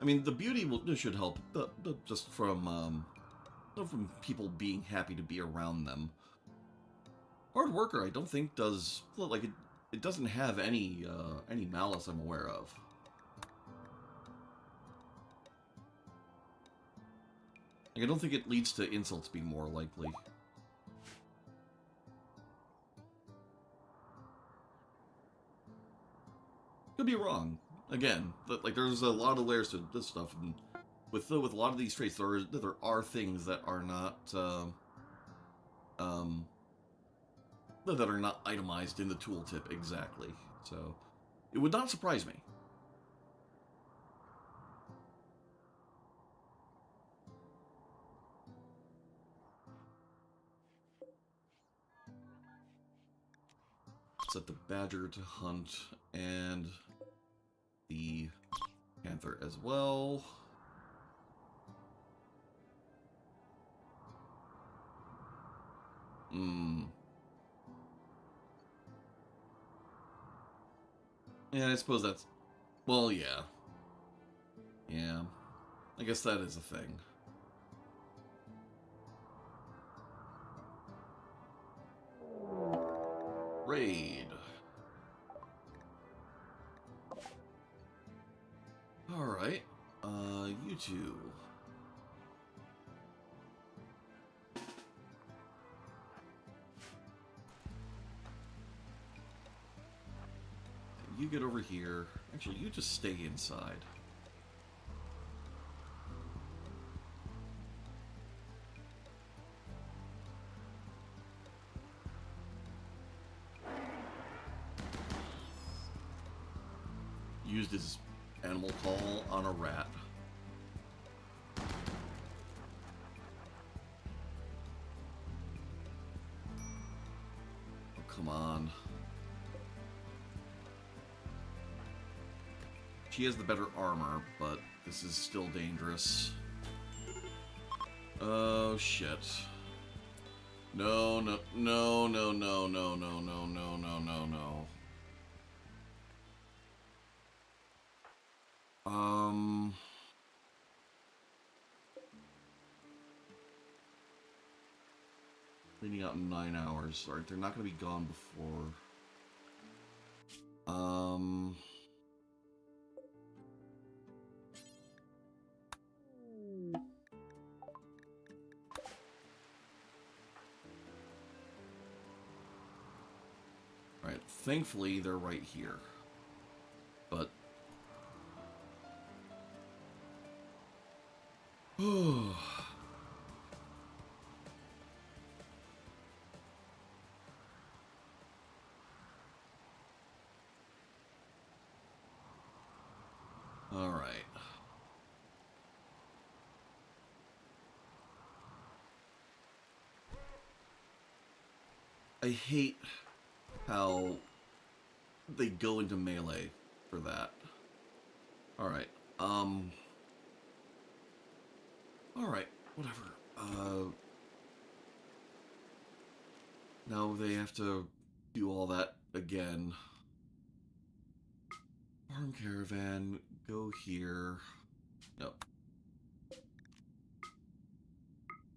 I mean, the beauty should help just from people being happy to be around them. Hard Worker, I don't think does like it. It doesn't have any malice I'm aware of. Like, I don't think it leads to insults being more likely. Could be wrong. Again, like there's a lot of layers to this stuff, and with a lot of these traits, there are things that are not that are not itemized in the tooltip exactly. So it would not surprise me. Set the badger to hunt and the panther as well. Yeah, I suppose that's... Well, yeah. Yeah. I guess that is a thing. Raid. Alright. You two. You get over here. Actually, you just stay inside. Used his animal call on a rat. Oh, come on. She has the better armor, but this is still dangerous. Oh, shit. No, no, no, no, no, no, no, no, no, no, no, no. Cleaning out in 9 hours. Alright, they're not going to be gone before. Alright, thankfully they're right here. But... Oh... Alright. I hate how they go into melee for that. Alright, alright, whatever. Now they have to do all that again. Farm caravan, go here. Nope.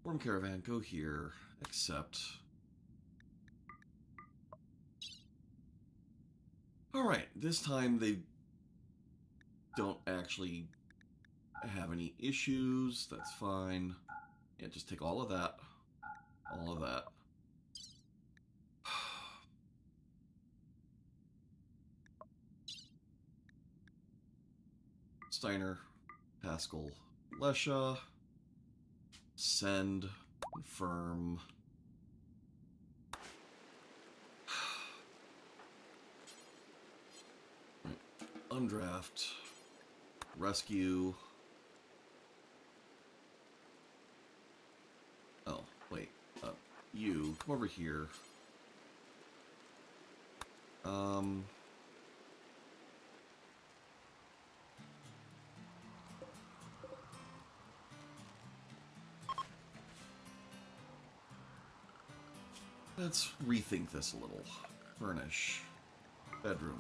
Farm caravan, go here. Accept. Alright, this time they don't actually have any issues. That's fine. Yeah, just take all of that. All of that. Steiner, Pascal, Lesha. Send. Confirm. Undraft. Rescue. Oh, wait. You, come over here. Let's rethink this a little. Furnish. Bedroom.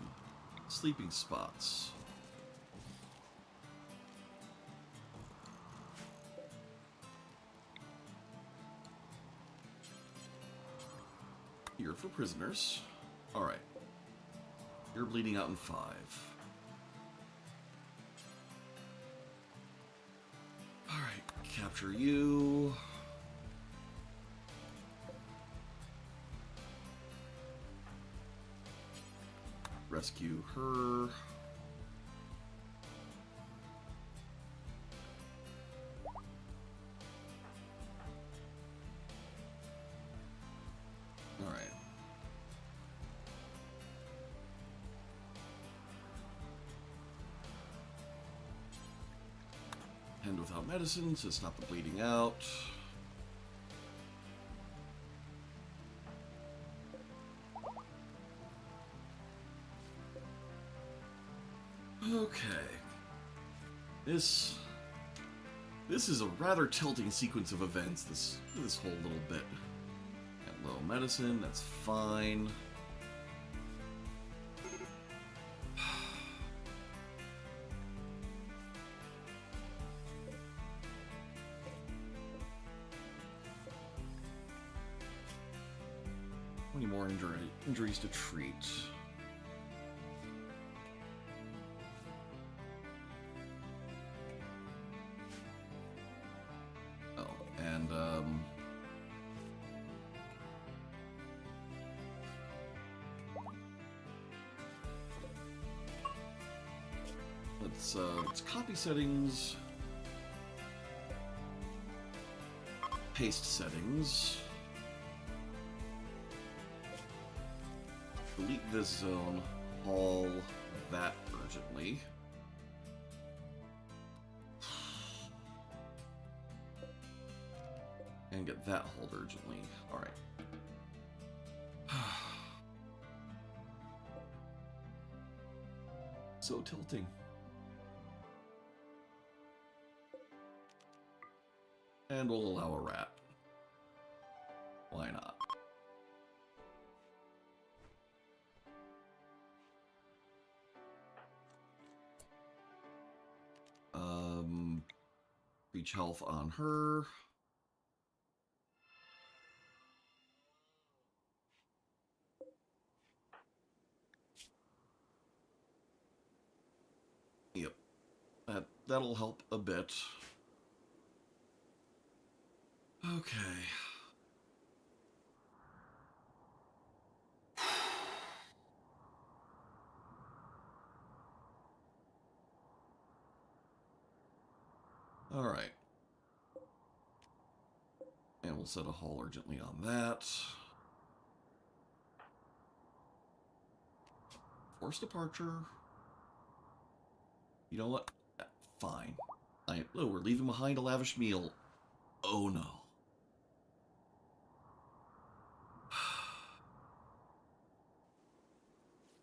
Sleeping spots. Here for prisoners. Alright. You're bleeding out in 5. Alright, capture you. Rescue her. Alright. And without medicine, so it's not the bleeding out. Okay. This is a rather tilting sequence of events, this whole little bit. Got low medicine, that's fine. How many more injuries to treat? Oh, and let's copy settings, paste settings. Delete this zone, haul that urgently. And get that hauled urgently. Alright. So tilting. And we'll allow a rat. Why not? Reach health on her. Yep. That'll help a bit. Okay. Alright. And we'll set a haul urgently on that. Forced departure. You know what? Fine. Oh, we're leaving behind a lavish meal. Oh no.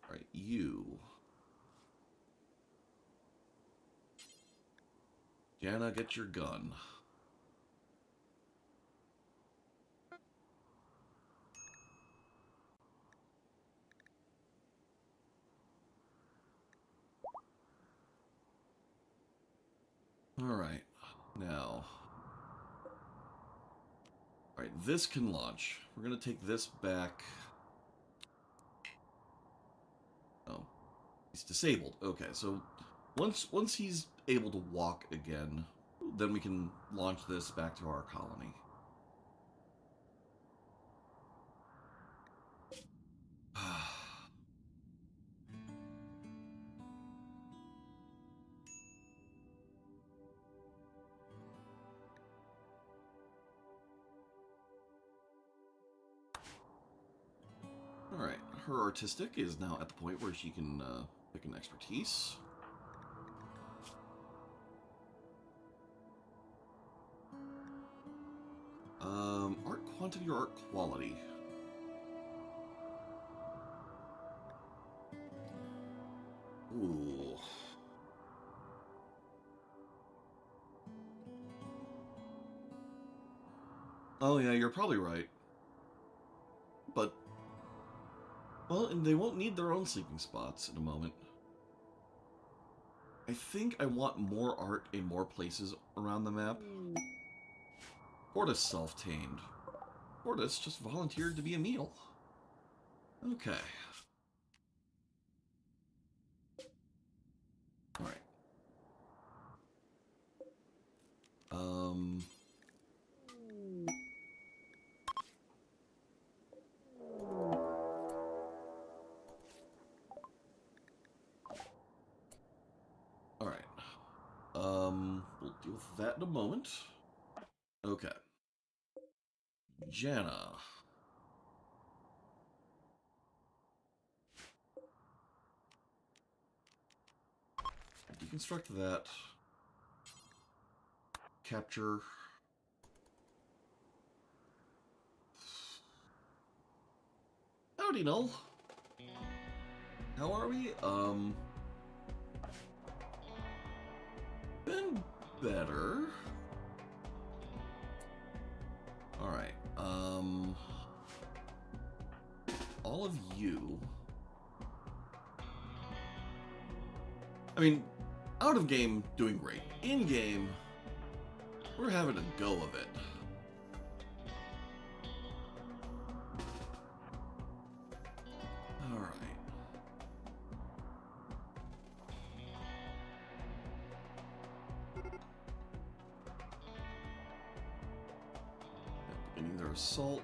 Alright, you. Jana, get your gun. Alright, now. Alright, this can launch. We're gonna take this back. Oh. He's disabled. Okay, so once he's able to walk again, then we can launch this back to our colony. Alright, her artistic is now at the point where she can pick an expertise. Art quantity or art quality? Ooh. Oh yeah, you're probably right. But, well, and they won't need their own sleeping spots in a moment. I think I want more art in more places around the map. Portis self-tamed. Portis just volunteered to be a meal. Okay. Alright. Alright. We'll deal with that in a moment. Okay. Jana. Deconstruct that. Capture. Howdy, Null. How are we? been better. Alright, all of you... I mean, out of game, doing great. In game, we're having a go of it. Alright. Beginning their assault.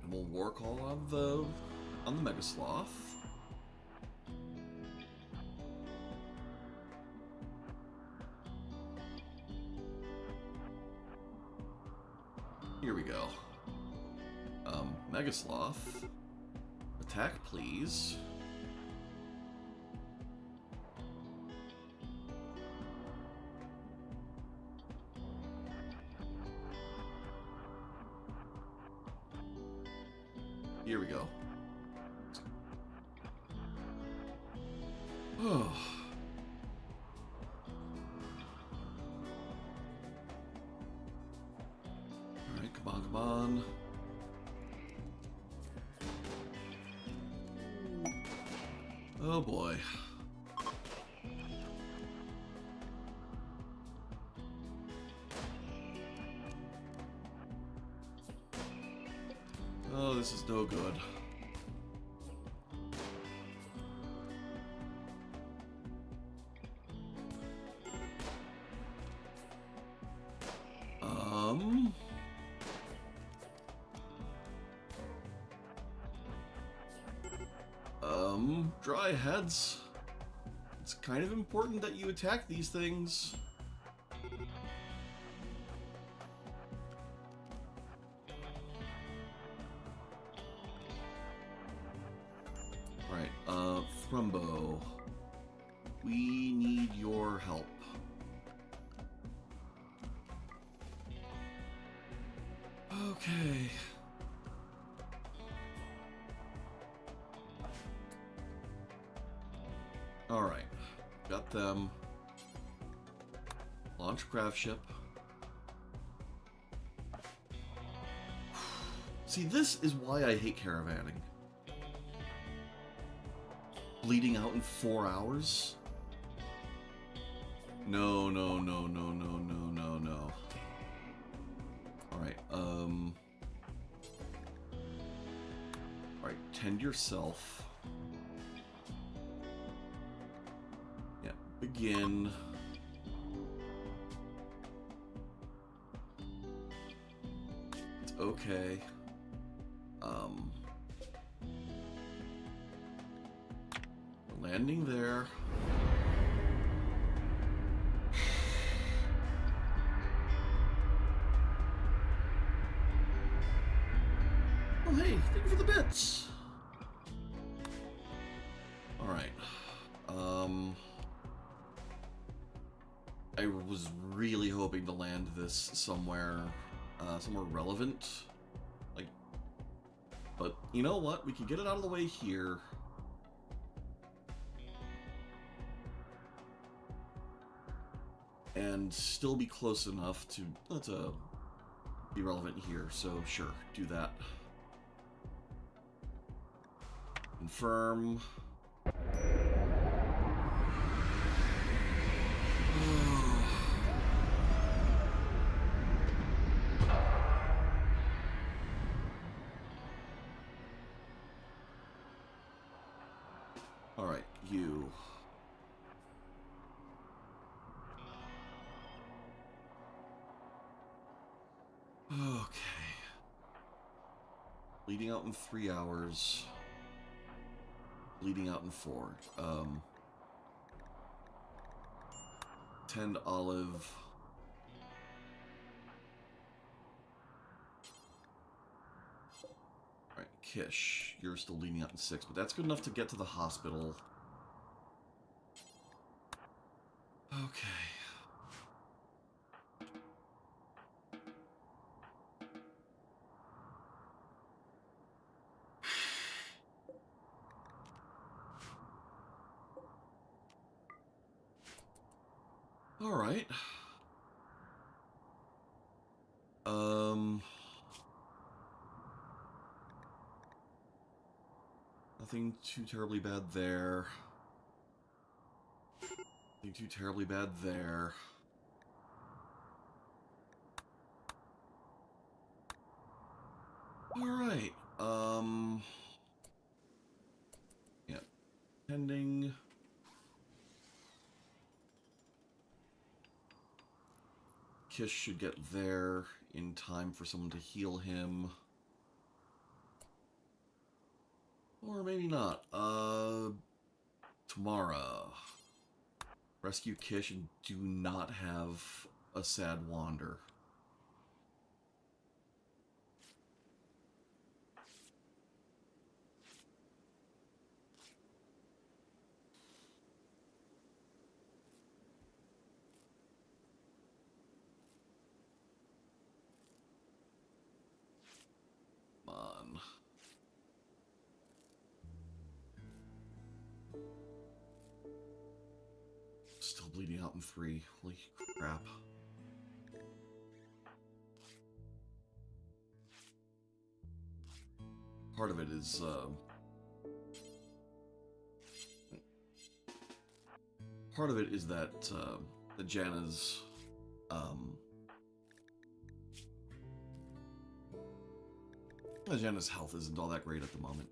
And we'll war call on the Mega Sloth. Here we go. Mega Sloth. Attack, please. Here we go. Oh. Alright, come on, come on. Oh boy. Oh, this is no good. Dry heads. It's kind of important that you attack these things. Right, Thrumbo. We need your help. Okay. Alright. Got them. Launch craft ship. See, this is why I hate caravanning. Bleeding out in 4 hours? No, no, no, no, no, no, no, no. Alright, Alright, tend yourself. Yeah, begin. It's okay. Landing there. Oh, hey, thank you for the bits. All right. I was really hoping to land this somewhere relevant. Like, but you know what? We can get it out of the way here. And still be close enough to be relevant here, so sure, do that. Confirm. All right, you. Okay. Bleeding out in 3 hours. Bleeding out in 4. Tend olive. Kish. You're still leading out in 6, but that's good enough to get to the hospital. Okay. All right. Nothing too terribly bad there. Nothing too terribly bad there. All right. Yeah. Pending. Kish should get there in time for someone to heal him. Or maybe not. Tomorrow. Rescue Kish and do not have a sad wander. Come on. Still bleeding out in 3. Holy crap. Part of it is, that, Janna's, Janna's health isn't all that great at the moment.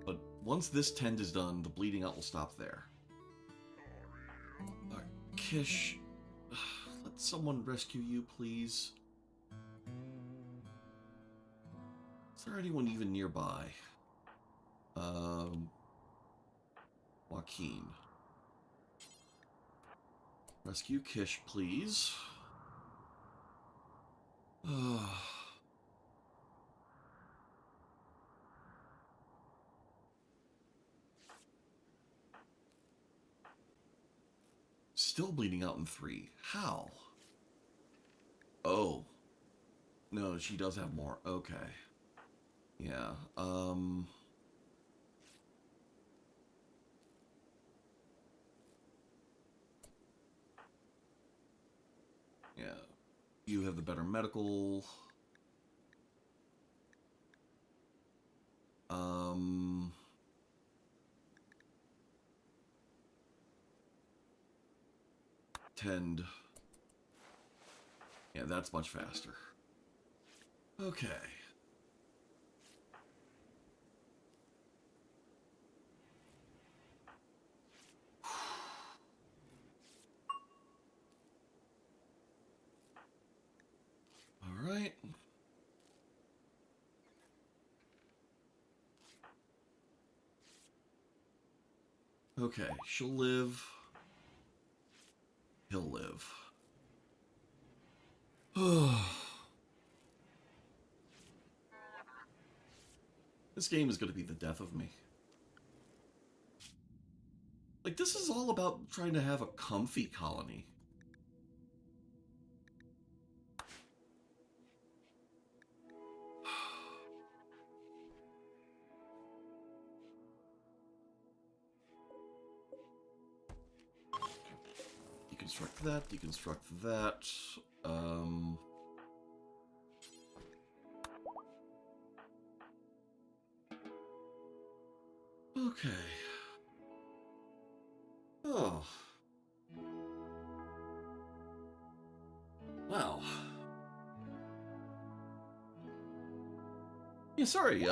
But once this tend is done, the bleeding out will stop there. Alright, Kish, let someone rescue you, please. Is there anyone even nearby? Joaquin. Rescue Kish, please. Still bleeding out in 3. How? Oh. No, she does have more. Okay. Yeah, yeah. You have the better medical. Tend. Yeah, that's much faster. Okay. All right. Okay, she'll live. He'll live. This game is going to be the death of me. Like, this is all about trying to have a comfy colony. Deconstruct that, deconstruct that. Okay. Oh. Wow. Yeah, sorry,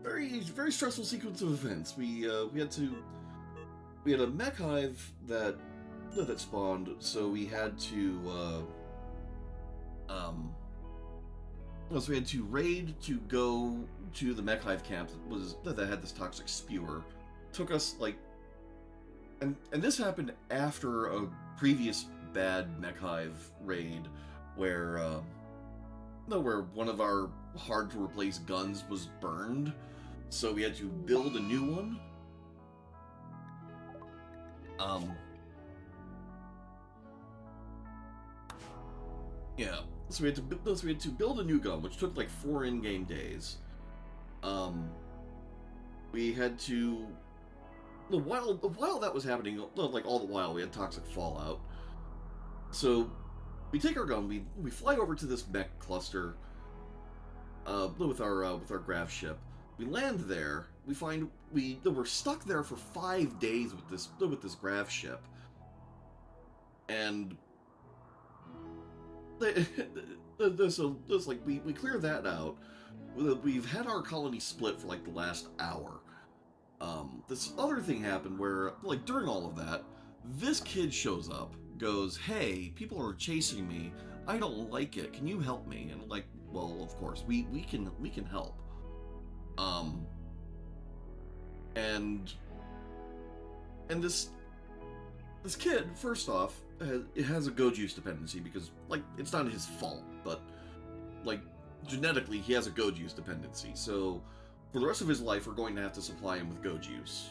very stressful sequence of events. We had a mech hive that spawned, so we had to so we had to raid to go to the mech hive camp that had this toxic spewer. Took us like, and this happened after a previous bad mech hive raid where where one of our hard-to-replace guns was burned, so we had to build a new one. Yeah, so we had to build a new gun, which took like 4 in-game days. We had to, while that was happening, like all the while, we had toxic fallout. So we take our gun, we fly over to this mech cluster with our grav ship. We land there. We find we're stuck there for 5 days with this grav ship, and so like we clear that out. We've had our colony split for like the last hour. This other thing happened where, like, during all of that, this kid shows up, goes, "Hey, people are chasing me. I don't like it. Can you help me?" And like, well, of course, we can help. And this kid, first off, has a go juice dependency because, like, it's not his fault, but like genetically he has a go juice dependency. So for the rest of his life, we're going to have to supply him with go juice,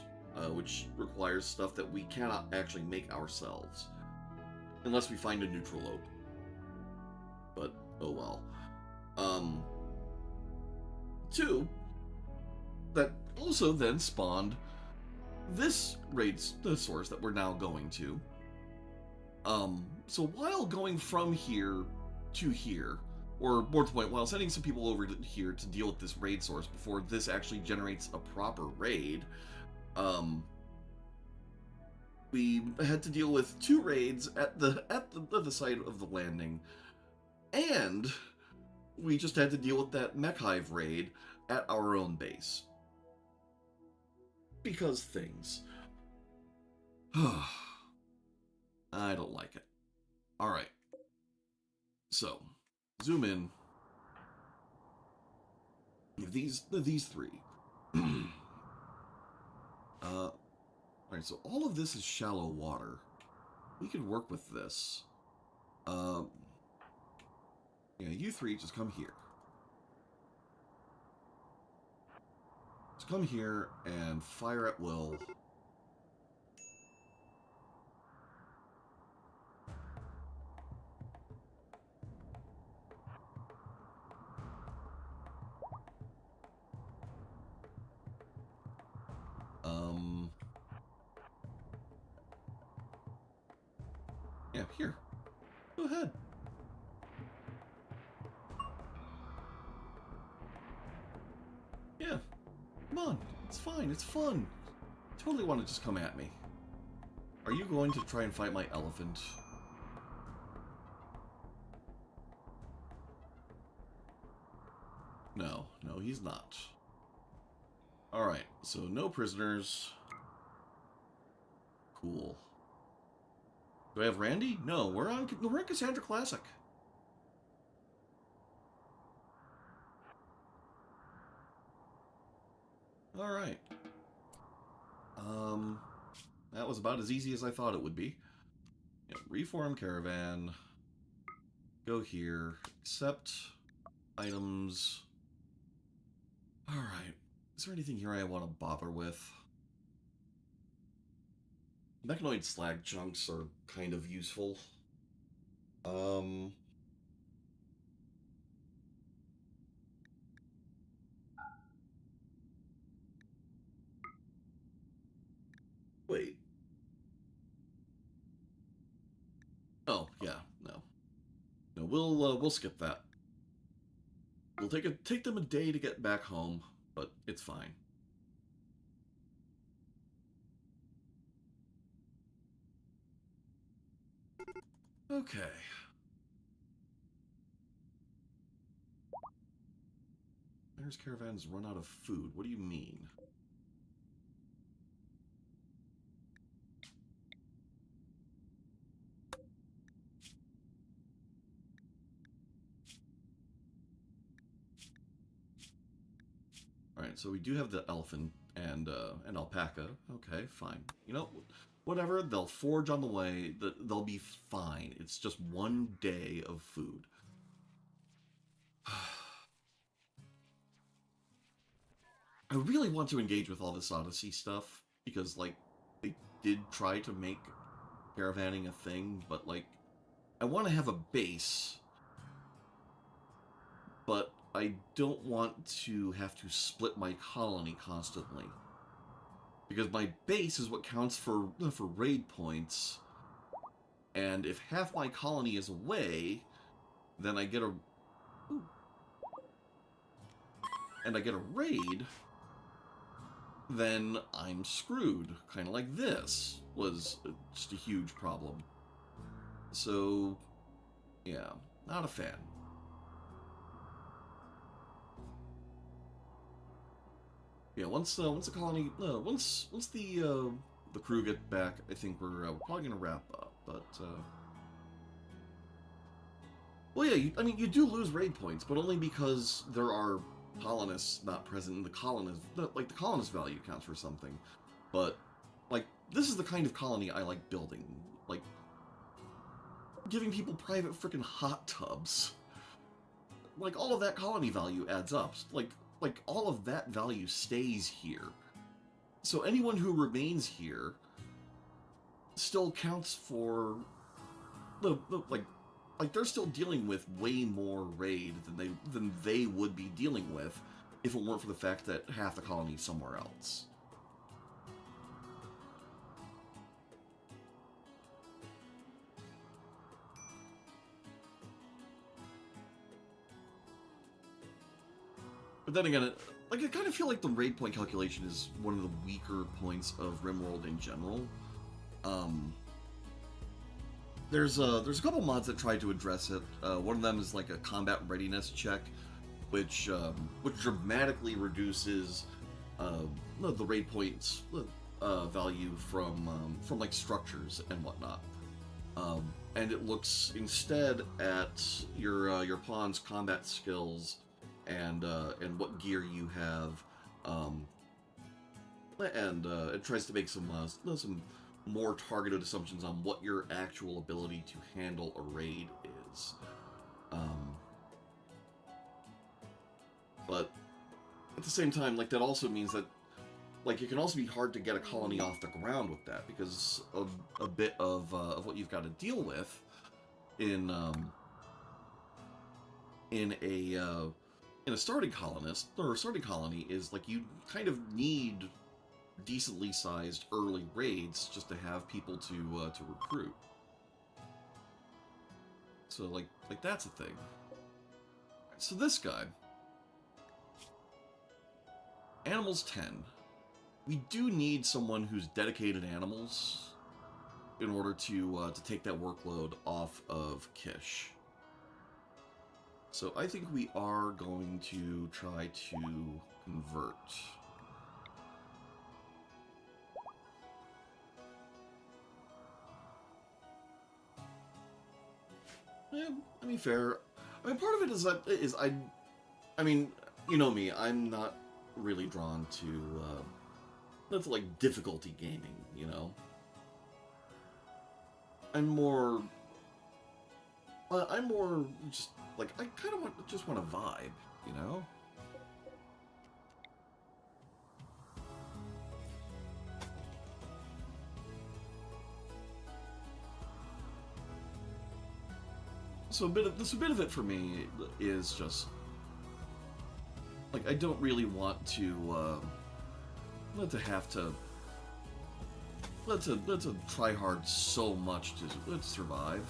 which requires stuff that we cannot actually make ourselves unless we find a neutral oak. But oh well. 2, that also then spawned this raid source that we're now going to. So while going from here to here, or more to the point, while sending some people over to here to deal with this raid source before this actually generates a proper raid, we had to deal with 2 raids at the site of the landing, and we just had to deal with that mech hive raid at our own base. Because things. I don't like it. Alright. So, zoom in. These 3. Alright, so all of this is shallow water. We could work with this. Yeah, you 3 just come here. Just come here and fire at will. Yeah, here. Go ahead. Yeah. Come on. It's fine. It's fun. Totally want to just come at me. Are you going to try and fight my elephant? No. No, he's not. Alright, so no prisoners. Cool. Do I have Randy? No, we're in Cassandra Classic. Alright. That was about as easy as I thought it would be. Yeah, reform caravan. Go here. Accept items. Alright. Is there anything here I want to bother with? Mechanoid slag chunks are kind of useful. Wait. Oh, yeah, no. No, we'll skip that. We'll take them a day to get back home, but it's fine. Okay. Mayor's caravans run out of food. What do you mean? Alright, so we do have the elephant and alpaca. Okay, fine. You know, whatever, they'll forage on the way. They'll be fine. It's just 1 day of food. I really want to engage with all this Odyssey stuff because, like, they did try to make caravanning a thing, but, like, I want to have a base, but I don't want to have to split my colony constantly. Because my base is what counts for raid points, and if half my colony is away, then I get a... Ooh, and I get a raid, then I'm screwed. Kind of like this was just a huge problem. So, yeah, not a fan. Yeah, once the colony, once the crew get back, I think we're probably gonna wrap up. But well, yeah, I mean, you do lose raid points, but only because there are colonists not present in the colonist. Like the colonist value counts for something. But like this is the kind of colony I like building, like giving people private freaking hot tubs. Like all of that colony value adds up. Like all of that value stays here. So anyone who remains here still counts for the like they're still dealing with way more raid than they would be dealing with if it weren't for the fact that half the colony is somewhere else. But then again, I kind of feel like the raid point calculation is one of the weaker points of Rimworld in general. There's a couple mods that try to address it. One of them is like a combat readiness check, which dramatically reduces the raid points value from like structures and whatnot. And it looks instead at your pawn's combat skills and what gear you have, and it tries to make some more targeted assumptions on what your actual ability to handle a raid is. But at the same time, like that also means that like it can also be hard to get a colony off the ground with that because of a bit of what you've got to deal with in a starting colonist or a starting colony is like you kind of need decently sized early raids just to have people to recruit. So like that's a thing. So this guy, animals 10. We do need someone who's dedicated animals in order to take that workload off of Kish. So I think we are going to try to convert. Yeah, I mean, fair. I mean, part of it is I mean, you know me, I'm not really drawn to like difficulty gaming, you know? I'm more just like I kind of just want to vibe, you know. So a bit of it for me is just like I don't really want to have to try hard so much to survive.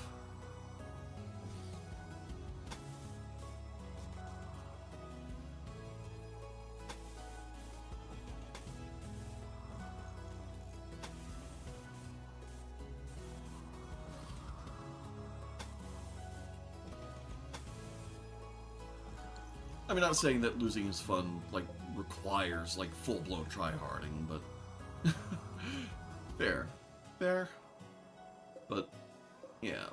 I mean, I'm not saying that losing is fun, like, requires, like, full-blown tryharding, but... Fair. Fair. But, yeah.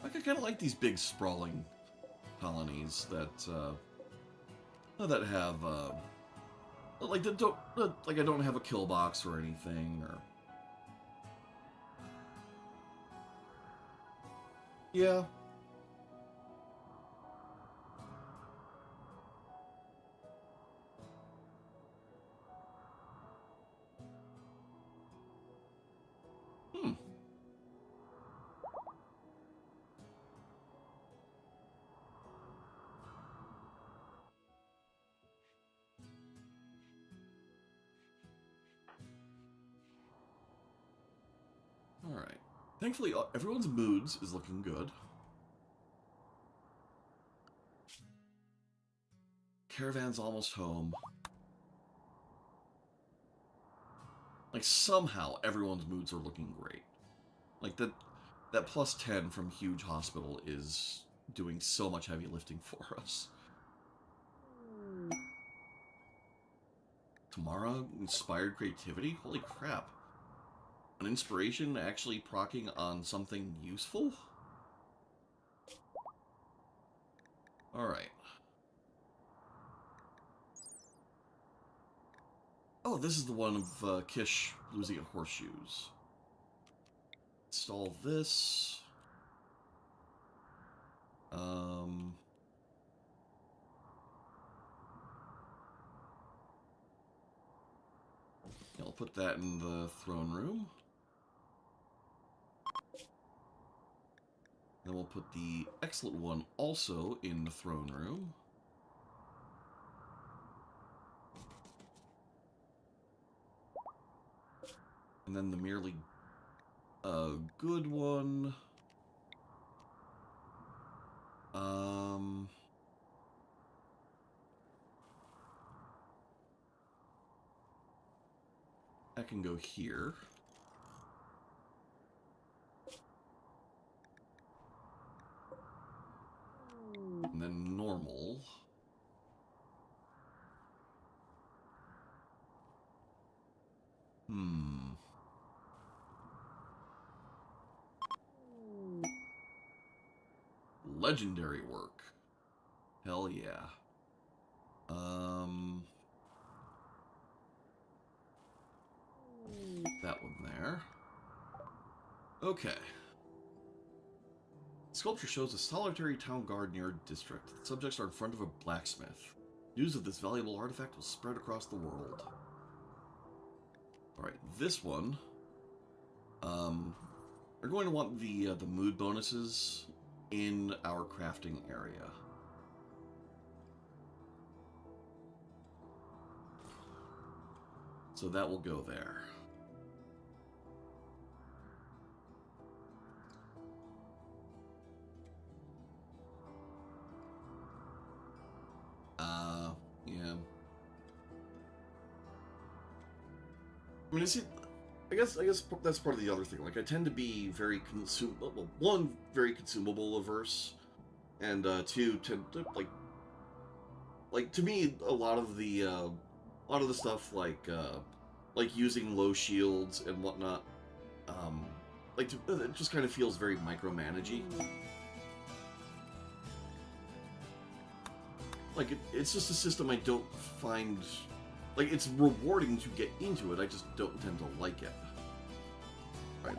Like, I kind of like these big, sprawling colonies that have, like, that don't, like, I don't have a kill box or anything, or... Yeah. Thankfully, everyone's moods is looking good. Caravan's almost home. Like, somehow, everyone's moods are looking great. Like, that plus 10 from Huge Hospital is doing so much heavy lifting for us. Tomorrow, inspired creativity? Holy crap. An inspiration actually procking on something useful? Alright. Oh, this is the one of Kish losing at horseshoes. Install this. I'll put that in the throne room. Then we'll put the excellent one also in the throne room. And then the merely good one. That can go here. And then normal. Legendary work. Hell yeah. That one there. Okay. Sculpture shows a solitary town guard near a district. The subjects are in front of a blacksmith. News of this valuable artifact will spread across the world. Alright, this one. We're going to want the mood bonuses in our crafting area. So that will go there. Yeah. I mean, I guess that's part of the other thing. Like, I tend to be very consumable. One, very consumable averse, and two, tend to like to me, a lot of the stuff like using low shields and whatnot, it just kind of feels very micromanagey. Like, it's just a system I don't find... Like, it's rewarding to get into it, I just don't tend to like it. Right,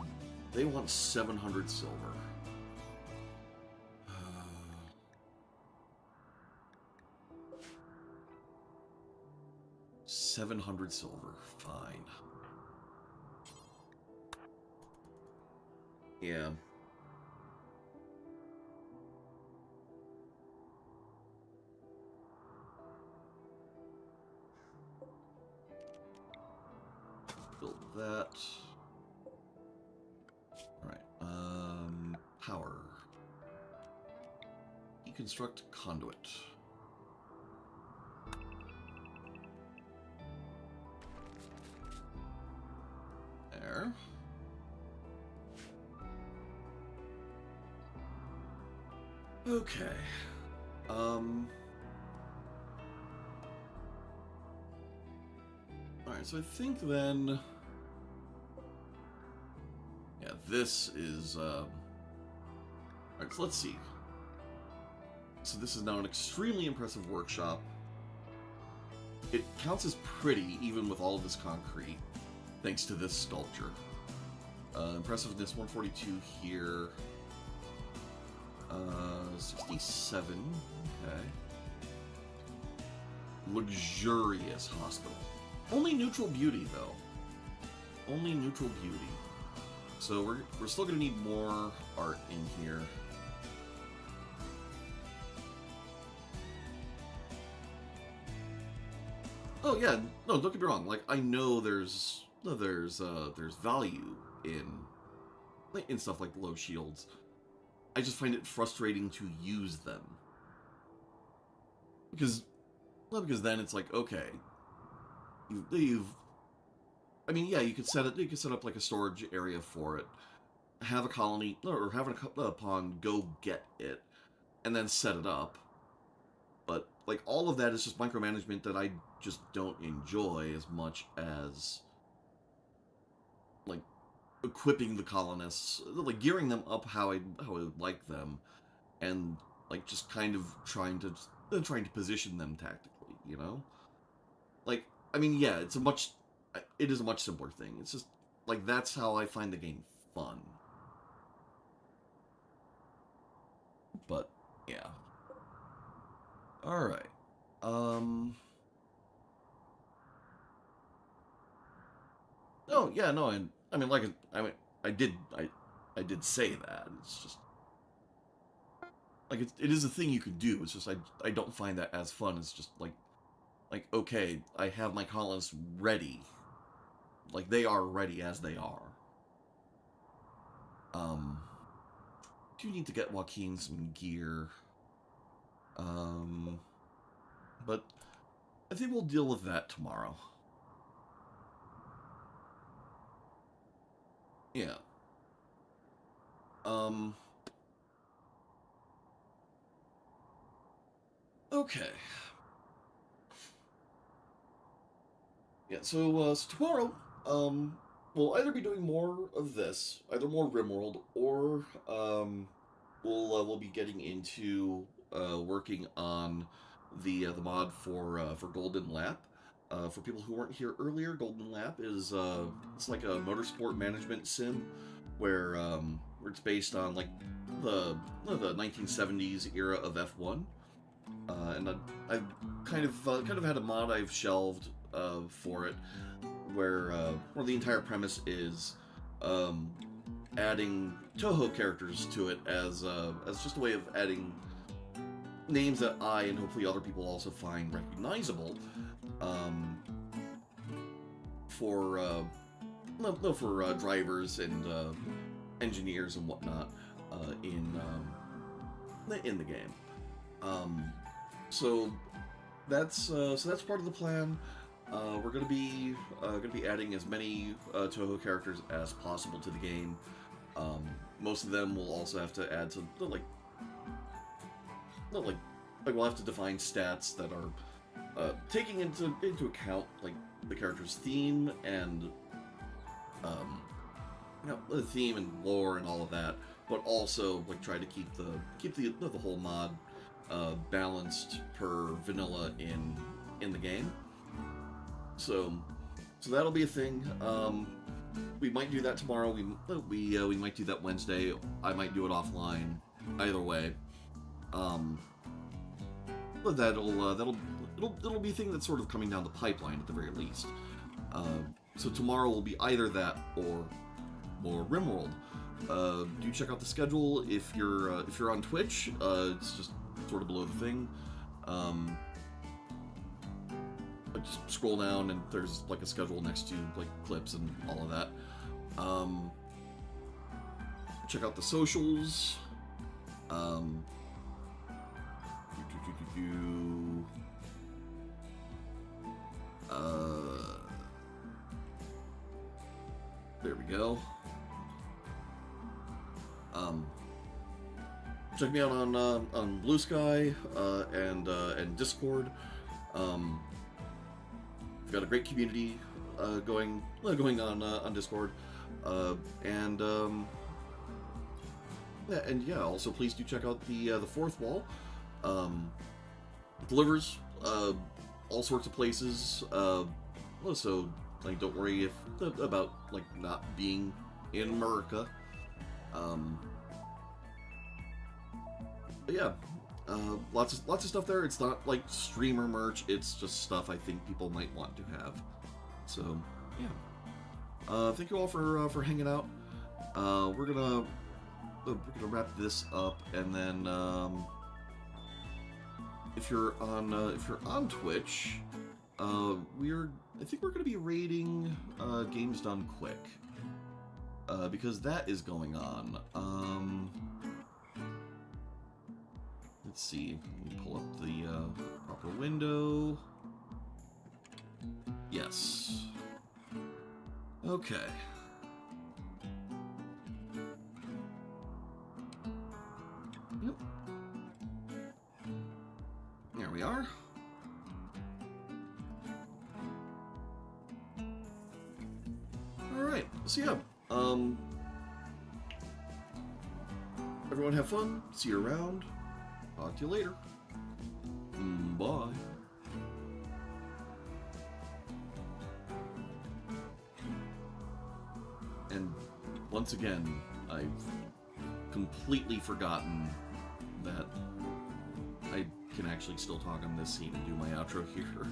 they want 700 silver. 700 silver, fine. Yeah. Build that. Alright, power. Deconstruct conduit. There. Okay. Alright, so I think then... Yeah, this is, Alright, so let's see. So this is now an extremely impressive workshop. It counts as pretty, even with all of this concrete, thanks to this sculpture. Impressiveness 142 here. 67, okay. Luxurious hospital. Only neutral beauty, though. Only neutral beauty. So we're still gonna need more art in here. Oh yeah, no, don't get me wrong. Like, I know there's value in in stuff like low shields. I just find it frustrating to use them. Because then it's like, okay, you've I mean, yeah, you could set up like a storage area for it, have a colony or have a pawn go get it, and then set it up. But like all of that is just micromanagement that I just don't enjoy as much as like equipping the colonists, like gearing them up how I would like them, and like just kind of trying to position them tactically, you know? Like, I mean, yeah, it is a much simpler thing. It's just like that's how I find the game fun. But yeah. All right. Oh yeah, no. I mean, like, I did, I did say that. It's just like it is a thing you could do. It's just I don't find that as fun. It's just like okay, I have my colonists ready. Like they are ready as they are. Um, do need to get Joaquin some gear. But I think we'll deal with that tomorrow. Yeah. Okay. Yeah, so tomorrow, we'll either be doing more of this, either more Rimworld, or we'll be getting into working on the mod for Golden Lap. For people who weren't here earlier, Golden Lap is it's like a motorsport management sim where it's based on like the 1970s era of F1. And I've kind of had a mod I've shelved for it, where the entire premise is adding Toho characters to it as just a way of adding names that I and hopefully other people also find recognizable for drivers and engineers and whatnot in the game. So that's part of the plan. We're gonna be adding as many Toho characters as possible to the game. Most of them will also have to add to like we'll have to define stats that are taking into account like the character's theme and the theme and lore and all of that, but also like try to keep the whole mod balanced per vanilla in the game. So that'll be a thing. We might do that tomorrow. We might do that Wednesday. I might do it offline. Either way, but it'll be a thing that's sort of coming down the pipeline at the very least. So tomorrow will be either that or more Rimworld. Do check out the schedule if you're on Twitch. It's just sort of below the thing. Just scroll down and there's like a schedule next to like clips and all of that. Check out the socials. There we go. Check me out on Blue Sky and Discord. We've got a great community going on Discord, and yeah. Also, please do check out the Fourth Wall. Delivers all sorts of places. So like, don't worry about like not being in America. But yeah, lots of stuff there. It's not like streamer merch. It's just stuff I think people might want to have. So yeah, thank you all for hanging out. We're gonna wrap this up, and then if you're on Twitch, I think we're gonna be raiding Games Done Quick. because that is going on. Let's see. Let me pull up the proper window. Yes. Okay. Yep. There we are. Alright, so yeah, everyone have fun, see you around, talk to you later, bye. And once again, I've completely forgotten that I can actually still talk on this scene and do my outro here.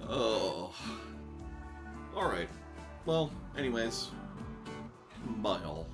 Oh. Alright. Well, anyways, bye all.